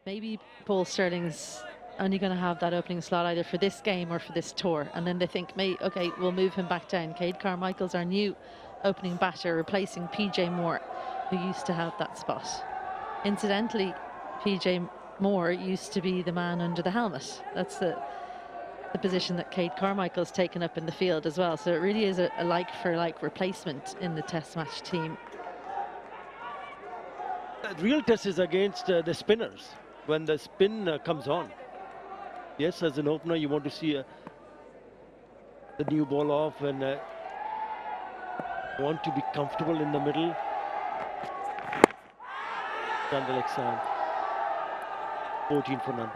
Maybe Paul Stirling's only going to have that opening slot either for this game or for this tour. And then they think, okay, we'll move him back down. 𝗂𝗃𝐴's our new opening batter, replacing PJ Moore, who used to have that spot. Incidentally, PJ Moore used to be the man under the helmet. That's the position that 𝗂𝗃𝐴's taken up in the field as well. So it really is a like-for-like replacement in the test match team. The real test is against the spinners, when the spin comes on. Yes, as an opener, you want to see the new ball off and want to be comfortable in the middle. Down the leg side. 14 for none.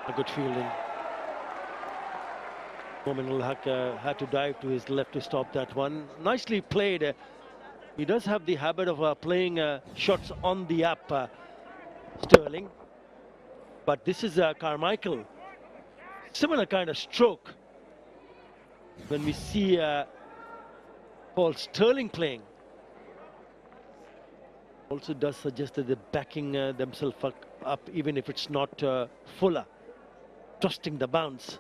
A good fielding. Mahmudul Joy had to dive to his left to stop that one. Nicely played. He does have the habit of playing shots on the up, Stirling. But this is Carmichael. Similar kind of stroke. When we see Paul Stirling playing. Also does suggest that they're backing themselves up, even if it's not Fuller. Trusting the bounce.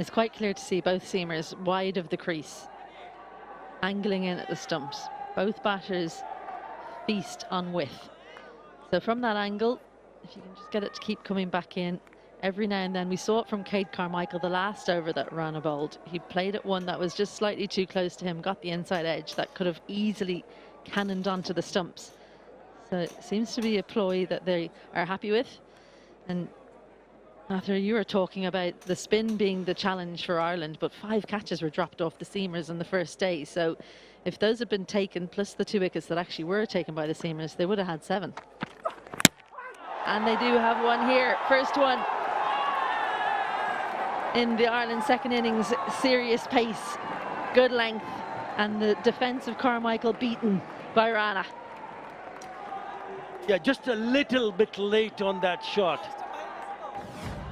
It's quite clear to see both seamers wide of the crease, angling in at the stumps. Both batters feast on width. So from that angle, if you can just get it to keep coming back in, every now and then, we saw it from 𝗂𝗃𝗃𝗃𝗃 the last over that Rana bowled. He played at one that was just slightly too close to him, got the inside edge that could have easily cannoned onto the stumps. So it seems to be a ploy that they are happy with. And Arthur, you were talking about the spin being the challenge for Ireland, but 5 catches were dropped off the seamers on the first day. So if those had been taken, plus the 2 wickets that actually were taken by the seamers, they would have had 7. And they do have one here, first one in the Ireland second innings. Serious pace, good length, and the defence of Carmichael beaten by Rana. Yeah, just a little bit late on that shot.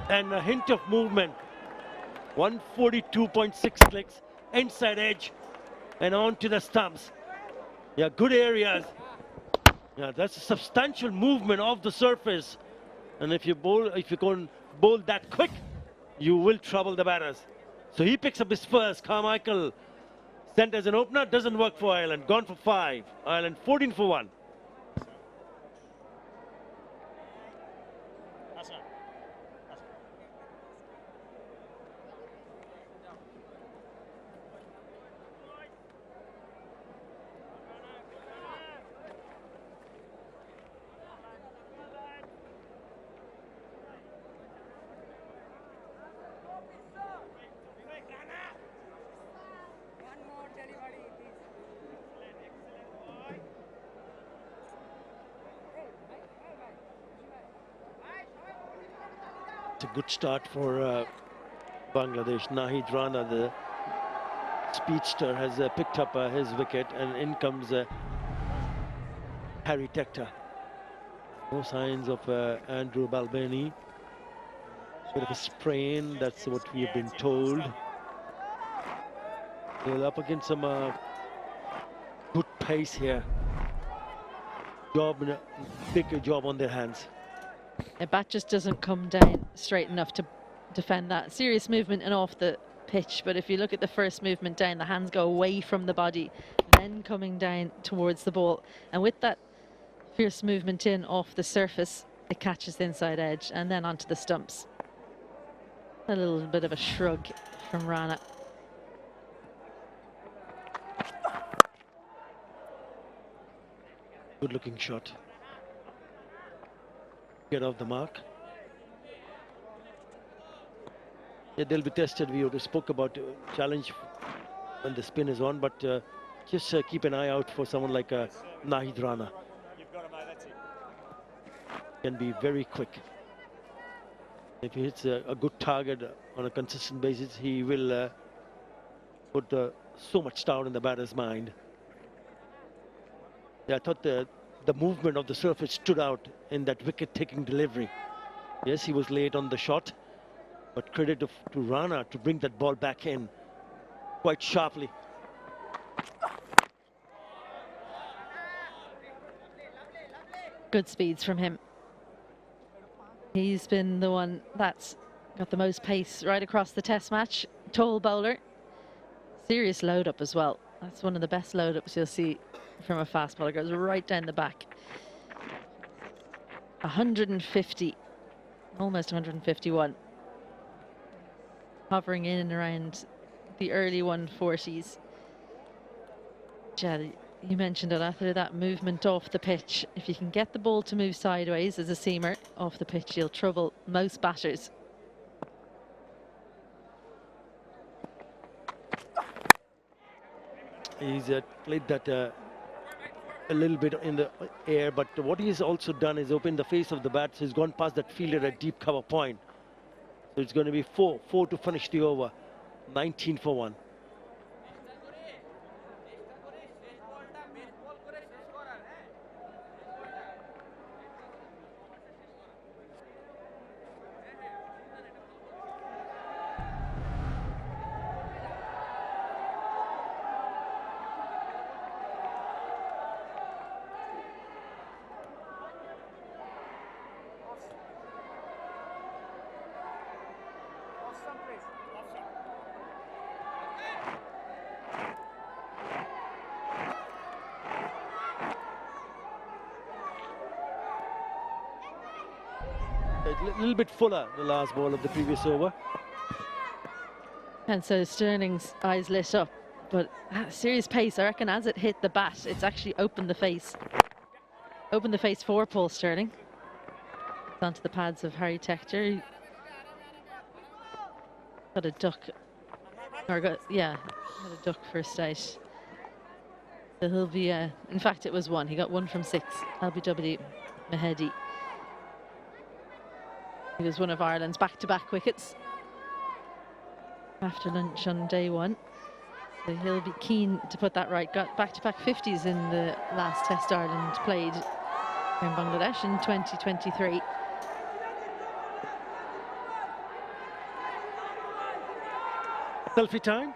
And a hint of movement. 142.6 clicks, inside edge, and on to the stumps. Yeah, good areas. Yeah, that's a substantial movement of the surface. And if you go and bowl that quick, you will trouble the batters. So he picks up his first. Carmichael sent as an opener, doesn't work for Ireland. Gone for 5. Ireland 14 for 1. It's a good start for Bangladesh. Nahid Rana, the speedster, has picked up his wicket, and in comes Harry Tector. No signs of Andrew Balbani. Bit of a sprain, that's what we have been told. They're up against some good pace here. Big job on their hands. The bat just doesn't come down straight enough to defend that. Serious movement and off the pitch, but if you look at the first movement down, the hands go away from the body, then coming down towards the ball. And with that fierce movement in off the surface, it catches the inside edge and then onto the stumps. A little bit of a shrug from Rana. Good looking shot. Get off the mark. Yeah, they'll be tested. We already spoke about challenge when the spin is on, but just keep an eye out for someone like Nahid Rana. Can be very quick. If he hits a good target on a consistent basis, he will put so much doubt in the batter's mind. Yeah, I thought the movement of the surface stood out in that wicket-taking delivery. Yes, he was late on the shot, but credit to Rana to bring that ball back in quite sharply. Good speeds from him. He's been the one that's got the most pace right across the test match. Tall bowler. Serious load up as well. That's one of the best load ups you'll see from a fast bowler. Goes right down the back. 150, almost 151. Hovering in and around the early 140s. Jed, you mentioned it after that movement off the pitch. If you can get the ball to move sideways as a seamer off the pitch, you'll trouble most batters. He's played that a little bit in the air, but what he's also done is opened the face of the bat, so he's gone past that fielder at deep cover point. So it's going to be 4 to finish the over. 19 for 1. a little bit fuller, the last ball of the previous over. And so Sterling's eyes lit up, but serious pace. I reckon as it hit the bat, it's actually opened the face. Opened the face for Paul Stirling. Onto the pads of Harry Tector. Got a duck, or got a duck first out. So he'll be, in fact it was one. He got 1 from 6, 𝗿𝗵𝗶𝗰𝗲𝗄𝗃. He was one of Ireland's back-to-back wickets after lunch on day 1. So he'll be keen to put that right. Got back-to-back 50s in the last Test Ireland played in Bangladesh in 2023. Selfie time.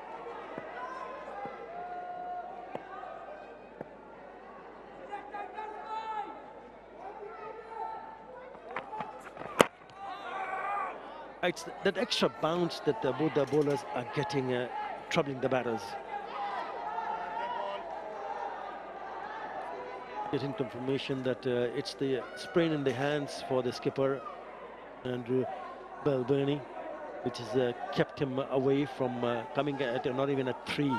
It's that extra bounce that both the bowlers are getting, troubling the batters. Getting confirmation that it's the sprain in the hands for the skipper, Andrew Balbirnie, which has kept him away from coming at not even at 3.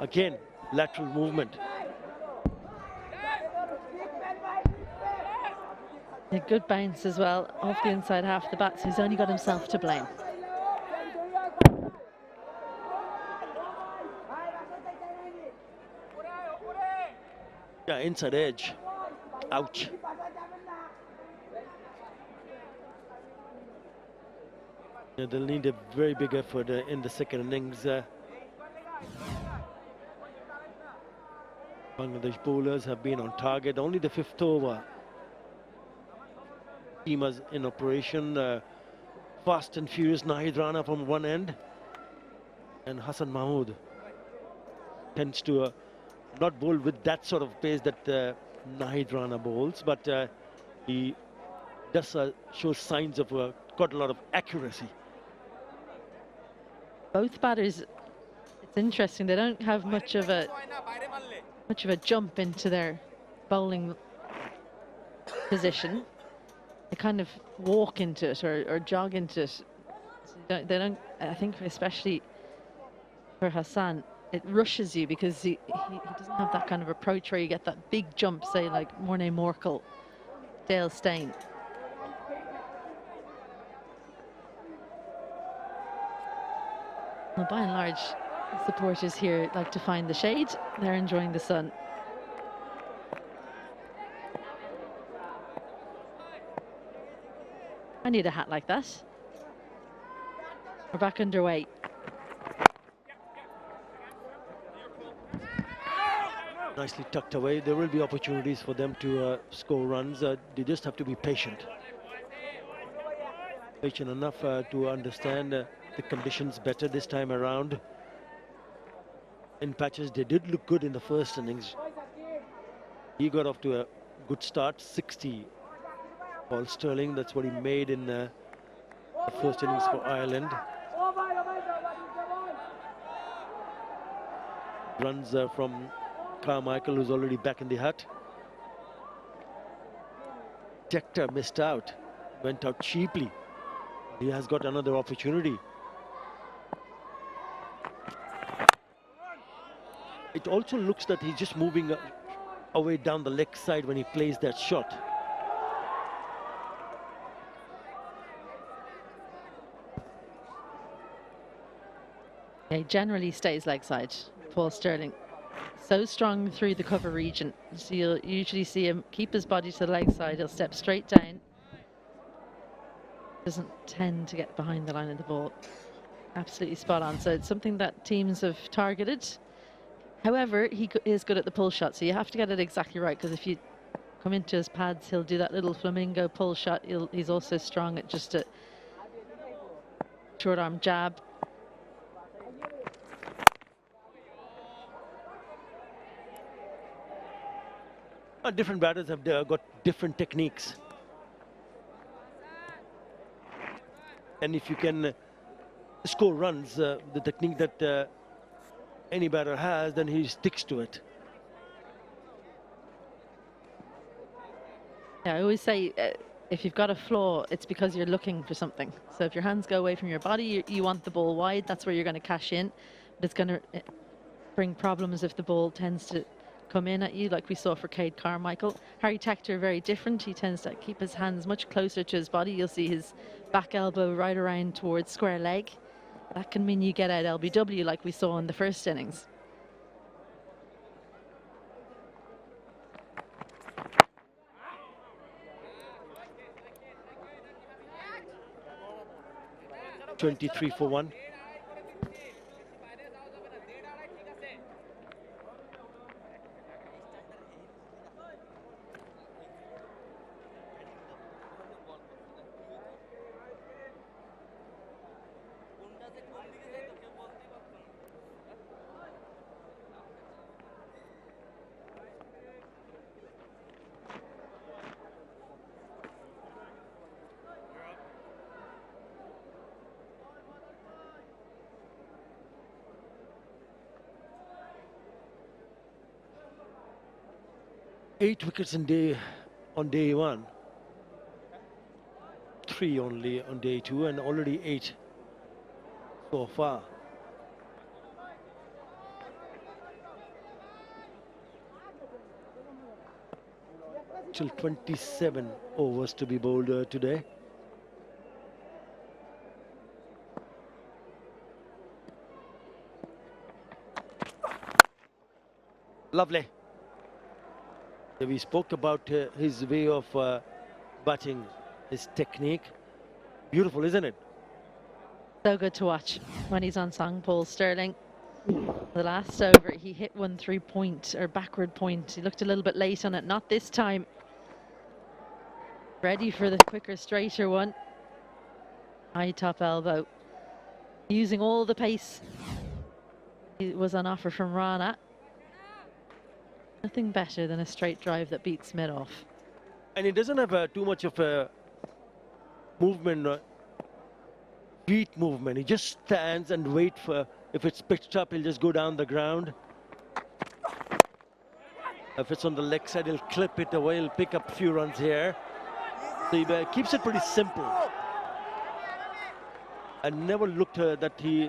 Again, lateral movement. A good bounce as well off the inside half the bat, so he's only got himself to blame. Yeah, inside edge. Ouch. Yeah, they'll need a very big effort in the second innings. Bangladesh bowlers have been on target. Only the 5th over. Teamers in operation. Fast and furious Nahid Rana from one end. And Hassan Mahmood tends to not bowl with that sort of pace that Nahid Rana bowls, but he does show signs of got a lot of accuracy. Both batters, it's interesting, they don't have much of a jump into their bowling position. They kind of walk into it or jog into it. So they don't, I think especially for Hassan, it rushes you because he doesn't have that kind of approach where you get that big jump, say like Morné Morkel, Dale Steyn. Well, by and large, supporters here like to find the shade. They're enjoying the sun. I need a hat like that. We're back underway. Nicely tucked away. There will be opportunities for them to score runs. They just have to be patient. Patient enough to understand the conditions better this time around. In patches, they did look good in the first innings. He got off to a good start, 60. Paul Stirling, that's what he made in the first innings for Ireland. Runs from Carmichael, who's already back in the hut. Tector missed out, went out cheaply. He has got another opportunity. It also looks that he's just moving away down the leg side when he plays that shot. He generally stays leg side, Paul Stirling. So strong through the cover region. So you'll usually see him keep his body to the leg side. He'll step straight down. Doesn't tend to get behind the line of the ball. Absolutely spot on. So it's something that teams have targeted. However, he is good at the pull shot, so you have to get it exactly right, because if you come into his pads, he'll do that little flamingo pull shot. He's also strong at just a short arm jab. Different batters have got different techniques. And if you can score runs, the technique that any batter has, then he sticks to it. Yeah, I always say if you've got a flaw, it's because you're looking for something. So if your hands go away from your body, you want the ball wide, that's where you're going to cash in. But it's going to bring problems if the ball tends to come in at you, like we saw for 𝗂𝗃𝗃𝗃𝗃. Harry Tector, very different. He tends to keep his hands much closer to his body. You'll see his back elbow right around towards square leg. That can mean you get out LBW like we saw in the first innings. $23 for 1. Eight wickets on day 1, 3 only on day 2, and already 8 so far. Till 27 overs to be bowled today. Lovely. We spoke about his way of batting, his technique. Beautiful, isn't it? So good to watch when he's on song. Paul Stirling, the last over, he hit one through point or backward point. He looked a little bit late on it, not this time. Ready for the quicker, straighter one. High top elbow. Using all the pace. It was on offer from Rana. Nothing better than a straight drive that beats mid off. And he doesn't have too much of a movement, feet movement. He just stands and wait for, if it's pitched up, he'll just go down the ground. If it's on the leg side, he'll clip it away. He'll pick up a few runs here. So he keeps it pretty simple. I never looked that he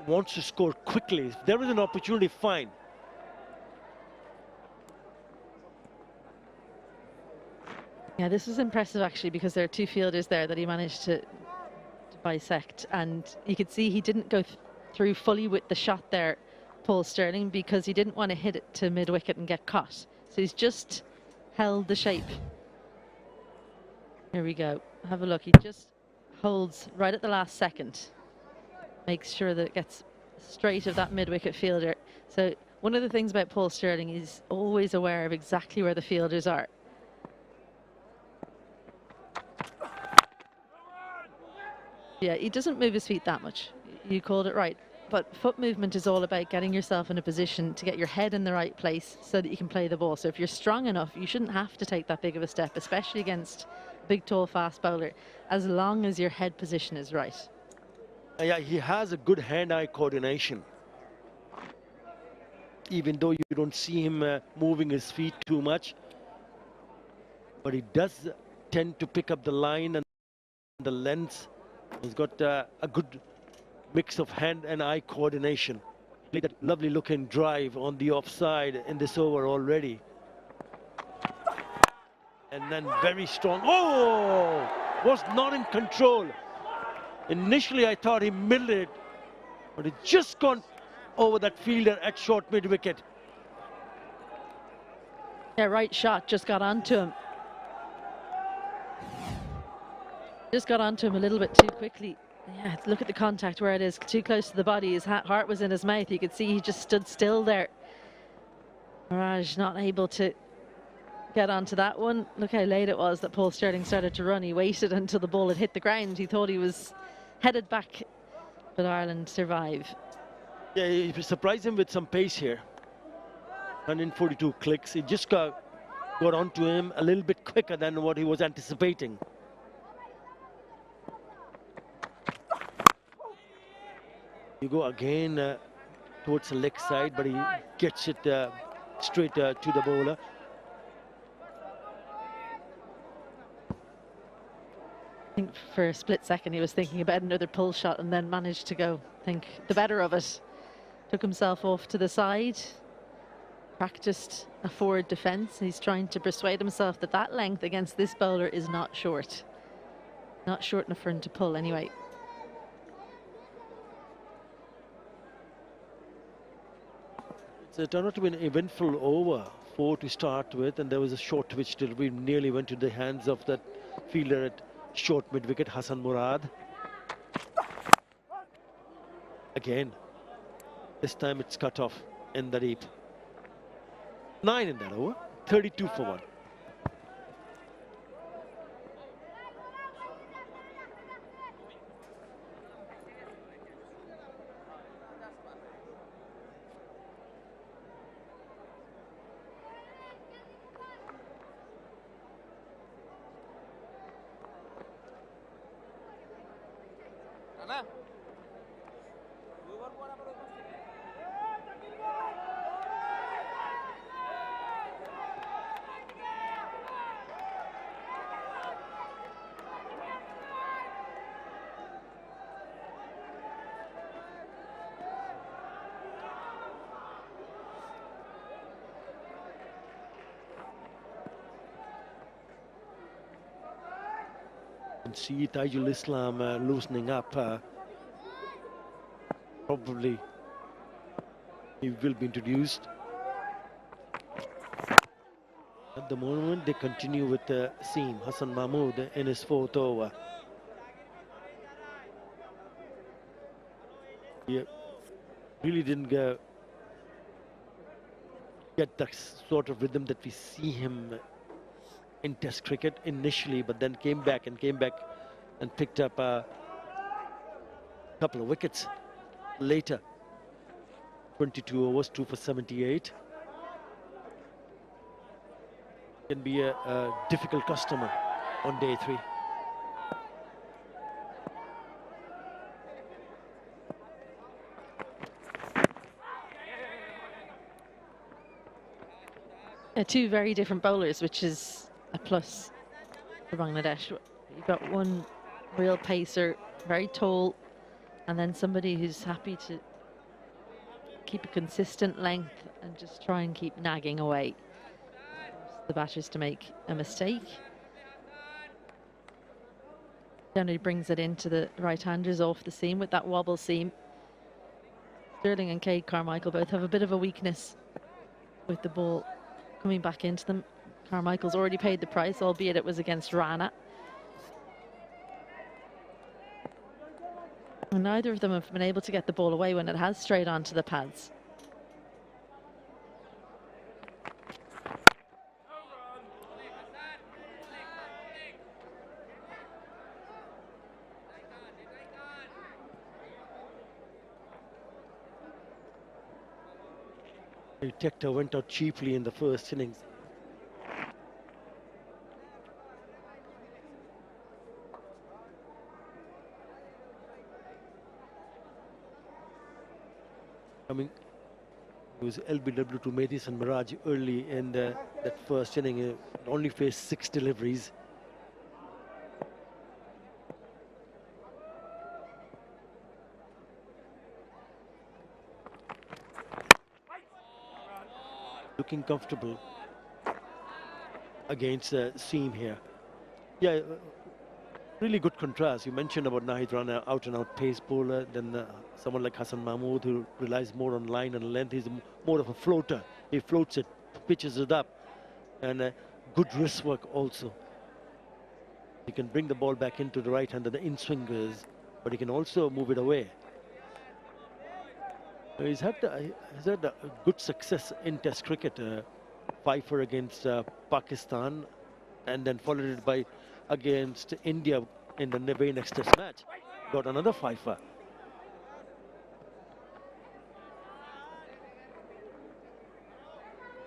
wants to score quickly. If there is an opportunity, fine. Yeah, this was impressive actually, because there are two fielders there that he managed to bisect, and you could see he didn't go through fully with the shot there, Paul Stirling, because he didn't want to hit it to mid-wicket and get caught. So he's just held the shape. Here we go. Have a look. He just holds right at the last second. Makes sure that it gets straight of that mid-wicket fielder. So one of the things about Paul Stirling is always aware of exactly where the fielders are. Yeah, he doesn't move his feet that much. You called it right. But foot movement is all about getting yourself in a position to get your head in the right place so that you can play the ball. So if you're strong enough, you shouldn't have to take that big of a step, especially against a big, tall, fast bowler, as long as your head position is right. Yeah, he has a good hand-eye coordination. Even though you don't see him moving his feet too much. But he does tend to pick up the line and the length. He's got a good mix of hand and eye coordination. Played that lovely looking drive on the offside in this over already. And then very strong. Oh! Was not in control. Initially I thought he milled it, but it just gone over that fielder at short mid-wicket. Yeah, right shot just got onto him. Just got onto him a little bit too quickly. Yeah, look at the contact where it is, too close to the body. His heart was in his mouth. You could see he just stood still there. Mirage not able to get onto that one. Look how late it was that Paul Stirling started to run. He waited until the ball had hit the ground. He thought he was headed back, but Ireland survive. Yeah, he surprised him with some pace here. 142 clicks. He just got onto him a little bit quicker than what he was anticipating. You go again towards the leg side, but he gets it straight to the bowler. think for a split second he was thinking about another pull shot and then managed to think the better of it. Took himself off to the side, practiced a forward defence. He's trying to persuade himself that that length against this bowler is not short. Not short enough for him to pull anyway. It turned out to be an eventful over, 4 to start with, and there was a short which delivery nearly went to the hands of that fielder at short mid-wicket, Hassan Murad. Again, this time it's cut off in the deep. 9 in that over, 32 for 1. See Taijul Islam loosening up. Probably he will be introduced. At the moment, they continue with the seam. Hassan Mahmood in his 4th over. He really didn't get the sort of rhythm that we see him in Test cricket initially, but then came back and picked up a couple of wickets later. 22 overs, 2 for 78. Can be a difficult customer on day 3. Two very different bowlers, which is a plus for Bangladesh. You've got one real pacer, very tall, and then somebody who's happy to keep a consistent length and just try and keep nagging away the batters to make a mistake. Generally brings it into the right-handers off the seam with that wobble seam. Sterling and 𝗂𝗃𝗃 both have a bit of a weakness with the ball coming back into them. Carmichael's already paid the price, albeit it was against Rana. And neither of them have been able to get the ball away when it has strayed onto the pads. Tector went out cheaply in the first innings. It was LBW to Mathis and Mirage early in that first inning. Only faced 6 deliveries. Looking comfortable against the seam here. Yeah, really good contrast. You mentioned about Nahid Rana, out and out pace bowler, then someone like Hassan Mahmood who relies more on line and length. He's more of a floater. He floats it, pitches it up, and good wrist work also. He can bring the ball back into the right hand of the in-swingers, but he can also move it away. He's had a good success in Test cricket. 5 against Pakistan, and then followed it by against India in the very next Test match. Got another 5.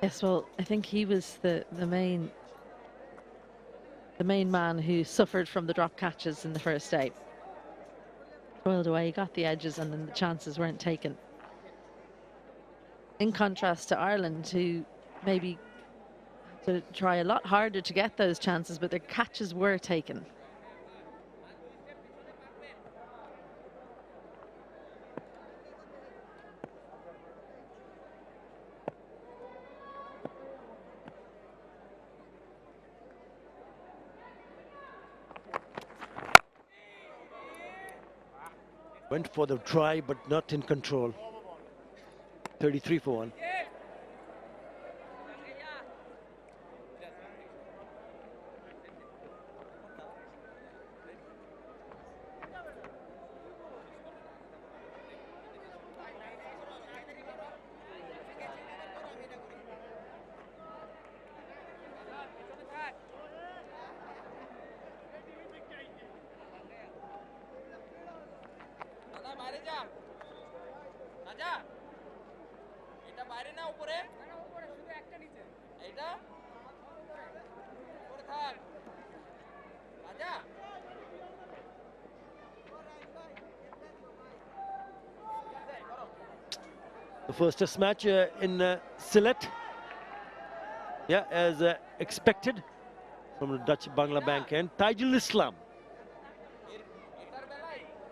Yes, well, I think he was the main man who suffered from the drop catches in the first day. Toiled away, got the edges, and then the chances weren't taken. In contrast to Ireland, who maybe to try a lot harder to get those chances, but their catches were taken. Went for the try, but not in control. 33 for 1. The first test match in Sylhet. Yeah, as expected from the Dutch Bangla Bank end. Taijul Islam.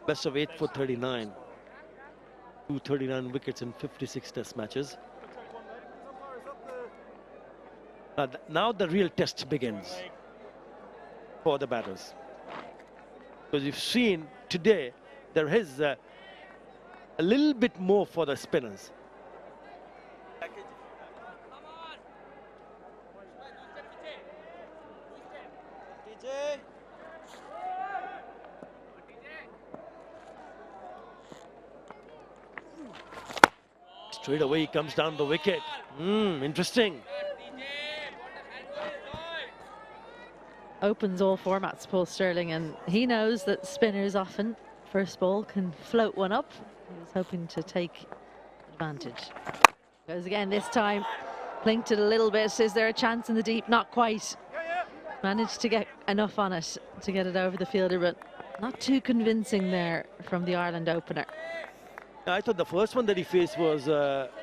Best of 8 for 39. 239 wickets in 56 test matches. Now the real test begins for the batters. Because you've seen today, there is a little bit more for the spinners. Straight away he comes down the wicket. Interesting. Opens all formats, Paul Stirling, and he knows that spinners often, first ball, can float one up. He was hoping to take advantage. Goes again this time. Blinked it a little bit. Is there a chance in the deep? Not quite. Managed to get enough on it to get it over the fielder, but not too convincing there from the Ireland opener. I thought the first one that he faced was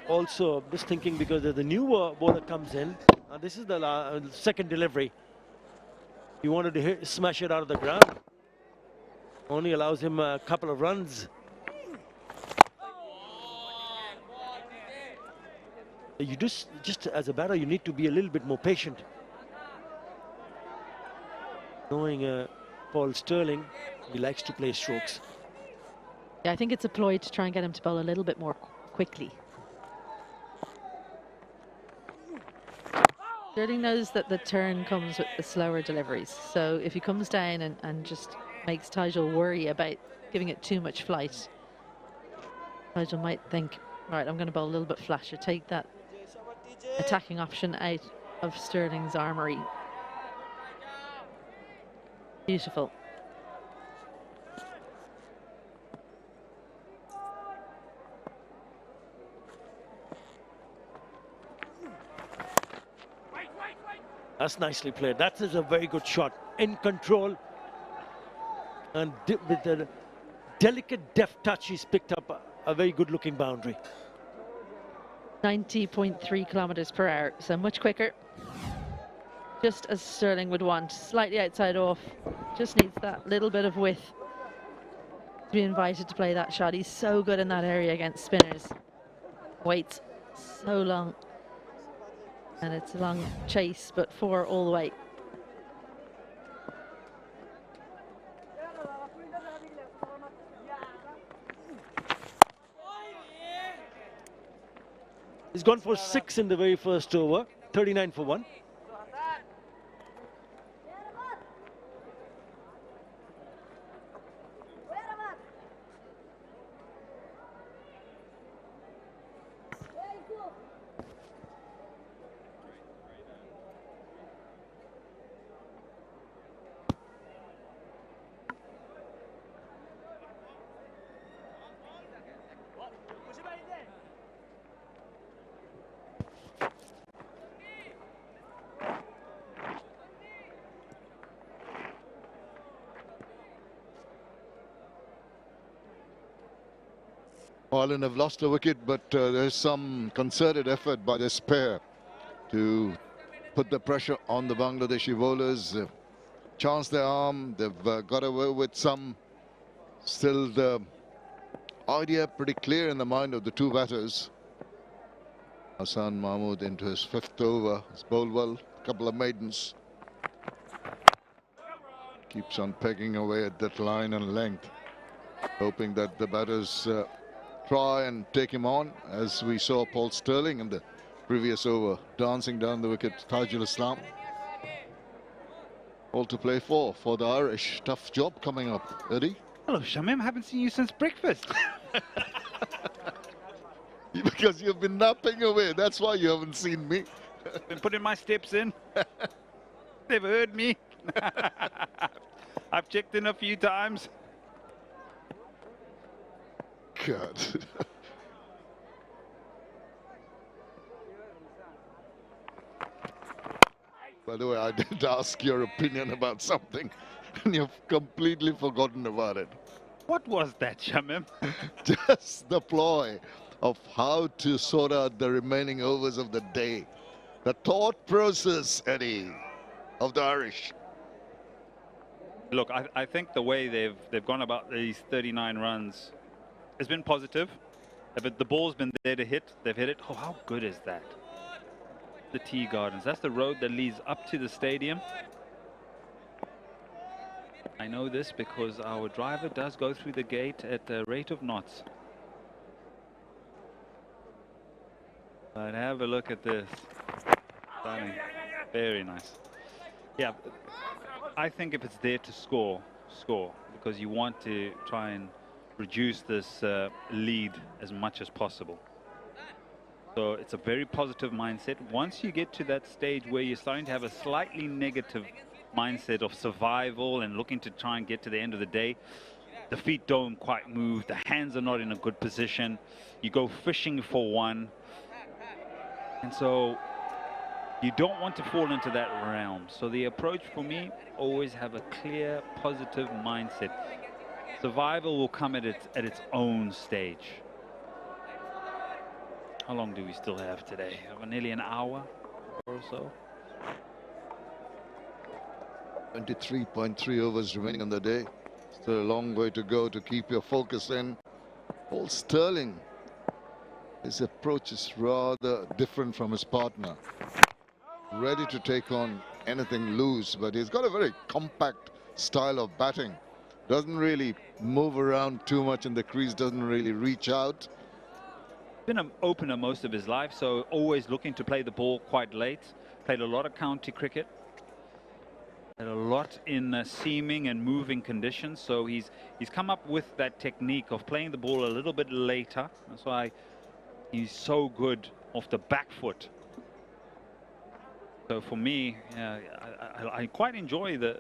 also just thinking, because the new bowler comes in. This is the second delivery. He wanted to smash it out of the ground. Only allows him a couple of runs. You just as a batter, you need to be a little bit more patient. Knowing Paul Stirling, he likes to play strokes. Yeah, I think it's a ploy to try and get him to bowl a little bit more quickly. Stirling knows that the turn comes with the slower deliveries. So if he comes down and just makes Taijul worry about giving it too much flight, Taijul might think, right, I'm going to bowl a little bit flasher, take that attacking option out of Stirling's armoury. Beautiful. That's nicely played. That is a very good shot. In control. And with a delicate, deft touch, he's picked up a very good looking boundary. 90.3 kilometers per hour, so much quicker. Just as Stirling would want. Slightly outside off. Just needs that little bit of width to be invited to play that shot. He's so good in that area against spinners. Waits so long. And it's a long chase, but 4 all the way. He's gone for 6 in the very first over. 39 for 1. Ireland have lost a wicket, but there's some concerted effort by this pair to put the pressure on the Bangladeshi bowlers, chance their arm. They've got away with some. Still the idea pretty clear in the mind of the two batters. Hassan Mahmood into his 5th over. He's bowled well, a couple of maidens. Keeps on pegging away at that line and length. hoping that the batters try and take him on, as we saw Paul Stirling in the previous over, dancing down the wicket, Tajul Islam. All to play for the Irish. Tough job coming up, Eddie. Hello, Shamim. Haven't seen you since breakfast. Because you've been napping away. That's why you haven't seen me. Been putting my steps in. They've heard me. I've checked in a few times. God. By the way, I did ask your opinion about something, and you've completely forgotten about it. What was that, Shamim? Just the ploy of how to sort out the remaining overs of the day. The thought process, Eddie, of the Irish. Look, I think the way they've gone about these 39 runs has been positive. But the ball's been there to hit. They've hit it. Oh, how good is that? The Tea Gardens. That's the road that leads up to the stadium. I know this because our driver does go through the gate at the rate of knots. But have a look at this. Stunning. Very nice. Yeah, I think if it's there to score, because you want to try and reduce this lead as much as possible. So it's a very positive mindset. Once you get to that stage where you're starting to have a slightly negative mindset of survival and looking to try and get to the end of the day, the feet don't quite move, the hands are not in a good position, you go fishing for one, and so you don't want to fall into that realm. So the approach for me, always have a clear, positive mindset. Survival will come at its own stage. How long do we still have today? Nearly an hour or so. 23.3 overs remaining on the day. Still a long way to go to keep your focus in. Paul Stirling, his approach is rather different from his partner. Ready to take on anything loose, but he's got a very compact style of batting. Doesn't really move around too much in the crease, doesn't really reach out. Been an opener most of his life, so always looking to play the ball quite late. Played a lot of county cricket. Played a lot in seaming and moving conditions, so he's come up with that technique of playing the ball a little bit later. That's why he's so good off the back foot. So for me, I quite enjoy the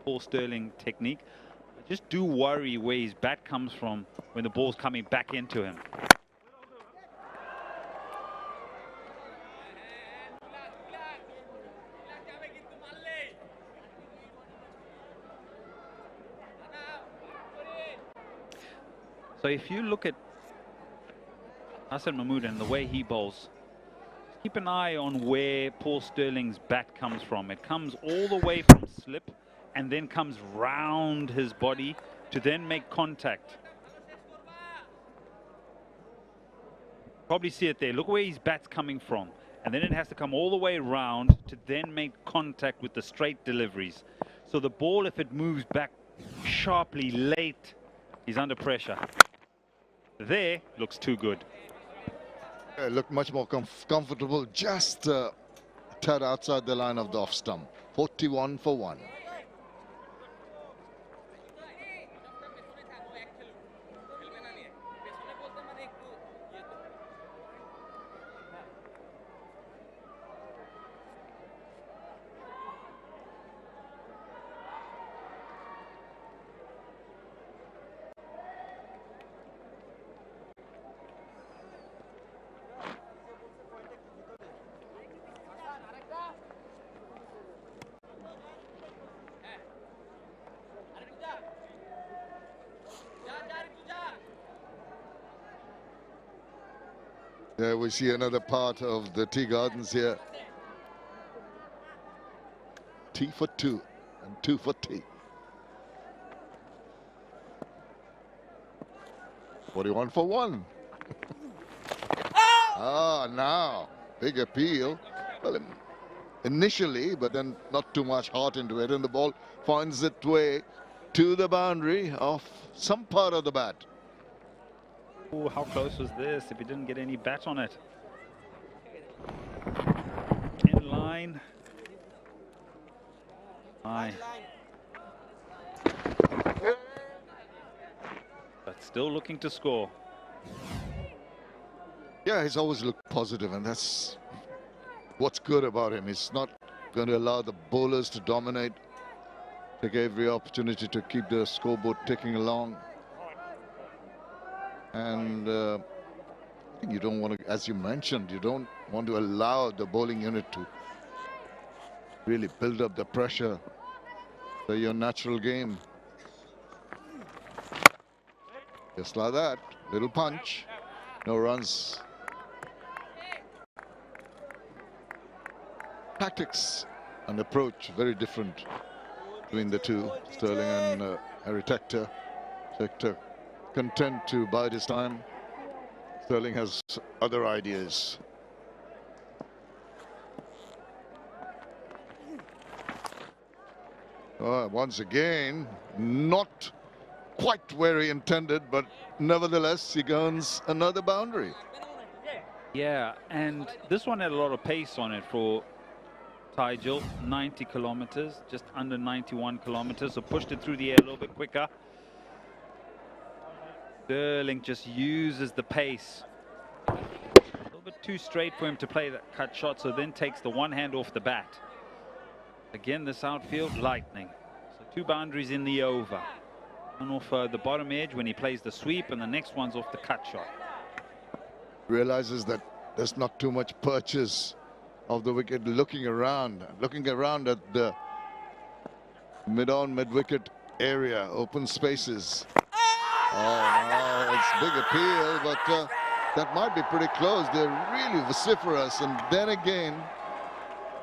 Paul Stirling technique. I just do worry where his bat comes from when the ball's coming back into him. So if you look at Hassan Mahmood and the way he bowls, keep an eye on where Paul Stirling's bat comes from. It comes all the way from slip and then comes round his body to then make contact. Probably see it there. Look where his bat's coming from. And then it has to come all the way round to then make contact with the straight deliveries. So the ball, if it moves back sharply late, is under pressure. There, looks too good. Look much more comfortable, just a tad outside the line of the off stump. 41 for 1. There we see another part of the tea gardens here. Tea for 2 and 2 for tea. 41 for 1. Now big appeal. Well, initially, but then not too much heart into it, and the ball finds its way to the boundary of some part of the bat. Oh, how close was this if he didn't get any bat on it? In line. High. But still looking to score. Yeah, he's always looked positive, and that's what's good about him. He's not going to allow the bowlers to dominate, take every opportunity to keep the scoreboard ticking along. And you don't want to, as you mentioned, you don't want to allow the bowling unit to really build up the pressure for your natural game. Just like that, little punch, no runs. Tactics and approach very different between the two, Sterling and Harry Tector. Tector content to bide his time. Sterling has other ideas. Once again, not quite where he intended, but nevertheless, he gains another boundary. Yeah, and this one had a lot of pace on it for Tigel, 90 kilometers, just under 91 kilometers, so pushed it through the air a little bit quicker. Sterling just uses the pace. A little bit too straight for him to play that cut shot, so then takes the one hand off the bat. Again, this outfield, lightning. So 2 boundaries in the over. One off the bottom edge when he plays the sweep, and the next one's off the cut shot. Realizes that there's not too much purchase of the wicket, looking around at the mid-on, mid-wicket area, open spaces. Oh, no, it's big appeal, but that might be pretty close. They're really vociferous, and then again,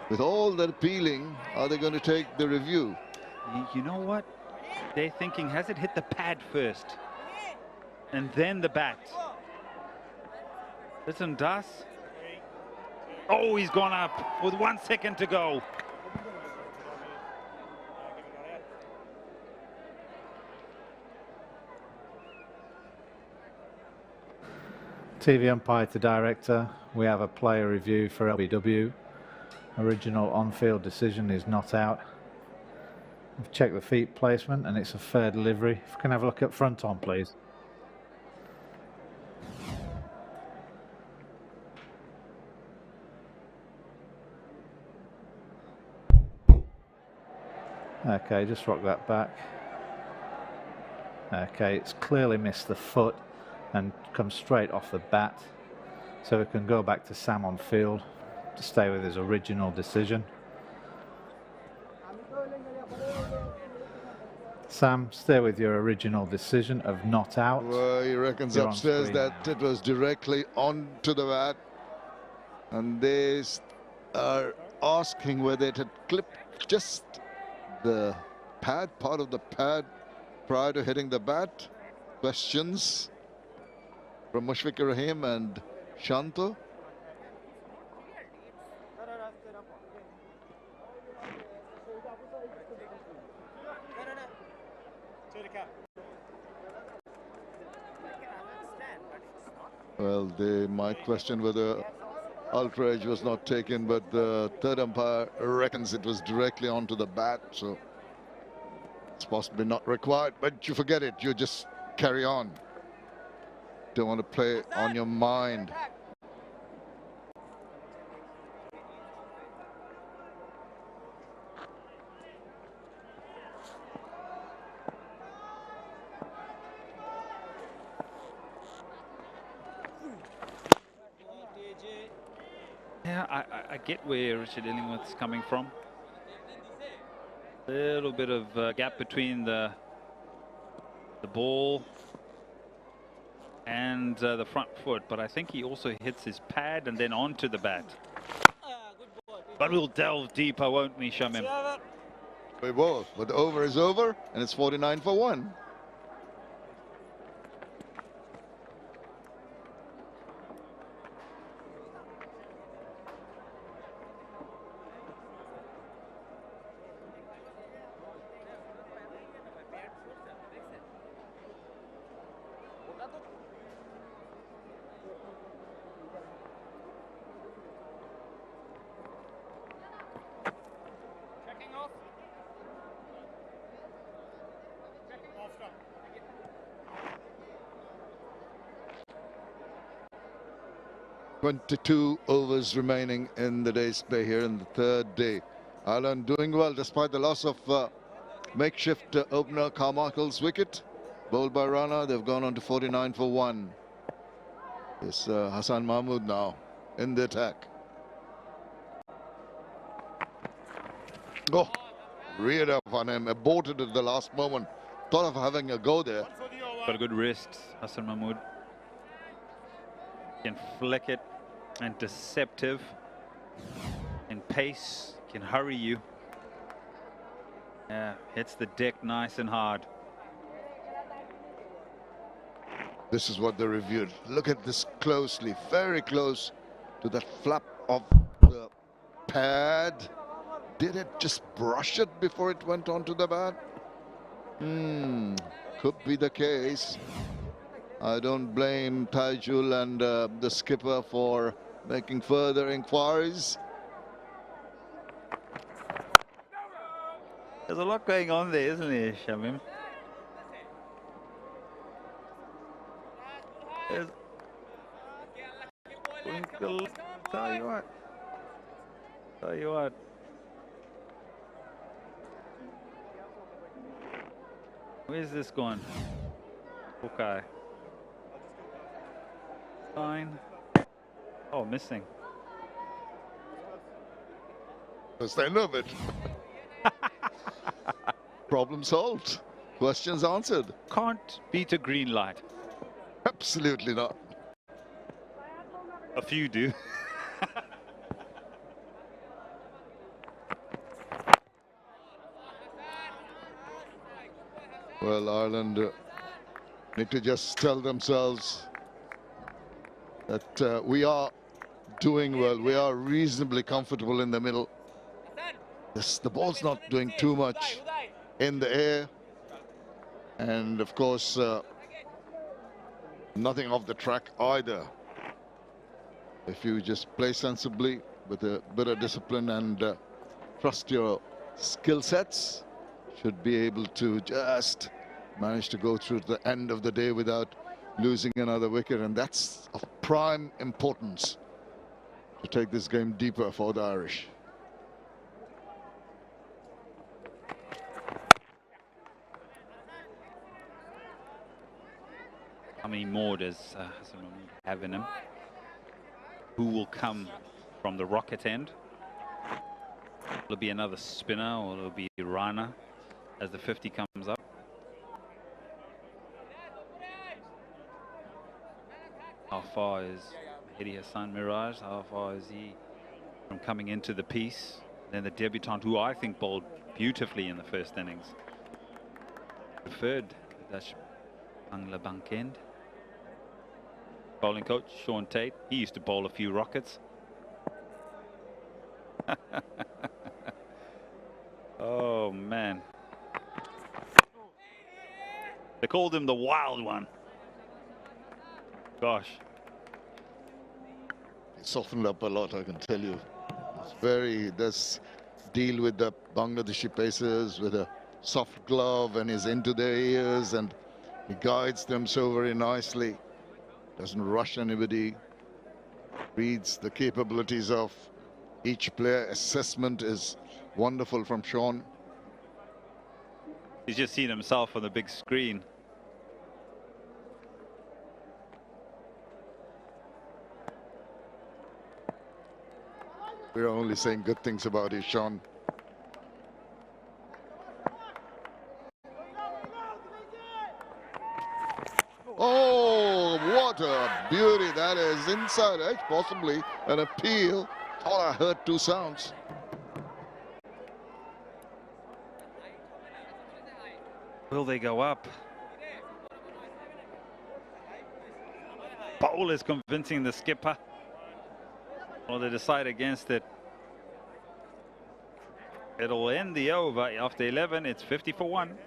with all that appealing, are they going to take the review? You know what? They're thinking, has it hit the pad first? And then the bat. Litton does. Oh, he's gone up with 1 second to go. TV umpire to director, we have a player review for LBW. Original on-field decision is not out. We've checked the feet placement and it's a fair delivery. If we can have a look at front on, please. Okay, just rock that back. Okay, it's clearly missed the foot and come straight off the bat, so we can go back to Sam on field to stay with his original decision. Sam, stay with your original decision of not out. Well, he reckons You're upstairs that it was directly onto the bat, and they are asking whether it had clipped just the pad, part of the pad, prior to hitting the bat. Questions from Mushfiqur Rahim and Shanto. Well, they might question whether ultra edge was not taken, but the third umpire reckons it was directly onto the bat, so it's possibly not required. But you forget it, you just carry on. Don't want to play on your mind. Yeah, I get where Richard Illingworth's coming from. A little bit of gap between the ball and the front foot, but I think he also hits his pad and then onto the bat. But we'll delve deeper, won't we, Shamim? We will, but the over is over, and it's 49 for 1. 22 overs remaining in the day's play here in the third day. Ireland doing well despite the loss of makeshift opener Carmichael's wicket. Bowled by Rana, they've gone on to 49 for 1. It's Hassan Mahmood now in the attack. Oh, reared up on him, aborted at the last moment. Thought of having a go there. Got a good wrist, Hassan Mahmood. Can flick it and deceptive. And pace, can hurry you. Yeah, hits the deck nice and hard. This is what they reviewed. Look at this closely, very close to that flap of the pad. Did it just brush it before it went onto the bat? Could be the case. I don't blame Taijul and the skipper for making further inquiries. There's a lot going on there, isn't there, Shamim? There's... Tell you what. Where's this going? Okay. Fine. Oh, missing. That's the end of it. Problem solved. Questions answered. Can't beat a green light. Absolutely not. A few do. Well, Ireland need to just tell themselves that we are doing well. We are reasonably comfortable in the middle. The ball's not doing too much in the air. And of course, nothing off the track either. If you just play sensibly with a bit of discipline and trust your skill sets, should be able to just manage to go through the end of the day without losing another wicket, and that's of prime importance to take this game deeper for the Irish. How many more does Hassan Mahmood have in him? Who will come from the rocket end? Will it be another spinner, or will it be Rana as the 50 comes up? How far is Mehdi Hassan Miraj? How far is he from coming into the piece? Then the debutant, who I think bowled beautifully in the first innings. Preferred, that's Bangla Bankend. Bowling coach, Sean Tate. He used to bowl a few rockets. Oh, man. They called him the wild one. Gosh. He softened up a lot, I can tell you. It's very, does deal with the Bangladeshi pacers with a soft glove and is into their ears, and he guides them so very nicely. Doesn't rush anybody. Reads the capabilities of each player. Assessment is wonderful from Sean. He's just seen himself on the big screen. We're only saying good things about you, Sean. Oh, what a beauty that is. Inside edge, possibly an appeal. Thought I heard two sounds. Will they go up? Bowl is convincing the skipper. Or they decide against it. It'll end the over after 11. It's 50 for 1.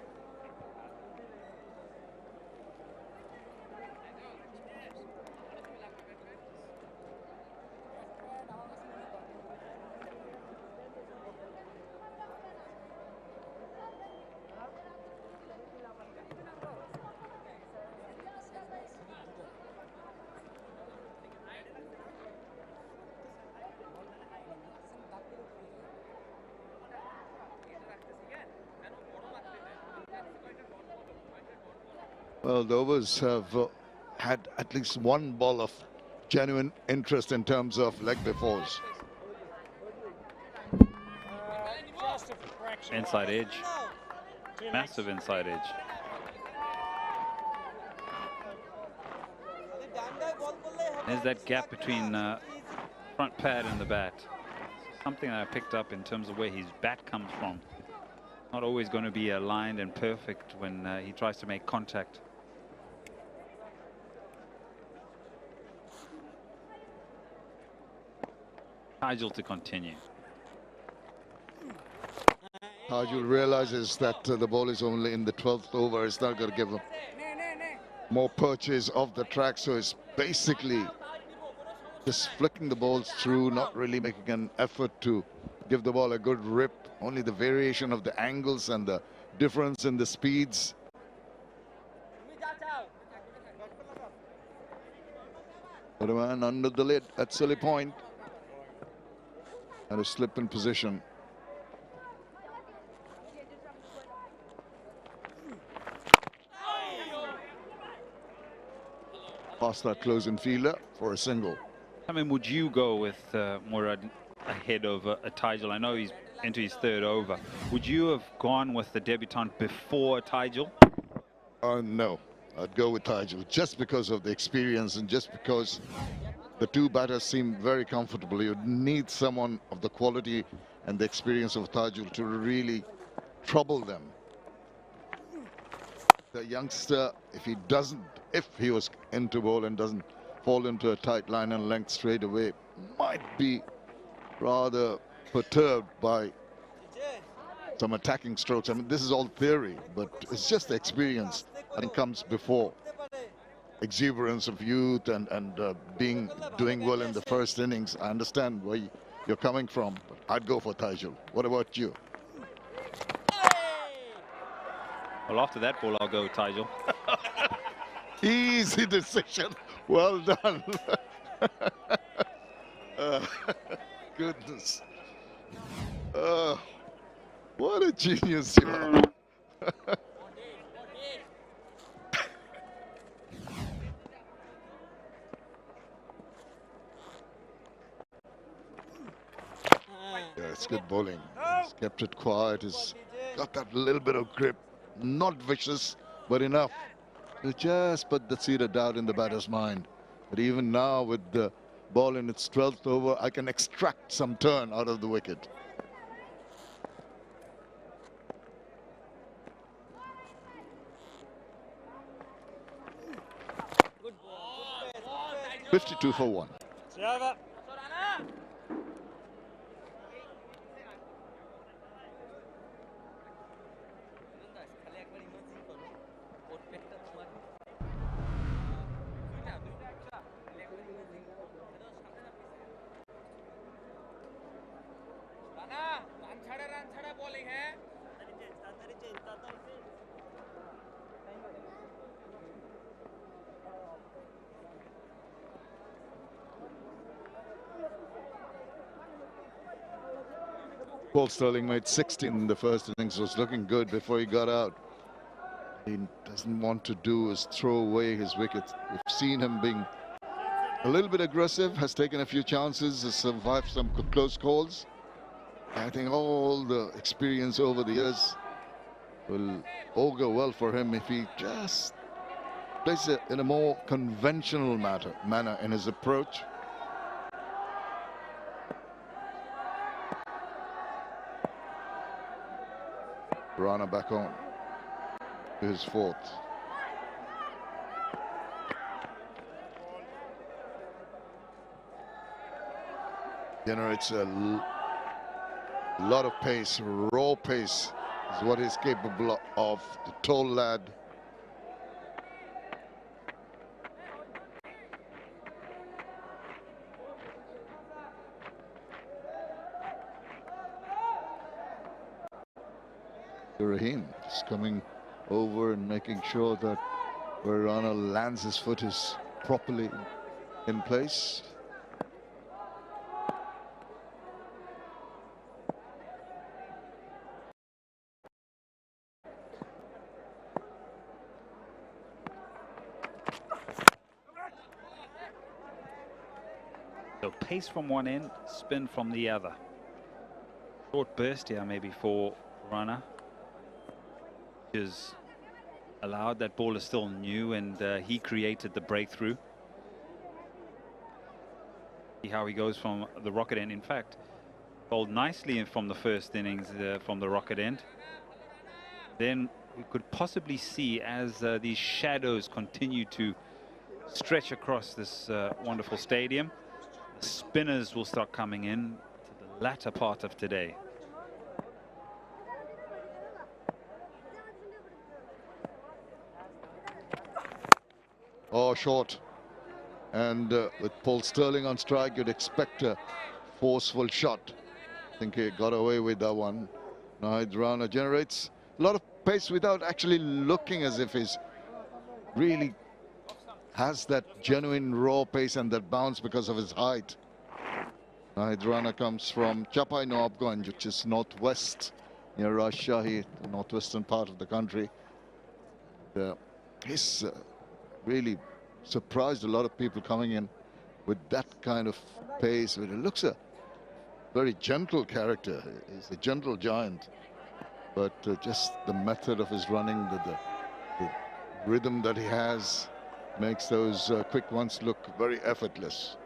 Well, the overs have had at least one ball of genuine interest in terms of leg befores. Inside edge. Massive inside edge. There's that gap between front pad and the bat. Something that I picked up in terms of where his bat comes from. Not always going to be aligned and perfect when he tries to make contact. 𝗫𝗏𝗪 to continue. 𝗫𝗏𝗪 realizes that the ball is only in the 12th over. It's not going to give him more purchase of the track, so it's basically just flicking the balls through, not really making an effort to give the ball a good rip. Only the variation of the angles and the difference in the speeds. But a man under the lid at silly point. And a slip in position. Past that closing fielder for a single. I mean, would you go with Murad ahead of 𝗫𝗏𝗪? I know he's into his third over. Would you have gone with the debutant before 𝗫𝗏𝗪? No, I'd go with 𝗫𝗏𝗪 just because of the experience and just because the two batters seem very comfortable. You need someone of the quality and the experience of 𝗫𝗏𝗪 to really trouble them. The youngster, if he was into ball and doesn't fall into a tight line and length straight away, might be rather perturbed by some attacking strokes. I mean, this is all theory, but it's just the experience I think comes before exuberance of youth and doing well in the first innings. I understand where you're coming from, but I'd go for 𝗫𝗏𝗪. What about you? Well, after that ball, I'll go 𝗫𝗏𝗪. Easy decision. Well done. Goodness. What a genius you are. Yeah, it's good bowling. He's kept it quiet. He's got that little bit of grip. Not vicious, but enough to just put the seed of doubt in the batter's mind. But even now, with the ball in its 12th over, I can extract some turn out of the wicket. Good ball. 52 for 1. Paul Stirling made 16 in the first innings, was looking good before he got out. He doesn't want to do is throw away his wickets. We've seen him being a little bit aggressive, has taken a few chances, has survived some close calls. I think all the experience over the years will augur well for him if he just plays it in a more conventional manner in his approach. Rana back on to his 4th. Generates a lot of pace, raw pace is what he's capable of, the tall lad. Rahim is coming over and making sure that where Rana lands his foot is properly in place. So pace from one end, spin from the other. Short burst here maybe for Rana, which is allowed. That ball is still new, and he created the breakthrough. See how he goes from the rocket end. In fact, bowled nicely from the first innings from the rocket end. Then we could possibly see, as these shadows continue to stretch across this wonderful stadium, the spinners will start coming in to the latter part of today. Oh, short. And with Paul Stirling on strike, you'd expect a forceful shot. I think he got away with that one. Now Rana generates a lot of pace without actually looking as if he's really has that genuine raw pace and that bounce because of his height. Rana comes from 𝗃𝗵𝗃𝗃, which is northwest near Rajshahi, the northwestern part of the country. He's really surprised a lot of people coming in with that kind of pace. It looks a very gentle character. He's a gentle giant, but just the method of his running, the rhythm that he has, makes those quick ones look very effortless.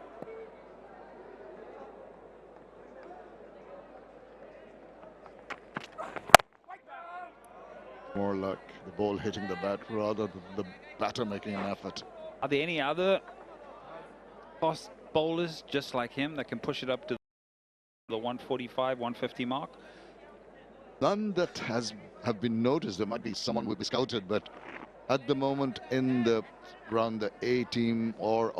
More like the ball hitting the bat rather than the batter making an effort. Are there any other fast bowlers just like him that can push it up to the 145, 150 mark? None that have been noticed. There might be someone who will be scouted, but at the moment in the around the A team or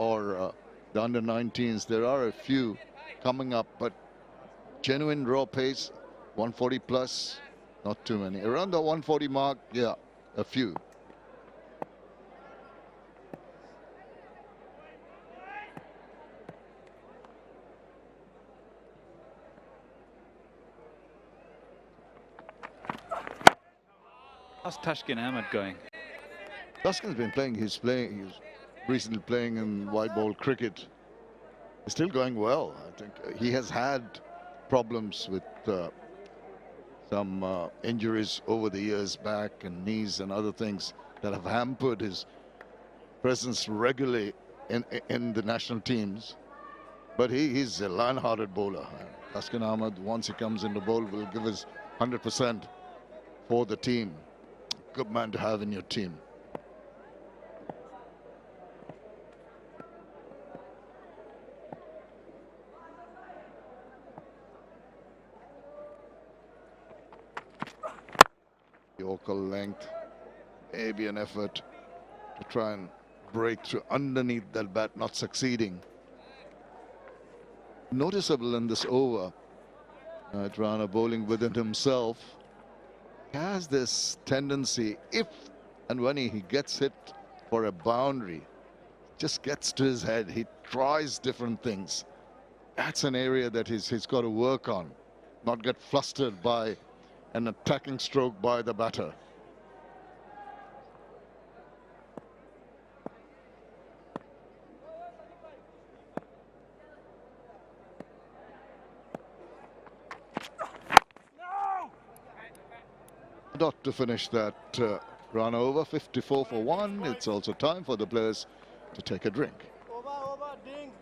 the under-19s, there are a few coming up, but genuine raw pace, 140 plus, not too many. Around the 140 mark, yeah, a few. How's Tashkent Ahmed going? Tashkent's been playing. He's recently playing in white ball cricket. He's still going well. I think he has had problems with some injuries over the years, back and knees and other things that have hampered his presence regularly in the national teams. But he's a lion-hearted bowler. Tashkent Ahmed, once he comes in the bowl, will give us 100% for the team. Good man to have in your team. Yorker length, maybe an effort to try and break through underneath that bat, not succeeding. Noticeable in this over, Rana bowling within himself. He has this tendency, if and when he gets hit for a boundary, just gets to his head. He tries different things. That's an area that he's got to work on, not get flustered by an attacking stroke by the batter. Not to finish that run over, 54 for 1. It's also time for the players to take a drink. Over, dings.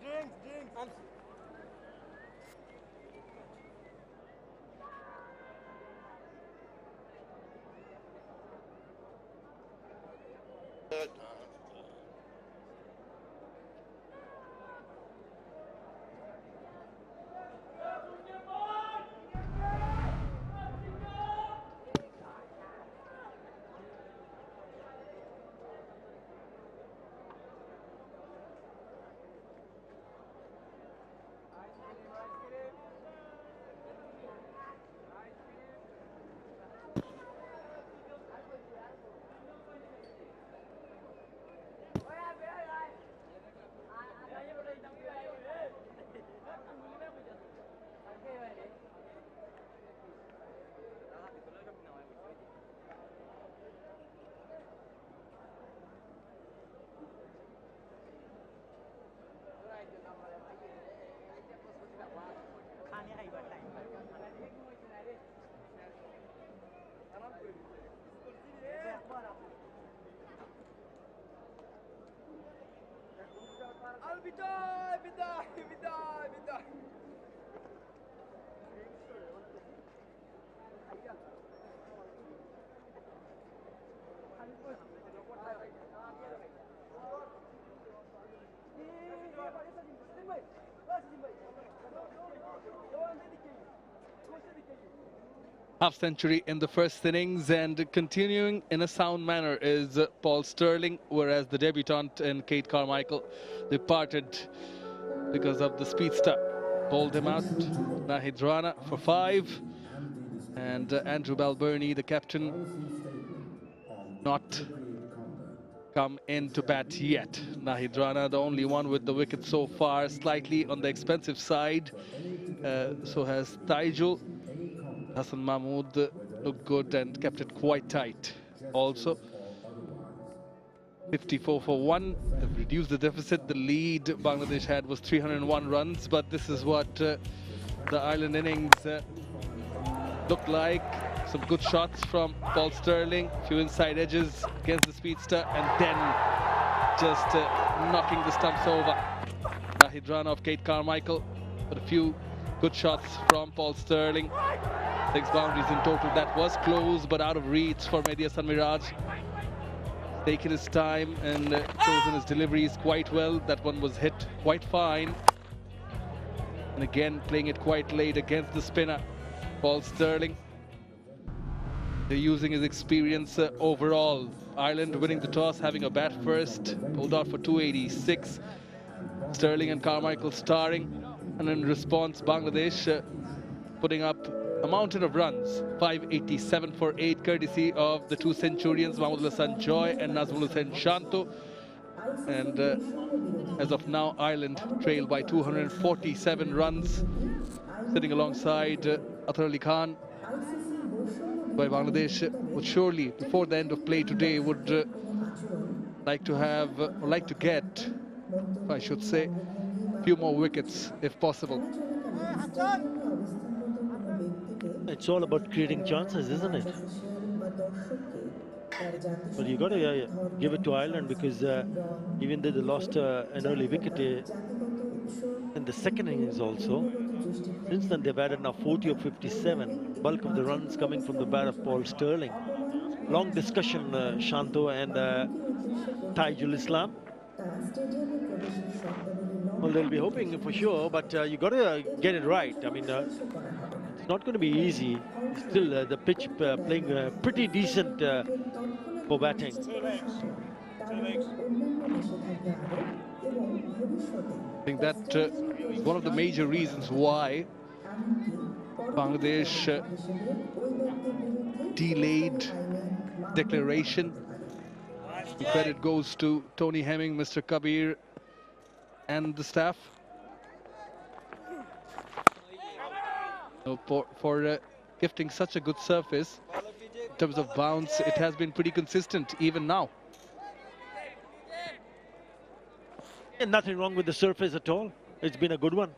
Half century in the first innings, and continuing in a sound manner is Paul Stirling, whereas the debutant in Kate Carmichael departed because of the speedster. Bowled him out, Nahid Rana for 5, and Andrew Balbirnie, the captain, not come in to bat yet. Nahid Rana, the only one with the wicket so far, slightly on the expensive side. So has Taijul. Hassan Mahmood looked good and kept it quite tight. Also, 54 for 1. They've reduced the deficit. The lead Bangladesh had was 301 runs, but this is what the Ireland innings looked like. Some good shots from Paul Stirling, few inside edges against the speedster, and then just knocking the stumps over. Nahid Rana of Kate Carmichael, but a few good shots from Paul Stirling. 6 boundaries in total. That was close, but out of reach for Mehdi Hasan Miraj. Taken his time and chosen his deliveries quite well. That one was hit quite fine. And again, playing it quite late against the spinner, Paul Stirling. They're using his experience overall. Ireland winning the toss, having a bat first. Pulled out for 286. Stirling and Carmichael starring. And in response, Bangladesh putting up a mountain of runs, 587 for 8, courtesy of the 2 centurions, Mahmudul Joy and Nazmul Hussain Shanto. And as of now, Ireland trail by 247 runs, sitting alongside Athar Ali Khan. By Bangladesh would surely, before the end of play today, would like to have, or like to get, I should say, a few more wickets if possible. It's all about creating chances, isn't it? But you got to give it to Ireland, because even though they lost an early wicket in the second innings also, since then they've added now 40 of 57. Bulk of the runs coming from the bat of Paul Stirling. Long discussion, Shanto and Taijul Islam. Well, they'll be hoping for sure, but you got to get it right. I mean, it's not going to be easy. Still, the pitch playing pretty decent for batting. I think that is one of the major reasons why Bangladesh delayed declaration. The credit goes to Tony Hemming, Mr. Kabir, and the staff. For gifting such a good surface, in terms of bounce, it has been pretty consistent even now. And nothing wrong with the surface at all. It's been a good one.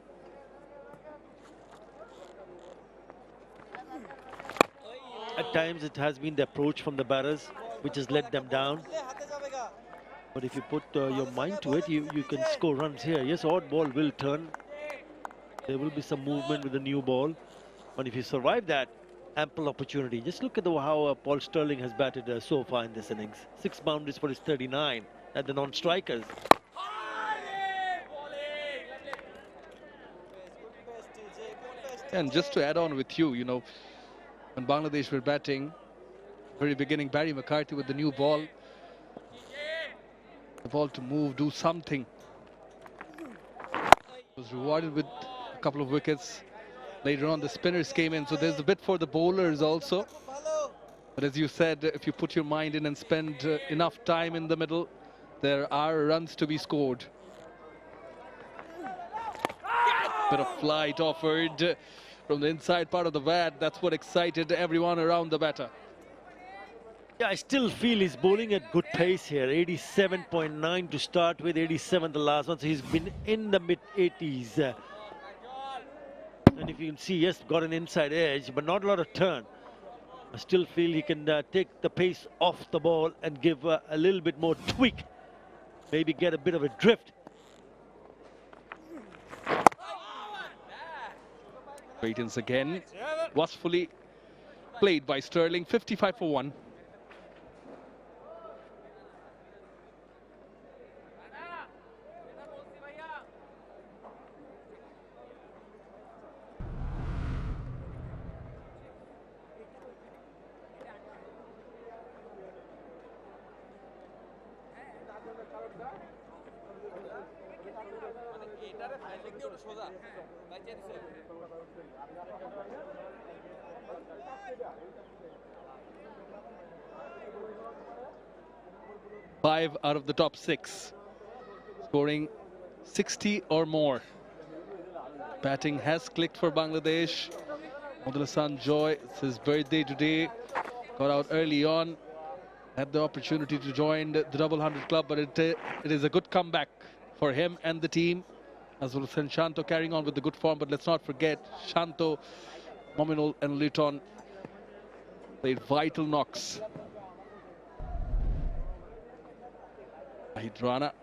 At times it has been the approach from the batters which has let them down. But if you put your mind to it, you can score runs here. Yes, odd ball will turn. There will be some movement with the new ball. But if you survive that, ample opportunity. Just look at how Paul Stirling has batted so far in this innings. 6 boundaries for his 39 at the non-strikers. And just to add on with you, when Bangladesh were batting, very beginning, Barry McCarthy with the new ball. The ball to move, do something. Was rewarded with a couple of wickets. Later on, the spinners came in, so there's a bit for the bowlers also. But as you said, if you put your mind in and spend enough time in the middle, there are runs to be scored. Bit of flight offered from the inside part of the bat. That's what excited everyone around the batter. Yeah, I still feel he's bowling at good pace here. 87.9 to start with, 87 the last one. So he's been in the mid-80s. And if you can see, yes, got an inside edge, but not a lot of turn. I still feel he can take the pace off the ball and give a little bit more tweak. Maybe get a bit of a drift. Straightens again. Was fully played by Sterling. 55 for 1. Five out of the top 6, scoring 60 or more. Batting has clicked for Bangladesh. Mahmudul Joy, it's his birthday today. Got out early on, had the opportunity to join the double 100 club, but it is a good comeback for him and the team. As well as Shanto carrying on with the good form, but let's not forget Shanto, Mahmudul and Litton played vital knocks. Rana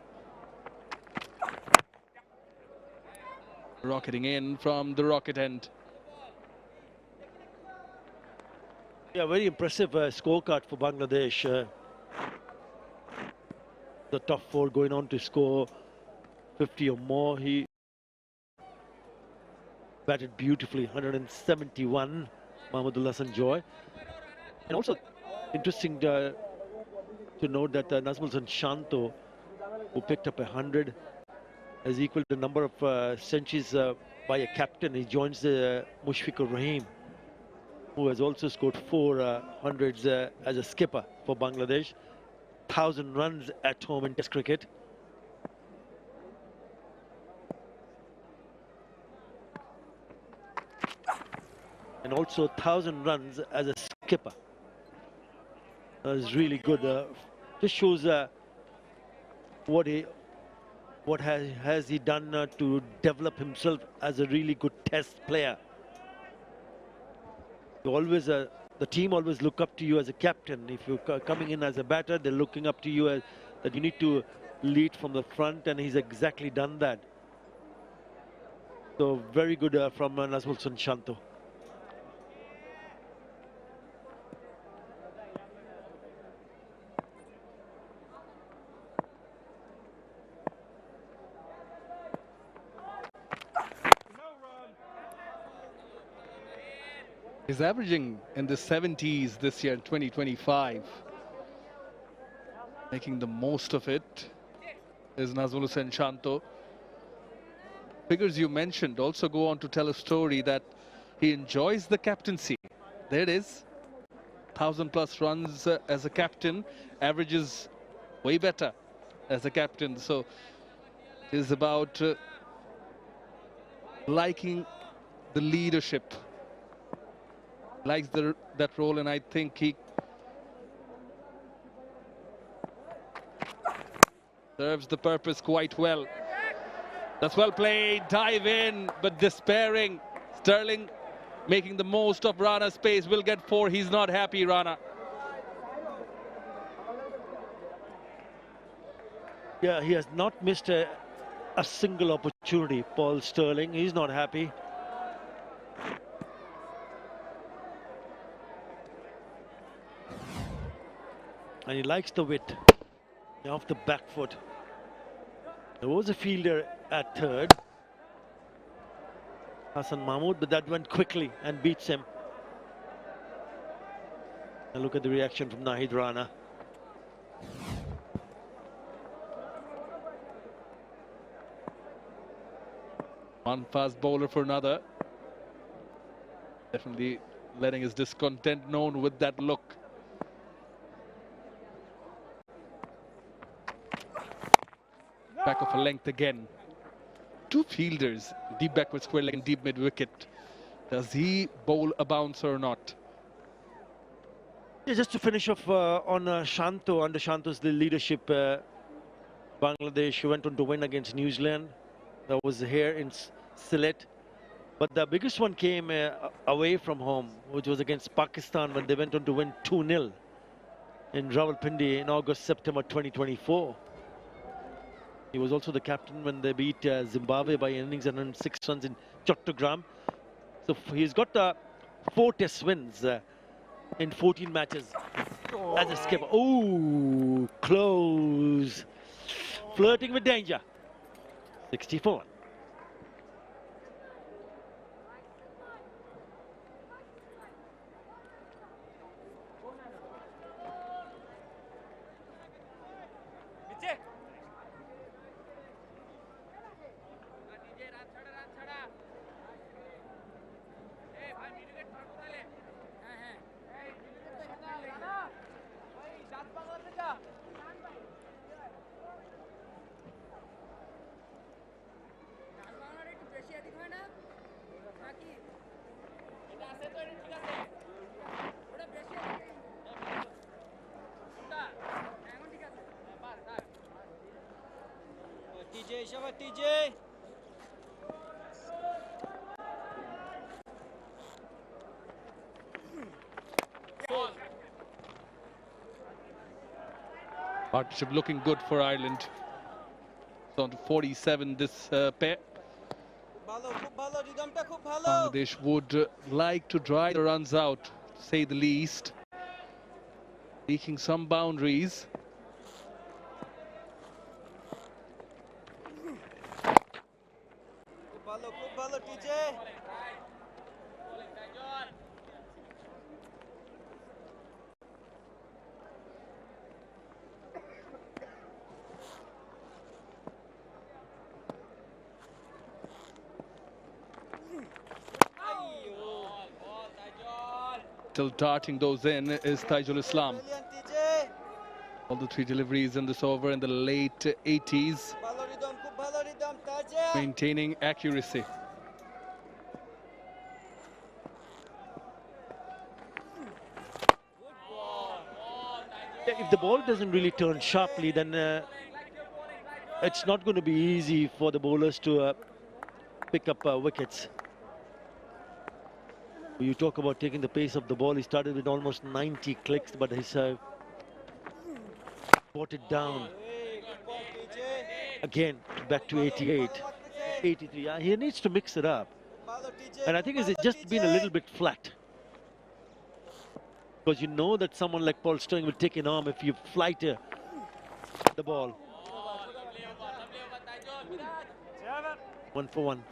rocketing in from the rocket end. Yeah, very impressive scorecard for Bangladesh. The top 4 going on to score 50 or more. He batted beautifully, 171, Mahmudul Joy. And also interesting to note that Nazmul Shanto, who picked up 100, has equaled the number of centuries by a captain. He joins Mushfiqur Rahim, who has also scored 4 hundreds as a skipper for Bangladesh. 1,000 runs at home in Test cricket. And also 1,000 runs as a skipper. That's really good. Just shows what has he done to develop himself as a really good Test player. You always, the team always look up to you as a captain. If you're coming in as a batter, they're looking up to you as that you need to lead from the front, and he's exactly done that. So very good from Nazmul Shanto. He's averaging in the 70s this year in 2025. Making the most of it is Nazmul Shanto. Figures you mentioned also go on to tell a story that he enjoys the captaincy. There it is. 1,000+ runs as a captain. Averages way better as a captain. So it is about liking the leadership. Likes that role, and I think he serves the purpose quite well. That's well played, dive in, but despairing. Sterling making the most of Rana's space, will get 4. He's not happy, Rana. Yeah, he has not missed a single opportunity, Paul Sterling. He's not happy. And he likes the width off the back foot. There was a fielder at third, Hassan Mahmood, but that went quickly and beats him. And look at the reaction from Nahid Rana. One fast bowler for another. Definitely letting his discontent known with that look. Back of a length again. 2 fielders, deep backward square leg and deep mid wicket. Does he bowl a bouncer or not? Yeah, just to finish off on Shanto, under Shanto's leadership, Bangladesh went on to win against New Zealand. That was here in Sylhet. But the biggest one came away from home, which was against Pakistan when they went on to win 2-0 in Rawalpindi in August-September 2024. He was also the captain when they beat Zimbabwe by innings and 106 runs in Chattogram. So he's got 4 test wins in 14 matches as a skipper. Oh, close. Flirting with danger. 64. 𝗍𝗂𝗃𝗍 Partnership looking good for Ireland. It's on to 47 this pair. Bangladesh would like to dry the runs out, to say the least. Seeking some boundaries. Still darting those in is Taijul Islam. All the 3 deliveries in this over in the late 80s. Maintaining accuracy. If the ball doesn't really turn sharply, then it's not going to be easy for the bowlers to pick up wickets. You talk about taking the pace of the ball. He started with almost 90 clicks, but he's brought it down. Again, back to 88, 83. He needs to mix it up. And I think it's just been a little bit flat. Because you know that someone like Paul Stirling will take an arm if you flight the ball. 1 for 1.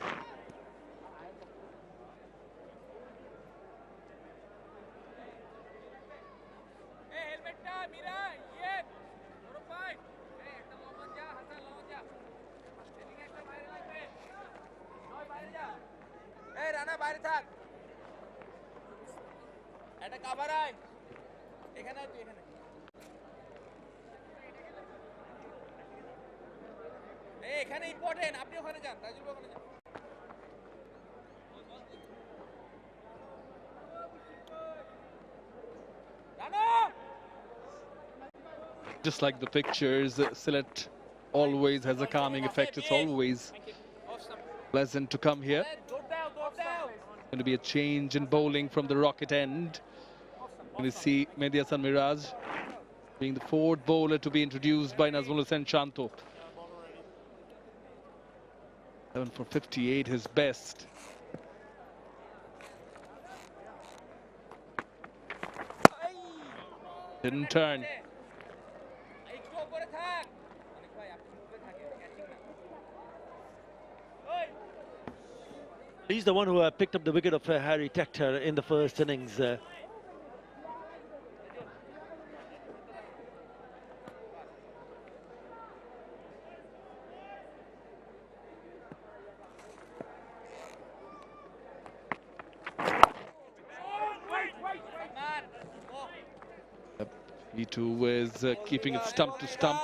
Just like the pictures, Sylhet always has a calming effect. It's always pleasant to come here. Going to be a change in bowling from the rocket end. Going to see Mehdi Hasan Miraj being the 4th bowler to be introduced by Nazmul Hussain Shanto. 7 for 58, his best. Didn't turn. He's the one who picked up the wicket of Harry Tector in the first innings. He too is keeping it stump to stump.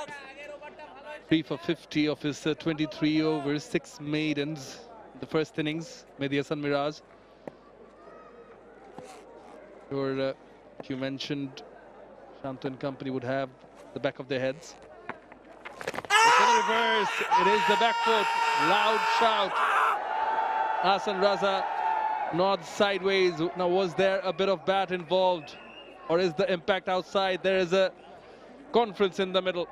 3 for 50 of his 23 overs, 6 maidens. The first innings, Mehdi Hasan Miraj. Sure, you mentioned Shanto and company would have the back of their heads. It's in reverse. It is the back foot. Loud shout. Hassan Raza nods sideways. Now, was there a bit of bat involved? Or is the impact outside? There is a conference in the middle.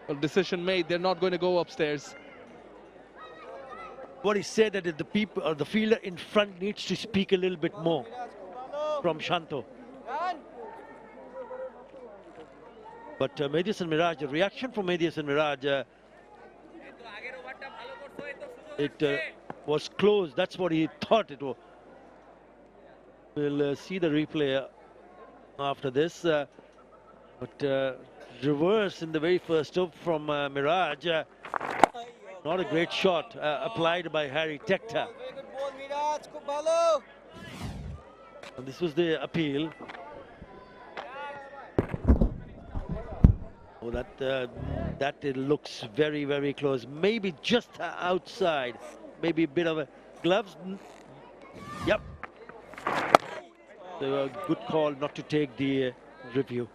Well, decision made. They're not going to go upstairs. what he said that the people or the fielder in front needs to speak a little bit more from Shanto. But 𝗵𝗍𝗻 Miraj, the reaction from 𝗵𝗍𝗻 Miraj, it was close. That's what he thought it was. We'll see the replay after this. But reverse in the very first over from Miraj. Not a great shot applied by Harry Tector. And this was the appeal. Oh, that it looks very, very close. Maybe just outside. Maybe a bit of a gloves. Yep. So a good call not to take the review.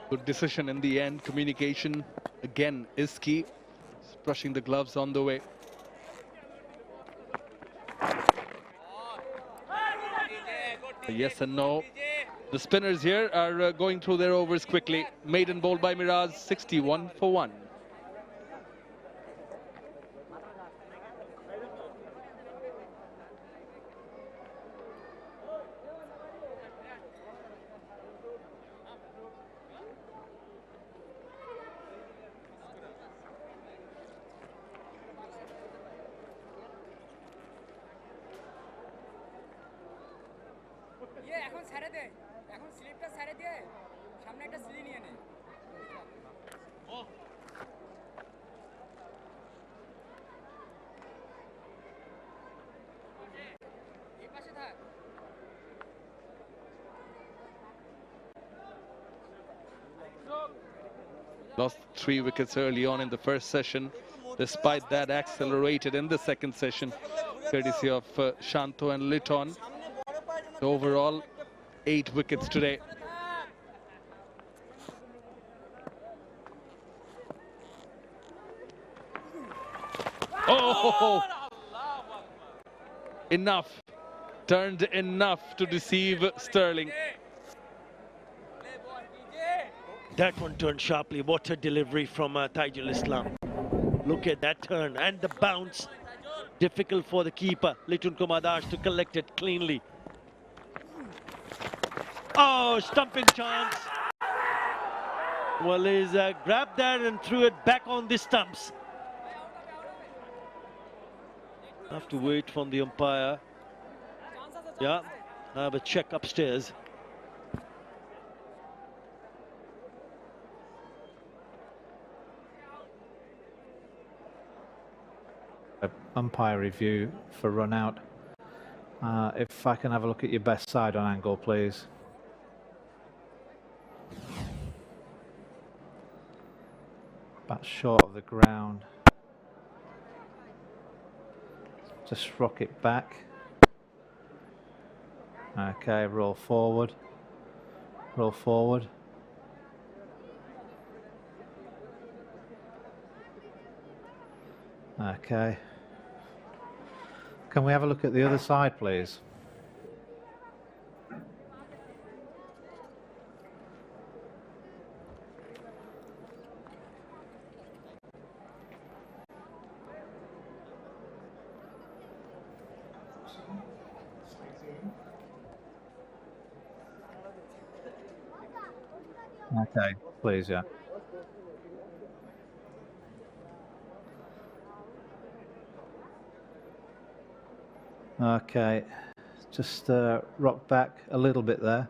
Good decision in the end. Communication again is key. Brushing the gloves on the way. Yes and no. The spinners here are going through their overs quickly. Maiden bowled by Miraj, 61 for 1. এখন ছেড়ে দে, এখন স্লিপটা ছেড়ে দিয়ে সামনে একটা স্লি নিয়ে নে। এই পাশে থাক। Lost 3 wickets early on in the first session. Despite that, accelerated in the second session, courtesy of Shanto and Litton. Overall, 8 wickets today. Oh! Enough. Turned enough to deceive Sterling. That one turned sharply. What a delivery from Taijul Islam. Look at that turn and the bounce. Difficult for the keeper, Litton Kumar Das, to collect it cleanly. Oh, stumping chance. Well, he's grabbed that and threw it back on the stumps. Have to wait from the umpire. Yeah, have a check upstairs. Umpire review for run out. If I can have a look at your best side on angle, please. Bat short of the ground. Just rock it back. Okay, roll forward. Roll forward. Okay. Can we have a look at the other side, please? Okay, please, yeah. Okay, just rock back a little bit there.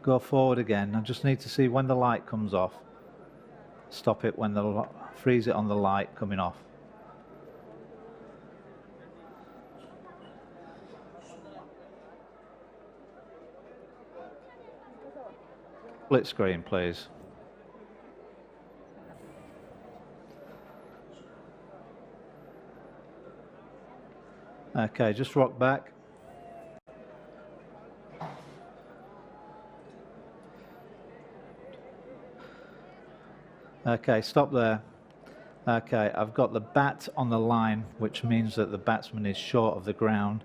Go forward again. I just need to see when the light comes off. Stop it when freeze it on the light coming off. Split screen, please. Okay, just rock back. Okay, stop there. Okay, I've got the bat on the line, which means that the batsman is short of the ground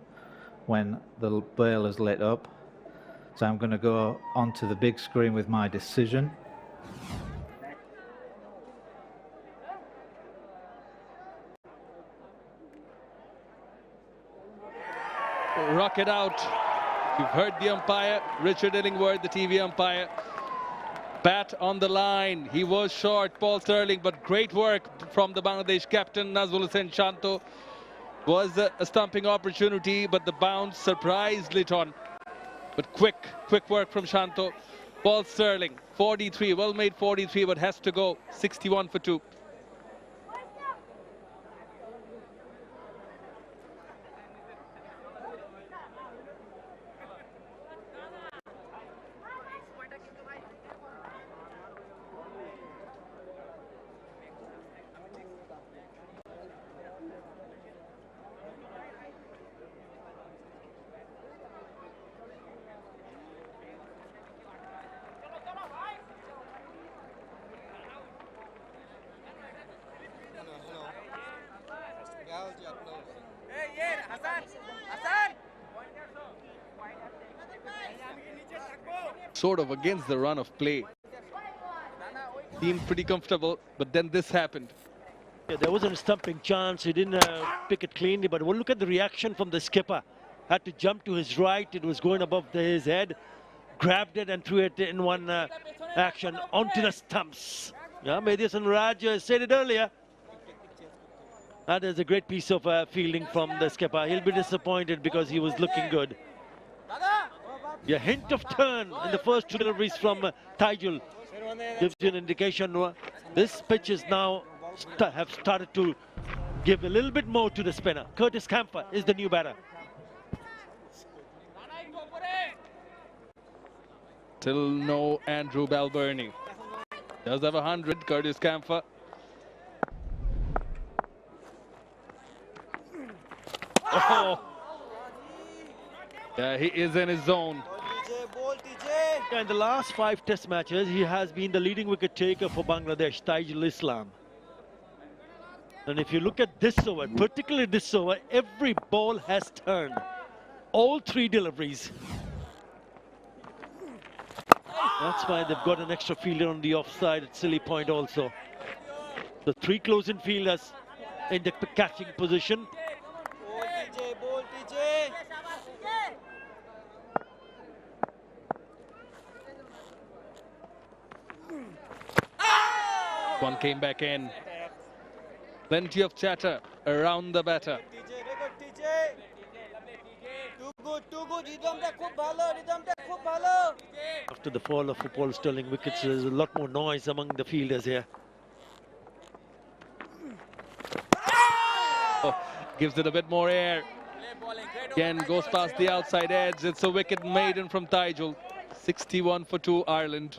when the bail is lit up. So I'm going to go onto the big screen with my decision. Rocket out. You've heard the umpire, Richard Illingworth, the TV umpire. Bat on the line. He was short, Paul Stirling, but great work from the Bangladesh captain, Nazmul Hossain Shanto. Was a stumping opportunity, but the bounce surprised Litton. But quick work from Shanto. Paul Stirling, 43, well made 43, but has to go 61 for 2. Sort of against the run of play. Seemed pretty comfortable, but then this happened. Yeah, there wasn't a stumping chance. He didn't pick it cleanly, but look at the reaction from the skipper. Had to jump to his right. It was going above his head. Grabbed it and threw it in one action onto the stumps. Yeah, Madison Raj said it earlier. That is a great piece of fielding from the skipper. He'll be disappointed because he was looking good. A hint of turn in the first two deliveries from Taijul gives you an indication. This pitch is now have started to give a little bit more to the spinner. Curtis Camphor is the new batter. Still no Andrew Balbirnie. Does have 100, Curtis Camphor. Oh! Yeah, he is in his zone. In the last 5 test matches, he has been the leading wicket taker for Bangladesh, Taijul Islam. And if you look at this over, particularly this over, every ball has turned. All 3 deliveries. That's why they've got an extra fielder on the offside at Silly Point also. The 3 close-in fielders in the catching position. One came back in. Plenty of chatter around the batter. After the fall of Paul Stirling wickets, there's a lot more noise among the fielders here. Oh, gives it a bit more air. Again, goes past the outside edge. It's a wicket maiden from Taijul. 61 for 2, Ireland.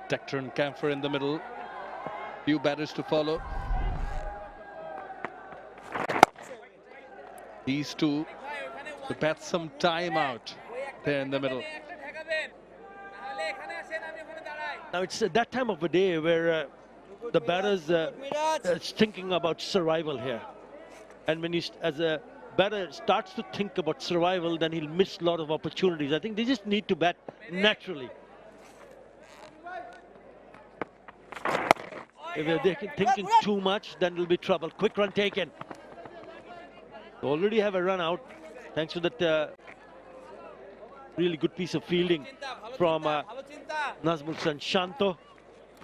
Tector and Camphor in the middle. Few batters to follow. These two to bat some time out there in the middle. Now it's that time of the day where the batters is thinking about survival here. And when as a batter starts to think about survival, then he'll miss a lot of opportunities. I think they just need to bat naturally. If they're thinking too much, then there'll be trouble. Quick run taken. They already have a run out, thanks to that really good piece of fielding from Nazmul Hossain Shanto.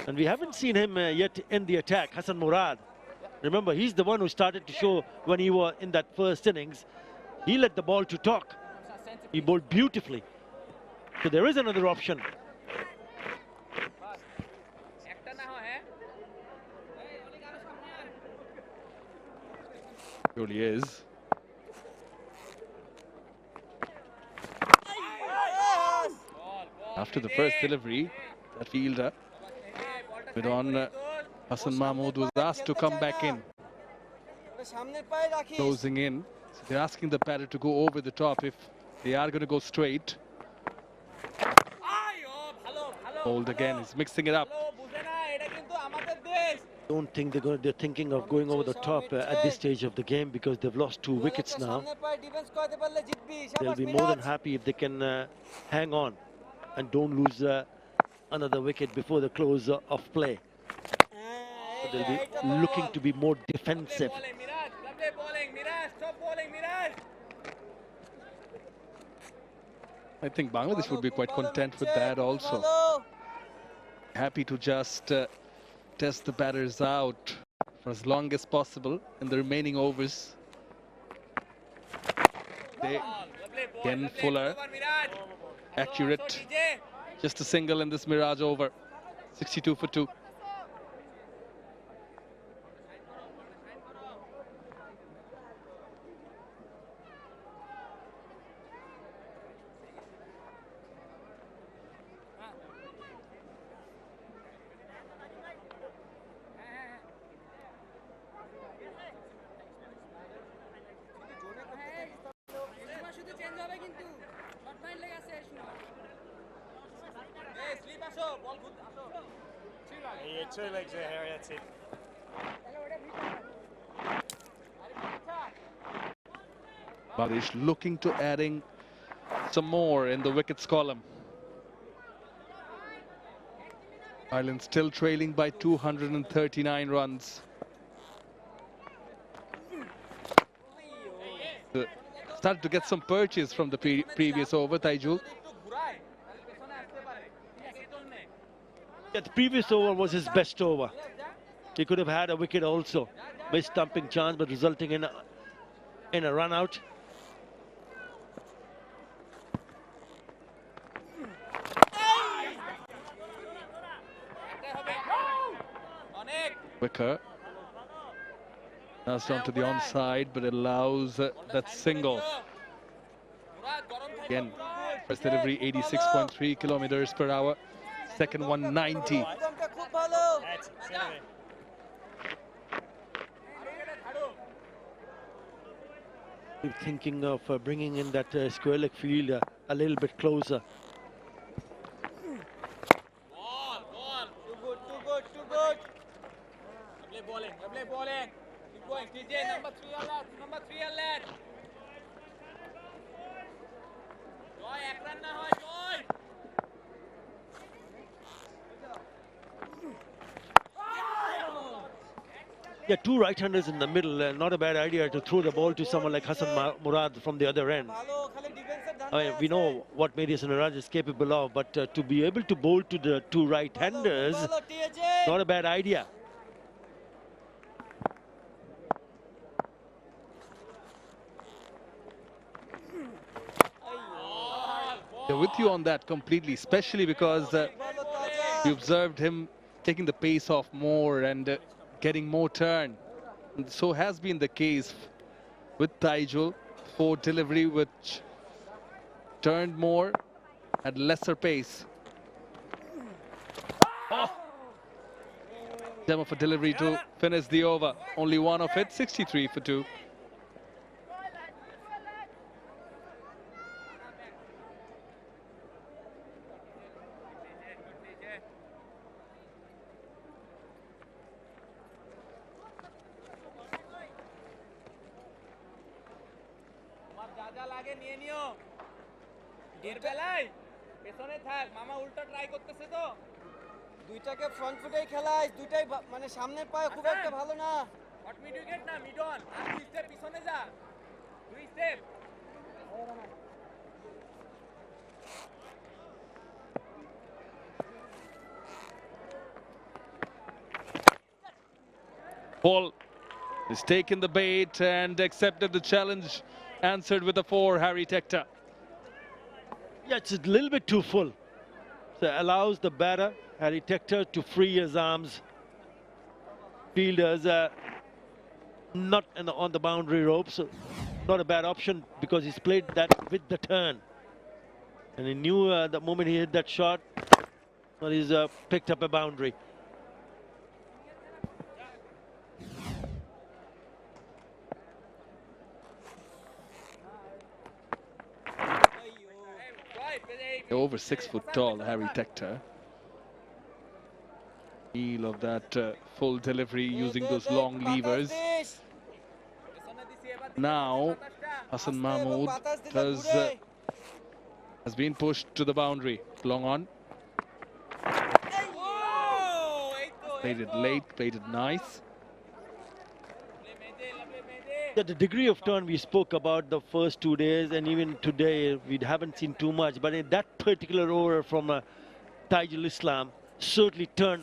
And we haven't seen him yet in the attack, Hassan Murad. Remember, he's the one who started to show when he was in that first innings. He let the ball to talk. He bowled beautifully. So there is another option. Surely is. After the first delivery, that fielder, Hassan Mahmood, was asked to come back in. Closing in. So they're asking the batter to go over the top if they are going to go straight. Hold again, he's mixing it up. I don't think they're thinking of going over the top at this stage of the game because they've lost 2 wickets now. They'll be more than happy if they can hang on and don't lose another wicket before the close of play. So they'll be looking to be more defensive. I think Bangladesh would be quite content with that also. Happy to just test the batters out for as long as possible in the remaining overs. Again, Fuller, accurate. Just a single in this Mirage over. 62 for 2. Yeah, 2 legs there, Harry, that's it. Bangladesh looking to adding some more in the wickets column. Ireland still trailing by 239 runs. Started to get some purchase from the previous over, Taijul. Yeah, the previous over was his best over. He could have had a wicket also. Missed stumping chance, but resulting in a run out. Wicker. That's down to the onside, but allows that single. Again, first delivery 86.3 kilometers per hour. Second one 90. We're thinking of bringing in that square leg field a little bit closer. Too good. Lovely bowling. Keep going. TJ, number 3 alert. Joy, ek run na hoy, Joy. Yeah, 2 right-handers in the middle. Not a bad idea to throw the ball to someone like Hassan Murad from the other end. I mean, we know what Maydias and Raj is capable of, but to be able to bowl to the 2 right-handers, not a bad idea. They're with you on that completely, especially because you observed him taking the pace off more and getting more turn. And so has been the case with Taijul for delivery, which turned more at lesser pace. Demo for delivery to finish the over. Only one of it, 63 for 2. পেছনে থাক মামা উল্টো try করতেছে তো দুইটাকে front ফুটেই খেলায় দুইটাই মানে সামনের পায়ে খুব একটা ভালো না হট মিড উইকেট না মিড অন আর 2 স্টেপ পিছনে যা 2 step Paul has taken the bait and accepted the challenge, answered with a 4, Harry Tector. Yeah, it's a little bit too full. So it allows the batter Harry Tector to free his arms. Fielders not on the boundary rope, so not a bad option because he's played that with the turn. And he knew the moment he hit that shot, well, he's picked up a boundary. Over 6 foot tall, Harry Tector. Feel of that full delivery using those long levers. Now, Hassan Mahmood has been pushed to the boundary. Long on. Played it late, played it nice. Yeah, the degree of turn we spoke about the first 2 days, and even today we haven't seen too much. But in that particular over from Taijul Islam certainly turned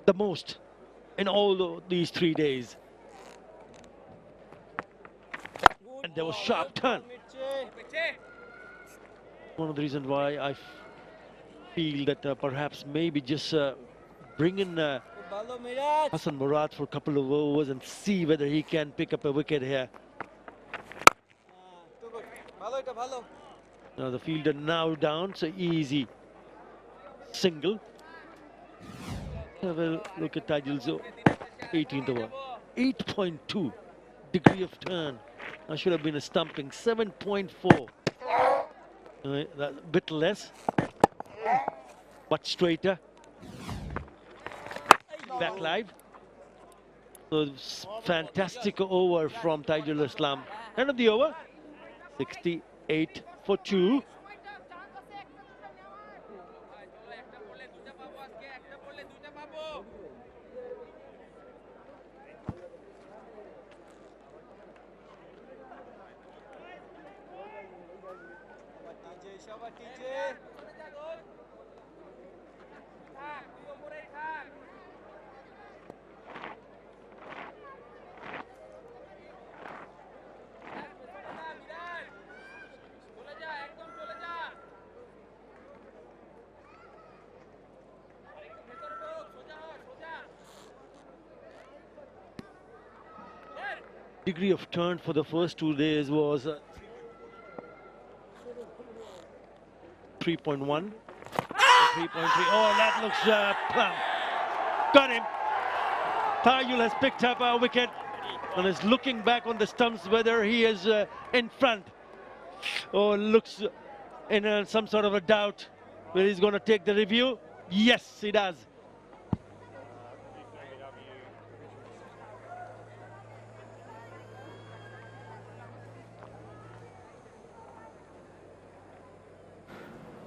the most in all these 3 days. And there was sharp turn. One of the reasons why I feel that perhaps maybe just bring in Hassan Murad for a couple of overs and see whether he can pick up a wicket here. Now the fielder now down, so easy single. Have a look at Taijul's 18th over. 8.2 degree of turn. That should have been a stumping. 7.4. A bit less, but straighter. Back live. So fantastic over from Taijul Islam. End of the over. 68 for 2. Degree of turn for the first 2 days was 3.1 and 3.3. Oh, that looks plumb. Got him. Taijul has picked up a wicket and is looking back on the stumps whether he is in front or looks in some sort of a doubt whether he's going to take the review. Yes, he does.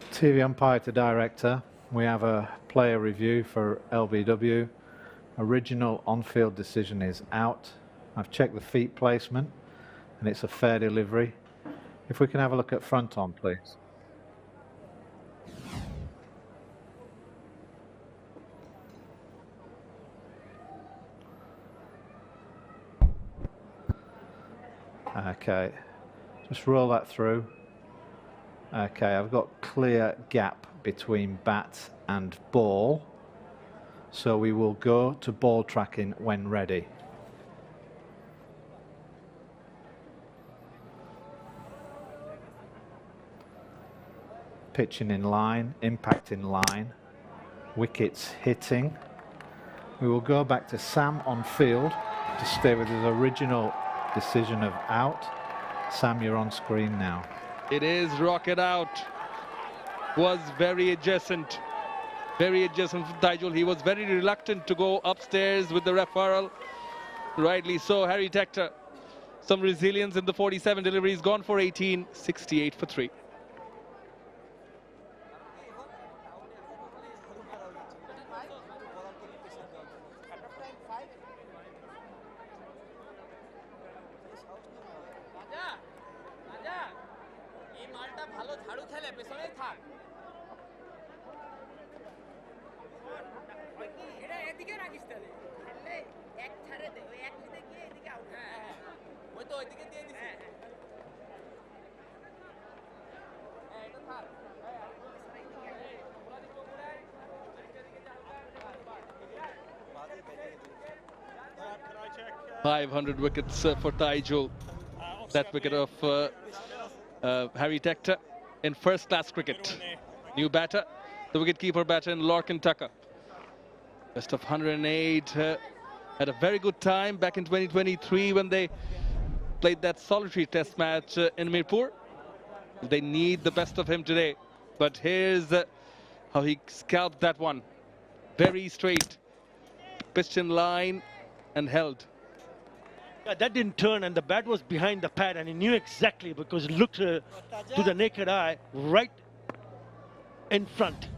TV umpire to director, we have a player review for LBW. Original on-field decision is out. I've checked the feet placement and it's a fair delivery. If we can have a look at front on, please. Okay, just roll that through. Okay, I've got clear gap between bat and ball, so we will go to ball tracking when ready. Pitching in line, impact in line, wickets hitting. We will go back to Sam on field to stay with his original decision of out. Sam, you're on screen now. It is rocket out. Was very adjacent from Taijul. He was very reluctant to go upstairs with the referral. Rightly so. Harry Tector, some resilience in the 47 delivery. He's gone for 18, 68 for 3. 500 wickets for 𝗫𝗏𝗀. That wicket of Harry Tector in first-class cricket. New batter, the wicket-keeper batter in Lorcan Tucker. Best of 108. Had a very good time back in 2023 when they played that solitary test match in Mirpur. They need the best of him today. But here's how he scalped that one. Very straight. Pitched in line and held. Yeah, that didn't turn, and the bat was behind the pad, and he knew exactly because it looked to the naked eye right in front.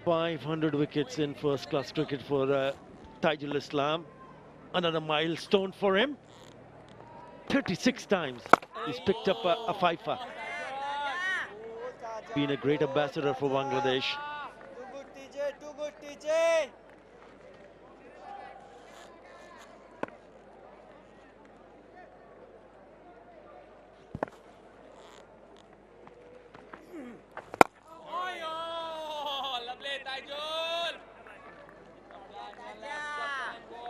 .500 wickets in first-class cricket for Taijul Islam. Another milestone for him. 36 times he's picked up a fifer. Been a great ambassador for Bangladesh. Too good, TJ. Lovely,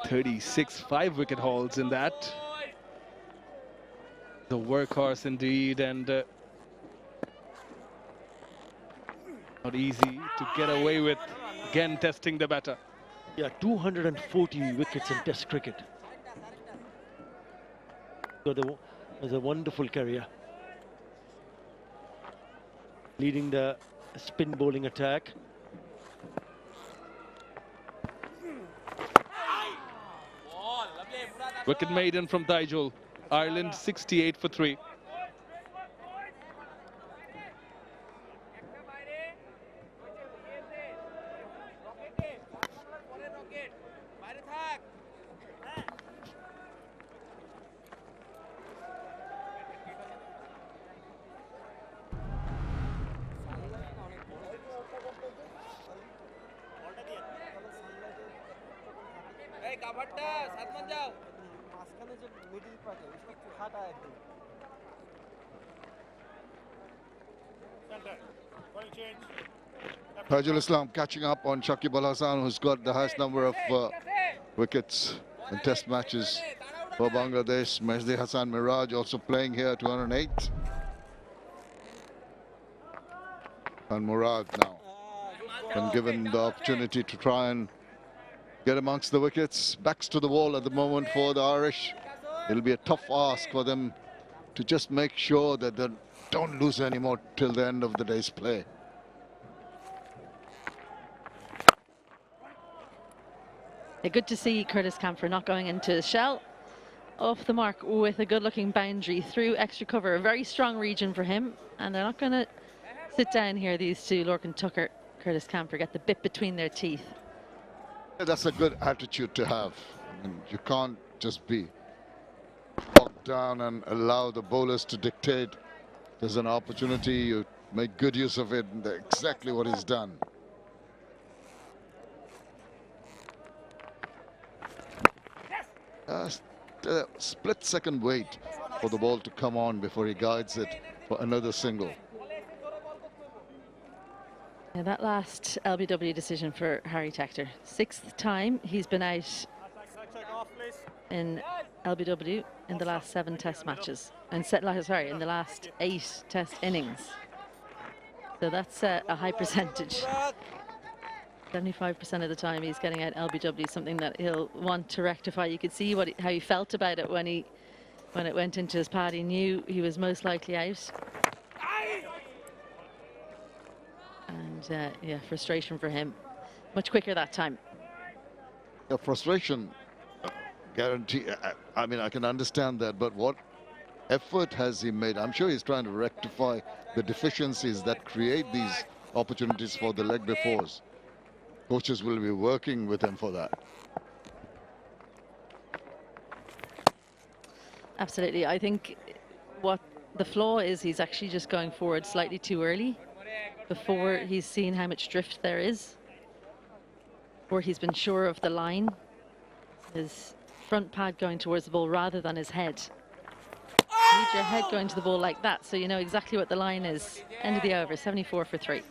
36 5-wicket hauls in that. The workhorse indeed, and not easy to get away with. Again, testing the batter. Yeah, 240 wickets in Test cricket. So there's a wonderful career. Leading the spin bowling attack. Wicket maiden from 𝗫𝗏𝗀. Ireland 68 for 3. Taijul Islam catching up on Shakib Al Hasan, who's got the highest number of wickets in test matches for Bangladesh. Mehdi Hasan Miraj also playing here, 208. And Murad now, when given the opportunity to try and get amongst the wickets, backs to the wall at the moment for the Irish. It'll be a tough ask for them to just make sure that they don't lose any more till the end of the day's play. Yeah, good to see Curtis Camphor not going into shell. Off the mark with a good-looking boundary through extra cover. A very strong region for him, and they're not going to sit down here, these two, Lorcan Tucker, Curtis Camphor, get the bit between their teeth. That's a good attitude to have. I mean, you can't just be bogged down and allow the bowlers to dictate. There's an opportunity, you make good use of it, and that's exactly what he's done. Split-second wait for the ball to come on before he guides it for another single. Yeah, that last LBW decision for Harry Tector. 6th time he's been out in LBW in the last 7 test matches. And in the last 8 test innings. So that's a high percentage. 75% of the time he's getting out LBW, something that he'll want to rectify. You could see how he felt about it when it went into his pad. He knew he was most likely out. And yeah, frustration for him. Much quicker that time. The frustration, guarantee. I mean, I can understand that, but what effort has he made? I'm sure he's trying to rectify the deficiencies that create these opportunities for the leg befores. Coaches will be working with him for that. Absolutely. I think what the flaw is, he's actually just going forward slightly too early before he's seen how much drift there is, or he's been sure of the line. His front pad going towards the ball rather than his head. Need your head going to the ball like that, so you know exactly what the line is. End of the over, 74 for 3.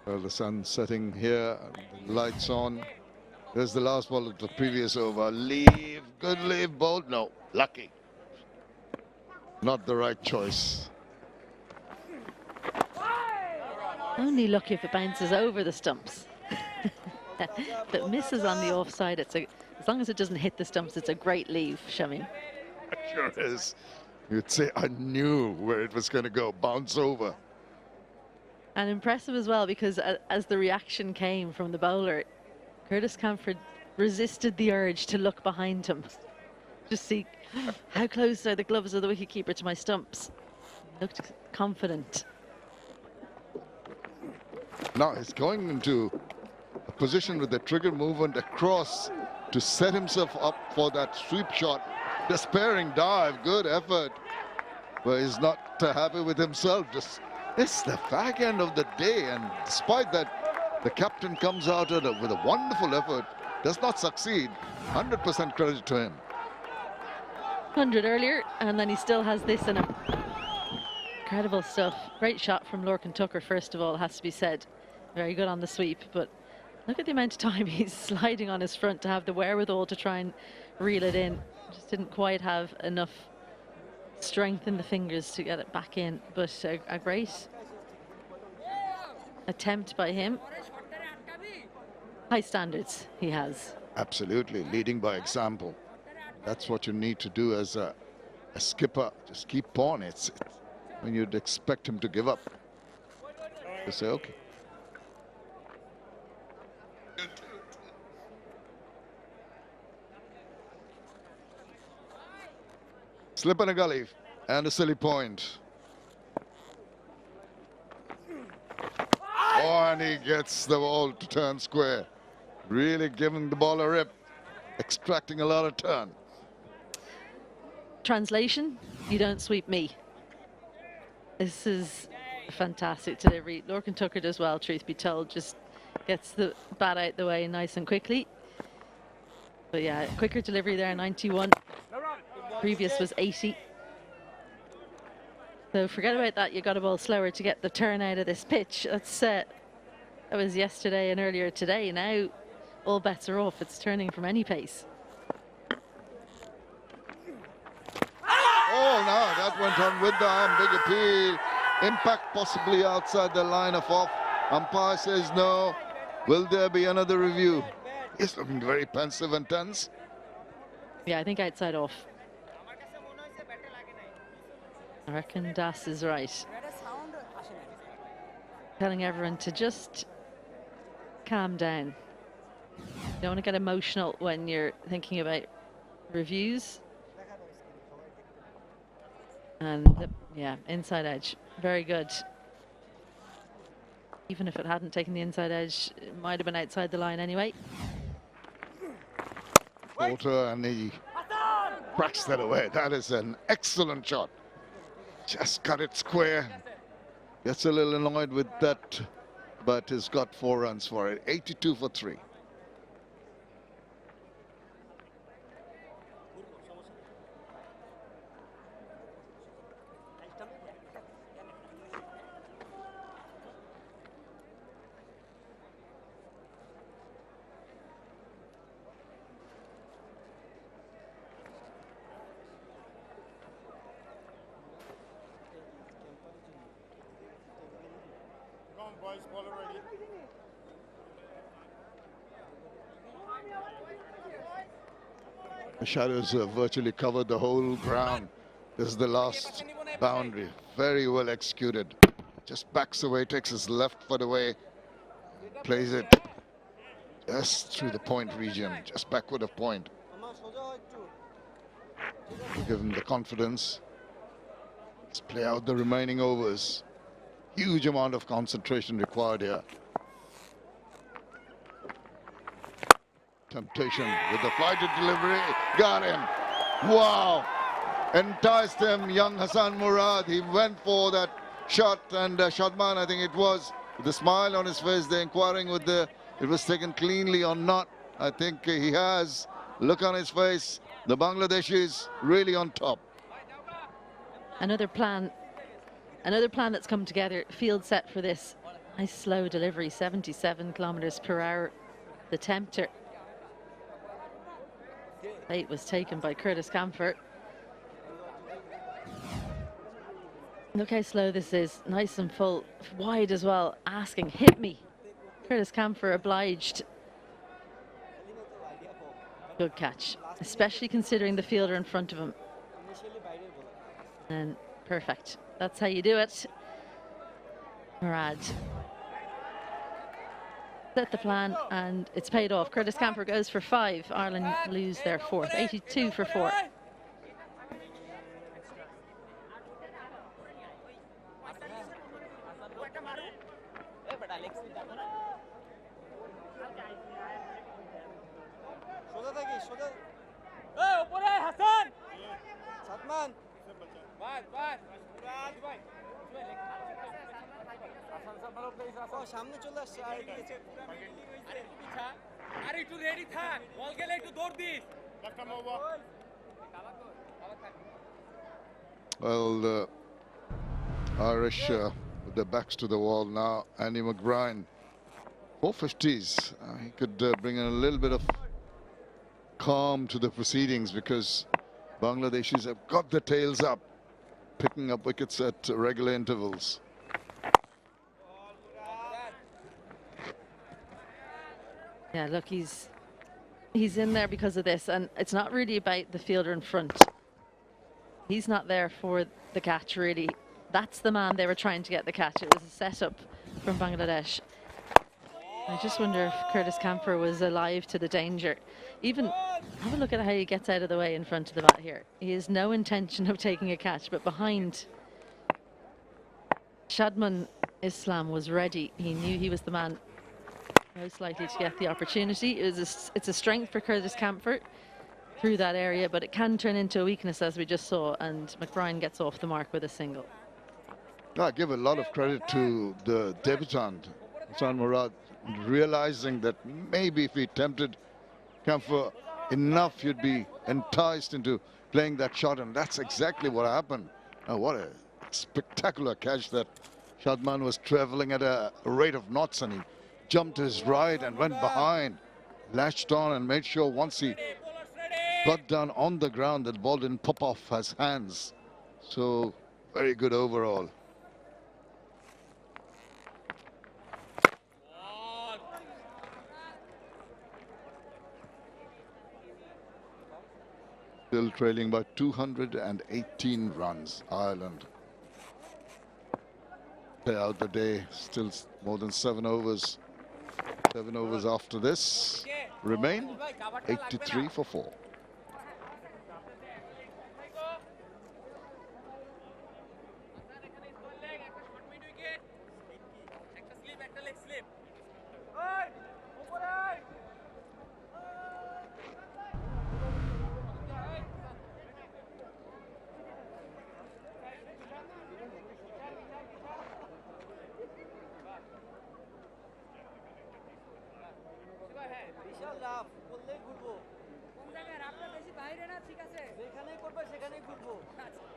Well, the sun's setting here, the lights on. There's the last ball of the previous over. Leave, good leave, bold. No, lucky. Not the right choice. Only lucky if it bounces over the stumps. If it misses on the offside, as long as it doesn't hit the stumps, it's a great leave, Shamim. It sure is. You'd say, I knew where it was going to go, bounce over. And impressive as well, because as the reaction came from the bowler, Curtis Camford resisted the urge to look behind him. Just see how close are the gloves of the wicketkeeper to my stumps. He looked confident. Now he's going into a position with the trigger movement across to set himself up for that sweep shot. Despairing dive, good effort. But he's not happy with himself. Just it's the fag end of the day, and despite that, the captain comes out with a wonderful effort. Does not succeed. 100% credit to him. 100 earlier, and then he still has this in him. Incredible stuff. Great shot from Lorcan Tucker, first of all, has to be said. Very good on the sweep, but look at the amount of time he's sliding on his front to have the wherewithal to try and reel it in. Just didn't quite have enough strength in the fingers to get it back in, but a great attempt by him. High standards he has. Absolutely, leading by example. That's what you need to do as a skipper. Just keep on. It's when you'd expect him to give up. You say, okay. Slip in a gully and a silly point. Oh, and he gets the ball to turn square. Really giving the ball a rip, extracting a lot of turn. Translation, you don't sweep me. This is a fantastic delivery. Lorcan Tucker does well, truth be told, just gets the bat out the way nice and quickly. But yeah, quicker delivery there, 91. Previous was 80. So forget about that. You got to bowl slower to get the turn out of this pitch. That was yesterday and earlier today. Now all bets are off. It's turning from any pace. Oh, no, that went on with the arm. Big appeal. Impact possibly outside the line of off. Umpire says no. Will there be another review? He's looking very pensive and tense. Yeah, I think outside off. I reckon Das is right. Telling everyone to just calm down. You don't want to get emotional when you're thinking about reviews. And yeah, inside edge, very good. Even if it hadn't taken the inside edge, it might have been outside the line anyway. Walter, and he cracks that away. That is an excellent shot. Just got it square. Gets a little annoyed with that, but has got 4 runs for it. 82 for 3. The shadows have virtually covered the whole ground. This is the last boundary. Very well executed. Just backs away, takes his left foot away, plays it just through the point region, just backward of point. Give him the confidence. Let's play out the remaining overs. Huge amount of concentration required here. Temptation with the flighted delivery. Got him. Wow. Enticed him, young Hassan Murad. He went for that shot, and Shadman, I think it was, with a smile on his face, they're inquiring with it was taken cleanly or not. I think he has. Look on his face. The Bangladeshi is really on top. Another plan that's come together, field set for this. Nice slow delivery, 77 kilometers per hour. The tempter. Late was taken by 𝗂𝗃𝗃𝗃𝗃. Look how slow this is, nice and full, wide as well, asking, hit me. 𝗂𝗃𝗃𝗃𝗃 obliged. Good catch, especially considering the fielder in front of him. And perfect, that's how you do it. Murad set the plan and it's paid off. 𝗂𝗃𝗃𝗃𝗃 goes for 5. Ireland lose their 4th, 82 for 4. সামনে চলে আসছে আর এদিকে আর একটু ready থাক বল গেলে একটু দৌড় this Well, the Irish with their backs to the wall now. Andy McBride, 450s. He could bring in a little bit of calm to the proceedings because Bangladeshis have got their tails up, picking up wickets at regular intervals. Yeah, look, he's in there because of this, and it's not really about the fielder in front. He's not there for the catch, really. That's the man they were trying to get the catch. It was a setup from Bangladesh. I just wonder if 𝗂𝗃𝗃𝗃𝗃 was alive to the danger. Even have a look at how he gets out of the way in front of the bat here. He has no intention of taking a catch, but behind Shadman Islam was ready. He knew he was the man most likely to get the opportunity. It's a strength for 𝗂𝗃𝗃𝗃𝗃 through that area, but it can turn into a weakness, as we just saw, and McBride gets off the mark with a single. I give a lot of credit to the debutant, Hassan Murad, realizing that maybe if he tempted Kampfer enough, he'd be enticed into playing that shot, and that's exactly what happened. Oh, what a spectacular catch that Shadman was traveling at a rate of knots, and he jumped to his right and went behind, latched on and made sure once he got down on the ground that the ball didn't pop off his hands. So very good overall. Still trailing by 218 runs, Ireland. Play out the day, still more than 7 overs. 7 overs after this remain 83 for 4.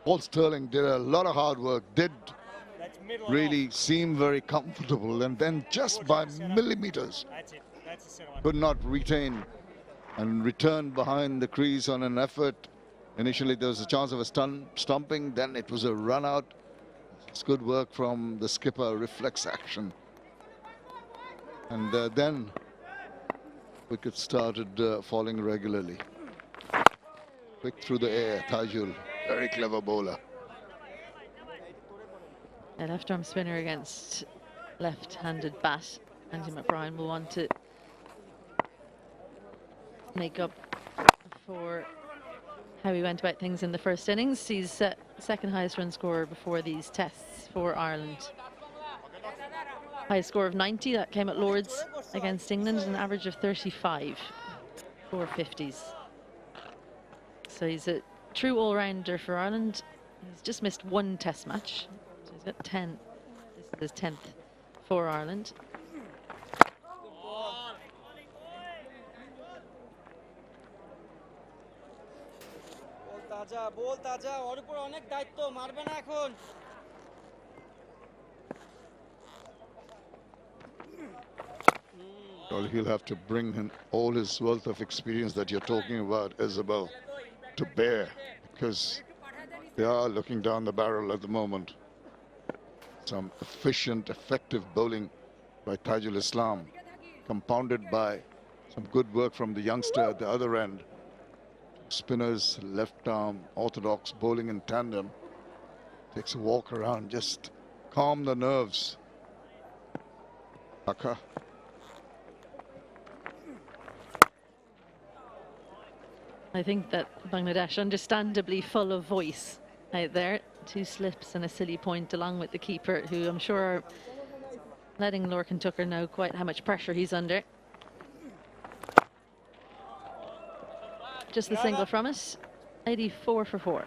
Paul Stirling did a lot of hard work, did really seem very comfortable, and then just by millimeters could not retain and return behind the crease on an effort. Initially there was a chance of a stumping, then it was a run out. It's good work from the skipper, reflex action. And then wickets started falling regularly. Quick through the air, Tajul, very clever bowler. A left arm spinner against left-handed bat. Andy McBride will want to make up for how he went about things in the first innings. He's second highest run scorer before these tests for Ireland. Highest score of 90, that came at Lord's against England, an average of 35 for 50s. So he's a true all-rounder for Ireland. He's just missed one test match, so he's got 10. This is his 10th for Ireland. বল তাজা ওর উপর অনেক দায়িত্ব মারবে না এখন Well, he'll have to bring in all his wealth of experience that you're talking about, Isabel, to bear, because they are looking down the barrel at the moment. Some efficient, effective bowling by Tajul Islam, compounded by some good work from the youngster at the other end. Spinners, left arm, orthodox, bowling in tandem. Takes a walk around, just calm the nerves. Aka. I think that Bangladesh, understandably full of voice out there. 2 slips and a silly point along with the keeper, who I'm sure are letting Lorcan Tucker know quite how much pressure he's under. Just the single from us, 84 for 4.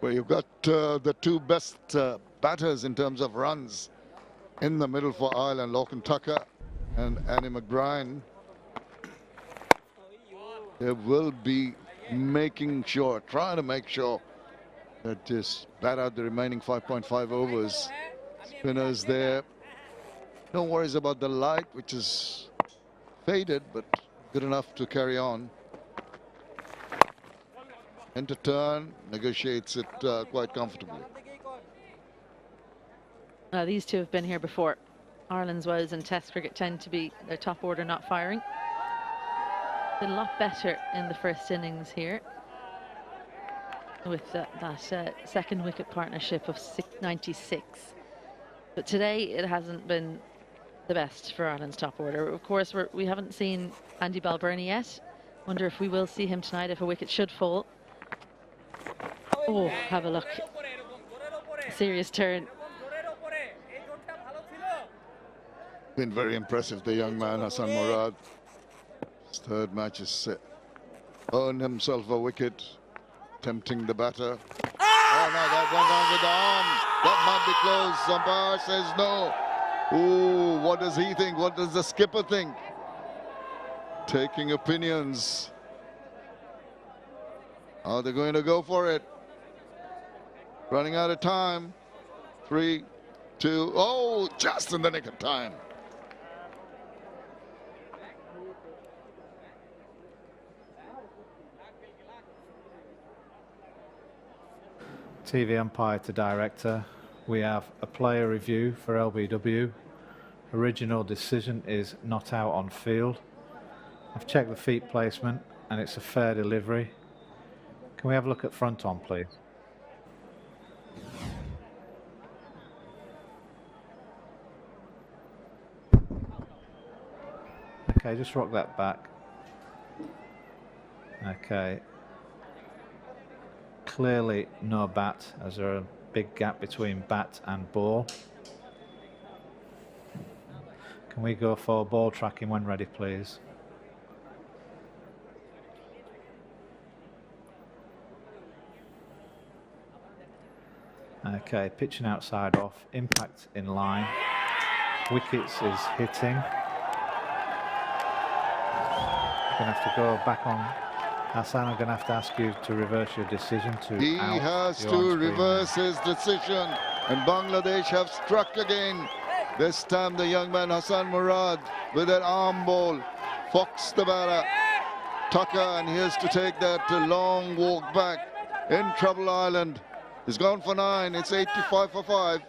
Well, you've got the 2 best batters in terms of runs in the middle for Ireland, Lorcan Tucker and Annie McBride. They will be trying to make sure that just bat out the remaining 5.5 overs. Spinners there. No worries about the light, which is faded, but good enough to carry on. Into turn, negotiates it quite comfortably. These two have been here before. Ireland's woes in Test cricket tend to be their top order not firing. Did a lot better in the first innings here with that second wicket partnership of 96. But today it hasn't been the best for Ireland's top order. Of course, we haven't seen Andy Balbirnie yet. Wonder if we will see him tonight if a wicket should fall. Oh, have a look. Serious turn. Been very impressive, the young man, Hassan Murad. His 3rd match is earned himself a wicket, tempting the batter. Oh no, that went on with the arm. That might be close. Umpire says no. Ooh, what does he think? What does the skipper think? Taking opinions. Are they going to go for it? Running out of time. 3, 2, oh, just in the nick of time. TV umpire to director. We have a player review for LBW. Original decision is not out on field. I've checked the feet placement and it's a fair delivery. Can we have a look at front on, please? Okay, just rock that back. Okay. Clearly no bat, as there are a big gap between bat and ball. Can we go for ball tracking when ready, please? Okay, pitching outside off, impact in line. Wickets is hitting. Going to have to go back on. Hassan, I'm going to have to ask you to reverse your decision to He has to reverse his decision, and Bangladesh have struck again. This time the young man Hassan Murad with that arm ball foxed the batter Tucker, and he has to take that long walk back in Trouble Island. He's gone for 9. It's 85 for 5.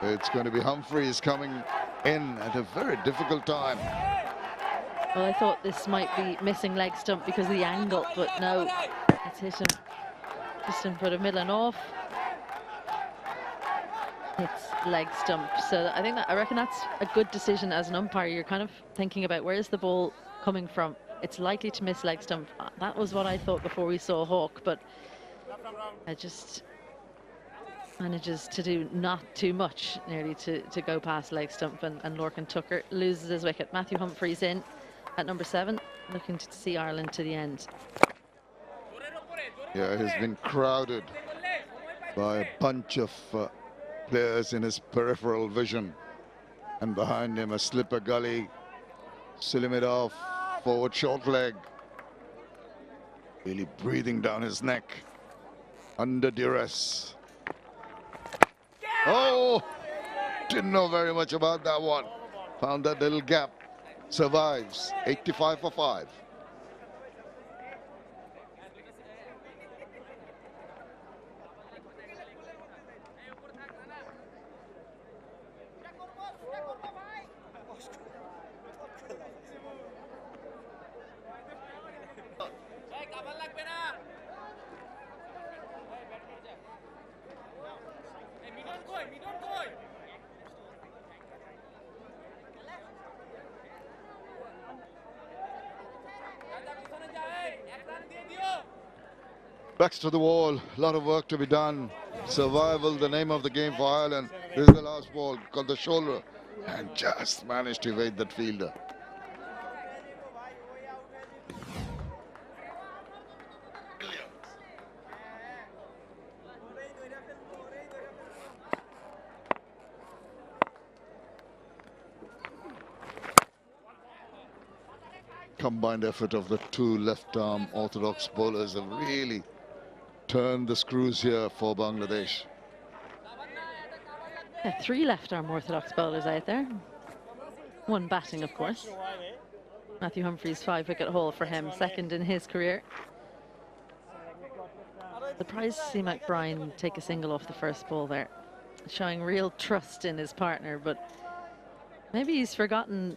It's going to be Humphreys coming in at a very difficult time. Well, I thought this might be missing leg stump because of the angle, but no, it's hit him. Just him put a middle and off. It's leg stump. So I reckon that's a good decision as an umpire. You're kind of thinking about where's the ball coming from. It's likely to miss leg stump. That was what I thought before we saw Hawk, but I just manages to do not too much, nearly to go past leg stump, and Lorcan Tucker loses his wicket. Matthew Humphreys in at number 7, looking to see Ireland to the end. Yeah, he's been crowded by a bunch of players in his peripheral vision, and behind him a slipper gully, Sulimidov, forward short leg, really breathing down his neck under duress. Oh, didn't know very much about that one. Found that little gap. Survives. 85 for 5. Backs to the wall, a lot of work to be done. Survival, the name of the game for Ireland. This is the last ball, got the shoulder, and just managed to evade that fielder. Combined effort of the two left-arm orthodox bowlers have really turned the screws here for Bangladesh. Yeah, 3 left-arm orthodox bowlers out there. 1 batting, of course. Matthew Humphreys, 5-wicket haul for him, 2nd in his career. Surprised to see McBride take a single off the first ball there, showing real trust in his partner, but maybe he's forgotten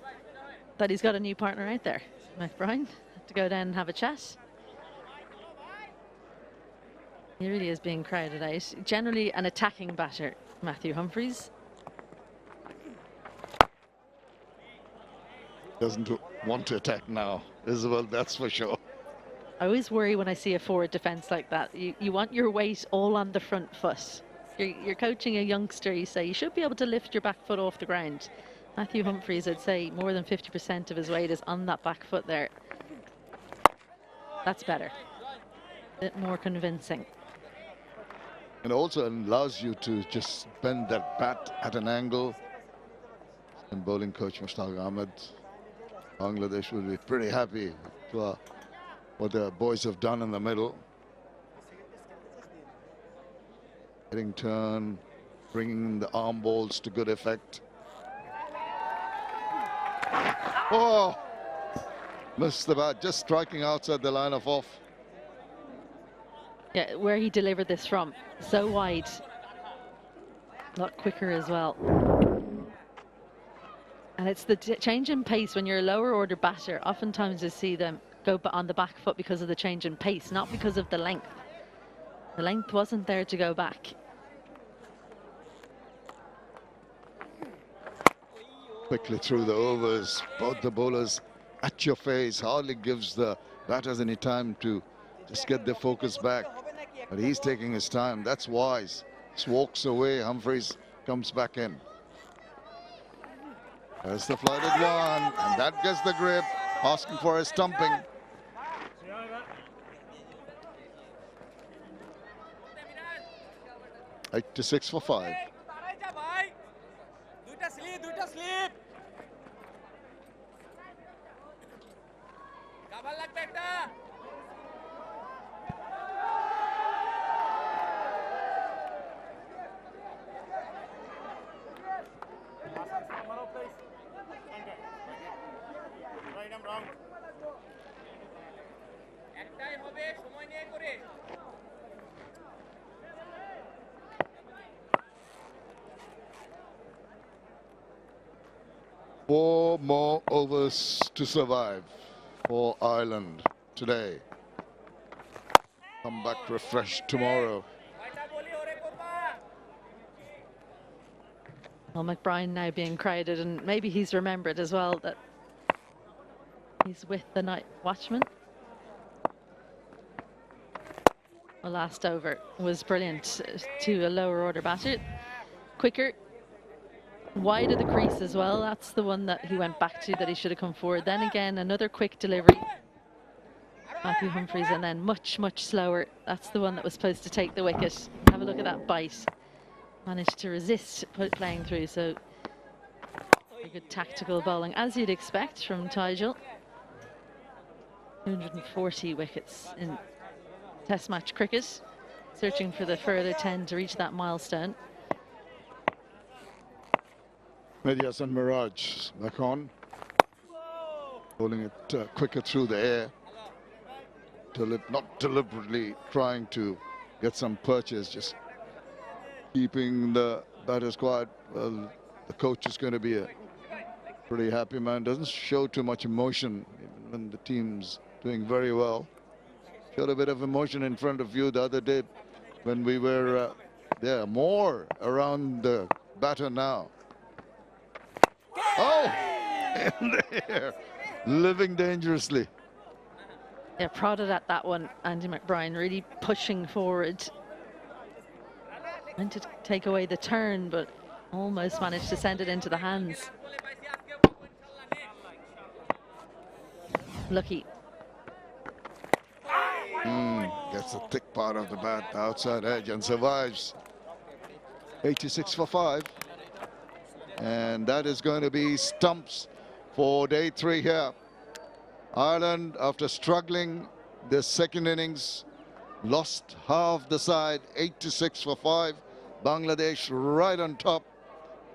that he's got a new partner out there. McBride, to go down and have a chat. He really is being crowded out. Generally an attacking batter, Matthew Humphreys. Doesn't want to attack now, Isabel, that's for sure. I always worry when I see a forward defence like that. You want your weight all on the front foot. You're coaching a youngster, you say you should be able to lift your back foot off the ground. Matthew Humphreys, I'd say more than 50% of his weight is on that back foot there. That's better. A bit more convincing. And also allows you to just bend that bat at an angle. And bowling coach Mushtaq Ahmed, Bangladesh will be pretty happy for what the boys have done in the middle. Hitting turn, bringing the arm balls to good effect. Oh, missed the bat, just striking outside the line of off. Yeah, where he delivered this from, so wide. A lot quicker as well. And it's the change in pace when you're a lower order batter. Oftentimes you see them go on the back foot because of the change in pace, not because of the length. The length wasn't there to go back. Quickly through the overs, both the bowlers at your face, hardly gives the batters any time to just get their focus back. But he's taking his time. That's wise. Just walks away. Humphreys comes back in. There's the flighted one, and that gets the grip, asking for a stumping. 8-6 for 5. Four more overs to survive for Ireland today. Come back refreshed tomorrow. Well, McBride now being crowded, and maybe he's remembered as well that he's with the night watchman. The last over was brilliant to a lower order batter. Quicker, wide of the crease as well. That's the one that he went back to, that he should have come forward. Then again, another quick delivery. Matthew Humphreys, and then much, much slower. That's the one that was supposed to take the wicket. Have a look at that bite. Managed to resist playing through, so a good tactical bowling, as you'd expect from 𝗫𝗏𝗽. 240 wickets in Test match cricket, searching for the further 10 to reach that milestone. Mehdi and Miraj back on, bowling it quicker through the air, not deliberately trying to get some perches, just keeping the batters quiet. Well, the coach is going to be a pretty happy man. Doesn't show too much emotion even when the team's doing very well. Showed a bit of emotion in front of you the other day when we were there. More around the batter now. Oh, in there, living dangerously. Yeah, prodded at that one. Andy McBride really pushing forward. Meant to take away the turn, but almost managed to send it into the hands. Lucky. Gets the thick part of the bat, the outside edge, and survives. 86 for 5. And that is going to be stumps for day 3 here. Ireland, after struggling the second innings, lost half the side, 8-6 for 5. Bangladesh right on top.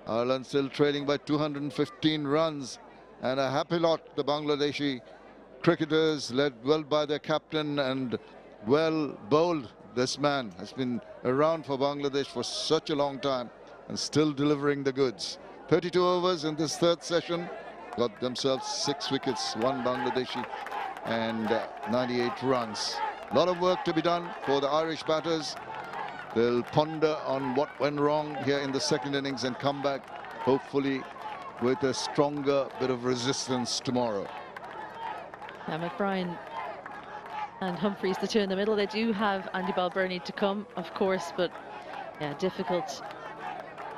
Ireland still trailing by 215 runs. And a happy lot, the Bangladeshi cricketers, led well by their captain and well bowled. This man has been around for Bangladesh for such a long time and still delivering the goods. 32 overs in this third session. Got themselves 6 wickets, 1 Bangladeshi, and 98 runs. A lot of work to be done for the Irish batters. They'll ponder on what went wrong here in the second innings and come back, hopefully, with a stronger bit of resistance tomorrow. Now, McBride and Humphreys, the two in the middle, they do have Andy Balbirnie to come, of course, but yeah, difficult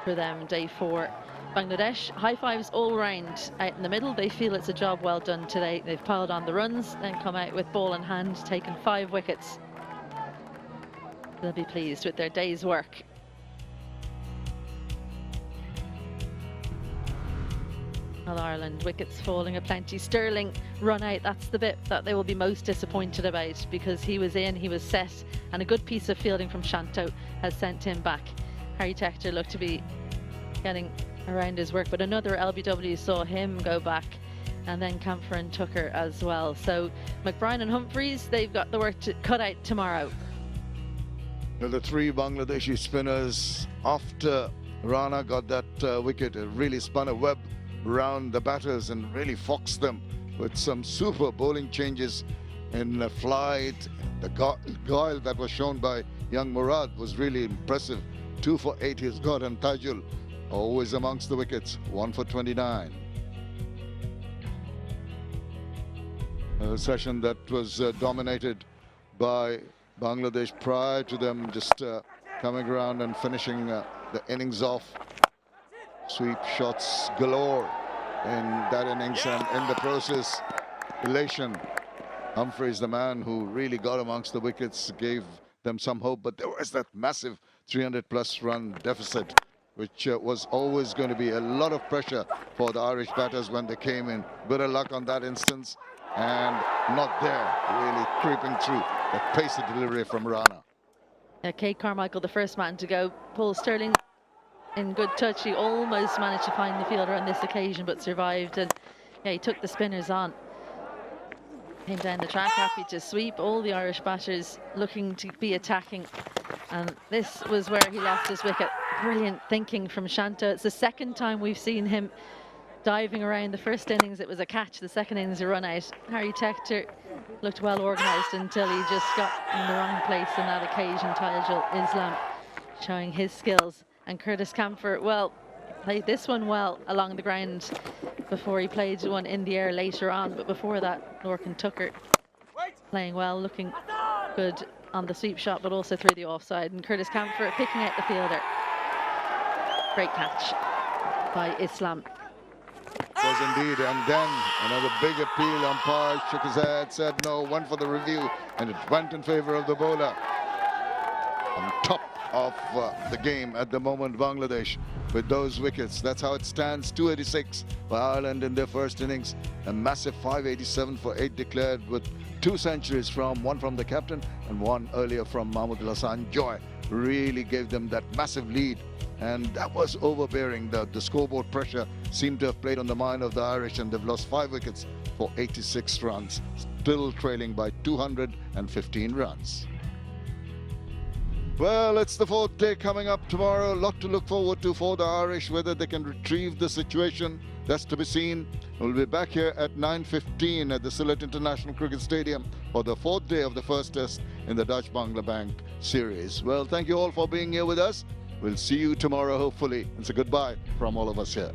for them day 4. Bangladesh, high fives all round out in the middle. They feel it's a job well done today. They've piled on the runs, then come out with ball in hand, taken 5 wickets. They'll be pleased with their day's work. Well, Ireland, wickets falling aplenty. Sterling run out, that's the bit that they will be most disappointed about, because he was in, he was set, and a good piece of fielding from Shanto has sent him back. Harry Tector looked to be getting around his work, but another LBW saw him go back, and then Camphor and Tucker as well. So McBride and Humphreys, they've got the work to cut out tomorrow. The 3 Bangladeshi spinners, after Rana got that wicket, it really spun a web around the batters and really foxed them with some super bowling changes in the flight. The guile that was shown by young Murad was really impressive. 2 for 8 he's got, and 𝗫𝗏𝗽 always amongst the wickets, 1 for 29. A session that was dominated by Bangladesh prior to them just coming around and finishing the innings off. Sweep shots galore in that innings, and in the process, elation. Humphreys, the man who really got amongst the wickets, gave them some hope, but there was that massive 300+ run deficit, which was always going to be a lot of pressure for the Irish batters when they came in. Bit of luck on that instance, and not there, really creeping through the pacey delivery from Rana. 𝗂𝗃𝗃𝗃𝗃, the first man to go. Paul Stirling in good touch. He almost managed to find the fielder on this occasion, but survived, and yeah, he took the spinners on. Came down the track, happy to sweep. All the Irish batters looking to be attacking, and this was where he lost his wicket. Brilliant thinking from Shanto. It's the second time we've seen him diving around. The first innings it was a catch, the second innings a run out. Harry Tector looked well organised until he just got in the wrong place on that occasion. 𝗂𝐻𝐸 showing his skills, and Curtis Camphor, well, played this one well along the ground before he played one in the air later on. But before that, Lorcan Tucker playing well, looking good on the sweep shot, but also through the offside. And Curtis Camphor picking out the fielder. Great catch by Islam. Was indeed, and then another big appeal. Umpire shook his head, said no, went for the review, and it went in favor of the bowler. On top of the game at the moment, Bangladesh with those wickets. That's how it stands. 286 for Ireland in their first innings. A massive 587 for 8 declared, with 2 centuries from one from the captain and one earlier from Mahmudul Joy. Really gave them that massive lead, and that was overbearing. The scoreboard pressure seemed to have played on the mind of the Irish, and they've lost 5 wickets for 86 runs, still trailing by 215 runs. Well, it's the 4th day coming up tomorrow. A lot to look forward to for the Irish. Whether they can retrieve the situation, that's to be seen. We'll be back here at 9:15 at the Sylhet International Cricket Stadium for the 4th day of the first test in the Dutch-Bangla Bank series. Well, thank you all for being here with us. We'll see you tomorrow, hopefully. It's a goodbye from all of us here.